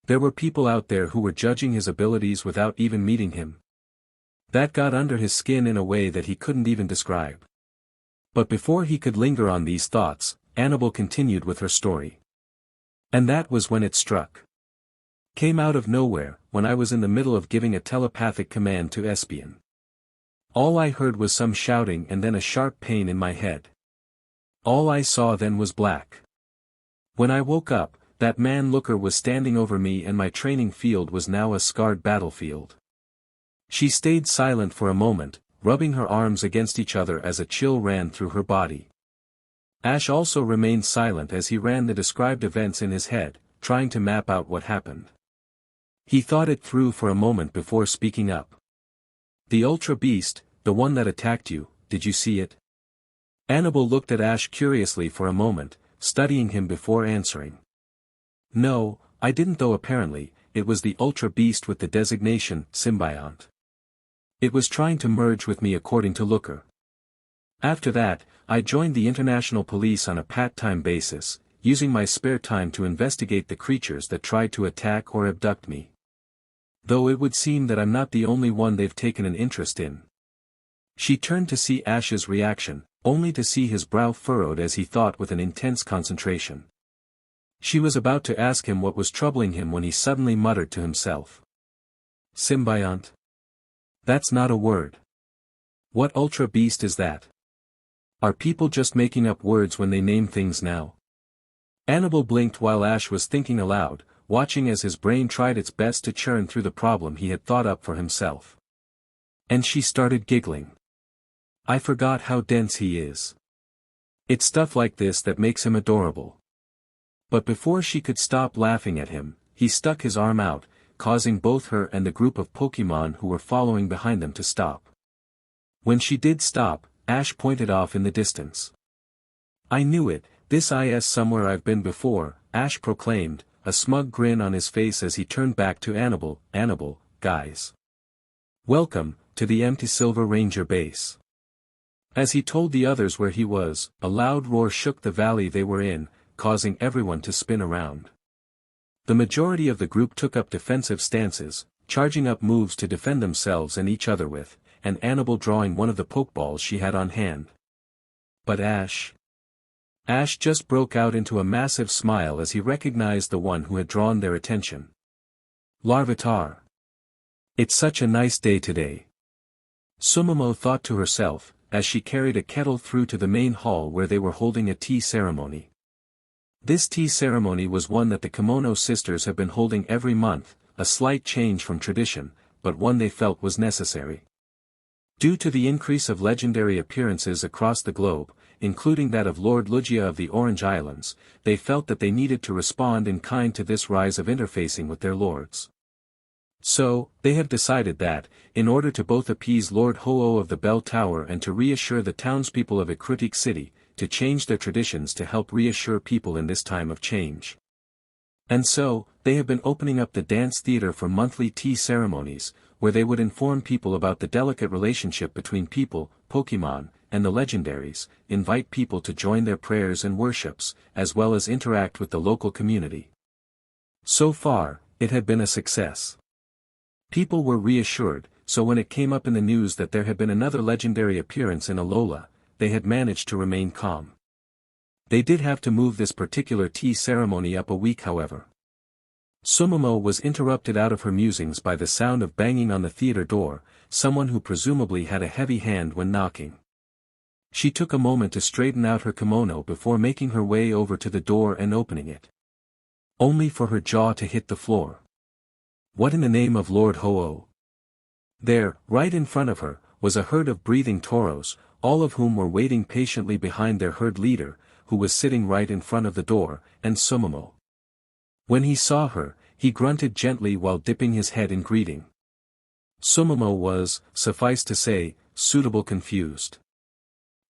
There were people out there who were judging his abilities without even meeting him. That got under his skin in a way that he couldn't even describe. But before he could linger on these thoughts, Annabelle continued with her story. "And that was when it struck. Came out of nowhere, when I was in the middle of giving a telepathic command to Espeon. All I heard was some shouting and then a sharp pain in my head. All I saw then was black. When I woke up, that man-looker was standing over me and my training field was now a scarred battlefield." She stayed silent for a moment, rubbing her arms against each other as a chill ran through her body. Ash also remained silent as he ran the described events in his head, trying to map out what happened. He thought it through for a moment before speaking up. "The Ultra Beast, the one that attacked you, did you see it?" Annabelle looked at Ash curiously for a moment, studying him before answering. "No, I didn't though apparently, it was the Ultra Beast with the designation, Symbiont. It was trying to merge with me according to Looker. After that, I joined the International Police on a part-time basis, using my spare time to investigate the creatures that tried to attack or abduct me. Though it would seem that I'm not the only one they've taken an interest in." She turned to see Ash's reaction, only to see his brow furrowed as he thought with an intense concentration. She was about to ask him what was troubling him when he suddenly muttered to himself. "Symbiont? That's not a word. What Ultra Beast is that? Are people just making up words when they name things now?" Annabelle blinked while Ash was thinking aloud, watching as his brain tried its best to churn through the problem he had thought up for himself. And she started giggling. "I forgot how dense he is. It's stuff like this that makes him adorable." But before she could stop laughing at him, he stuck his arm out, causing both her and the group of Pokémon who were following behind them to stop. When she did stop, Ash pointed off in the distance. "I knew it, This is somewhere I've been before, Ash proclaimed, a smug grin on his face as he turned back to Annabelle, guys. Welcome, to the empty Silver Ranger base. As he told the others where he was, a loud roar shook the valley they were in, causing everyone to spin around. The majority of the group took up defensive stances, charging up moves to defend themselves and each other with, and Annabelle drawing one of the Pokeballs she had on hand. But Ash just broke out into a massive smile as he recognized the one who had drawn their attention. Larvitar. It's such a nice day today. Sumamo thought to herself, as she carried a kettle through to the main hall where they were holding a tea ceremony. This tea ceremony was one that the Kimono sisters have been holding every month, a slight change from tradition, but one they felt was necessary. Due to the increase of legendary appearances across the globe, including that of Lord Lugia of the Orange Islands, they felt that they needed to respond in kind to this rise of interfacing with their lords. So, they have decided that, in order to both appease Lord Ho-Oh of the Bell Tower and to reassure the townspeople of Ikrutik City, to change their traditions to help reassure people in this time of change. And so, they have been opening up the dance theater for monthly tea ceremonies, where they would inform people about the delicate relationship between people, Pokémon, and the legendaries, invite people to join their prayers and worships, as well as interact with the local community. So far, it had been a success. People were reassured, so when it came up in the news that there had been another legendary appearance in Alola, they had managed to remain calm. They did have to move this particular tea ceremony up a week however. Sumamo was interrupted out of her musings by the sound of banging on the theater door, someone who presumably had a heavy hand when knocking. She took a moment to straighten out her kimono before making her way over to the door and opening it. Only for her jaw to hit the floor. What in the name of Lord Ho-Oh? There, right in front of her, was a herd of breathing Tauros, all of whom were waiting patiently behind their herd leader, who was sitting right in front of the door, and Sumamo. When he saw her, he grunted gently while dipping his head in greeting. Sumamo was, suffice to say, suitably confused.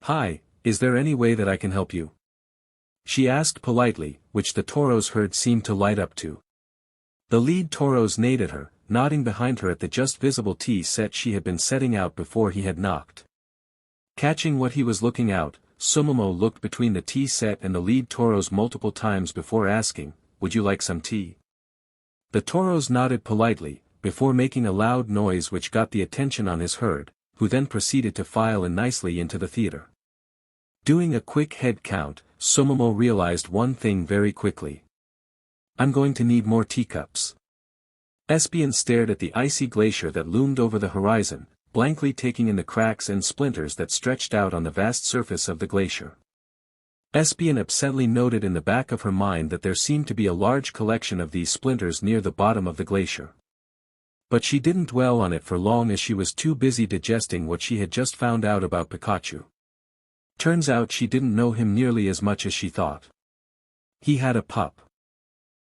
"Hi, is there any way that I can help you?" she asked politely, which the Tauros herd seemed to light up to. The lead Tauros neighed at her, nodding behind her at the just visible tea set she had been setting out before he had knocked. Catching what he was looking out, Sumamo looked between the tea set and the lead Tauros multiple times before asking, "Would you like some tea?" The Tauros nodded politely, before making a loud noise which got the attention on his herd, who then proceeded to file in nicely into the theater. Doing a quick head count, Sumamo realized one thing very quickly. "I'm going to need more teacups." Espeon stared at the icy glacier that loomed over the horizon, blankly taking in the cracks and splinters that stretched out on the vast surface of the glacier. Espeon absently noted in the back of her mind that there seemed to be a large collection of these splinters near the bottom of the glacier. But she didn't dwell on it for long as she was too busy digesting what she had just found out about Pikachu. Turns out she didn't know him nearly as much as she thought. He had a pup.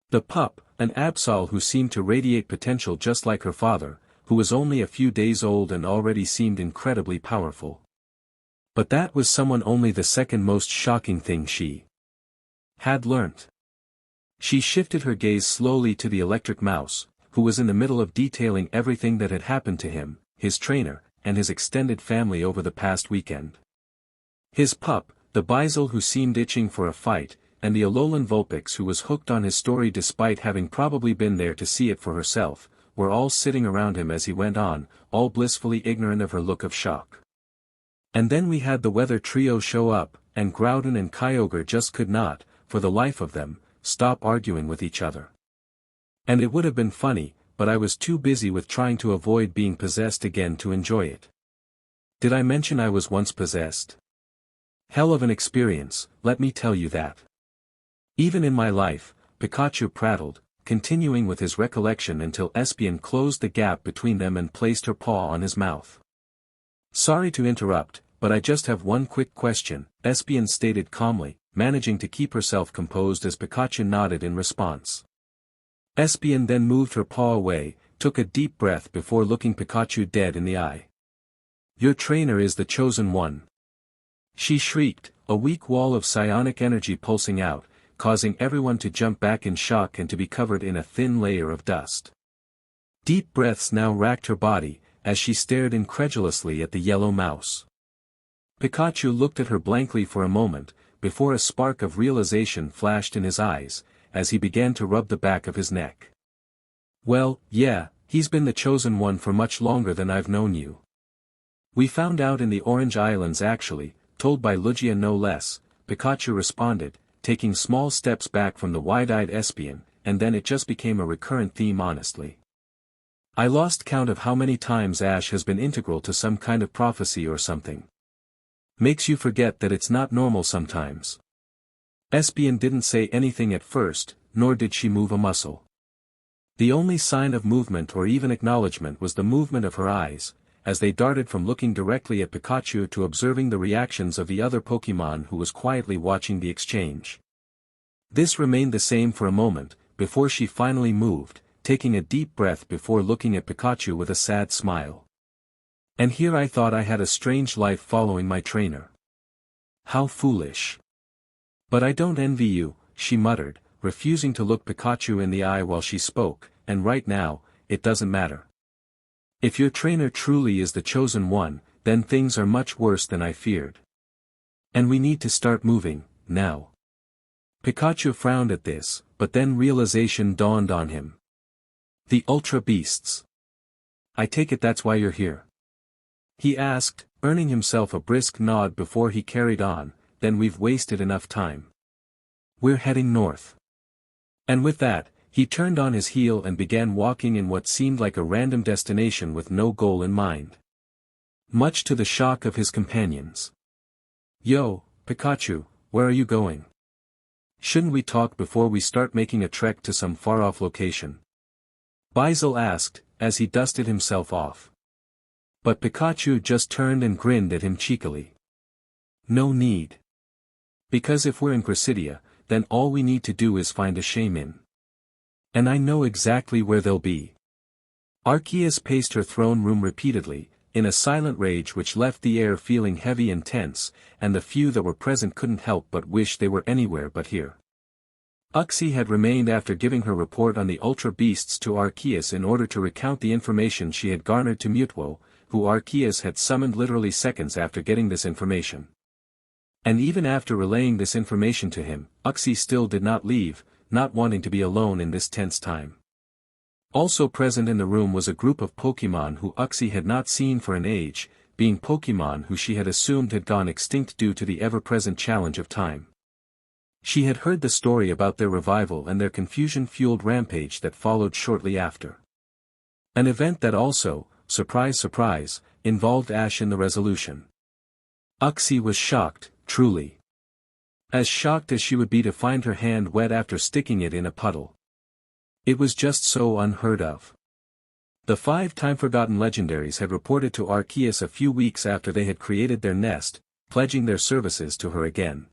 The pup, an Absol who seemed to radiate potential just like her father, who was only a few days old and already seemed incredibly powerful. But that was someone only the second most shocking thing she had learnt. She shifted her gaze slowly to the electric mouse, who was in the middle of detailing everything that had happened to him, his trainer, and his extended family over the past weekend. His pup, the Bizel who seemed itching for a fight, and the Alolan Vulpix who was hooked on his story despite having probably been there to see it for herself, were all sitting around him as he went on, all blissfully ignorant of her look of shock. And then we had the weather trio show up, and Groudon and Kyogre just could not, for the life of them, stop arguing with each other. And it would have been funny, but I was too busy with trying to avoid being possessed again to enjoy it. Did I mention I was once possessed? Hell of an experience, let me tell you that. Even in my life, Pikachu prattled, continuing with his recollection until Espeon closed the gap between them and placed her paw on his mouth. "Sorry to interrupt, but I just have one quick question," Espeon stated calmly, managing to keep herself composed as Pikachu nodded in response. Espeon then moved her paw away, took a deep breath before looking Pikachu dead in the eye. "Your trainer is the chosen one. She shrieked, a weak wall of psionic energy pulsing out, causing everyone to jump back in shock and to be covered in a thin layer of dust. Deep breaths now racked her body, as she stared incredulously at the yellow mouse. Pikachu looked at her blankly for a moment, before a spark of realization flashed in his eyes, as he began to rub the back of his neck. Well, yeah, he's been the chosen one for much longer than I've known you. We found out in the Orange Islands actually, told by Lugia no less, Pikachu responded, taking small steps back from the wide-eyed Espeon, and then it just became a recurrent theme honestly. I lost count of how many times Ash has been integral to some kind of prophecy or something. Makes you forget that it's not normal sometimes. Espeon didn't say anything at first, nor did she move a muscle. The only sign of movement or even acknowledgement was the movement of her eyes, as they darted from looking directly at Pikachu to observing the reactions of the other Pokémon who was quietly watching the exchange. This remained the same for a moment, before she finally moved, taking a deep breath before looking at Pikachu with a sad smile. And here I thought I had a strange life following my trainer. How foolish. But I don't envy you, she muttered, refusing to look Pikachu in the eye while she spoke, and right now, it doesn't matter. If your trainer truly is the chosen one, then things are much worse than I feared. And we need to start moving, now. Pikachu frowned at this, but then realization dawned on him. The Ultra Beasts. I take it that's why you're here? He asked, earning himself a brisk nod before he carried on, then we've wasted enough time. We're heading north. And with that, he turned on his heel and began walking in what seemed like a random destination with no goal in mind. Much to the shock of his companions. Yo, Pikachu, where are you going? Shouldn't we talk before we start making a trek to some far-off location? Basil asked, as he dusted himself off. But Pikachu just turned and grinned at him cheekily. No need. Because if we're in Gracidia, then all we need to do is find a Shaman. And I know exactly where they'll be. Arceus paced her throne room repeatedly, in a silent rage which left the air feeling heavy and tense, and the few that were present couldn't help but wish they were anywhere but here. Uxie had remained after giving her report on the Ultra Beasts to Arceus in order to recount the information she had garnered to Mewtwo, who Arceus had summoned literally seconds after getting this information. And even after relaying this information to him, Uxie still did not leave, not wanting to be alone in this tense time. Also present in the room was a group of Pokémon who Uxie had not seen for an age, being Pokémon who she had assumed had gone extinct due to the ever-present challenge of time. She had heard the story about their revival and their confusion-fueled rampage that followed shortly after. An event that also, surprise surprise, involved Ash in the resolution. Uxie was shocked, truly. As shocked as she would be to find her hand wet after sticking it in a puddle. It was just so unheard of. The 5 time-forgotten legendaries had reported to Arceus a few weeks after they had created their nest, pledging their services to her again.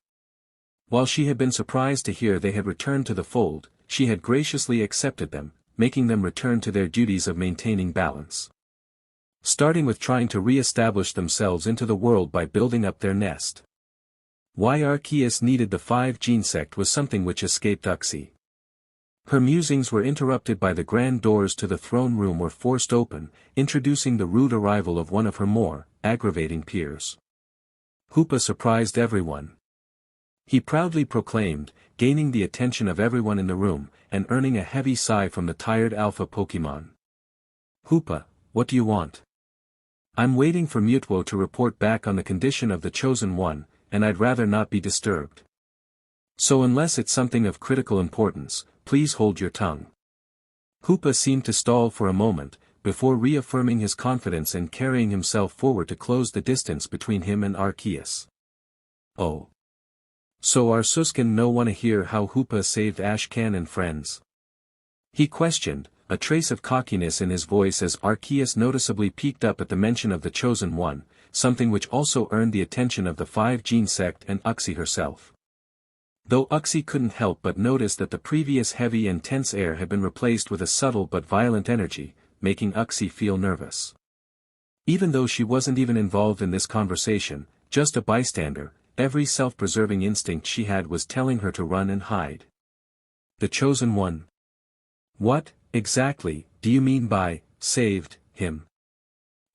While she had been surprised to hear they had returned to the fold, she had graciously accepted them, making them return to their duties of maintaining balance. Starting with trying to re-establish themselves into the world by building up their nest. Why Arceus needed the 5 gene sect was something which escaped Uxie. Her musings were interrupted by the grand doors to the throne room were forced open, introducing the rude arrival of one of her more aggravating peers. Hoopa surprised everyone. He proudly proclaimed, gaining the attention of everyone in the room, and earning a heavy sigh from the tired alpha Pokémon. Hoopa, what do you want? I'm waiting for Mewtwo to report back on the condition of the chosen one, and I'd rather not be disturbed. So unless it's something of critical importance, please hold your tongue. Hoopa seemed to stall for a moment, before reaffirming his confidence and carrying himself forward to close the distance between him and Arceus. Oh. So Arceus can no wanna hear how Hoopa saved Ashcan and friends? He questioned, a trace of cockiness in his voice as Arceus noticeably peaked up at the mention of the chosen one, something which also earned the attention of the 5 gene sect and Uxie herself. Though Uxie couldn't help but notice that the previous heavy and tense air had been replaced with a subtle but violent energy, making Uxie feel nervous. Even though she wasn't even involved in this conversation, just a bystander, every self-preserving instinct she had was telling her to run and hide. The chosen one. What, exactly, do you mean by, saved, him?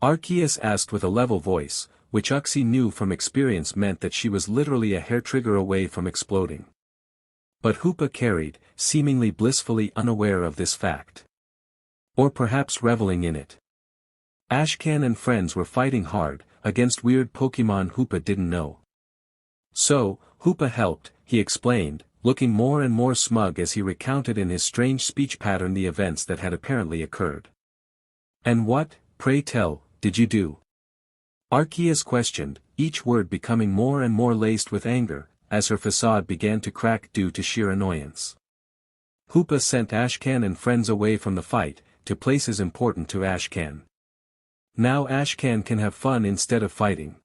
Arceus asked with a level voice, which Uxie knew from experience meant that she was literally a hair trigger away from exploding. But Hoopa carried, seemingly blissfully unaware of this fact. Or perhaps reveling in it. Ashcan and friends were fighting hard, against weird Pokémon Hoopa didn't know. So, Hoopa helped, he explained, looking more and more smug as he recounted in his strange speech pattern the events that had apparently occurred. And what, pray tell, did you do? Arceus questioned, each word becoming more and more laced with anger, as her facade began to crack due to sheer annoyance. Hoopa sent Ashcan and friends away from the fight, to places important to Ashcan. Now Ashcan can have fun instead of fighting.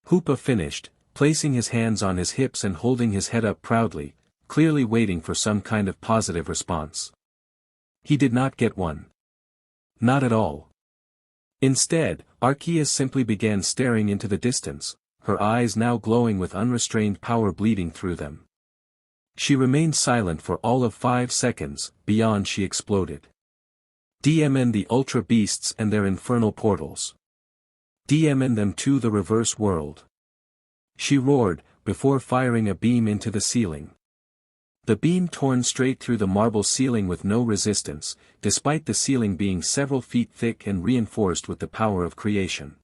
Hoopa finished, placing his hands on his hips and holding his head up proudly, clearly waiting for some kind of positive response. He did not get one. Not at all. Instead, Arceus simply began staring into the distance, her eyes now glowing with unrestrained power bleeding through them. She remained silent for all of 5 seconds, beyond she exploded. DMN the Ultra Beasts and their infernal portals. DMN them to the reverse world. She roared, before firing a beam into the ceiling. The beam torn straight through the marble ceiling with no resistance, despite the ceiling being several feet thick and reinforced with the power of creation.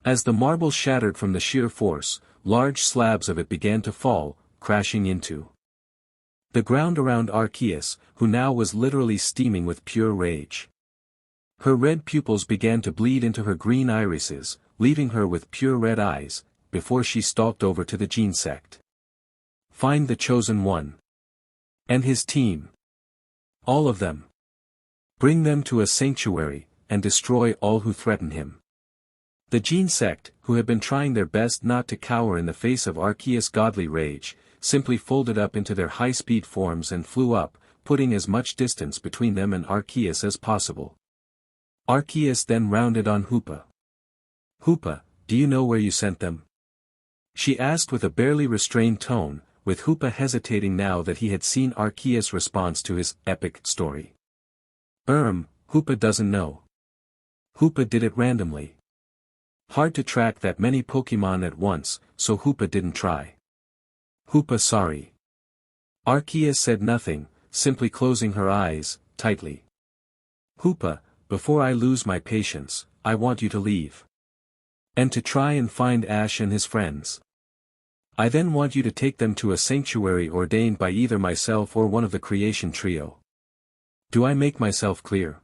As the marble shattered from the sheer force, large slabs of it began to fall, crashing into the ground around Arceus, who now was literally steaming with pure rage. Her red pupils began to bleed into her green irises, leaving her with pure red eyes, before she stalked over to the Gene Sect. Find the chosen one. And his team. All of them. Bring them to a sanctuary, and destroy all who threaten him. The Gene Sect, who had been trying their best not to cower in the face of Arceus' godly rage, simply folded up into their high-speed forms and flew up, putting as much distance between them and Arceus as possible. Arceus then rounded on Hoopa. Hoopa, do you know where you sent them? She asked with a barely restrained tone, with Hoopa hesitating now that he had seen Arceus' response to his epic story. Hoopa doesn't know. Hoopa did it randomly. Hard to track that many Pokémon at once, so Hoopa didn't try. Hoopa sorry. Arceus said nothing, simply closing her eyes, tightly. Hoopa, before I lose my patience, I want you to leave. And to try and find Ash and his friends. I then want you to take them to a sanctuary ordained by either myself or one of the creation trio. Do I make myself clear?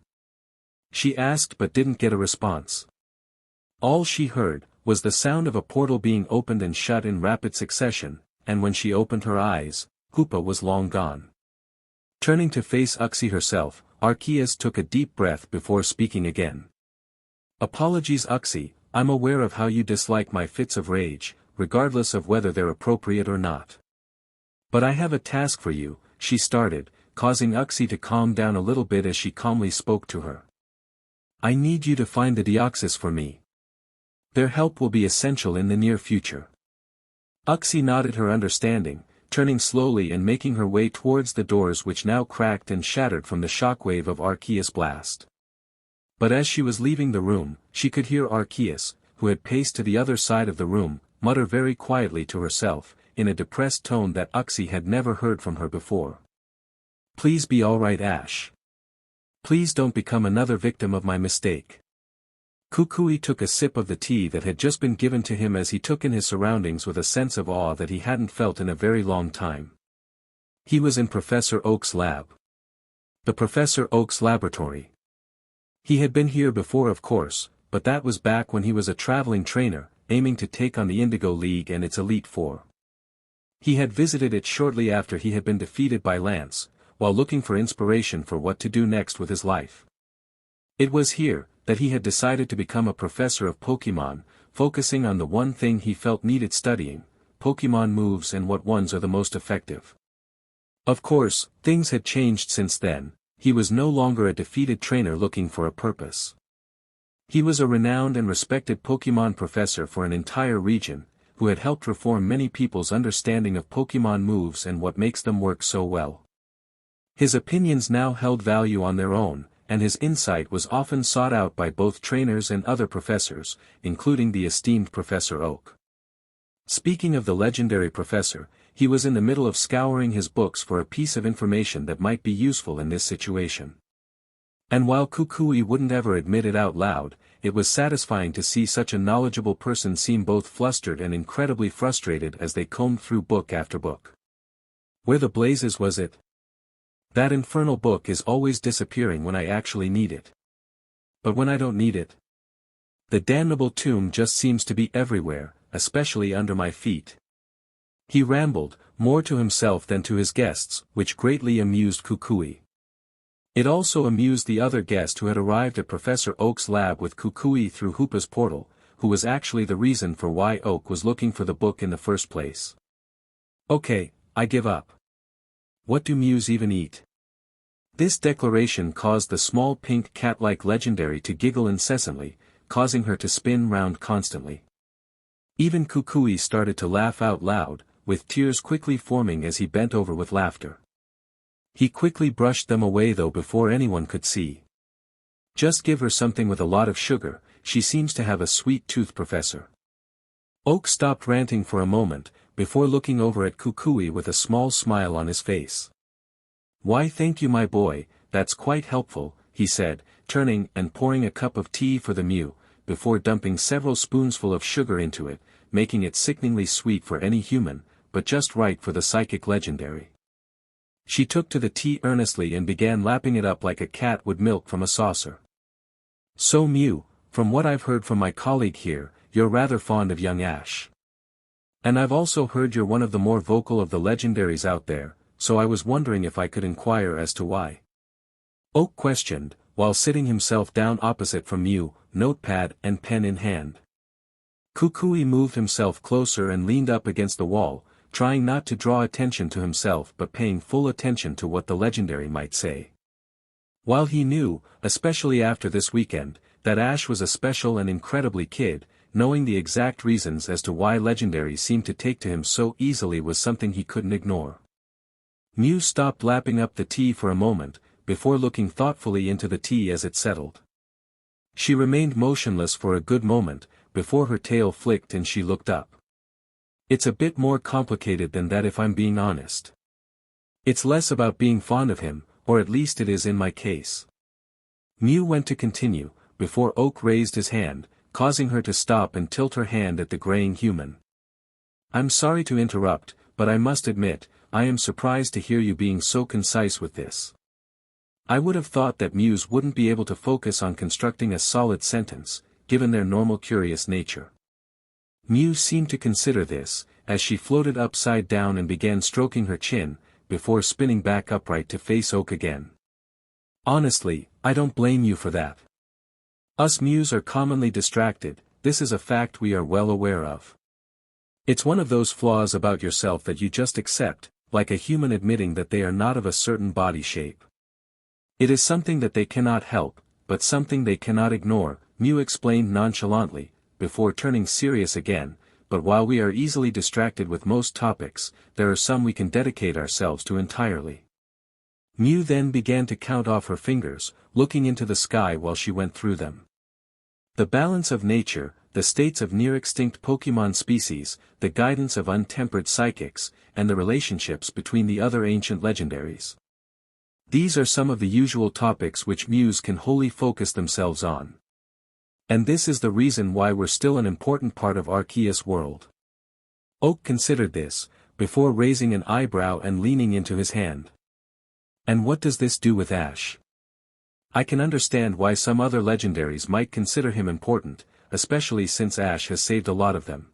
She asked but didn't get a response. All she heard was the sound of a portal being opened and shut in rapid succession, and when she opened her eyes, Hoopa was long gone. Turning to face Uxie herself, Arceus took a deep breath before speaking again. Apologies Uxie, I'm aware of how you dislike my fits of rage, regardless of whether they're appropriate or not. But I have a task for you, she started, causing Uxie to calm down a little bit as she calmly spoke to her. I need you to find the Deoxys for me. Their help will be essential in the near future. Uxie nodded her understanding, turning slowly and making her way towards the doors which now cracked and shattered from the shockwave of Arceus' blast. But as she was leaving the room, she could hear Arceus, who had paced to the other side of the room, mutter very quietly to herself, in a depressed tone that Uxie had never heard from her before. Please be alright Ash. Please don't become another victim of my mistake. Kukui took a sip of the tea that had just been given to him as he took in his surroundings with a sense of awe that he hadn't felt in a very long time. He was in Professor Oak's lab. The Professor Oak's laboratory. He had been here before of course, but that was back when he was a traveling trainer, aiming to take on the Indigo League and its Elite Four. He had visited it shortly after he had been defeated by Lance, while looking for inspiration for what to do next with his life. It was here that he had decided to become a professor of Pokémon, focusing on the one thing he felt needed studying, Pokémon moves and what ones are the most effective. Of course, things had changed since then, he was no longer a defeated trainer looking for a purpose. He was a renowned and respected Pokémon professor for an entire region, who had helped reform many people's understanding of Pokémon moves and what makes them work so well. His opinions now held value on their own, and his insight was often sought out by both trainers and other professors, including the esteemed Professor Oak. Speaking of the legendary professor, he was in the middle of scouring his books for a piece of information that might be useful in this situation. And while Kukui wouldn't ever admit it out loud, it was satisfying to see such a knowledgeable person seem both flustered and incredibly frustrated as they combed through book after book. Where the blazes was it? That infernal book is always disappearing when I actually need it. But when I don't need it, the damnable tome just seems to be everywhere, especially under my feet. He rambled, more to himself than to his guests, which greatly amused Kukui. It also amused the other guest who had arrived at Professor Oak's lab with Kukui through Hoopa's portal, who was actually the reason for why Oak was looking for the book in the first place. Okay, I give up. What do Mews even eat? This declaration caused the small pink cat-like legendary to giggle incessantly, causing her to spin round constantly. Even Kukui started to laugh out loud, with tears quickly forming as he bent over with laughter. He quickly brushed them away though before anyone could see. Just give her something with a lot of sugar, she seems to have a sweet tooth, Professor. Oak stopped ranting for a moment, before looking over at Kukui with a small smile on his face. Why thank you my boy, that's quite helpful, he said, turning and pouring a cup of tea for the Mew, before dumping several spoonsful of sugar into it, making it sickeningly sweet for any human, but just right for the psychic legendary. She took to the tea earnestly and began lapping it up like a cat would milk from a saucer. So Mew, from what I've heard from my colleague here, you're rather fond of young Ash. And I've also heard you're one of the more vocal of the legendaries out there, so I was wondering if I could inquire as to why. Oak questioned, while sitting himself down opposite from Mew, notepad and pen in hand. Kukui moved himself closer and leaned up against the wall, trying not to draw attention to himself but paying full attention to what the legendary might say. While he knew, especially after this weekend, that Ash was a special and incredibly kid, knowing the exact reasons as to why legendaries seemed to take to him so easily was something he couldn't ignore. Mew stopped lapping up the tea for a moment, before looking thoughtfully into the tea as it settled. She remained motionless for a good moment, before her tail flicked and she looked up. It's a bit more complicated than that if I'm being honest. It's less about being fond of him, or at least it is in my case. Mew went to continue, before Oak raised his hand, causing her to stop and tilt her hand at the graying human. I'm sorry to interrupt, but I must admit, I am surprised to hear you being so concise with this. I would have thought that Mews wouldn't be able to focus on constructing a solid sentence, given their normal curious nature. Mew seemed to consider this, as she floated upside down and began stroking her chin, before spinning back upright to face Oak again. Honestly, I don't blame you for that. Us Mews are commonly distracted, this is a fact we are well aware of. It's one of those flaws about yourself that you just accept, like a human admitting that they are not of a certain body shape. It is something that they cannot help, but something they cannot ignore, Mew explained nonchalantly, before turning serious again, but while we are easily distracted with most topics, there are some we can dedicate ourselves to entirely. Mew then began to count off her fingers, looking into the sky while she went through them. The balance of nature, the states of near-extinct Pokémon species, the guidance of untempered psychics, and the relationships between the other ancient legendaries. These are some of the usual topics which Mews can wholly focus themselves on. And this is the reason why we're still an important part of Arceus' world. Oak considered this, before raising an eyebrow and leaning into his hand. And what does this do with Ash? I can understand why some other legendaries might consider him important, especially since Ash has saved a lot of them.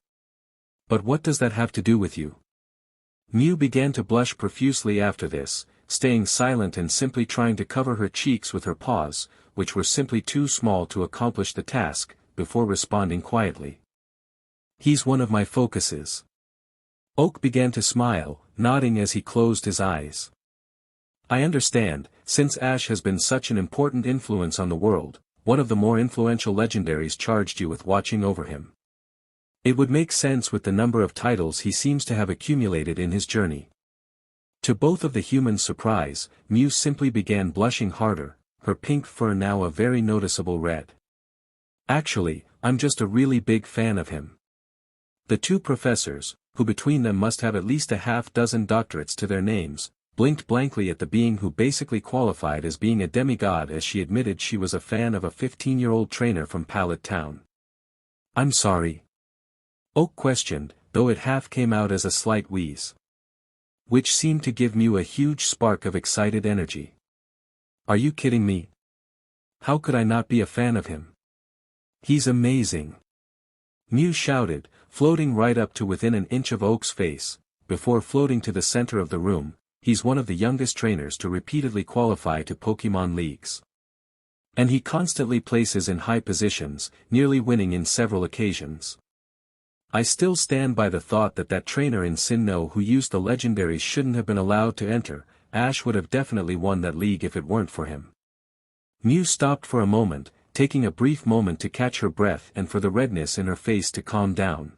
But what does that have to do with you? Mew began to blush profusely after this, staying silent and simply trying to cover her cheeks with her paws, which were simply too small to accomplish the task, before responding quietly. He's one of my focuses. Oak began to smile, nodding as he closed his eyes. I understand, since Ash has been such an important influence on the world, one of the more influential legendaries charged you with watching over him. It would make sense with the number of titles he seems to have accumulated in his journey. To both of the humans' surprise, Mew simply began blushing harder, her pink fur now a very noticeable red. Actually, I'm just a really big fan of him. The two professors, who between them must have at least a half-dozen doctorates to their names, blinked blankly at the being who basically qualified as being a demigod as she admitted she was a fan of a 15-year-old trainer from Pallet Town. I'm sorry. Oak questioned, though it half came out as a slight wheeze. Which seemed to give Mew a huge spark of excited energy. Are you kidding me? How could I not be a fan of him? He's amazing. Mew shouted, floating right up to within an inch of Oak's face, before floating to the center of the room. He's one of the youngest trainers to repeatedly qualify to Pokémon leagues. And he constantly places in high positions, nearly winning in several occasions. I still stand by the thought that trainer in Sinnoh who used the legendaries shouldn't have been allowed to enter. Ash would have definitely won that league if it weren't for him. Mew stopped for a moment, taking a brief moment to catch her breath and for the redness in her face to calm down.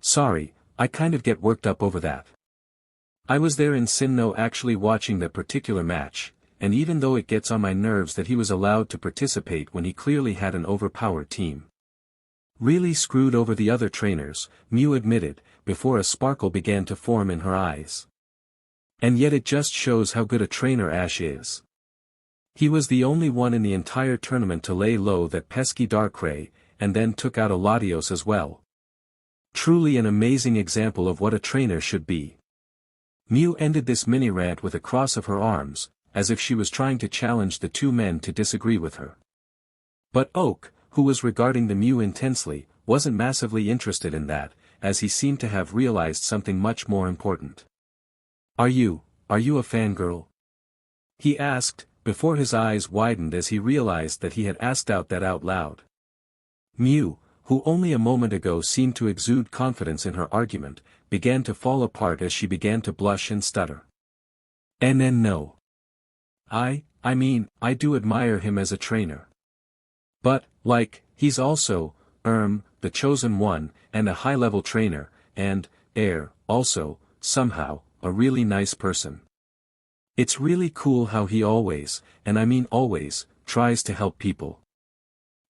Sorry, I kind of get worked up over that. I was there in Sinnoh actually watching that particular match, and even though it gets on my nerves that he was allowed to participate when he clearly had an overpowered team. Really screwed over the other trainers, Mew admitted, before a sparkle began to form in her eyes. And yet it just shows how good a trainer Ash is. He was the only one in the entire tournament to lay low that pesky Darkrai, and then took out a Latios as well. Truly an amazing example of what a trainer should be. Mew ended this mini-rant with a cross of her arms, as if she was trying to challenge the two men to disagree with her. But Oak, who was regarding the Mew intensely, wasn't massively interested in that, as he seemed to have realized something much more important. Are you a fangirl? He asked, before his eyes widened as he realized that he had asked out loud. Mew, who only a moment ago seemed to exude confidence in her argument, began to fall apart as she began to blush and stutter. No. I mean, I do admire him as a trainer. But, he's also, the chosen one, and a high-level trainer, and, also, somehow, a really nice person. It's really cool how he always, and I mean always, tries to help people.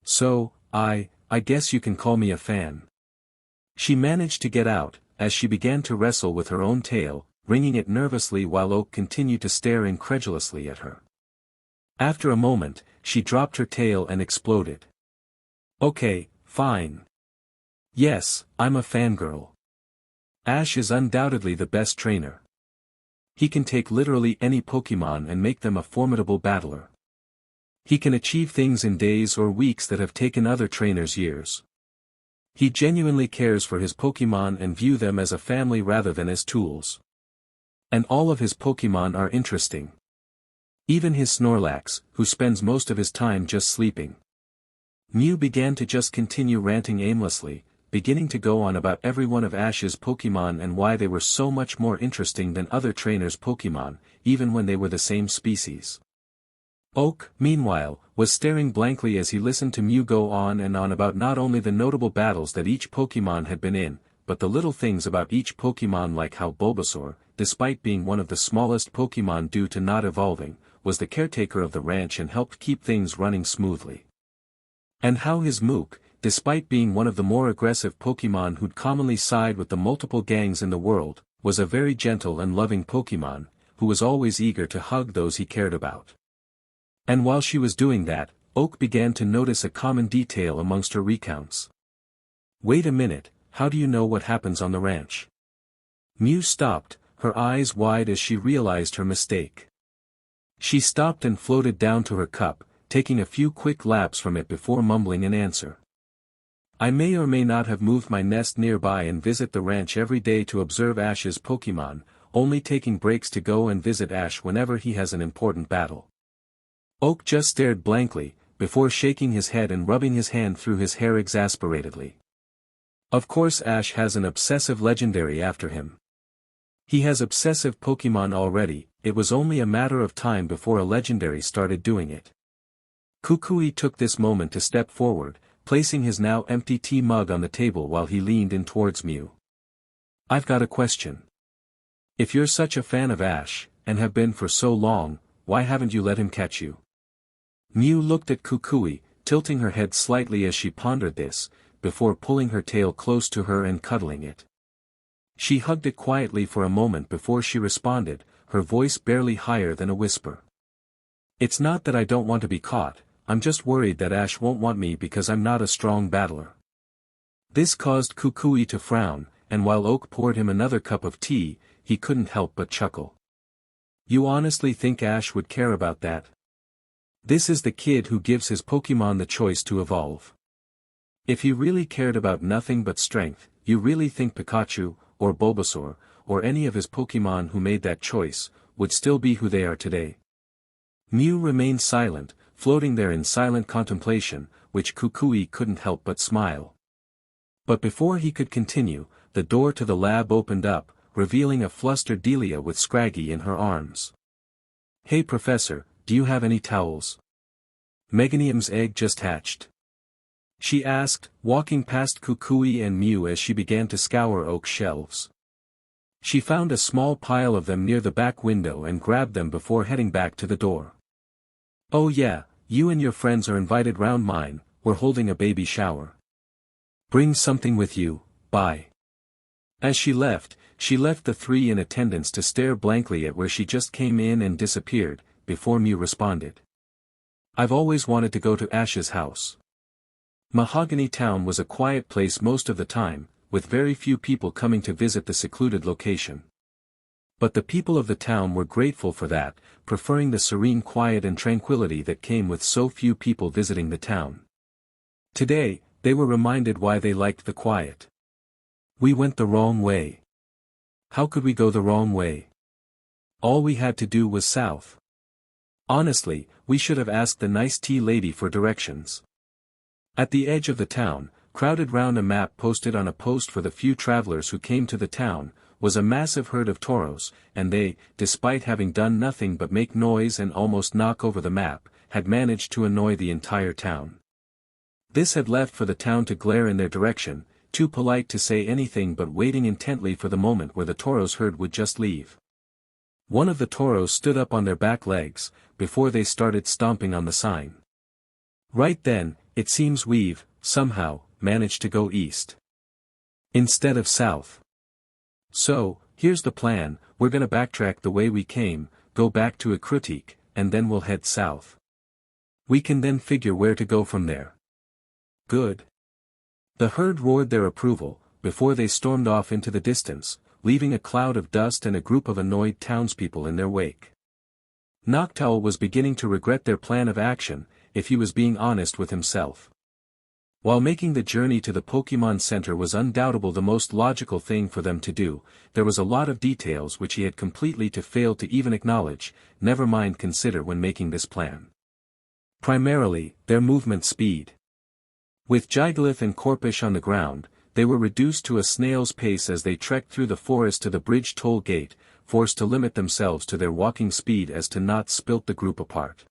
So, I guess you can call me a fan. She managed to get out, as she began to wrestle with her own tail, wringing it nervously while Oak continued to stare incredulously at her. After a moment, she dropped her tail and exploded. Okay, fine. Yes, I'm a fangirl. Ash is undoubtedly the best trainer. He can take literally any Pokémon and make them a formidable battler. He can achieve things in days or weeks that have taken other trainers years. He genuinely cares for his Pokémon and views them as a family rather than as tools. And all of his Pokémon are interesting. Even his Snorlax, who spends most of his time just sleeping. Mew began to just continue ranting aimlessly, beginning to go on about every one of Ash's Pokémon and why they were so much more interesting than other trainers' Pokémon, even when they were the same species. Oak, meanwhile, was staring blankly as he listened to Mew go on and on about not only the notable battles that each Pokémon had been in, but the little things about each Pokémon, like how Bulbasaur, despite being one of the smallest Pokémon due to not evolving, was the caretaker of the ranch and helped keep things running smoothly. And how his Mook, despite being one of the more aggressive Pokémon who'd commonly side with the multiple gangs in the world, was a very gentle and loving Pokémon, who was always eager to hug those he cared about. And while she was doing that, Oak began to notice a common detail amongst her recounts. Wait a minute, how do you know what happens on the ranch? Mew stopped, her eyes wide as she realized her mistake. She stopped and floated down to her cup, taking a few quick laps from it before mumbling an answer. I may or may not have moved my nest nearby and visit the ranch every day to observe Ash's Pokémon, only taking breaks to go and visit Ash whenever he has an important battle. Oak just stared blankly, before shaking his head and rubbing his hand through his hair exasperatedly. Of course Ash has an obsessive legendary after him. He has obsessive Pokémon already, it was only a matter of time before a legendary started doing it. Kukui took this moment to step forward, placing his now empty tea mug on the table while he leaned in towards Mew. I've got a question. If you're such a fan of Ash, and have been for so long, why haven't you let him catch you? Mew looked at Kukui, tilting her head slightly as she pondered this, before pulling her tail close to her and cuddling it. She hugged it quietly for a moment before she responded, her voice barely higher than a whisper. It's not that I don't want to be caught, I'm just worried that Ash won't want me because I'm not a strong battler. This caused Kukui to frown, and while Oak poured him another cup of tea, he couldn't help but chuckle. You honestly think Ash would care about that? This is the kid who gives his Pokémon the choice to evolve. If he really cared about nothing but strength, you really think Pikachu, or Bulbasaur, or any of his Pokémon who made that choice, would still be who they are today? Mew remained silent, floating there in silent contemplation, which Kukui couldn't help but smile. But before he could continue, the door to the lab opened up, revealing a flustered Delia with Scraggy in her arms. Hey Professor, do you have any towels? Meganium's egg just hatched. She asked, walking past Kukui and Mew as she began to scour Oak's shelves. She found a small pile of them near the back window and grabbed them before heading back to the door. Oh yeah, you and your friends are invited round mine, we're holding a baby shower. Bring something with you, bye. As she left the three in attendance to stare blankly at where she just came in and disappeared, before Mew responded. I've always wanted to go to Ash's house. Mahogany Town was a quiet place most of the time, with very few people coming to visit the secluded location. But the people of the town were grateful for that, preferring the serene quiet and tranquility that came with so few people visiting the town. Today, they were reminded why they liked the quiet. We went the wrong way. How could we go the wrong way? All we had to do was south. Honestly, we should have asked the nice tea lady for directions. At the edge of the town, crowded round a map posted on a post for the few travelers who came to the town, was a massive herd of Tauros, and they, despite having done nothing but make noise and almost knock over the map, had managed to annoy the entire town. This had left for the town to glare in their direction, too polite to say anything but waiting intently for the moment where the Tauros herd would just leave. One of the Tauros stood up on their back legs, before they started stomping on the sign. Right then, it seems we've, somehow, managed to go east. Instead of south. So, here's the plan, we're gonna backtrack the way we came, go back to Ekrutik, and then we'll head south. We can then figure where to go from there. Good. The herd roared their approval, before they stormed off into the distance, leaving a cloud of dust and a group of annoyed townspeople in their wake. Noctowl was beginning to regret their plan of action, if he was being honest with himself. While making the journey to the Pokémon Center was undoubtedly the most logical thing for them to do, there was a lot of details which he had completely failed to even acknowledge, never mind consider when making this plan. Primarily, their movement speed. With Gigalith and Corphish on the ground, they were reduced to a snail's pace as they trekked through the forest to the bridge toll gate, forced to limit themselves to their walking speed as to not split the group apart.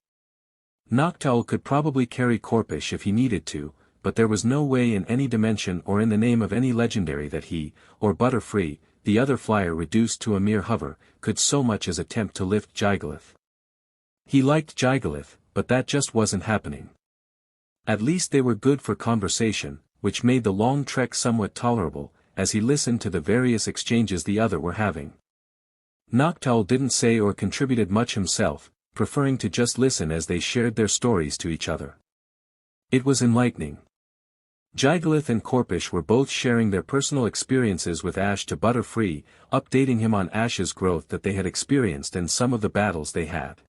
Noctowl could probably carry Corphish if he needed to, but there was no way in any dimension or in the name of any legendary that he, or Butterfree, the other flyer reduced to a mere hover, could so much as attempt to lift Gigalith. He liked Gigalith, but that just wasn't happening. At least they were good for conversation, which made the long trek somewhat tolerable, as he listened to the various exchanges the other were having. Noctowl didn't say or contributed much himself, preferring to just listen as they shared their stories to each other. It was enlightening. Gigalith and Corphish were both sharing their personal experiences with Ash to Butterfree, updating him on Ash's growth that they had experienced and some of the battles they had.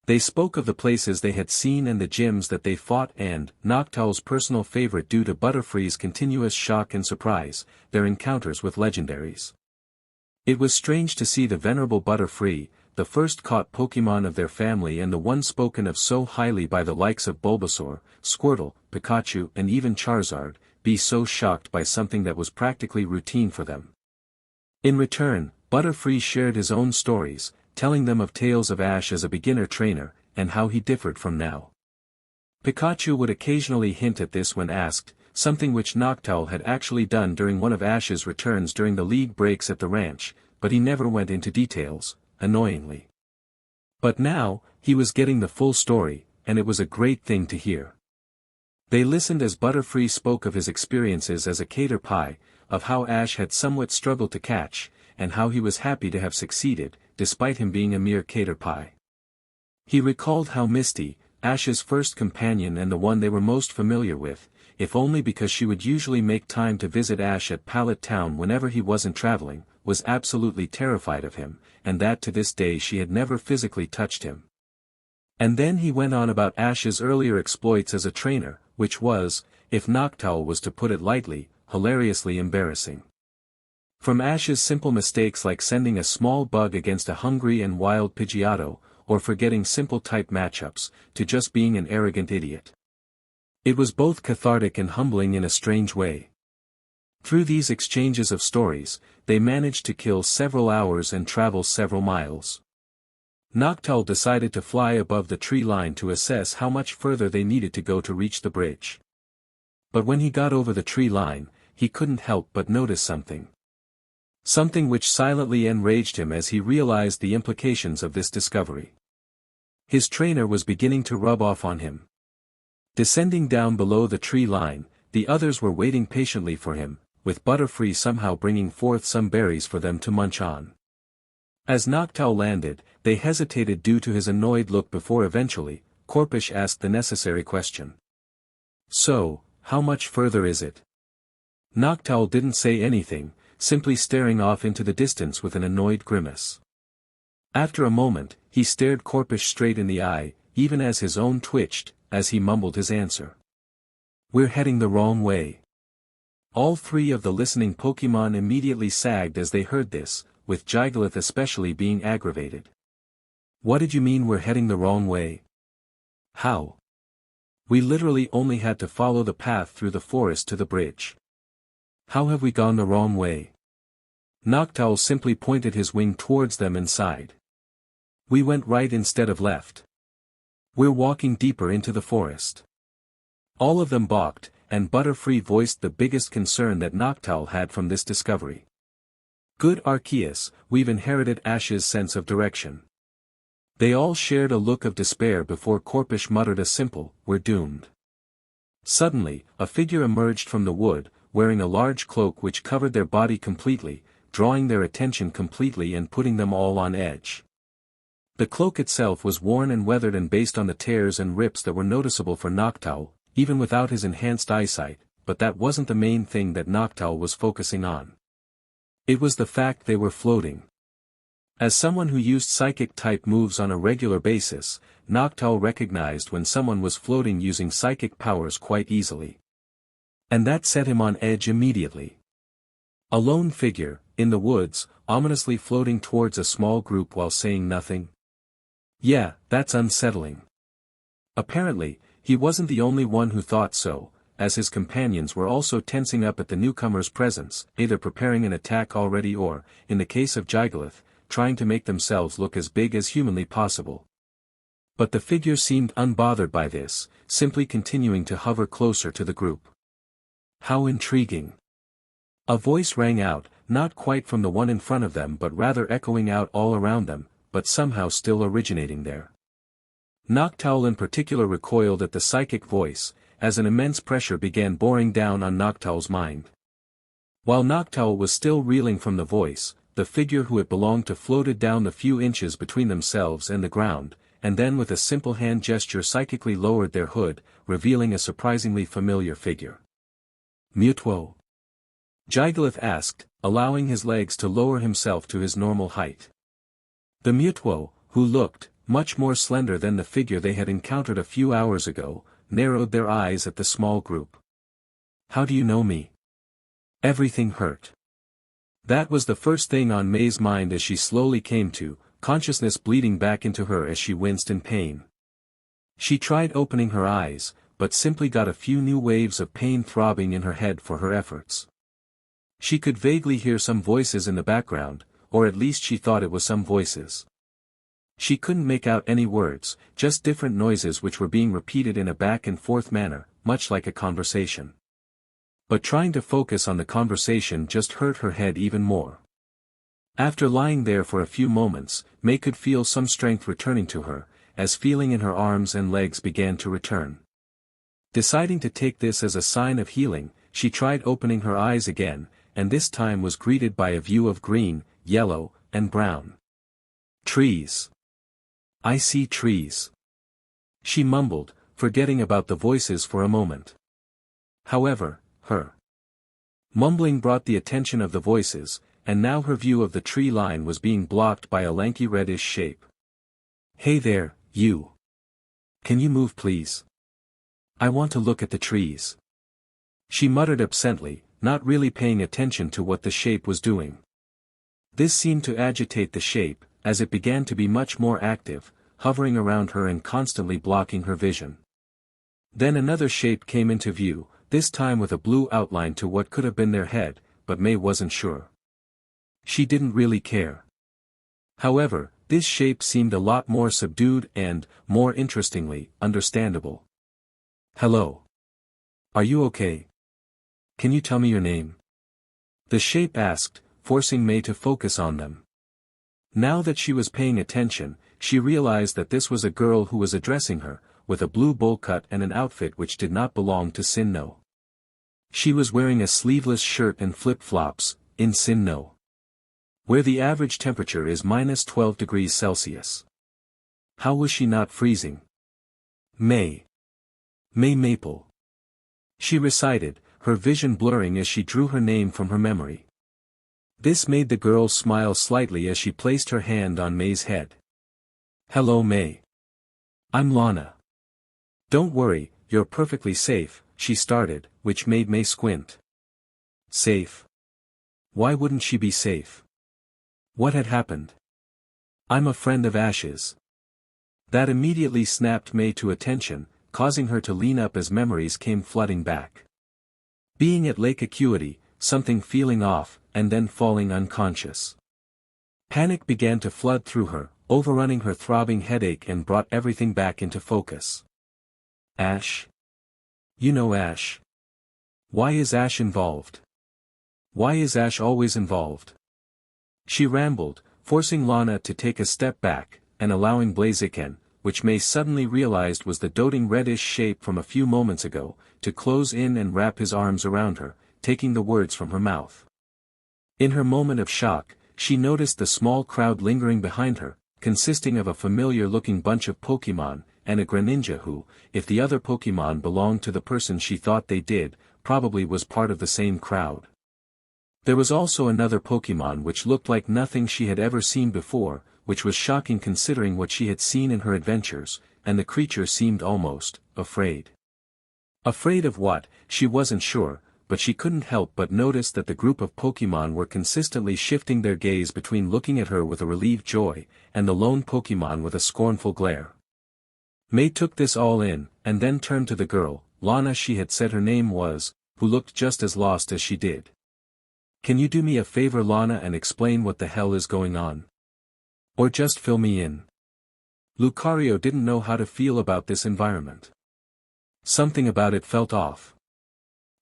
They spoke of the places they had seen and the gyms that they fought and, Noctowl's personal favorite due to Butterfree's continuous shock and surprise, their encounters with legendaries. It was strange to see the venerable Butterfree, the first caught Pokémon of their family and the one spoken of so highly by the likes of Bulbasaur, Squirtle, Pikachu and even Charizard, be so shocked by something that was practically routine for them. In return, Butterfree shared his own stories, telling them of tales of Ash as a beginner trainer, and how he differed from now. Pikachu would occasionally hint at this when asked, something which Noctowl had actually done during one of Ash's returns during the league breaks at the ranch, but he never went into details, annoyingly. But now, he was getting the full story, and it was a great thing to hear. They listened as Butterfree spoke of his experiences as a caterpie, of how Ash had somewhat struggled to catch, and how he was happy to have succeeded, despite him being a mere caterpie. He recalled how Misty, Ash's first companion and the one they were most familiar with, if only because she would usually make time to visit Ash at Pallet Town whenever he wasn't traveling, was absolutely terrified of him, and that to this day she had never physically touched him. And then he went on about Ash's earlier exploits as a trainer, which was, if Noctowl was to put it lightly, hilariously embarrassing. From Ash's simple mistakes like sending a small bug against a hungry and wild Pidgeotto, or forgetting simple type matchups, to just being an arrogant idiot. It was both cathartic and humbling in a strange way. Through these exchanges of stories, they managed to kill several hours and travel several miles. Noctowl decided to fly above the tree line to assess how much further they needed to go to reach the bridge. But when he got over the tree line, he couldn't help but notice something. Something which silently enraged him as he realized the implications of this discovery. His trainer was beginning to rub off on him. Descending down below the tree line, the others were waiting patiently for him, with Butterfree somehow bringing forth some berries for them to munch on. As Noctowl landed, they hesitated due to his annoyed look before eventually, Corpus asked the necessary question. "So, how much further is it?" Noctowl didn't say anything, simply staring off into the distance with an annoyed grimace. After a moment, he stared Corpus straight in the eye, even as his own twitched, as he mumbled his answer. "We're heading the wrong way." All three of the listening Pokémon immediately sagged as they heard this, with Jigalith especially being aggravated. "What did you mean we're heading the wrong way? How? We literally only had to follow the path through the forest to the bridge. How have we gone the wrong way?" Noctowl simply pointed his wing towards them and sighed. "We went right instead of left. We're walking deeper into the forest." All of them balked, and Butterfree voiced the biggest concern that Noctowl had from this discovery. "Good Arceus, we've inherited Ash's sense of direction." They all shared a look of despair before Corpus muttered a simple, "We're doomed." Suddenly, a figure emerged from the wood, wearing a large cloak which covered their body completely, drawing their attention completely and putting them all on edge. The cloak itself was worn and weathered and based on the tears and rips that were noticeable for Noctowl, even without his enhanced eyesight, but that wasn't the main thing that Noctowl was focusing on. It was the fact they were floating. As someone who used psychic-type moves on a regular basis, Noctowl recognized when someone was floating using psychic powers quite easily. And that set him on edge immediately. A lone figure, in the woods, ominously floating towards a small group while saying nothing. Yeah, that's unsettling. Apparently, he wasn't the only one who thought so, as his companions were also tensing up at the newcomer's presence, either preparing an attack already or, in the case of Jigalith, trying to make themselves look as big as humanly possible. But the figure seemed unbothered by this, simply continuing to hover closer to the group. How intriguing. A voice rang out, not quite from the one in front of them but rather echoing out all around them, but somehow still originating there. Noctowl in particular recoiled at the psychic voice, as an immense pressure began boring down on Noctowl's mind. While Noctowl was still reeling from the voice, the figure who it belonged to floated down the few inches between themselves and the ground, and then with a simple hand gesture psychically lowered their hood, revealing a surprisingly familiar figure. "Mewtwo?" Jigalith asked, allowing his legs to lower himself to his normal height. The Mewtwo, who looked much more slender than the figure they had encountered a few hours ago, narrowed their eyes at the small group. "How do you know me?" "Everything hurt." That was the first thing on May's mind as she slowly came to, consciousness bleeding back into her as she winced in pain. She tried opening her eyes, but simply got a few new waves of pain throbbing in her head for her efforts. She could vaguely hear some voices in the background, or at least she thought it was some voices. She couldn't make out any words, just different noises which were being repeated in a back and forth manner, much like a conversation. But trying to focus on the conversation just hurt her head even more. After lying there for a few moments, May could feel some strength returning to her, as feeling in her arms and legs began to return. Deciding to take this as a sign of healing, she tried opening her eyes again, and this time was greeted by a view of green, yellow, and brown. Trees. I see trees. She mumbled, forgetting about the voices for a moment. However, her mumbling brought the attention of the voices, and now her view of the tree line was being blocked by a lanky reddish shape. Hey there, you. Can you move please? I want to look at the trees. She muttered absently, not really paying attention to what the shape was doing. This seemed to agitate the shape, as it began to be much more active, hovering around her and constantly blocking her vision. Then another shape came into view, this time with a blue outline to what could have been their head, but May wasn't sure. She didn't really care. However, this shape seemed a lot more subdued and, more interestingly, understandable. Hello. Are you okay? Can you tell me your name? The shape asked, forcing May to focus on them. Now that she was paying attention, she realized that this was a girl who was addressing her, with a blue bowl cut and an outfit which did not belong to Sinnoh. She was wearing a sleeveless shirt and flip-flops, in Sinnoh, where the average temperature is -12 degrees Celsius. How was she not freezing? May Maple. She recited, her vision blurring as she drew her name from her memory. This made the girl smile slightly as she placed her hand on May's head. Hello May. I'm Lana. Don't worry, you're perfectly safe, she started, which made May squint. Safe? Why wouldn't she be safe? What had happened? I'm a friend of Ash's. That immediately snapped May to attention, causing her to lean up as memories came flooding back. Being at Lake Acuity, something feeling off, and then falling unconscious. Panic began to flood through her, overrunning her throbbing headache and brought everything back into focus. Ash? You know Ash. Why is Ash involved? Why is Ash always involved? She rambled, forcing Lana to take a step back, and allowing Blaziken, which May suddenly realized was the doting reddish shape from a few moments ago, to close in and wrap his arms around her, taking the words from her mouth. In her moment of shock, she noticed the small crowd lingering behind her, consisting of a familiar-looking bunch of Pokémon, and a Greninja who, if the other Pokémon belonged to the person she thought they did, probably was part of the same crowd. There was also another Pokémon which looked like nothing she had ever seen before, which was shocking considering what she had seen in her adventures, and the creature seemed almost afraid. Afraid of what, she wasn't sure, but she couldn't help but notice that the group of Pokémon were consistently shifting their gaze between looking at her with a relieved joy, and the lone Pokémon with a scornful glare. May took this all in, and then turned to the girl, Lana she had said her name was, who looked just as lost as she did. Can you do me a favor Lana and explain what the hell is going on? Or just fill me in. Lucario didn't know how to feel about this environment. Something about it felt off.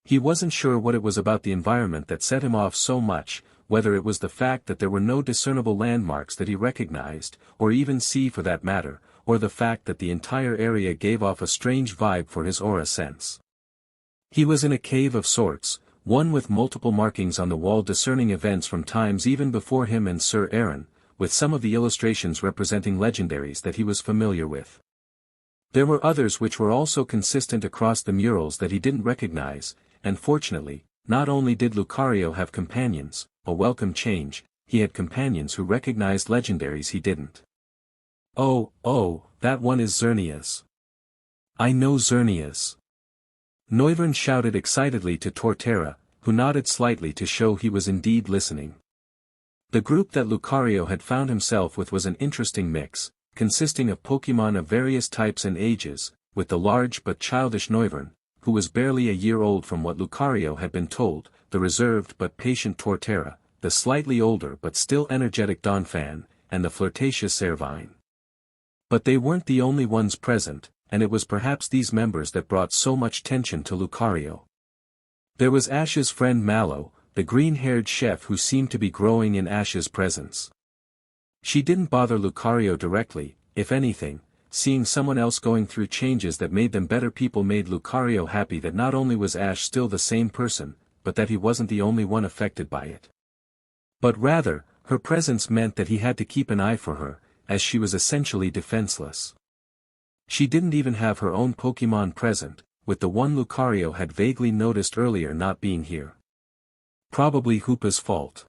He wasn't sure what it was about the environment that set him off so much, whether it was the fact that there were no discernible landmarks that he recognized, or even see for that matter, or the fact that the entire area gave off a strange vibe for his aura sense. He was in a cave of sorts, one with multiple markings on the wall discerning events from times even before him and Sir Aaron, with some of the illustrations representing legendaries that he was familiar with. There were others which were also consistent across the murals that he didn't recognize, and fortunately, not only did Lucario have companions, a welcome change, he had companions who recognized legendaries he didn't. Oh, that one is Xerneas. I know Xerneas. Noivern shouted excitedly to Torterra, who nodded slightly to show he was indeed listening. The group that Lucario had found himself with was an interesting mix, consisting of Pokémon of various types and ages, with the large but childish Noivern, who was barely a year old from what Lucario had been told, the reserved but patient Torterra, the slightly older but still energetic Donphan, and the flirtatious Servine. But they weren't the only ones present, and it was perhaps these members that brought so much tension to Lucario. There was Ash's friend Mallow, the green-haired chef who seemed to be growing in Ash's presence. She didn't bother Lucario directly, if anything, seeing someone else going through changes that made them better people made Lucario happy that not only was Ash still the same person, but that he wasn't the only one affected by it. But rather, her presence meant that he had to keep an eye for her, as she was essentially defenseless. She didn't even have her own Pokémon present, with the one Lucario had vaguely noticed earlier not being here. Probably Hoopa's fault.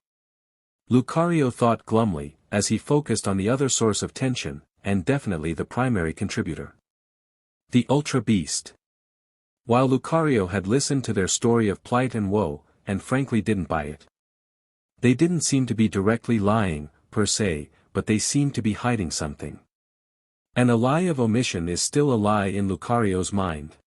Lucario thought glumly, as he focused on the other source of tension, and definitely the primary contributor. The Ultra Beast. While Lucario had listened to their story of plight and woe, and frankly didn't buy it. They didn't seem to be directly lying, per se, but they seemed to be hiding something. And a lie of omission is still a lie in Lucario's mind.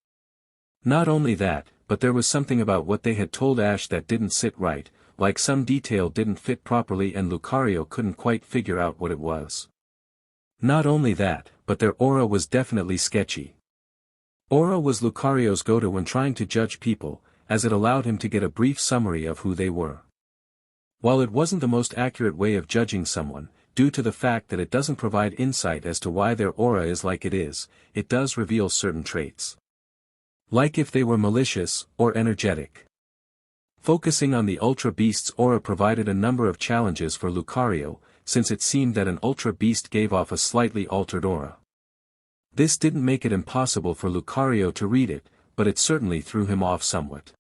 Not only that, but there was something about what they had told Ash that didn't sit right, like some detail didn't fit properly and Lucario couldn't quite figure out what it was. Not only that, but their aura was definitely sketchy. Aura was Lucario's go-to when trying to judge people, as it allowed him to get a brief summary of who they were. While it wasn't the most accurate way of judging someone, due to the fact that it doesn't provide insight as to why their aura is like it is, it does reveal certain traits. Like if they were malicious, or energetic. Focusing on the Ultra Beast's aura provided a number of challenges for Lucario, since it seemed that an Ultra Beast gave off a slightly altered aura. This didn't make it impossible for Lucario to read it, but it certainly threw him off somewhat.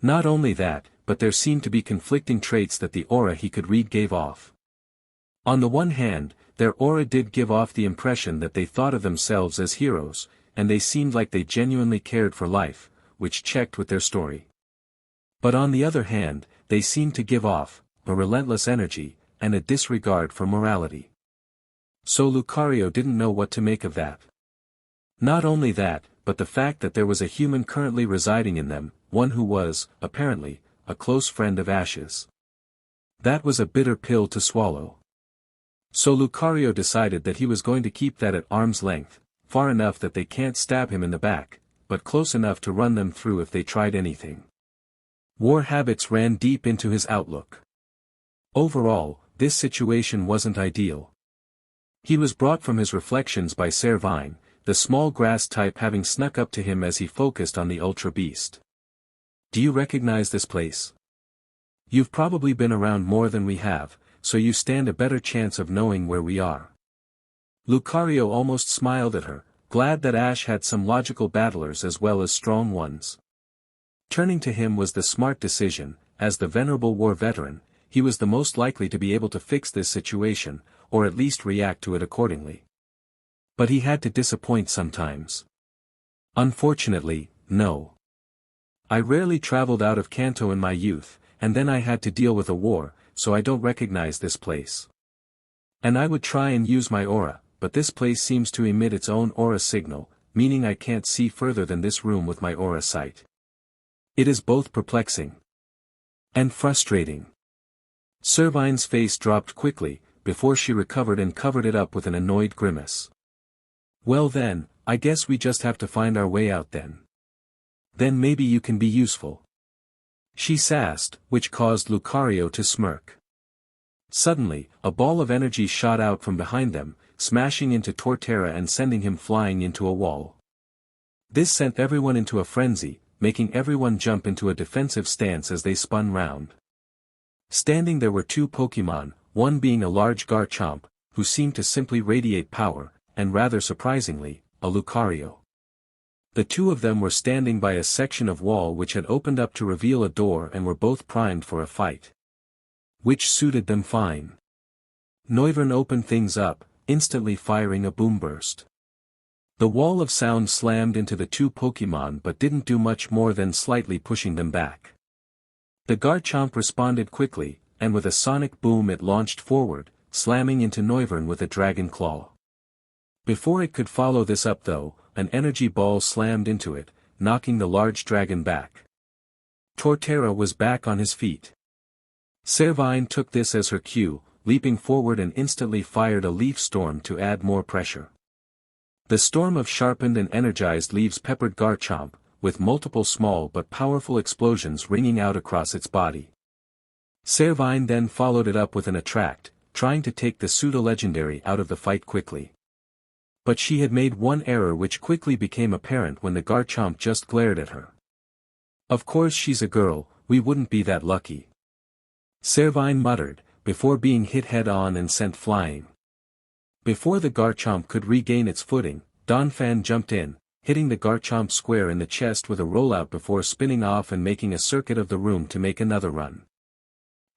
Not only that, but there seemed to be conflicting traits that the aura he could read gave off. On the one hand, their aura did give off the impression that they thought of themselves as heroes, and they seemed like they genuinely cared for life, which checked with their story. But on the other hand, they seemed to give off a relentless energy, and a disregard for morality. So Lucario didn't know what to make of that. Not only that, but the fact that there was a human currently residing in them, one who was, apparently, a close friend of Ash's. That was a bitter pill to swallow. So Lucario decided that he was going to keep that at arm's length, far enough that they can't stab him in the back, but close enough to run them through if they tried anything. War habits ran deep into his outlook. Overall, this situation wasn't ideal. He was brought from his reflections by Servine, the small grass type having snuck up to him as he focused on the Ultra Beast. Do you recognize this place? You've probably been around more than we have, so you stand a better chance of knowing where we are. Lucario almost smiled at her, glad that Ash had some logical battlers as well as strong ones. Turning to him was the smart decision, as the venerable war veteran, he was the most likely to be able to fix this situation, or at least react to it accordingly. But he had to disappoint sometimes. Unfortunately, no. I rarely traveled out of Kanto in my youth, and then I had to deal with a war, so I don't recognize this place. And I would try and use my aura, but this place seems to emit its own aura signal, meaning I can't see further than this room with my aura sight. It is both perplexing and frustrating. Servine's face dropped quickly, before she recovered and covered it up with an annoyed grimace. Well then, I guess we just have to find our way out then. Then maybe you can be useful. She sassed, which caused Lucario to smirk. Suddenly, a ball of energy shot out from behind them, smashing into Torterra and sending him flying into a wall. This sent everyone into a frenzy, making everyone jump into a defensive stance as they spun round. Standing there were two Pokémon, one being a large Garchomp, who seemed to simply radiate power, and rather surprisingly, a Lucario. The two of them were standing by a section of wall which had opened up to reveal a door and were both primed for a fight. Which suited them fine. Noivern opened things up, instantly firing a boom burst. The wall of sound slammed into the two Pokémon but didn't do much more than slightly pushing them back. The Garchomp responded quickly, and with a sonic boom it launched forward, slamming into Noivern with a dragon claw. Before it could follow this up though, an energy ball slammed into it, knocking the large dragon back. Torterra was back on his feet. Servine took this as her cue, leaping forward and instantly fired a leaf storm to add more pressure. The storm of sharpened and energized leaves peppered Garchomp, with multiple small but powerful explosions ringing out across its body. Servine then followed it up with an attract, trying to take the pseudo-legendary out of the fight quickly. But she had made one error which quickly became apparent when the Garchomp just glared at her. "Of course she's a girl, we wouldn't be that lucky," Servine muttered, before being hit head-on and sent flying. Before the Garchomp could regain its footing, Donphan jumped in, hitting the Garchomp square in the chest with a rollout before spinning off and making a circuit of the room to make another run.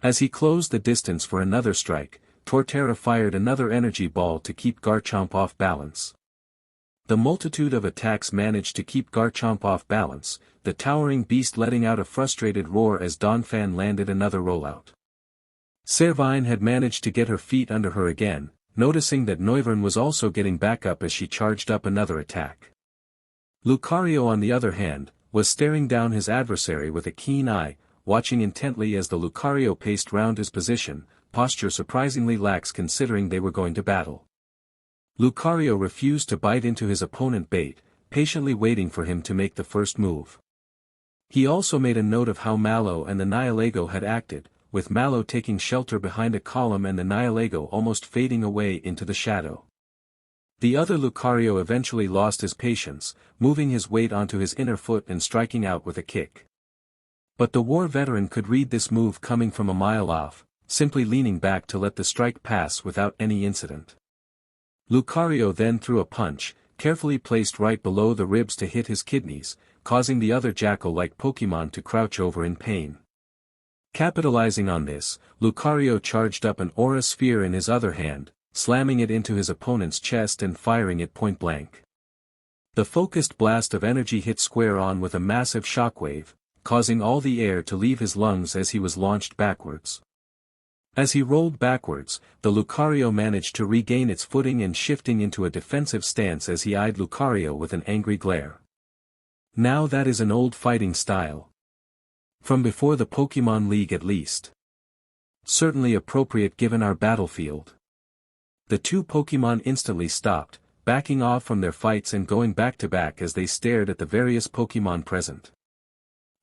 As he closed the distance for another strike, Torterra fired another energy ball to keep Garchomp off balance. The multitude of attacks managed to keep Garchomp off balance, the towering beast letting out a frustrated roar as Donphan landed another rollout. Servine had managed to get her feet under her again, noticing that Noivern was also getting back up as she charged up another attack. Lucario on the other hand, was staring down his adversary with a keen eye, watching intently as the Lucario paced round his position, posture surprisingly lax considering they were going to battle. Lucario refused to bite into his opponent bait, patiently waiting for him to make the first move. He also made a note of how Mallow and the Nihilego had acted, with Mallow taking shelter behind a column and the Nihilego almost fading away into the shadow. The other Lucario eventually lost his patience, moving his weight onto his inner foot and striking out with a kick. But the war veteran could read this move coming from a mile off, simply leaning back to let the strike pass without any incident. Lucario then threw a punch, carefully placed right below the ribs to hit his kidneys, causing the other jackal-like Pokémon to crouch over in pain. Capitalizing on this, Lucario charged up an aura sphere in his other hand, slamming it into his opponent's chest and firing it point blank. The focused blast of energy hit square on with a massive shockwave, causing all the air to leave his lungs as he was launched backwards. As he rolled backwards, the Lucario managed to regain its footing and shifting into a defensive stance as he eyed Lucario with an angry glare. Now that is an old fighting style. From before the Pokémon League at least. Certainly appropriate given our battlefield. The two Pokémon instantly stopped, backing off from their fights and going back to back as they stared at the various Pokémon present.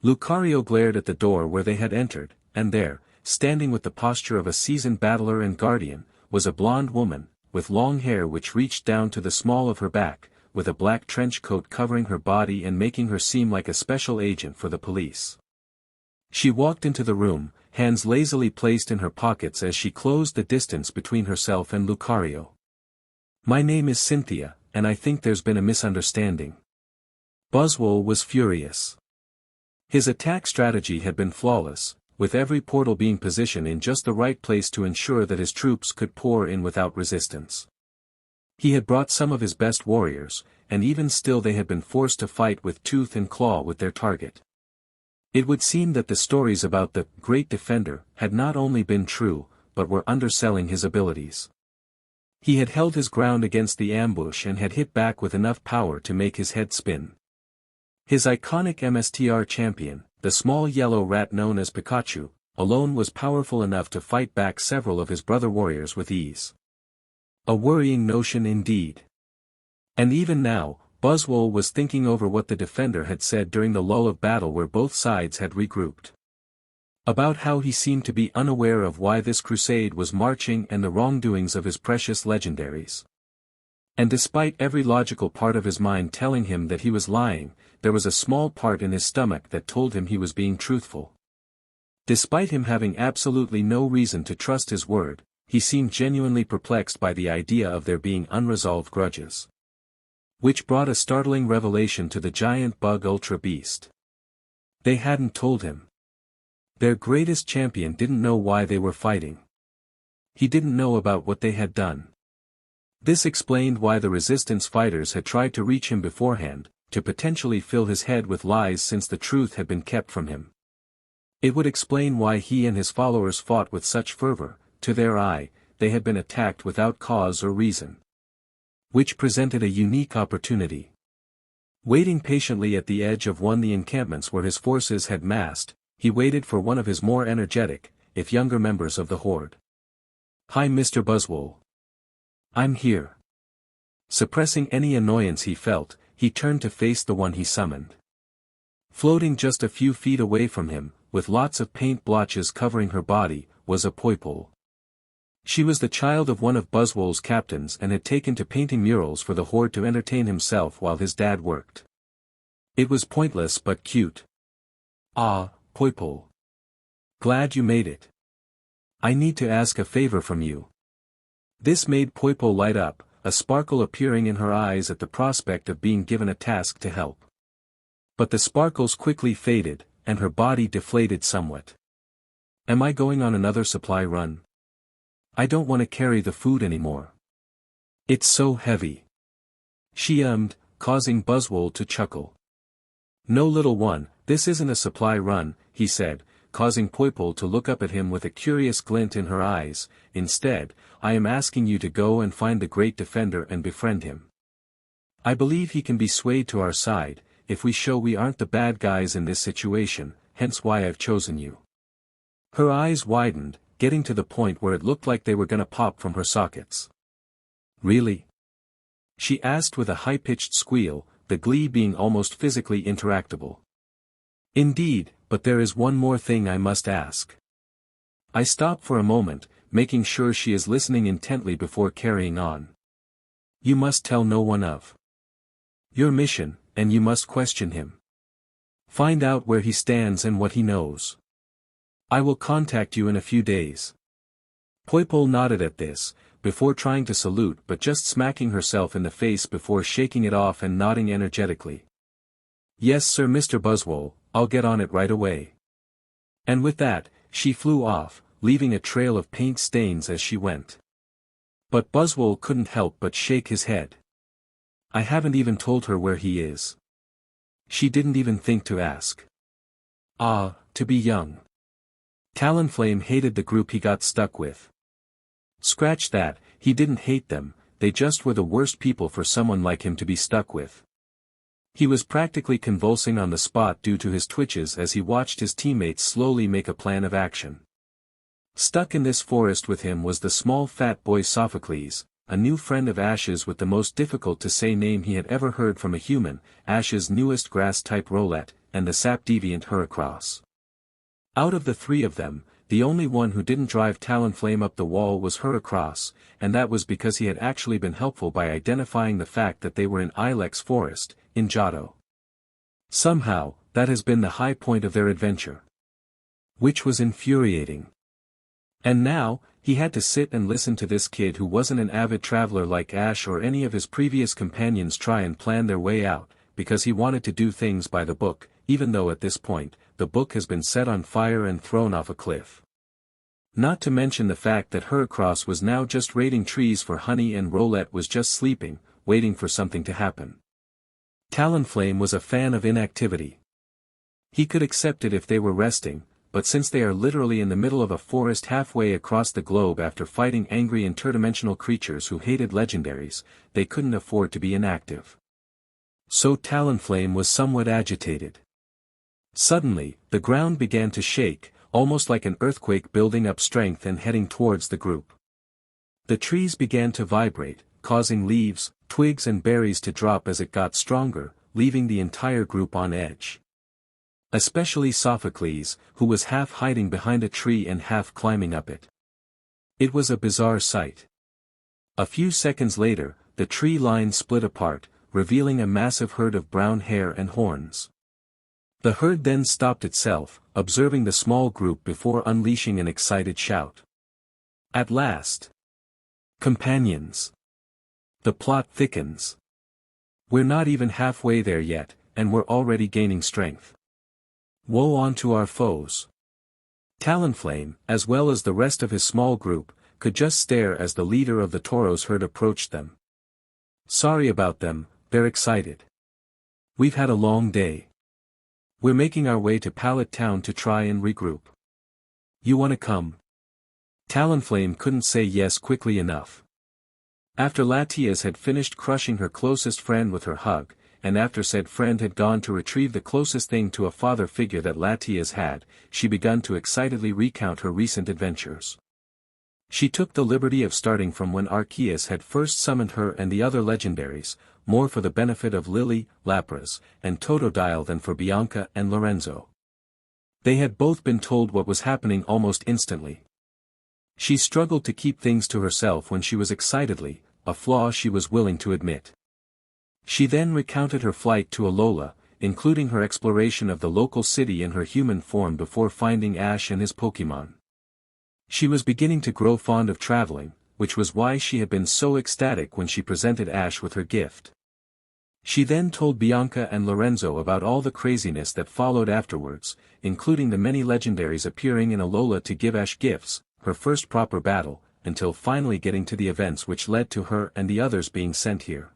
Lucario glared at the door where they had entered, and there, standing with the posture of a seasoned battler and guardian, was a blonde woman, with long hair which reached down to the small of her back, with a black trench coat covering her body and making her seem like a special agent for the police. She walked into the room, hands lazily placed in her pockets as she closed the distance between herself and Lucario. "My name is Cynthia, and I think there's been a misunderstanding." Buzzwole was furious. His attack strategy had been flawless, with every portal being positioned in just the right place to ensure that his troops could pour in without resistance. He had brought some of his best warriors, and even still they had been forced to fight with tooth and claw with their target. It would seem that the stories about the Great Defender had not only been true, but were underselling his abilities. He had held his ground against the ambush and had hit back with enough power to make his head spin. His iconic MSTR champion, the small yellow rat known as Pikachu, alone was powerful enough to fight back several of his brother warriors with ease. A worrying notion indeed. And even now, Buzzwole was thinking over what the defender had said during the lull of battle where both sides had regrouped. About how he seemed to be unaware of why this crusade was marching and the wrongdoings of his precious legendaries. And despite every logical part of his mind telling him that he was lying, there was a small part in his stomach that told him he was being truthful. Despite him having absolutely no reason to trust his word, he seemed genuinely perplexed by the idea of there being unresolved grudges. Which brought a startling revelation to the giant bug ultra beast. They hadn't told him. Their greatest champion didn't know why they were fighting. He didn't know about what they had done. This explained why the resistance fighters had tried to reach him beforehand, to potentially fill his head with lies since the truth had been kept from him. It would explain why he and his followers fought with such fervor. To their eye, they had been attacked without cause or reason. Which presented a unique opportunity. Waiting patiently at the edge of one of the encampments where his forces had massed, he waited for one of his more energetic, if younger members of the horde. "Hi Mr. Buzzwole. I'm here," Suppressing any annoyance he felt, he turned to face the one he summoned. Floating just a few feet away from him, with lots of paint blotches covering her body, was a Poipole. She was the child of one of Buzzwole's captains and had taken to painting murals for the horde to entertain himself while his dad worked. It was pointless but cute. Ah, Poipole. Glad you made it. I need to ask a favor from you. This made Poipole light up, a sparkle appearing in her eyes at the prospect of being given a task to help. But the sparkles quickly faded, and her body deflated somewhat. Am I going on another supply run? I don't want to carry the food anymore. It's so heavy. She ummed, causing Buzzwole to chuckle. No little one, this isn't a supply run, he said, causing Poipole to look up at him with a curious glint in her eyes. Instead, I am asking you to go and find the great defender and befriend him. I believe he can be swayed to our side, if we show we aren't the bad guys in this situation, hence why I've chosen you. Her eyes widened, getting to the point where it looked like they were gonna pop from her sockets. Really? She asked with a high-pitched squeal, the glee being almost physically interactable. Indeed, but there is one more thing I must ask. I stop for a moment, making sure she is listening intently before carrying on. You must tell no one of your mission, and you must question him. Find out where he stands and what he knows. I will contact you in a few days. Poipole nodded at this, before trying to salute but just smacking herself in the face before shaking it off and nodding energetically. Yes sir Mr. Buzzwole, I'll get on it right away. And with that, she flew off, leaving a trail of paint stains as she went. But Buzzwole couldn't help but shake his head. I haven't even told her where he is. She didn't even think to ask. Ah, to be young. Talonflame hated the group he got stuck with. Scratch that, he didn't hate them, they just were the worst people for someone like him to be stuck with. He was practically convulsing on the spot due to his twitches as he watched his teammates slowly make a plan of action. Stuck in this forest with him was the small fat boy Sophocles, a new friend of Ash's with the most difficult to say name he had ever heard from a human, Ash's newest grass-type Rowlet, and the sap deviant Heracross. Out of the three of them, the only one who didn't drive Talonflame up the wall was Heracross, and that was because he had actually been helpful by identifying the fact that they were in Ilex Forest, in Johto. Somehow, that has been the high point of their adventure. Which was infuriating. And now, he had to sit and listen to this kid who wasn't an avid traveler like Ash or any of his previous companions try and plan their way out, because he wanted to do things by the book, even though at this point, the book has been set on fire and thrown off a cliff. Not to mention the fact that Heracross was now just raiding trees for honey and Rowlet was just sleeping, waiting for something to happen. Talonflame was a fan of inactivity. He could accept it if they were resting, but since they are literally in the middle of a forest halfway across the globe after fighting angry interdimensional creatures who hated legendaries, they couldn't afford to be inactive. So Talonflame was somewhat agitated. Suddenly, the ground began to shake, almost like an earthquake building up strength and heading towards the group. The trees began to vibrate, causing leaves, twigs and berries to drop as it got stronger, leaving the entire group on edge. Especially Sophocles, who was half hiding behind a tree and half climbing up it. It was a bizarre sight. A few seconds later, the tree line split apart, revealing a massive herd of brown hair and horns. The herd then stopped itself, observing the small group before unleashing an excited shout. At last! Companions! The plot thickens. We're not even halfway there yet, and we're already gaining strength. Woe unto our foes. Talonflame, as well as the rest of his small group, could just stare as the leader of the Tauros herd approached them. Sorry about them, they're excited. We've had a long day. We're making our way to Pallet Town to try and regroup. You wanna come? Talonflame couldn't say yes quickly enough. After Latias had finished crushing her closest friend with her hug, and after said friend had gone to retrieve the closest thing to a father figure that Latias had, she began to excitedly recount her recent adventures. She took the liberty of starting from when Arceus had first summoned her and the other legendaries, more for the benefit of Lily, Lapras, and Totodile than for Bianca and Lorenzo. They had both been told what was happening almost instantly. She struggled to keep things to herself when she was excitedly, a flaw she was willing to admit. She then recounted her flight to Alola, including her exploration of the local city in her human form before finding Ash and his Pokémon. She was beginning to grow fond of traveling, which was why she had been so ecstatic when she presented Ash with her gift. She then told Bianca and Lorenzo about all the craziness that followed afterwards, including the many legendaries appearing in Alola to give Ash gifts, her first proper battle, until finally getting to the events which led to her and the others being sent here.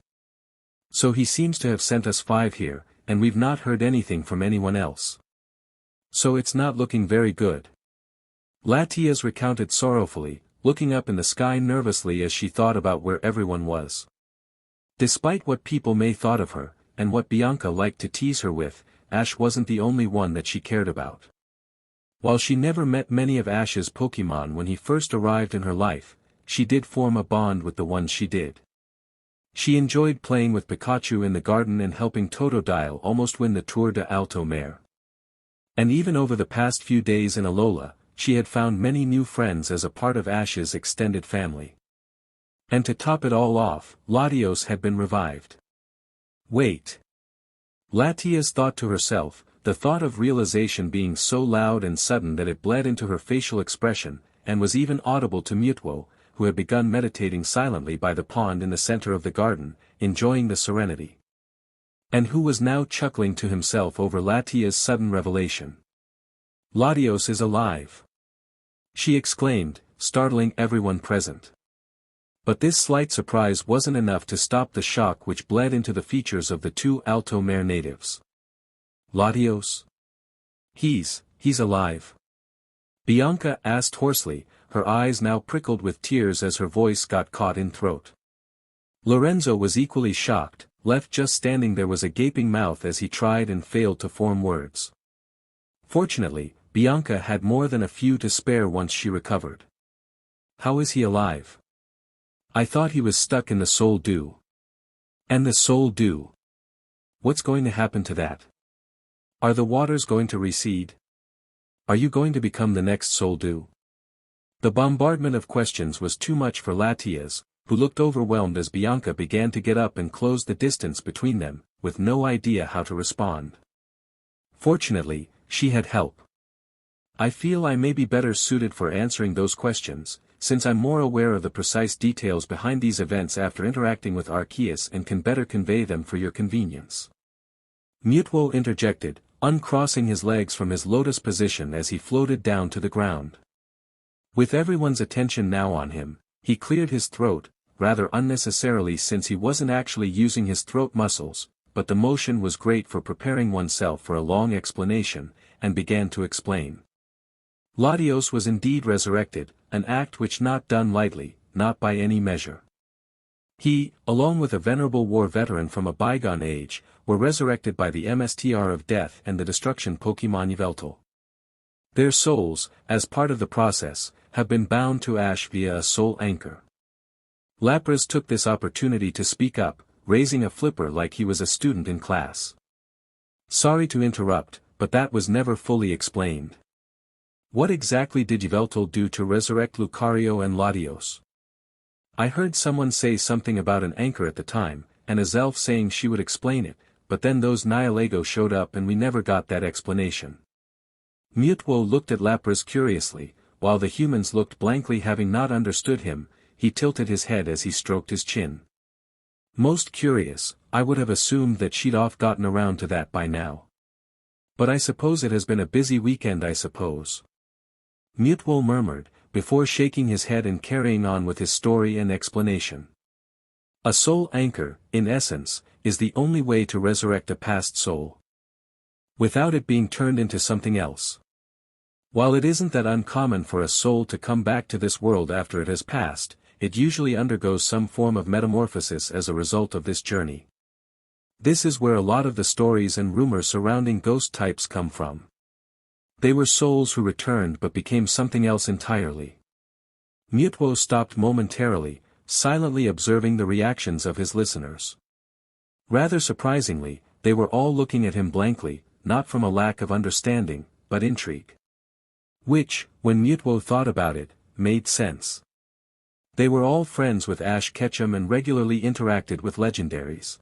So he seems to have sent us 5 here, and we've not heard anything from anyone else. So it's not looking very good. Latias recounted sorrowfully, looking up in the sky nervously as she thought about where everyone was. Despite what people may thought of her, and what Bianca liked to tease her with, Ash wasn't the only one that she cared about. While she never met many of Ash's Pokémon when he first arrived in her life, she did form a bond with the ones she did. She enjoyed playing with Pikachu in the garden and helping Totodile almost win the Tour de Alto Mare. And even over the past few days in Alola, she had found many new friends as a part of Ash's extended family. And to top it all off, Latios had been revived. Wait. Latias thought to herself, the thought of realization being so loud and sudden that it bled into her facial expression, and was even audible to Mewtwo, who had begun meditating silently by the pond in the center of the garden, enjoying the serenity. And who was now chuckling to himself over Latias' sudden revelation. Latios is alive! She exclaimed, startling everyone present. But this slight surprise wasn't enough to stop the shock which bled into the features of the 2 Alto Mare natives. Latios? He's alive. Bianca asked hoarsely, her eyes now prickled with tears as her voice got caught in throat. Lorenzo was equally shocked, left just standing there with a gaping mouth as he tried and failed to form words. Fortunately, Bianca had more than a few to spare once she recovered. How is he alive? I thought he was stuck in the Soul Dew. And the Soul Dew? What's going to happen to that? Are the waters going to recede? Are you going to become the next Soul Dew? The bombardment of questions was too much for Latias, who looked overwhelmed as Bianca began to get up and close the distance between them, with no idea how to respond. Fortunately, she had help. I feel I may be better suited for answering those questions, since I'm more aware of the precise details behind these events after interacting with Arceus and can better convey them for your convenience. Mewtwo interjected, uncrossing his legs from his lotus position as he floated down to the ground. With everyone's attention now on him, he cleared his throat, rather unnecessarily since he wasn't actually using his throat muscles, but the motion was great for preparing oneself for a long explanation, and began to explain. Latios was indeed resurrected, an act which not done lightly, not by any measure. He, along with a venerable war veteran from a bygone age, were resurrected by the MSTR of Death and the Destruction Pokémon Yveltal. Their souls, as part of the process, have been bound to Ash via a soul anchor. Lapras took this opportunity to speak up, raising a flipper like he was a student in class. Sorry to interrupt, but that was never fully explained. What exactly did Yveltal do to resurrect Lucario and Latios? I heard someone say something about an anchor at the time, and a Zelf saying she would explain it, but then those Nihilego showed up and we never got that explanation. Mewtwo looked at Lapras curiously, while the humans looked blankly having not understood him. He tilted his head as he stroked his chin. Most curious, I would have assumed that she'd gotten around to that by now. But I suppose it has been a busy weekend I suppose. Mewtwo murmured, before shaking his head and carrying on with his story and explanation. A soul anchor, in essence, is the only way to resurrect a past soul. Without it being turned into something else. While it isn't that uncommon for a soul to come back to this world after it has passed, it usually undergoes some form of metamorphosis as a result of this journey. This is where a lot of the stories and rumors surrounding ghost types come from. They were souls who returned but became something else entirely. Mewtwo stopped momentarily, silently observing the reactions of his listeners. Rather surprisingly, they were all looking at him blankly, not from a lack of understanding, but intrigue. Which, when Mewtwo thought about it, made sense. They were all friends with Ash Ketchum and regularly interacted with legendaries.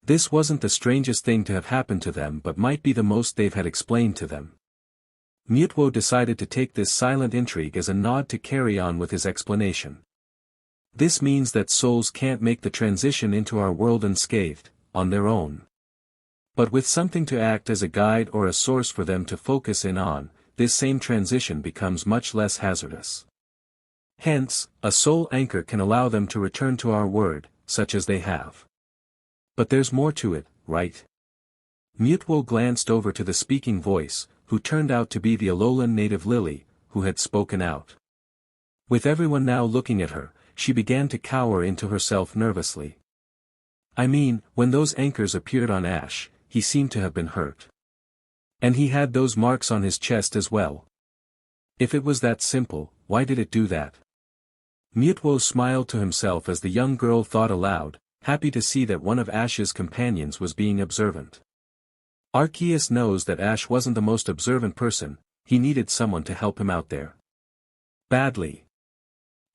This wasn't the strangest thing to have happened to them but might be the most they've had explained to them. Mewtwo decided to take this silent intrigue as a nod to carry on with his explanation. This means that souls can't make the transition into our world unscathed, on their own. But with something to act as a guide or a source for them to focus in on, this same transition becomes much less hazardous. Hence, a soul anchor can allow them to return to our world, such as they have. But there's more to it, right? Mewtwo glanced over to the speaking voice, who turned out to be the Alolan native Lily, who had spoken out. With everyone now looking at her, she began to cower into herself nervously. I mean, when those anchors appeared on Ash, he seemed to have been hurt. And he had those marks on his chest as well. If it was that simple, why did it do that? Mewtwo smiled to himself as the young girl thought aloud, happy to see that one of Ash's companions was being observant. Arceus knows that Ash wasn't the most observant person, he needed someone to help him out there. Badly.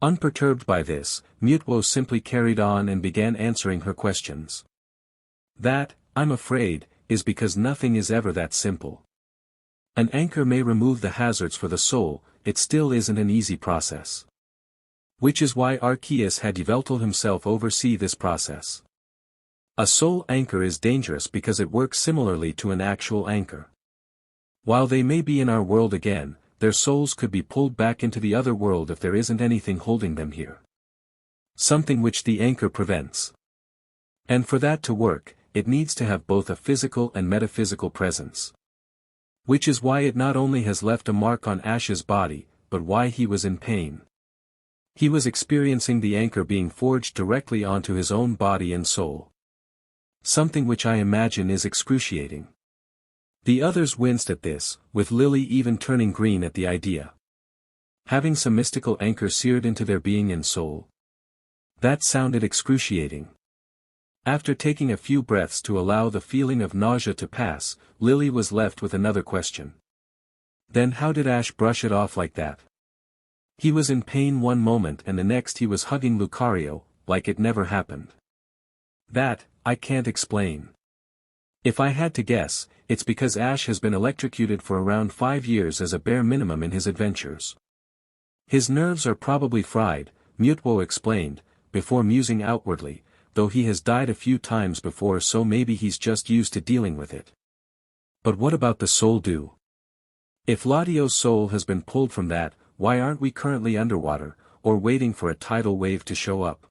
Unperturbed by this, Mewtwo simply carried on and began answering her questions. That, I'm afraid, is because nothing is ever that simple. An anchor may remove the hazards for the soul, it still isn't an easy process. Which is why Arceus had Yveltal himself oversee this process. A soul anchor is dangerous because it works similarly to an actual anchor. While they may be in our world again, their souls could be pulled back into the other world if there isn't anything holding them here. Something which the anchor prevents. And for that to work, it needs to have both a physical and metaphysical presence. Which is why it not only has left a mark on Ash's body, but why he was in pain. He was experiencing the anchor being forged directly onto his own body and soul. Something which I imagine is excruciating. The others winced at this, with Lily even turning green at the idea. Having some mystical anchor seared into their being and soul. That sounded excruciating. After taking a few breaths to allow the feeling of nausea to pass, Lily was left with another question. Then how did Ash brush it off like that? He was in pain one moment and the next he was hugging Lucario, like it never happened. That, I can't explain. If I had to guess, it's because Ash has been electrocuted for around 5 years as a bare minimum in his adventures. His nerves are probably fried, Mewtwo explained, before musing outwardly, though he has died a few times before so maybe he's just used to dealing with it. But what about the soul do? If Latios' soul has been pulled from that, why aren't we currently underwater, or waiting for a tidal wave to show up?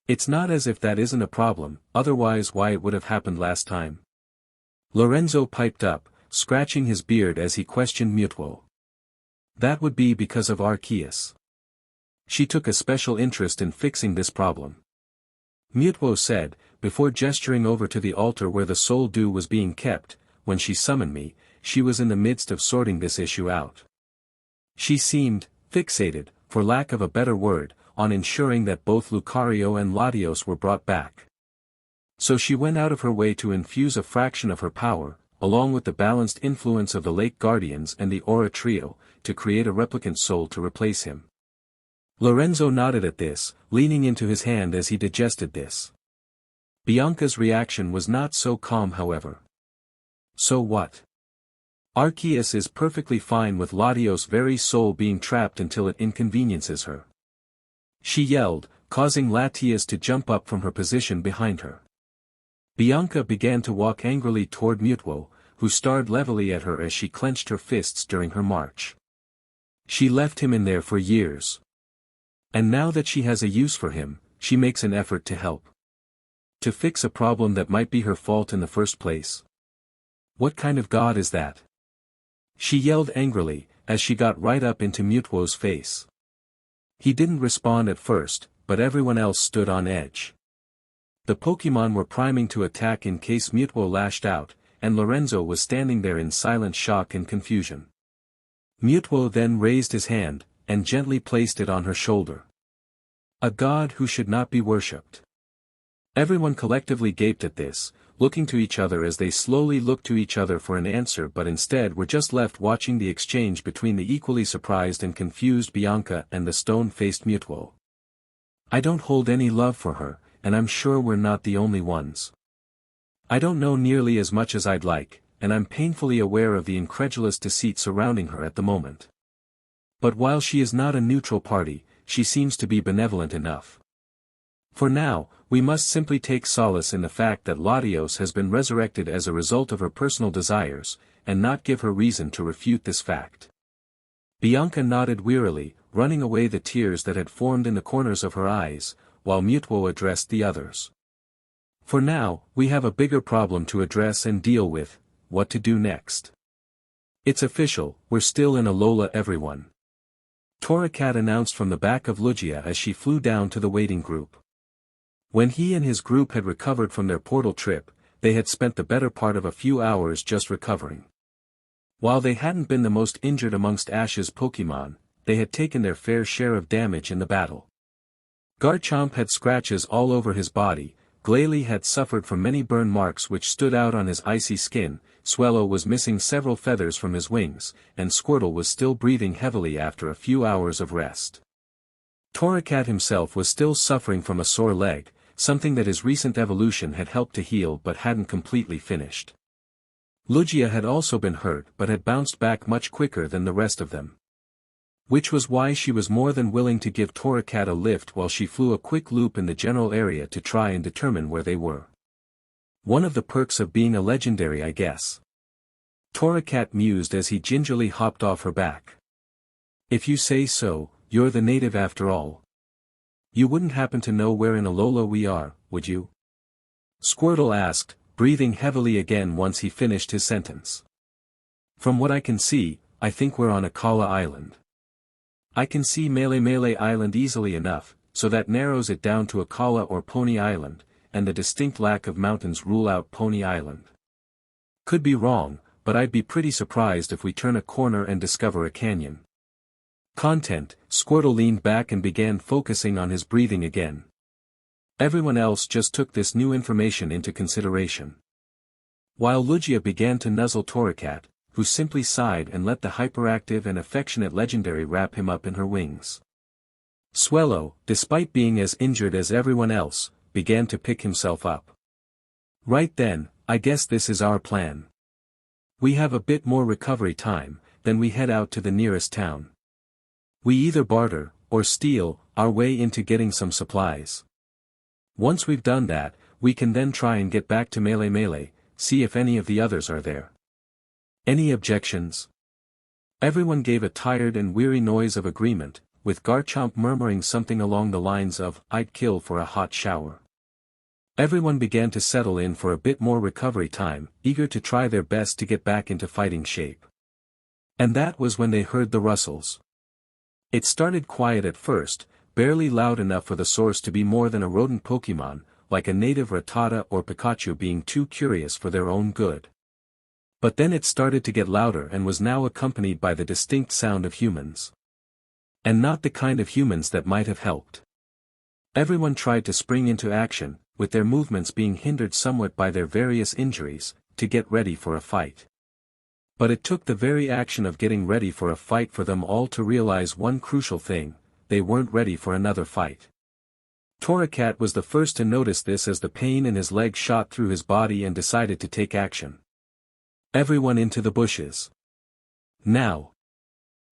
It's not as if that isn't a problem, otherwise why it would have happened last time. Lorenzo piped up, scratching his beard as he questioned Mewtwo. That would be because of Arceus. She took a special interest in fixing this problem. Mewtwo said, before gesturing over to the altar where the soul dew was being kept, when she summoned me, she was in the midst of sorting this issue out. She seemed, fixated, for lack of a better word, on ensuring that both Lucario and Latios were brought back. So she went out of her way to infuse a fraction of her power, along with the balanced influence of the Lake Guardians and the Aura Trio, to create a replicant soul to replace him. Lorenzo nodded at this, leaning into his hand as he digested this. Bianca's reaction was not so calm however. So what? Arceus is perfectly fine with Latios' very soul being trapped until it inconveniences her. She yelled, causing Latias to jump up from her position behind her. Bianca began to walk angrily toward Mewtwo, who stared levelly at her as she clenched her fists during her march. She left him in there for years. And now that she has a use for him, she makes an effort to help. To fix a problem that might be her fault in the first place. What kind of god is that? She yelled angrily, as she got right up into Mewtwo's face. He didn't respond at first, but everyone else stood on edge. The Pokémon were priming to attack in case Mewtwo lashed out, and Lorenzo was standing there in silent shock and confusion. Mewtwo then raised his hand, and gently placed it on her shoulder. A god who should not be worshipped. Everyone collectively gaped at this, looking to each other as they slowly looked to each other for an answer, but instead were just left watching the exchange between the equally surprised and confused Bianca and the stone-faced Mewtwo. I don't hold any love for her, and I'm sure we're not the only ones. I don't know nearly as much as I'd like, and I'm painfully aware of the incredulous deceit surrounding her at the moment. But while she is not a neutral party, she seems to be benevolent enough. For now, we must simply take solace in the fact that Latias has been resurrected as a result of her personal desires, and not give her reason to refute this fact. Bianca nodded wearily, running away the tears that had formed in the corners of her eyes, while Mewtwo addressed the others. For now, we have a bigger problem to address and deal with: what to do next. It's official, we're still in Alola, everyone. Torracat announced from the back of Lugia as she flew down to the waiting group. When he and his group had recovered from their portal trip, they had spent the better part of a few hours just recovering. While they hadn't been the most injured amongst Ash's Pokémon, they had taken their fair share of damage in the battle. Garchomp had scratches all over his body, Glalie had suffered from many burn marks which stood out on his icy skin, Swellow was missing several feathers from his wings, and Squirtle was still breathing heavily after a few hours of rest. Torracat himself was still suffering from a sore leg, something that his recent evolution had helped to heal but hadn't completely finished. Lugia had also been hurt but had bounced back much quicker than the rest of them. Which was why she was more than willing to give Torracat a lift while she flew a quick loop in the general area to try and determine where they were. One of the perks of being a legendary, I guess. Torracat mused as he gingerly hopped off her back. If you say so, you're the native after all. You wouldn't happen to know where in Alola we are, would you? Squirtle asked, breathing heavily again once he finished his sentence. From what I can see, I think we're on Akala Island. I can see Melee Island easily enough, so that narrows it down to Akala or Pony Island, and the distinct lack of mountains rule out Pony Island. Could be wrong, but I'd be pretty surprised if we turn a corner and discover a canyon. Content. Squirtle leaned back and began focusing on his breathing again. Everyone else just took this new information into consideration. While Lugia began to nuzzle Torracat, who simply sighed and let the hyperactive and affectionate legendary wrap him up in her wings. Swellow, despite being as injured as everyone else, began to pick himself up. Right then, I guess this is our plan. We have a bit more recovery time, then we head out to the nearest town. We either barter, or steal, our way into getting some supplies. Once we've done that, we can then try and get back to Melee, see if any of the others are there. Any objections? Everyone gave a tired and weary noise of agreement, with Garchomp murmuring something along the lines of, "I'd kill for a hot shower." Everyone began to settle in for a bit more recovery time, eager to try their best to get back into fighting shape. And that was when they heard the rustles. It started quiet at first, barely loud enough for the source to be more than a rodent Pokémon, like a native Rattata or Pikachu being too curious for their own good. But then it started to get louder and was now accompanied by the distinct sound of humans. And not the kind of humans that might have helped. Everyone tried to spring into action, with their movements being hindered somewhat by their various injuries, to get ready for a fight. But it took the very action of getting ready for a fight for them all to realize one crucial thing: they weren't ready for another fight. Torracat was the first to notice this as the pain in his leg shot through his body and decided to take action. Everyone into the bushes. Now!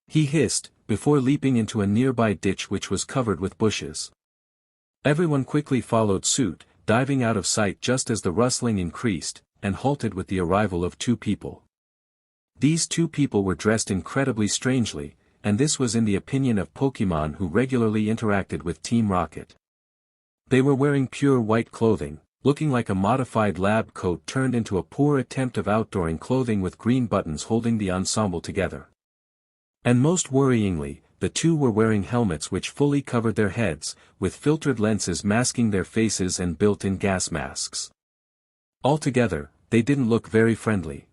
He hissed, before leaping into a nearby ditch which was covered with bushes. Everyone quickly followed suit, diving out of sight just as the rustling increased, and halted with the arrival of two people. These two people were dressed incredibly strangely, and this was in the opinion of Pokémon who regularly interacted with Team Rocket. They were wearing pure white clothing, looking like a modified lab coat turned into a poor attempt of outdooring clothing with green buttons holding the ensemble together. And most worryingly, the two were wearing helmets which fully covered their heads, with filtered lenses masking their faces and built-in gas masks. Altogether, they didn't look very friendly.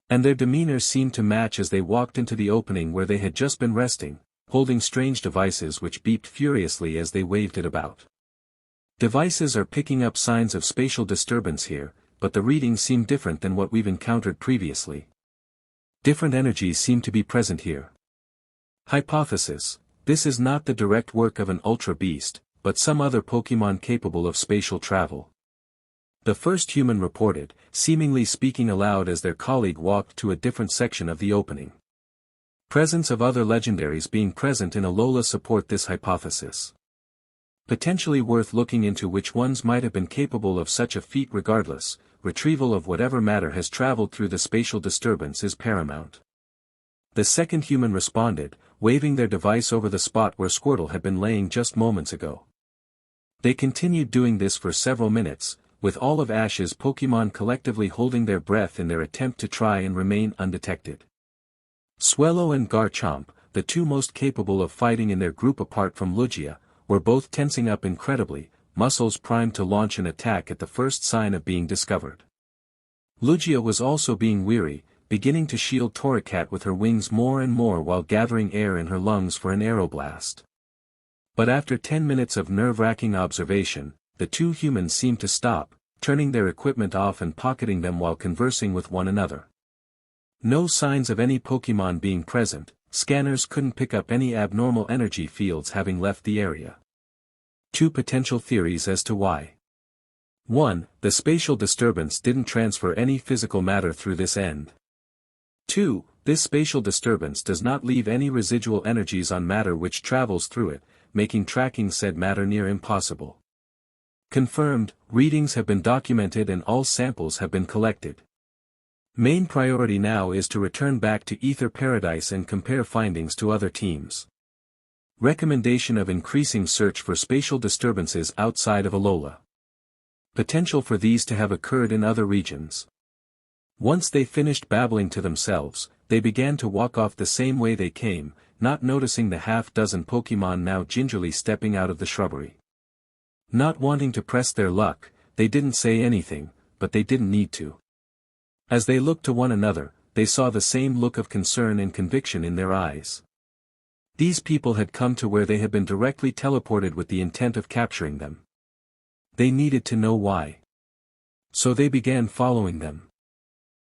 And their demeanor seemed to match as they walked into the opening where they had just been resting, holding strange devices which beeped furiously as they waved it about. Devices are picking up signs of spatial disturbance here, but the readings seem different than what we've encountered previously. Different energies seem to be present here. Hypothesis: this is not the direct work of an Ultra Beast, but some other Pokémon capable of spatial travel. The first human reported, seemingly speaking aloud as their colleague walked to a different section of the opening. Presence of other legendaries being present in Alola support this hypothesis. Potentially worth looking into which ones might have been capable of such a feat regardless, retrieval of whatever matter has traveled through the spatial disturbance is paramount. The second human responded, waving their device over the spot where Squirtle had been laying just moments ago. They continued doing this for several minutes, with all of Ash's Pokémon collectively holding their breath in their attempt to try and remain undetected. Swellow and Garchomp, the two most capable of fighting in their group apart from Lugia, were both tensing up incredibly, muscles primed to launch an attack at the first sign of being discovered. Lugia was also being weary, beginning to shield Torracat with her wings more and more while gathering air in her lungs for an aeroblast. But after 10 minutes of nerve-wracking observation, the two humans seemed to stop, turning their equipment off and pocketing them while conversing with one another. No signs of any Pokémon being present, scanners couldn't pick up any abnormal energy fields having left the area. Two potential theories as to why. 1. The spatial disturbance didn't transfer any physical matter through this end. 2. This spatial disturbance does not leave any residual energies on matter which travels through it, making tracking said matter near impossible. Confirmed, readings have been documented and all samples have been collected. Main priority now is to return back to Ether Paradise and compare findings to other teams. Recommendation of increasing search for spatial disturbances outside of Alola. Potential for these to have occurred in other regions. Once they finished babbling to themselves, they began to walk off the same way they came, not noticing the half-dozen Pokémon now gingerly stepping out of the shrubbery. Not wanting to press their luck, they didn't say anything, but they didn't need to. As they looked to one another, they saw the same look of concern and conviction in their eyes. These people had come to where they had been directly teleported with the intent of capturing them. They needed to know why. So they began following them.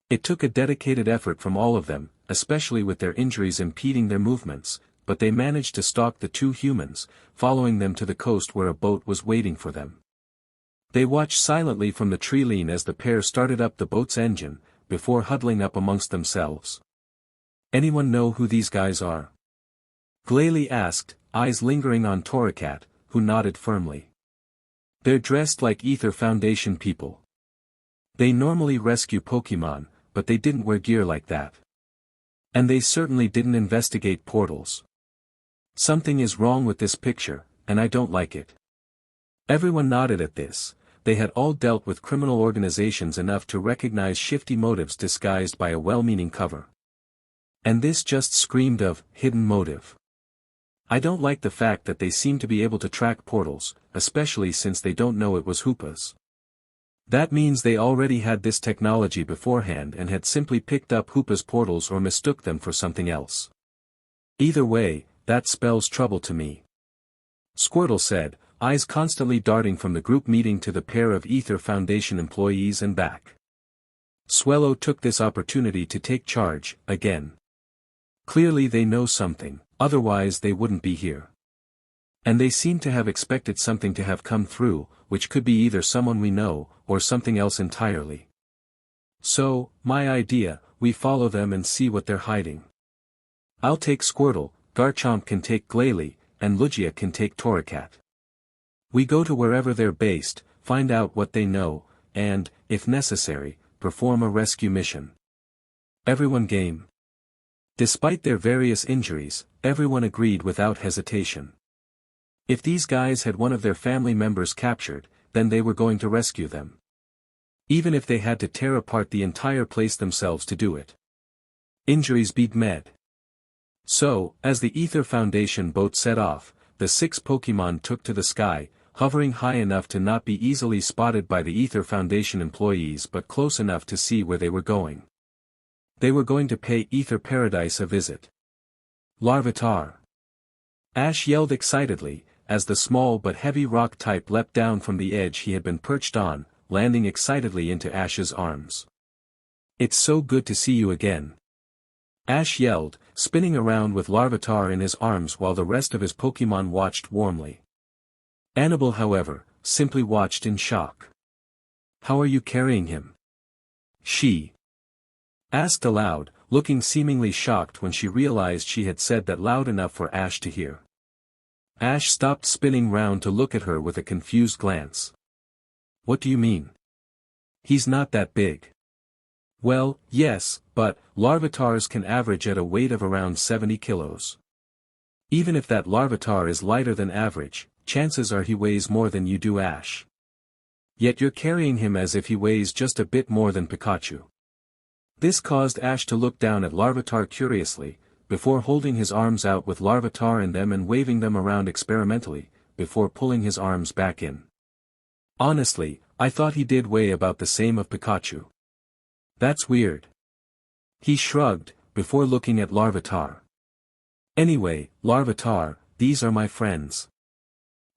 It took a dedicated effort from all of them, especially with their injuries impeding their movements, but they managed to stalk the two humans, following them to the coast where a boat was waiting for them. They watched silently from the tree line as the pair started up the boat's engine, before huddling up amongst themselves. Anyone know who these guys are? Glalie asked, eyes lingering on Torracat, who nodded firmly. They're dressed like Ether Foundation people. They normally rescue Pokémon, but they didn't wear gear like that. And they certainly didn't investigate portals. Something is wrong with this picture, and I don't like it. Everyone nodded at this. They had all dealt with criminal organizations enough to recognize shifty motives disguised by a well-meaning cover. And this just screamed of hidden motive. I don't like the fact that they seem to be able to track portals, especially since they don't know it was Hoopa's. That means they already had this technology beforehand and had simply picked up Hoopa's portals or mistook them for something else. Either way, that spells trouble to me. Squirtle said, eyes constantly darting from the group meeting to the pair of Ether Foundation employees and back. Swellow took this opportunity to take charge, again. Clearly they know something, otherwise they wouldn't be here. And they seem to have expected something to have come through, which could be either someone we know, or something else entirely. So, my idea, we follow them and see what they're hiding. I'll take Squirtle, Garchomp can take Glalie, and Lugia can take Torracat. We go to wherever they're based, find out what they know, and, if necessary, perform a rescue mission. Everyone game. Despite their various injuries, everyone agreed without hesitation. If these guys had one of their family members captured, then they were going to rescue them. Even if they had to tear apart the entire place themselves to do it. Injuries beat med. So, as the Ether Foundation boat set off, the 6 Pokémon took to the sky, hovering high enough to not be easily spotted by the Ether Foundation employees but close enough to see where they were going. They were going to pay Ether Paradise a visit. Larvitar. Ash yelled excitedly, as the small but heavy rock type leapt down from the edge he had been perched on, landing excitedly into Ash's arms. "It's so good to see you again," Ash yelled, spinning around with Larvitar in his arms while the rest of his Pokémon watched warmly. Annabelle, however, simply watched in shock. "How are you carrying him?" she asked aloud, looking seemingly shocked when she realized she had said that loud enough for Ash to hear. Ash stopped spinning round to look at her with a confused glance. "What do you mean? He's not that big." "Well, yes, but Larvitars can average at a weight of around 70 kilos. Even if that Larvitar is lighter than average, chances are he weighs more than you do, Ash. Yet you're carrying him as if he weighs just a bit more than Pikachu." This caused Ash to look down at Larvitar curiously, before holding his arms out with Larvitar in them and waving them around experimentally, before pulling his arms back in. "Honestly, I thought he did weigh about the same of Pikachu." "That's weird." He shrugged, before looking at Larvitar. "Anyway, Larvitar, these are my friends.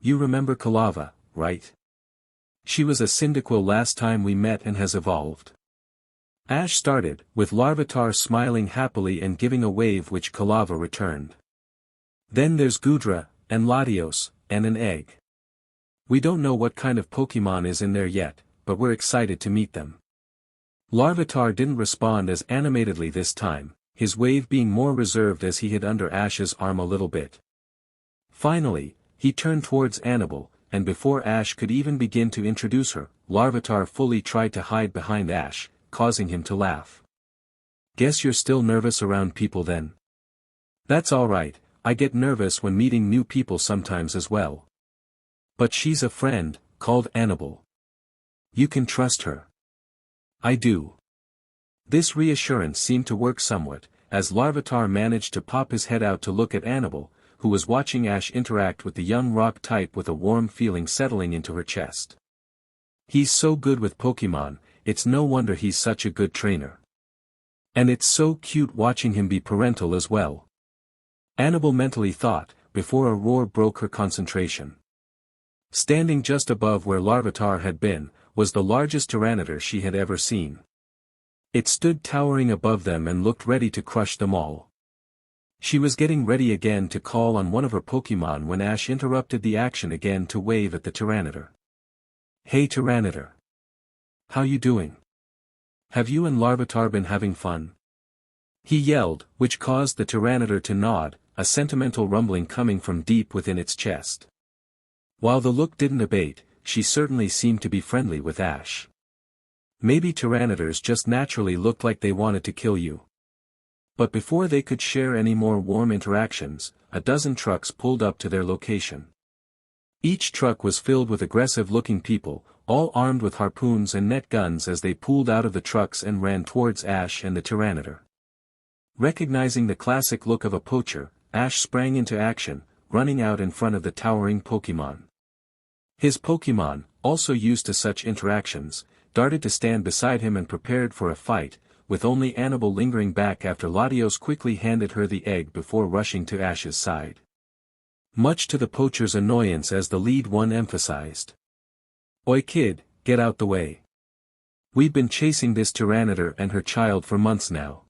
You remember Kalava, right? She was a Cyndaquil last time we met and has evolved." Ash started, with Larvitar smiling happily and giving a wave which Kalava returned. "Then there's Gudra, and Latios, and an egg. We don't know what kind of Pokémon is in there yet, but we're excited to meet them." Larvitar didn't respond as animatedly this time, his wave being more reserved as he hid under Ash's arm a little bit. Finally, he turned towards Annabelle, and before Ash could even begin to introduce her, Larvitar fully tried to hide behind Ash, causing him to laugh. "Guess you're still nervous around people then?" "That's alright, I get nervous when meeting new people sometimes as well." "But she's a friend," called Annabelle. "You can trust her." "I do." This reassurance seemed to work somewhat, as Larvitar managed to pop his head out to look at Annabelle, who was watching Ash interact with the young rock type with a warm feeling settling into her chest. "He's so good with Pokémon, it's no wonder he's such a good trainer. And it's so cute watching him be parental as well." Annabelle mentally thought, before a roar broke her concentration. Standing just above where Larvitar had been, was the largest Tyranitar she had ever seen. It stood towering above them and looked ready to crush them all. She was getting ready again to call on one of her Pokémon when Ash interrupted the action again to wave at the Tyranitar. "Hey Tyranitar. How you doing? Have you and Larvitar been having fun?" he yelled, which caused the Tyranitar to nod, a sentimental rumbling coming from deep within its chest. While the look didn't abate, she certainly seemed to be friendly with Ash. Maybe Tyranitars just naturally looked like they wanted to kill you. But before they could share any more warm interactions, a dozen trucks pulled up to their location. Each truck was filled with aggressive-looking people, all armed with harpoons and net guns as they pulled out of the trucks and ran towards Ash and the Tyranitar. Recognizing the classic look of a poacher, Ash sprang into action, running out in front of the towering Pokémon. His Pokémon, also used to such interactions, darted to stand beside him and prepared for a fight, with only Annabelle lingering back after Latios quickly handed her the egg before rushing to Ash's side. Much to the poacher's annoyance, as the lead one emphasized. "Oi kid, get out the way. We've been chasing this Tyranitar and her child for months now.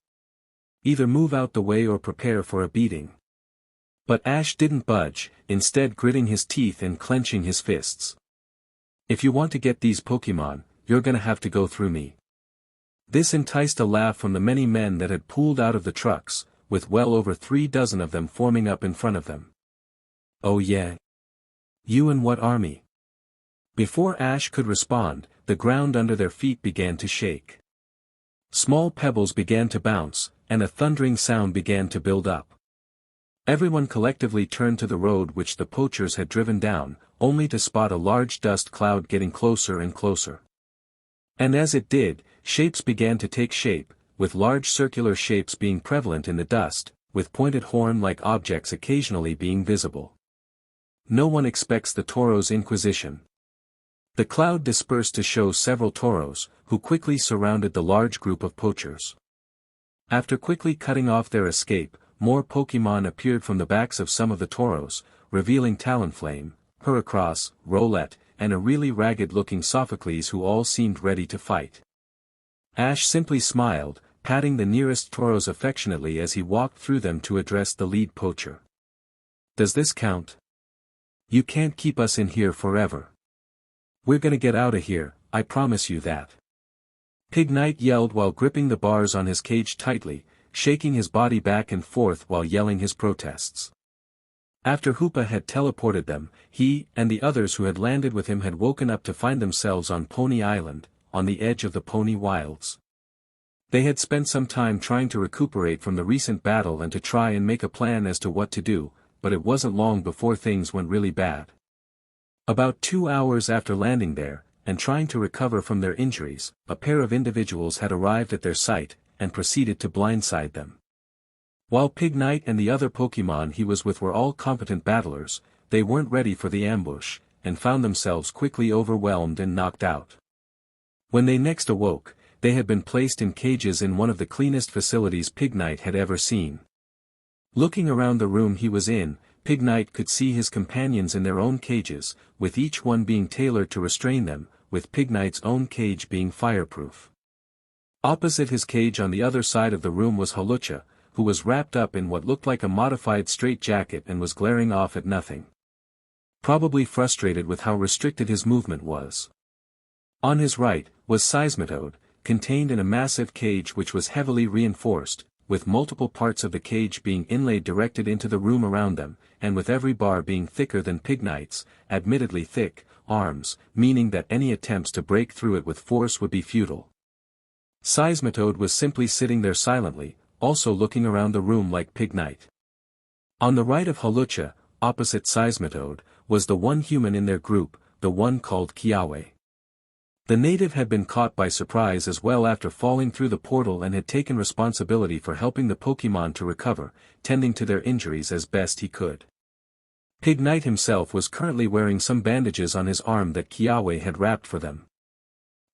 Either move out the way or prepare for a beating." But Ash didn't budge, instead gritting his teeth and clenching his fists. "If you want to get these Pokémon, you're gonna have to go through me." This enticed a laugh from the many men that had pulled out of the trucks, with well over 3 dozen of them forming up in front of them. "Oh yeah? You and what army?" Before Ash could respond, the ground under their feet began to shake. Small pebbles began to bounce, and a thundering sound began to build up. Everyone collectively turned to the road which the poachers had driven down, only to spot a large dust cloud getting closer and closer. And as it did, shapes began to take shape, with large circular shapes being prevalent in the dust, with pointed horn-like objects occasionally being visible. No one expects the Tauros Inquisition. The cloud dispersed to show several Tauros, who quickly surrounded the large group of poachers. After quickly cutting off their escape, more Pokémon appeared from the backs of some of the Tauros, revealing Talonflame, Heracross, Rowlet, and a really ragged-looking Sophocles who all seemed ready to fight. Ash simply smiled, patting the nearest Tauros affectionately as he walked through them to address the lead poacher. "Does this count? You can't keep us in here forever. We're gonna get out of here, I promise you that." Pig Knight yelled while gripping the bars on his cage tightly, shaking his body back and forth while yelling his protests. After Hoopa had teleported them, he and the others who had landed with him had woken up to find themselves on Pony Island, on the edge of the Pony Wilds. They had spent some time trying to recuperate from the recent battle and to try and make a plan as to what to do, but it wasn't long before things went really bad. About 2 hours after landing there, and trying to recover from their injuries, a pair of individuals had arrived at their site, and proceeded to blindside them. While Pig Knight and the other Pokémon he was with were all competent battlers, they weren't ready for the ambush, and found themselves quickly overwhelmed and knocked out. When they next awoke, they had been placed in cages in one of the cleanest facilities Pig Knight had ever seen. Looking around the room he was in, Pig Knight could see his companions in their own cages, with each one being tailored to restrain them, with Pig Knight's own cage being fireproof. Opposite his cage on the other side of the room was Hawlucha, who was wrapped up in what looked like a modified straitjacket and was glaring off at nothing. Probably frustrated with how restricted his movement was. On his right, was Seismitoad, contained in a massive cage which was heavily reinforced, with multiple parts of the cage being inlaid directed into the room around them, and with every bar being thicker than Pig Knight's, admittedly thick, arms, meaning that any attempts to break through it with force would be futile. Seismitoad was simply sitting there silently, also looking around the room like Pig Knight. On the right of Hawlucha, opposite Seismitoad, was the one human in their group, the one called Kiawe. The native had been caught by surprise as well after falling through the portal and had taken responsibility for helping the Pokémon to recover, tending to their injuries as best he could. Pig Knight himself was currently wearing some bandages on his arm that Kiawe had wrapped for them.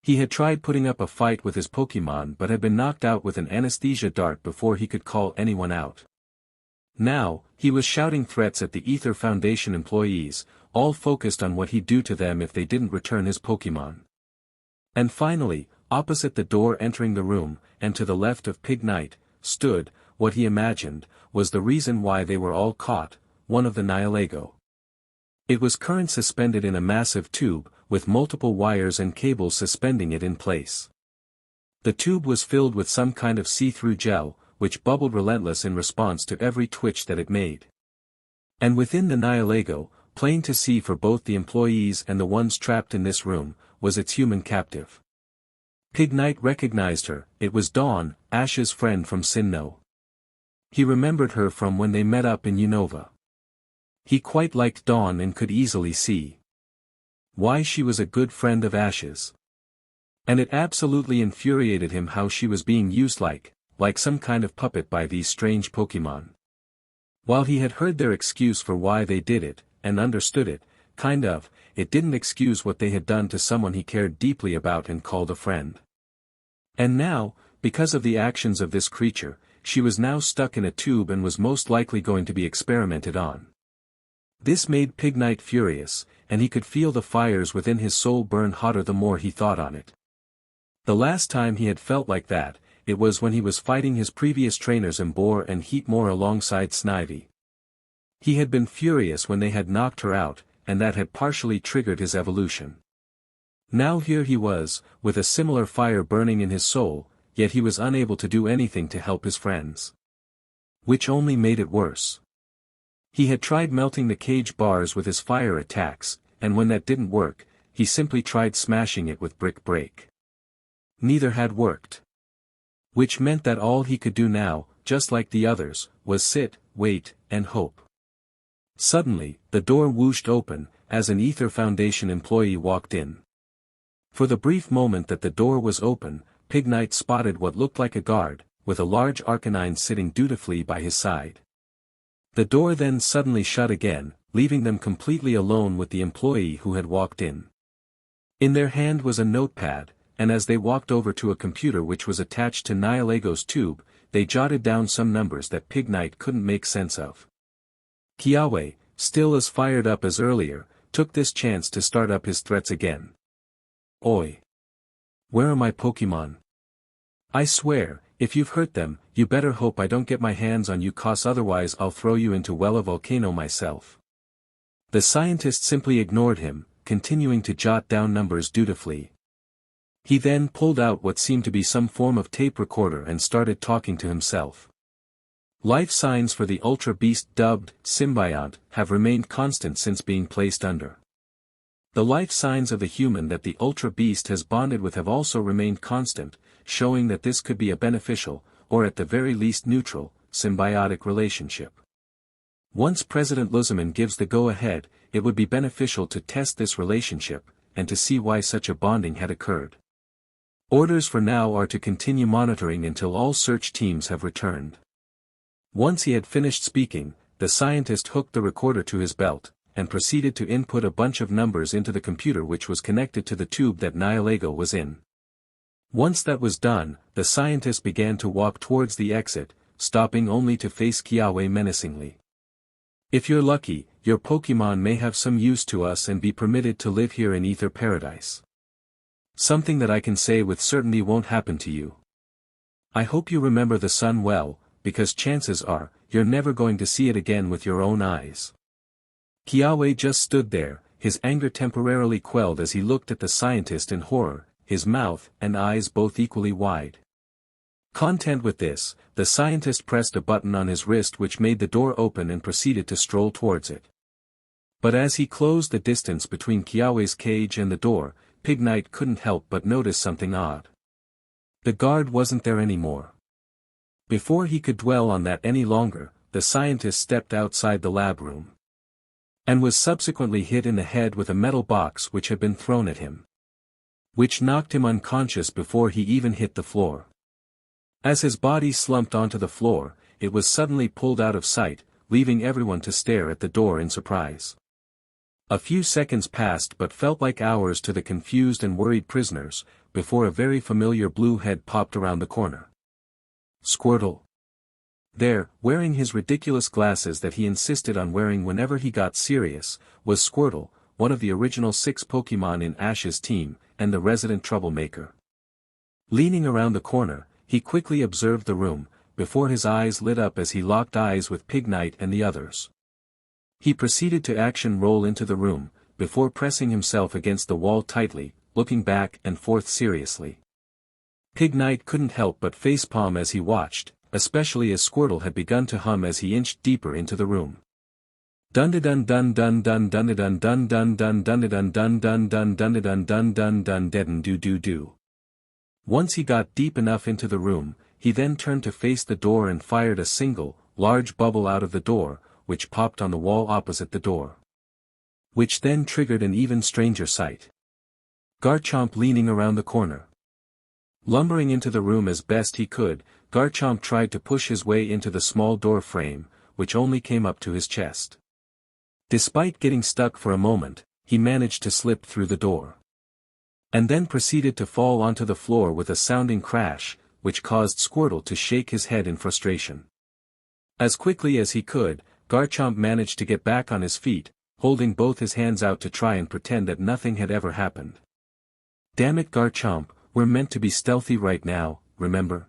He had tried putting up a fight with his Pokémon but had been knocked out with an anesthesia dart before he could call anyone out. Now, he was shouting threats at the Ether Foundation employees, all focused on what he'd do to them if they didn't return his Pokémon. And finally, opposite the door entering the room, and to the left of Pig Knight, stood, what he imagined, was the reason why they were all caught, one of the Nihilego. It was current suspended in a massive tube, with multiple wires and cables suspending it in place. The tube was filled with some kind of see-through gel, which bubbled relentless in response to every twitch that it made. And within the Nihilego, plain to see for both the employees and the ones trapped in this room, was its human captive. Pig Knight recognized her, it was Dawn, Ash's friend from Sinnoh. He remembered her from when they met up in Unova. He quite liked Dawn and could easily see why she was a good friend of Ash's. And it absolutely infuriated him how she was being used like some kind of puppet by these strange Pokémon. While he had heard their excuse for why they did it, and understood it, it didn't excuse what they had done to someone he cared deeply about and called a friend. And now, because of the actions of this creature, she was now stuck in a tube and was most likely going to be experimented on. This made Pig Knight furious, and he could feel the fires within his soul burn hotter the more he thought on it. The last time he had felt like that, it was when he was fighting his previous trainers Embor and Heatmor alongside Snivy. He had been furious when they had knocked her out, and that had partially triggered his evolution. Now here he was, with a similar fire burning in his soul, yet he was unable to do anything to help his friends. Which only made it worse. He had tried melting the cage bars with his fire attacks, and when that didn't work, he simply tried smashing it with Brick Break. Neither had worked. Which meant that all he could do now, just like the others, was sit, wait, and hope. Suddenly, the door whooshed open, as an Ether Foundation employee walked in. For the brief moment that the door was open, Pig Knight spotted what looked like a guard, with a large Arcanine sitting dutifully by his side. The door then suddenly shut again, leaving them completely alone with the employee who had walked in. In their hand was a notepad, and as they walked over to a computer which was attached to Nihilego's tube, they jotted down some numbers that Pignite couldn't make sense of. Kiawe, still as fired up as earlier, took this chance to start up his threats again. Oi! Where are my Pokémon? I swear, if you've hurt them, you better hope I don't get my hands on you, 'cause otherwise I'll throw you into a volcano myself. The scientist simply ignored him, continuing to jot down numbers dutifully. He then pulled out what seemed to be some form of tape recorder and started talking to himself. Life signs for the Ultra Beast dubbed Symbiont have remained constant since being placed under. The life signs of the human that the Ultra Beast has bonded with have also remained constant, showing that this could be a beneficial, or at the very least neutral, symbiotic relationship. Once President Luzaman gives the go-ahead, it would be beneficial to test this relationship, and to see why such a bonding had occurred. Orders for now are to continue monitoring until all search teams have returned. Once he had finished speaking, the scientist hooked the recorder to his belt, and proceeded to input a bunch of numbers into the computer which was connected to the tube that Nihilego was in. Once that was done, the scientist began to walk towards the exit, stopping only to face Kiawe menacingly. If you're lucky, your Pokémon may have some use to us and be permitted to live here in Ether Paradise. Something that I can say with certainty won't happen to you. I hope you remember the sun well, because chances are, you're never going to see it again with your own eyes. Kiawe just stood there, his anger temporarily quelled as he looked at the scientist in horror, his mouth and eyes both equally wide. Content with this, the scientist pressed a button on his wrist which made the door open and proceeded to stroll towards it. But as he closed the distance between Kiawe's cage and the door, Pignite couldn't help but notice something odd. The guard wasn't there anymore. Before he could dwell on that any longer, the scientist stepped outside the lab room. And was subsequently hit in the head with a metal box which had been thrown at him. Which knocked him unconscious before he even hit the floor. As his body slumped onto the floor, it was suddenly pulled out of sight, leaving everyone to stare at the door in surprise. A few seconds passed but felt like hours to the confused and worried prisoners, before a very familiar blue head popped around the corner. Squirtle. There, wearing his ridiculous glasses that he insisted on wearing whenever he got serious, was Squirtle, one of the original 6 Pokémon in Ash's team, and the resident troublemaker. Leaning around the corner, he quickly observed the room, before his eyes lit up as he locked eyes with Pignite and the others. He proceeded to action roll into the room, before pressing himself against the wall tightly, looking back and forth seriously. Pignite couldn't help but facepalm as he watched, especially as Squirtle had begun to hum as he inched deeper into the room. Dun-da-dun dun-dun dun dun-da-dun dun dun dun dun-da-dun dun dun dun dun-da-dun dun dun dun deaden do-do-do. Once he got deep enough into the room, he then turned to face the door and fired a single, large bubble out of the door, which popped on the wall opposite the door. Which then triggered an even stranger sight. Garchomp leaning around the corner. Lumbering into the room as best he could, Garchomp tried to push his way into the small door frame, which only came up to his chest. Despite getting stuck for a moment, he managed to slip through the door. And then proceeded to fall onto the floor with a sounding crash, which caused Squirtle to shake his head in frustration. As quickly as he could, Garchomp managed to get back on his feet, holding both his hands out to try and pretend that nothing had ever happened. Damn it, Garchomp, we're meant to be stealthy right now, remember?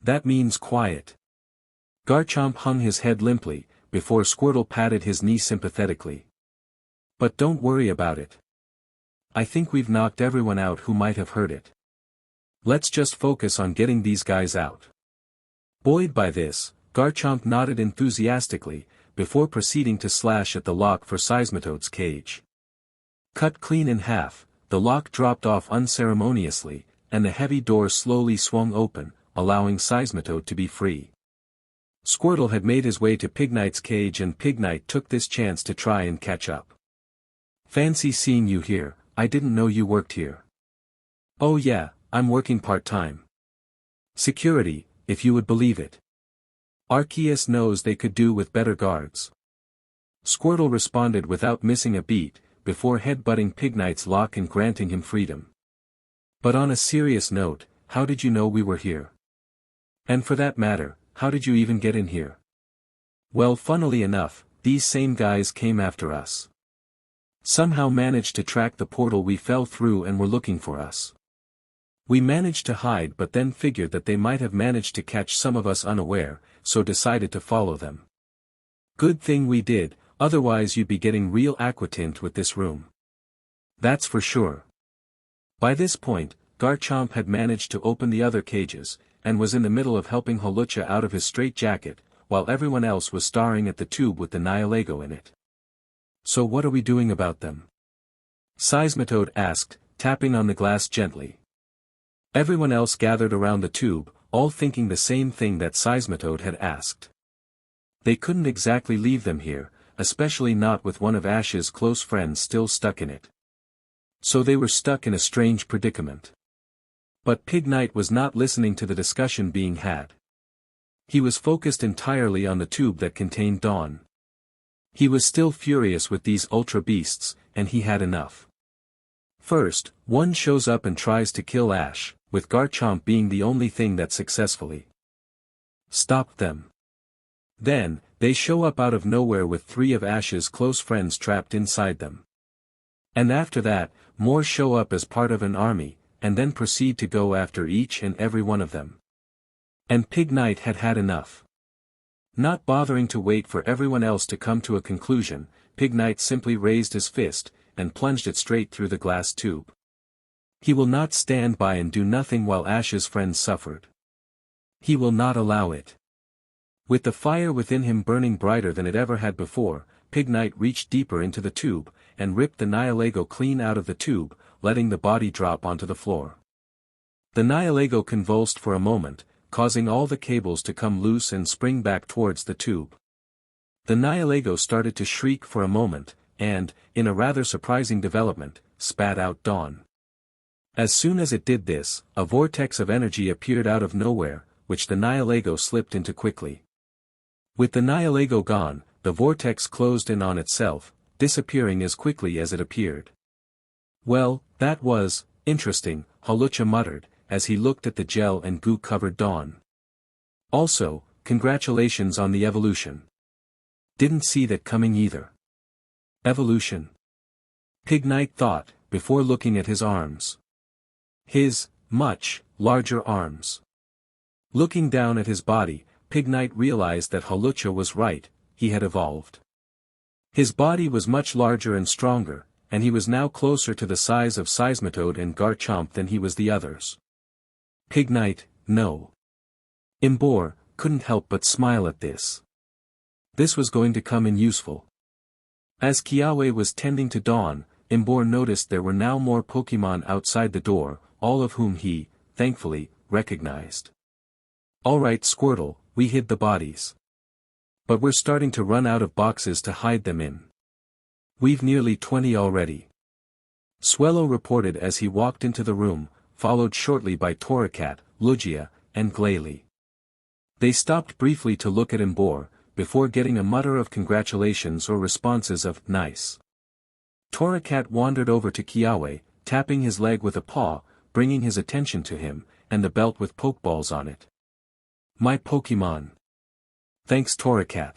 That means quiet. Garchomp hung his head limply, before Squirtle patted his knee sympathetically. But don't worry about it. I think we've knocked everyone out who might have heard it. Let's just focus on getting these guys out. Buoyed by this, Garchomp nodded enthusiastically, before proceeding to slash at the lock for Seismitoad's cage. Cut clean in half, the lock dropped off unceremoniously, and the heavy door slowly swung open, allowing Seismitoad to be free. Squirtle had made his way to Pignite's cage and Pignite took this chance to try and catch up. Fancy seeing you here, I didn't know you worked here. Oh yeah, I'm working part-time. Security, if you would believe it. Arceus knows they could do with better guards. Squirtle responded without missing a beat, before headbutting Pignite's lock and granting him freedom. But on a serious note, how did you know we were here? And for that matter, how did you even get in here? Well, funnily enough, these same guys came after us. Somehow managed to track the portal we fell through and were looking for us. We managed to hide but then figured that they might have managed to catch some of us unaware, so decided to follow them. Good thing we did, otherwise you'd be getting real aquatint with this room. That's for sure. By this point, Garchomp had managed to open the other cages, and was in the middle of helping Hawlucha out of his straitjacket, while everyone else was staring at the tube with the Nihilego in it. So what are we doing about them? Seismitoad asked, tapping on the glass gently. Everyone else gathered around the tube, all thinking the same thing that Seismitoad had asked. They couldn't exactly leave them here, especially not with one of Ash's close friends still stuck in it. So they were stuck in a strange predicament. But Pig Knight was not listening to the discussion being had. He was focused entirely on the tube that contained Dawn. He was still furious with these ultra beasts, and he had enough. First, one shows up and tries to kill Ash, with Garchomp being the only thing that successfully stopped them. Then, they show up out of nowhere with 3 of Ash's close friends trapped inside them. And after that, more show up as part of an army, and then proceed to go after each and every one of them. And Pig Knight had had enough. Not bothering to wait for everyone else to come to a conclusion, Pig Knight simply raised his fist, and plunged it straight through the glass tube. He will not stand by and do nothing while Ash's friends suffered. He will not allow it. With the fire within him burning brighter than it ever had before, Pig Knight reached deeper into the tube, and ripped the Nihilego clean out of the tube, letting the body drop onto the floor. The Nihilego convulsed for a moment, causing all the cables to come loose and spring back towards the tube. The Nihilego started to shriek for a moment, and, in a rather surprising development, spat out Dawn. As soon as it did this, a vortex of energy appeared out of nowhere, which the Nihilego slipped into quickly. With the Nihilego gone, the vortex closed in on itself, disappearing as quickly as it appeared. Well, that was interesting, Hawlucha muttered, as he looked at the gel and goo-covered Dawn. Also, congratulations on the evolution. Didn't see that coming either. Evolution? Pig Knight thought, before looking at his arms. His, much, larger arms. Looking down at his body, Pig Knight realized that Hawlucha was right, he had evolved. His body was much larger and stronger, and he was now closer to the size of Seismitoad and Garchomp than he was the others. Pig Knight, no. Imbor couldn't help but smile at this. This was going to come in useful. As Kiawe was tending to Dawn, Imbor noticed there were now more Pokémon outside the door, all of whom he, thankfully, recognized. Alright Squirtle, we hid the bodies. But we're starting to run out of boxes to hide them in. We've nearly 20 already. Swellow reported as he walked into the room, followed shortly by Torracat, Lugia, and Glalie. They stopped briefly to look at Imbor, before getting a mutter of congratulations or responses of nice. Torracat wandered over to Kiawe, tapping his leg with a paw, bringing his attention to him, and the belt with Pokeballs on it. My Pokémon. Thanks Torracat.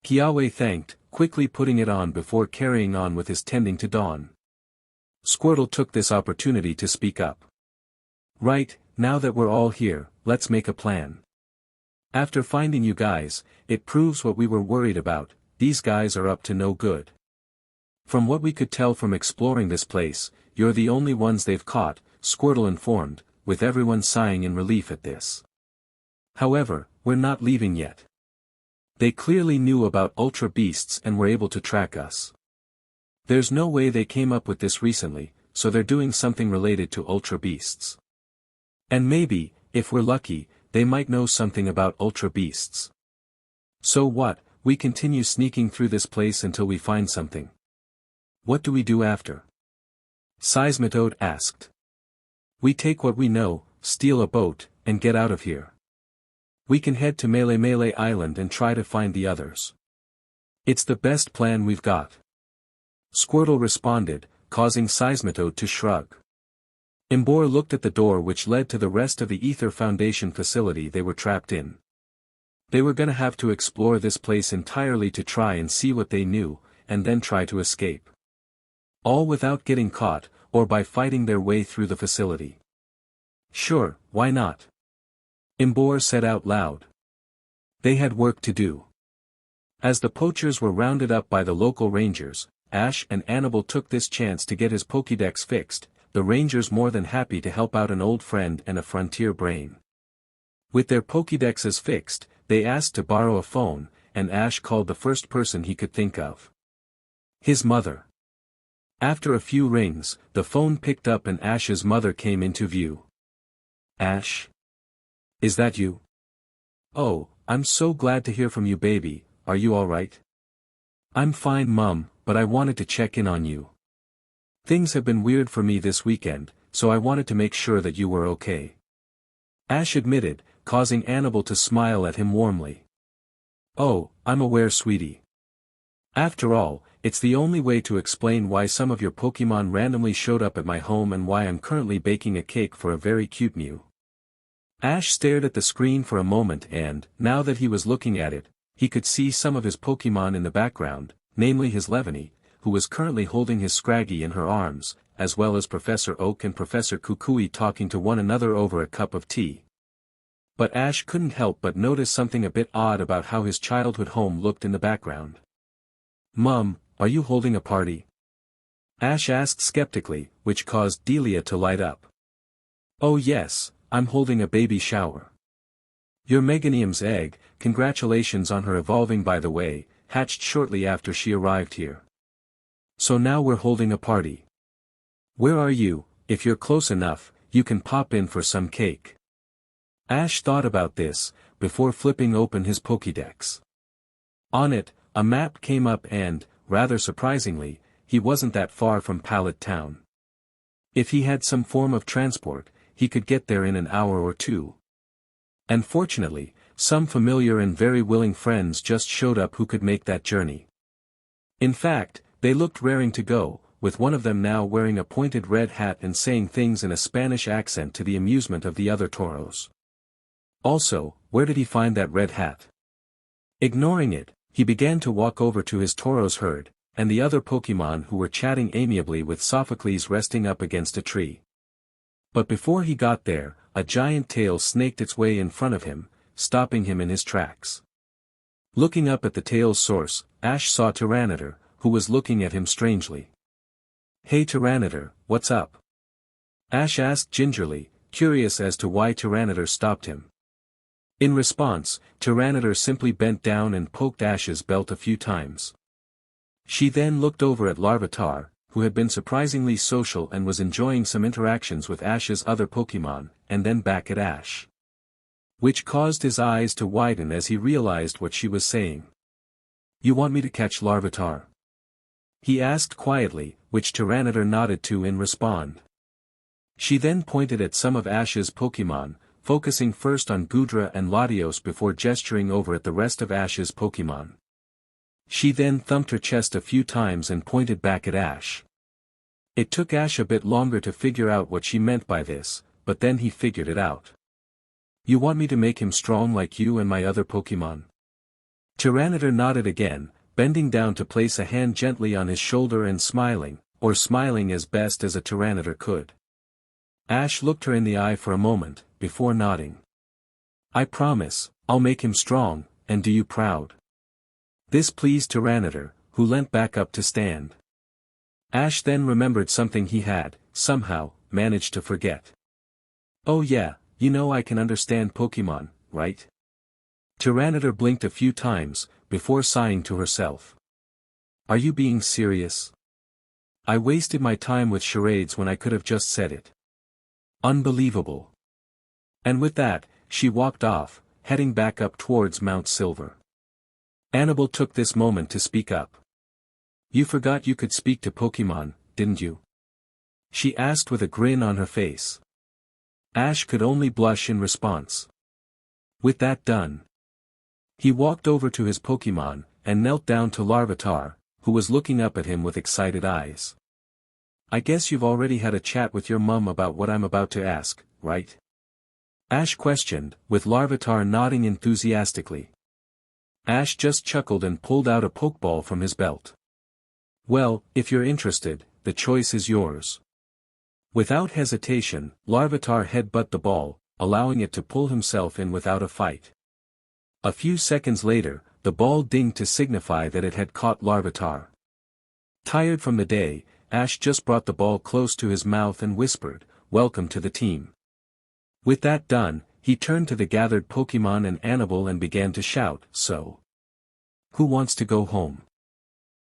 Kiawe thanked, quickly putting it on before carrying on with his tending to Dawn. Squirtle took this opportunity to speak up. Right, now that we're all here, let's make a plan. After finding you guys, it proves what we were worried about, these guys are up to no good. From what we could tell from exploring this place, you're the only ones they've caught, Squirtle informed, with everyone sighing in relief at this. However, we're not leaving yet. They clearly knew about Ultra Beasts and were able to track us. There's no way they came up with this recently, so they're doing something related to Ultra Beasts. And maybe, if we're lucky, they might know something about Ultra Beasts. So what, we continue sneaking through this place until we find something. What do we do after? Seismitoad asked. We take what we know, steal a boat, and get out of here. We can head to Melee Island and try to find the others. It's the best plan we've got. Squirtle responded, causing Seismitoad to shrug. Embor looked at the door which led to the rest of the Ether Foundation facility they were trapped in. They were gonna have to explore this place entirely to try and see what they knew, and then try to escape. All without getting caught, or by fighting their way through the facility. Sure, why not? Embor said out loud. They had work to do. As the poachers were rounded up by the local rangers, Ash and Annabelle took this chance to get his Pokédex fixed, the rangers more than happy to help out an old friend and a frontier brain. With their Pokédexes fixed, they asked to borrow a phone, and Ash called the first person he could think of. His mother. After a few rings, the phone picked up and Ash's mother came into view. Ash? Is that you? Oh, I'm so glad to hear from you, baby. Are you alright? I'm fine, Mum, but I wanted to check in on you. Things have been weird for me this weekend, so I wanted to make sure that you were okay. Ash admitted, causing Annabelle to smile at him warmly. Oh, I'm aware, sweetie. After all, it's the only way to explain why some of your Pokémon randomly showed up at my home and why I'm currently baking a cake for a very cute Mew. Ash stared at the screen for a moment and, now that he was looking at it, he could see some of his Pokémon in the background, namely his Levany, who was currently holding his Scraggy in her arms, as well as Professor Oak and Professor Kukui talking to one another over a cup of tea. But Ash couldn't help but notice something a bit odd about how his childhood home looked in the background. Mum, are you holding a party? Ash asked skeptically, which caused Delia to light up. Oh yes, I'm holding a baby shower. Your Meganium's egg, congratulations on her evolving by the way, hatched shortly after she arrived here. So now we're holding a party. Where are you? If you're close enough, you can pop in for some cake. Ash thought about this, before flipping open his Pokédex. On it, a map came up and, rather surprisingly, he wasn't that far from Pallet Town. If he had some form of transport, he could get there in an hour or two. And fortunately, some familiar and very willing friends just showed up who could make that journey. In fact, they looked raring to go, with one of them now wearing a pointed red hat and saying things in a Spanish accent to the amusement of the other Tauros. Also, where did he find that red hat? Ignoring it, he began to walk over to his Tauros herd, and the other Pokémon who were chatting amiably with Sophocles resting up against a tree. But before he got there, a giant tail snaked its way in front of him, stopping him in his tracks. Looking up at the tail's source, Ash saw Tyranitar, who was looking at him strangely. Hey Tyranitar, what's up? Ash asked gingerly, curious as to why Tyranitar stopped him. In response, Tyranitar simply bent down and poked Ash's belt a few times. She then looked over at Larvitar, who had been surprisingly social and was enjoying some interactions with Ash's other Pokémon, and then back at Ash. Which caused his eyes to widen as he realized what she was saying. You want me to catch Larvitar? He asked quietly, which Tyranitar nodded to in response. She then pointed at some of Ash's Pokémon, focusing first on Goodra and Latios before gesturing over at the rest of Ash's Pokémon. She then thumped her chest a few times and pointed back at Ash. It took Ash a bit longer to figure out what she meant by this, but then he figured it out. You want me to make him strong like you and my other Pokémon? Tyranitar nodded again, bending down to place a hand gently on his shoulder and smiling, or smiling as best as a Tyranitar could. Ash looked her in the eye for a moment, before nodding. I promise, I'll make him strong, and do you proud. This pleased Tyranitar, who leant back up to stand. Ash then remembered something he had, somehow, managed to forget. Oh yeah, you know I can understand Pokémon, right? Tyranitar blinked a few times, before sighing to herself. Are you being serious? I wasted my time with charades when I could have just said it. Unbelievable. And with that, she walked off, heading back up towards Mount Silver. Annabelle took this moment to speak up. You forgot you could speak to Pokémon, didn't you? She asked with a grin on her face. Ash could only blush in response. With that done, he walked over to his Pokémon, and knelt down to Larvitar, who was looking up at him with excited eyes. I guess you've already had a chat with your mum about what I'm about to ask, right? Ash questioned, with Larvitar nodding enthusiastically. Ash just chuckled and pulled out a Pokeball from his belt. Well, if you're interested, the choice is yours. Without hesitation, Larvitar headbutted the ball, allowing it to pull himself in without a fight. A few seconds later, the ball dinged to signify that it had caught Larvitar. Tired from the day, Ash just brought the ball close to his mouth and whispered, "Welcome to the team." With that done, he turned to the gathered Pokémon and Annabelle and began to shout, "So, who wants to go home?"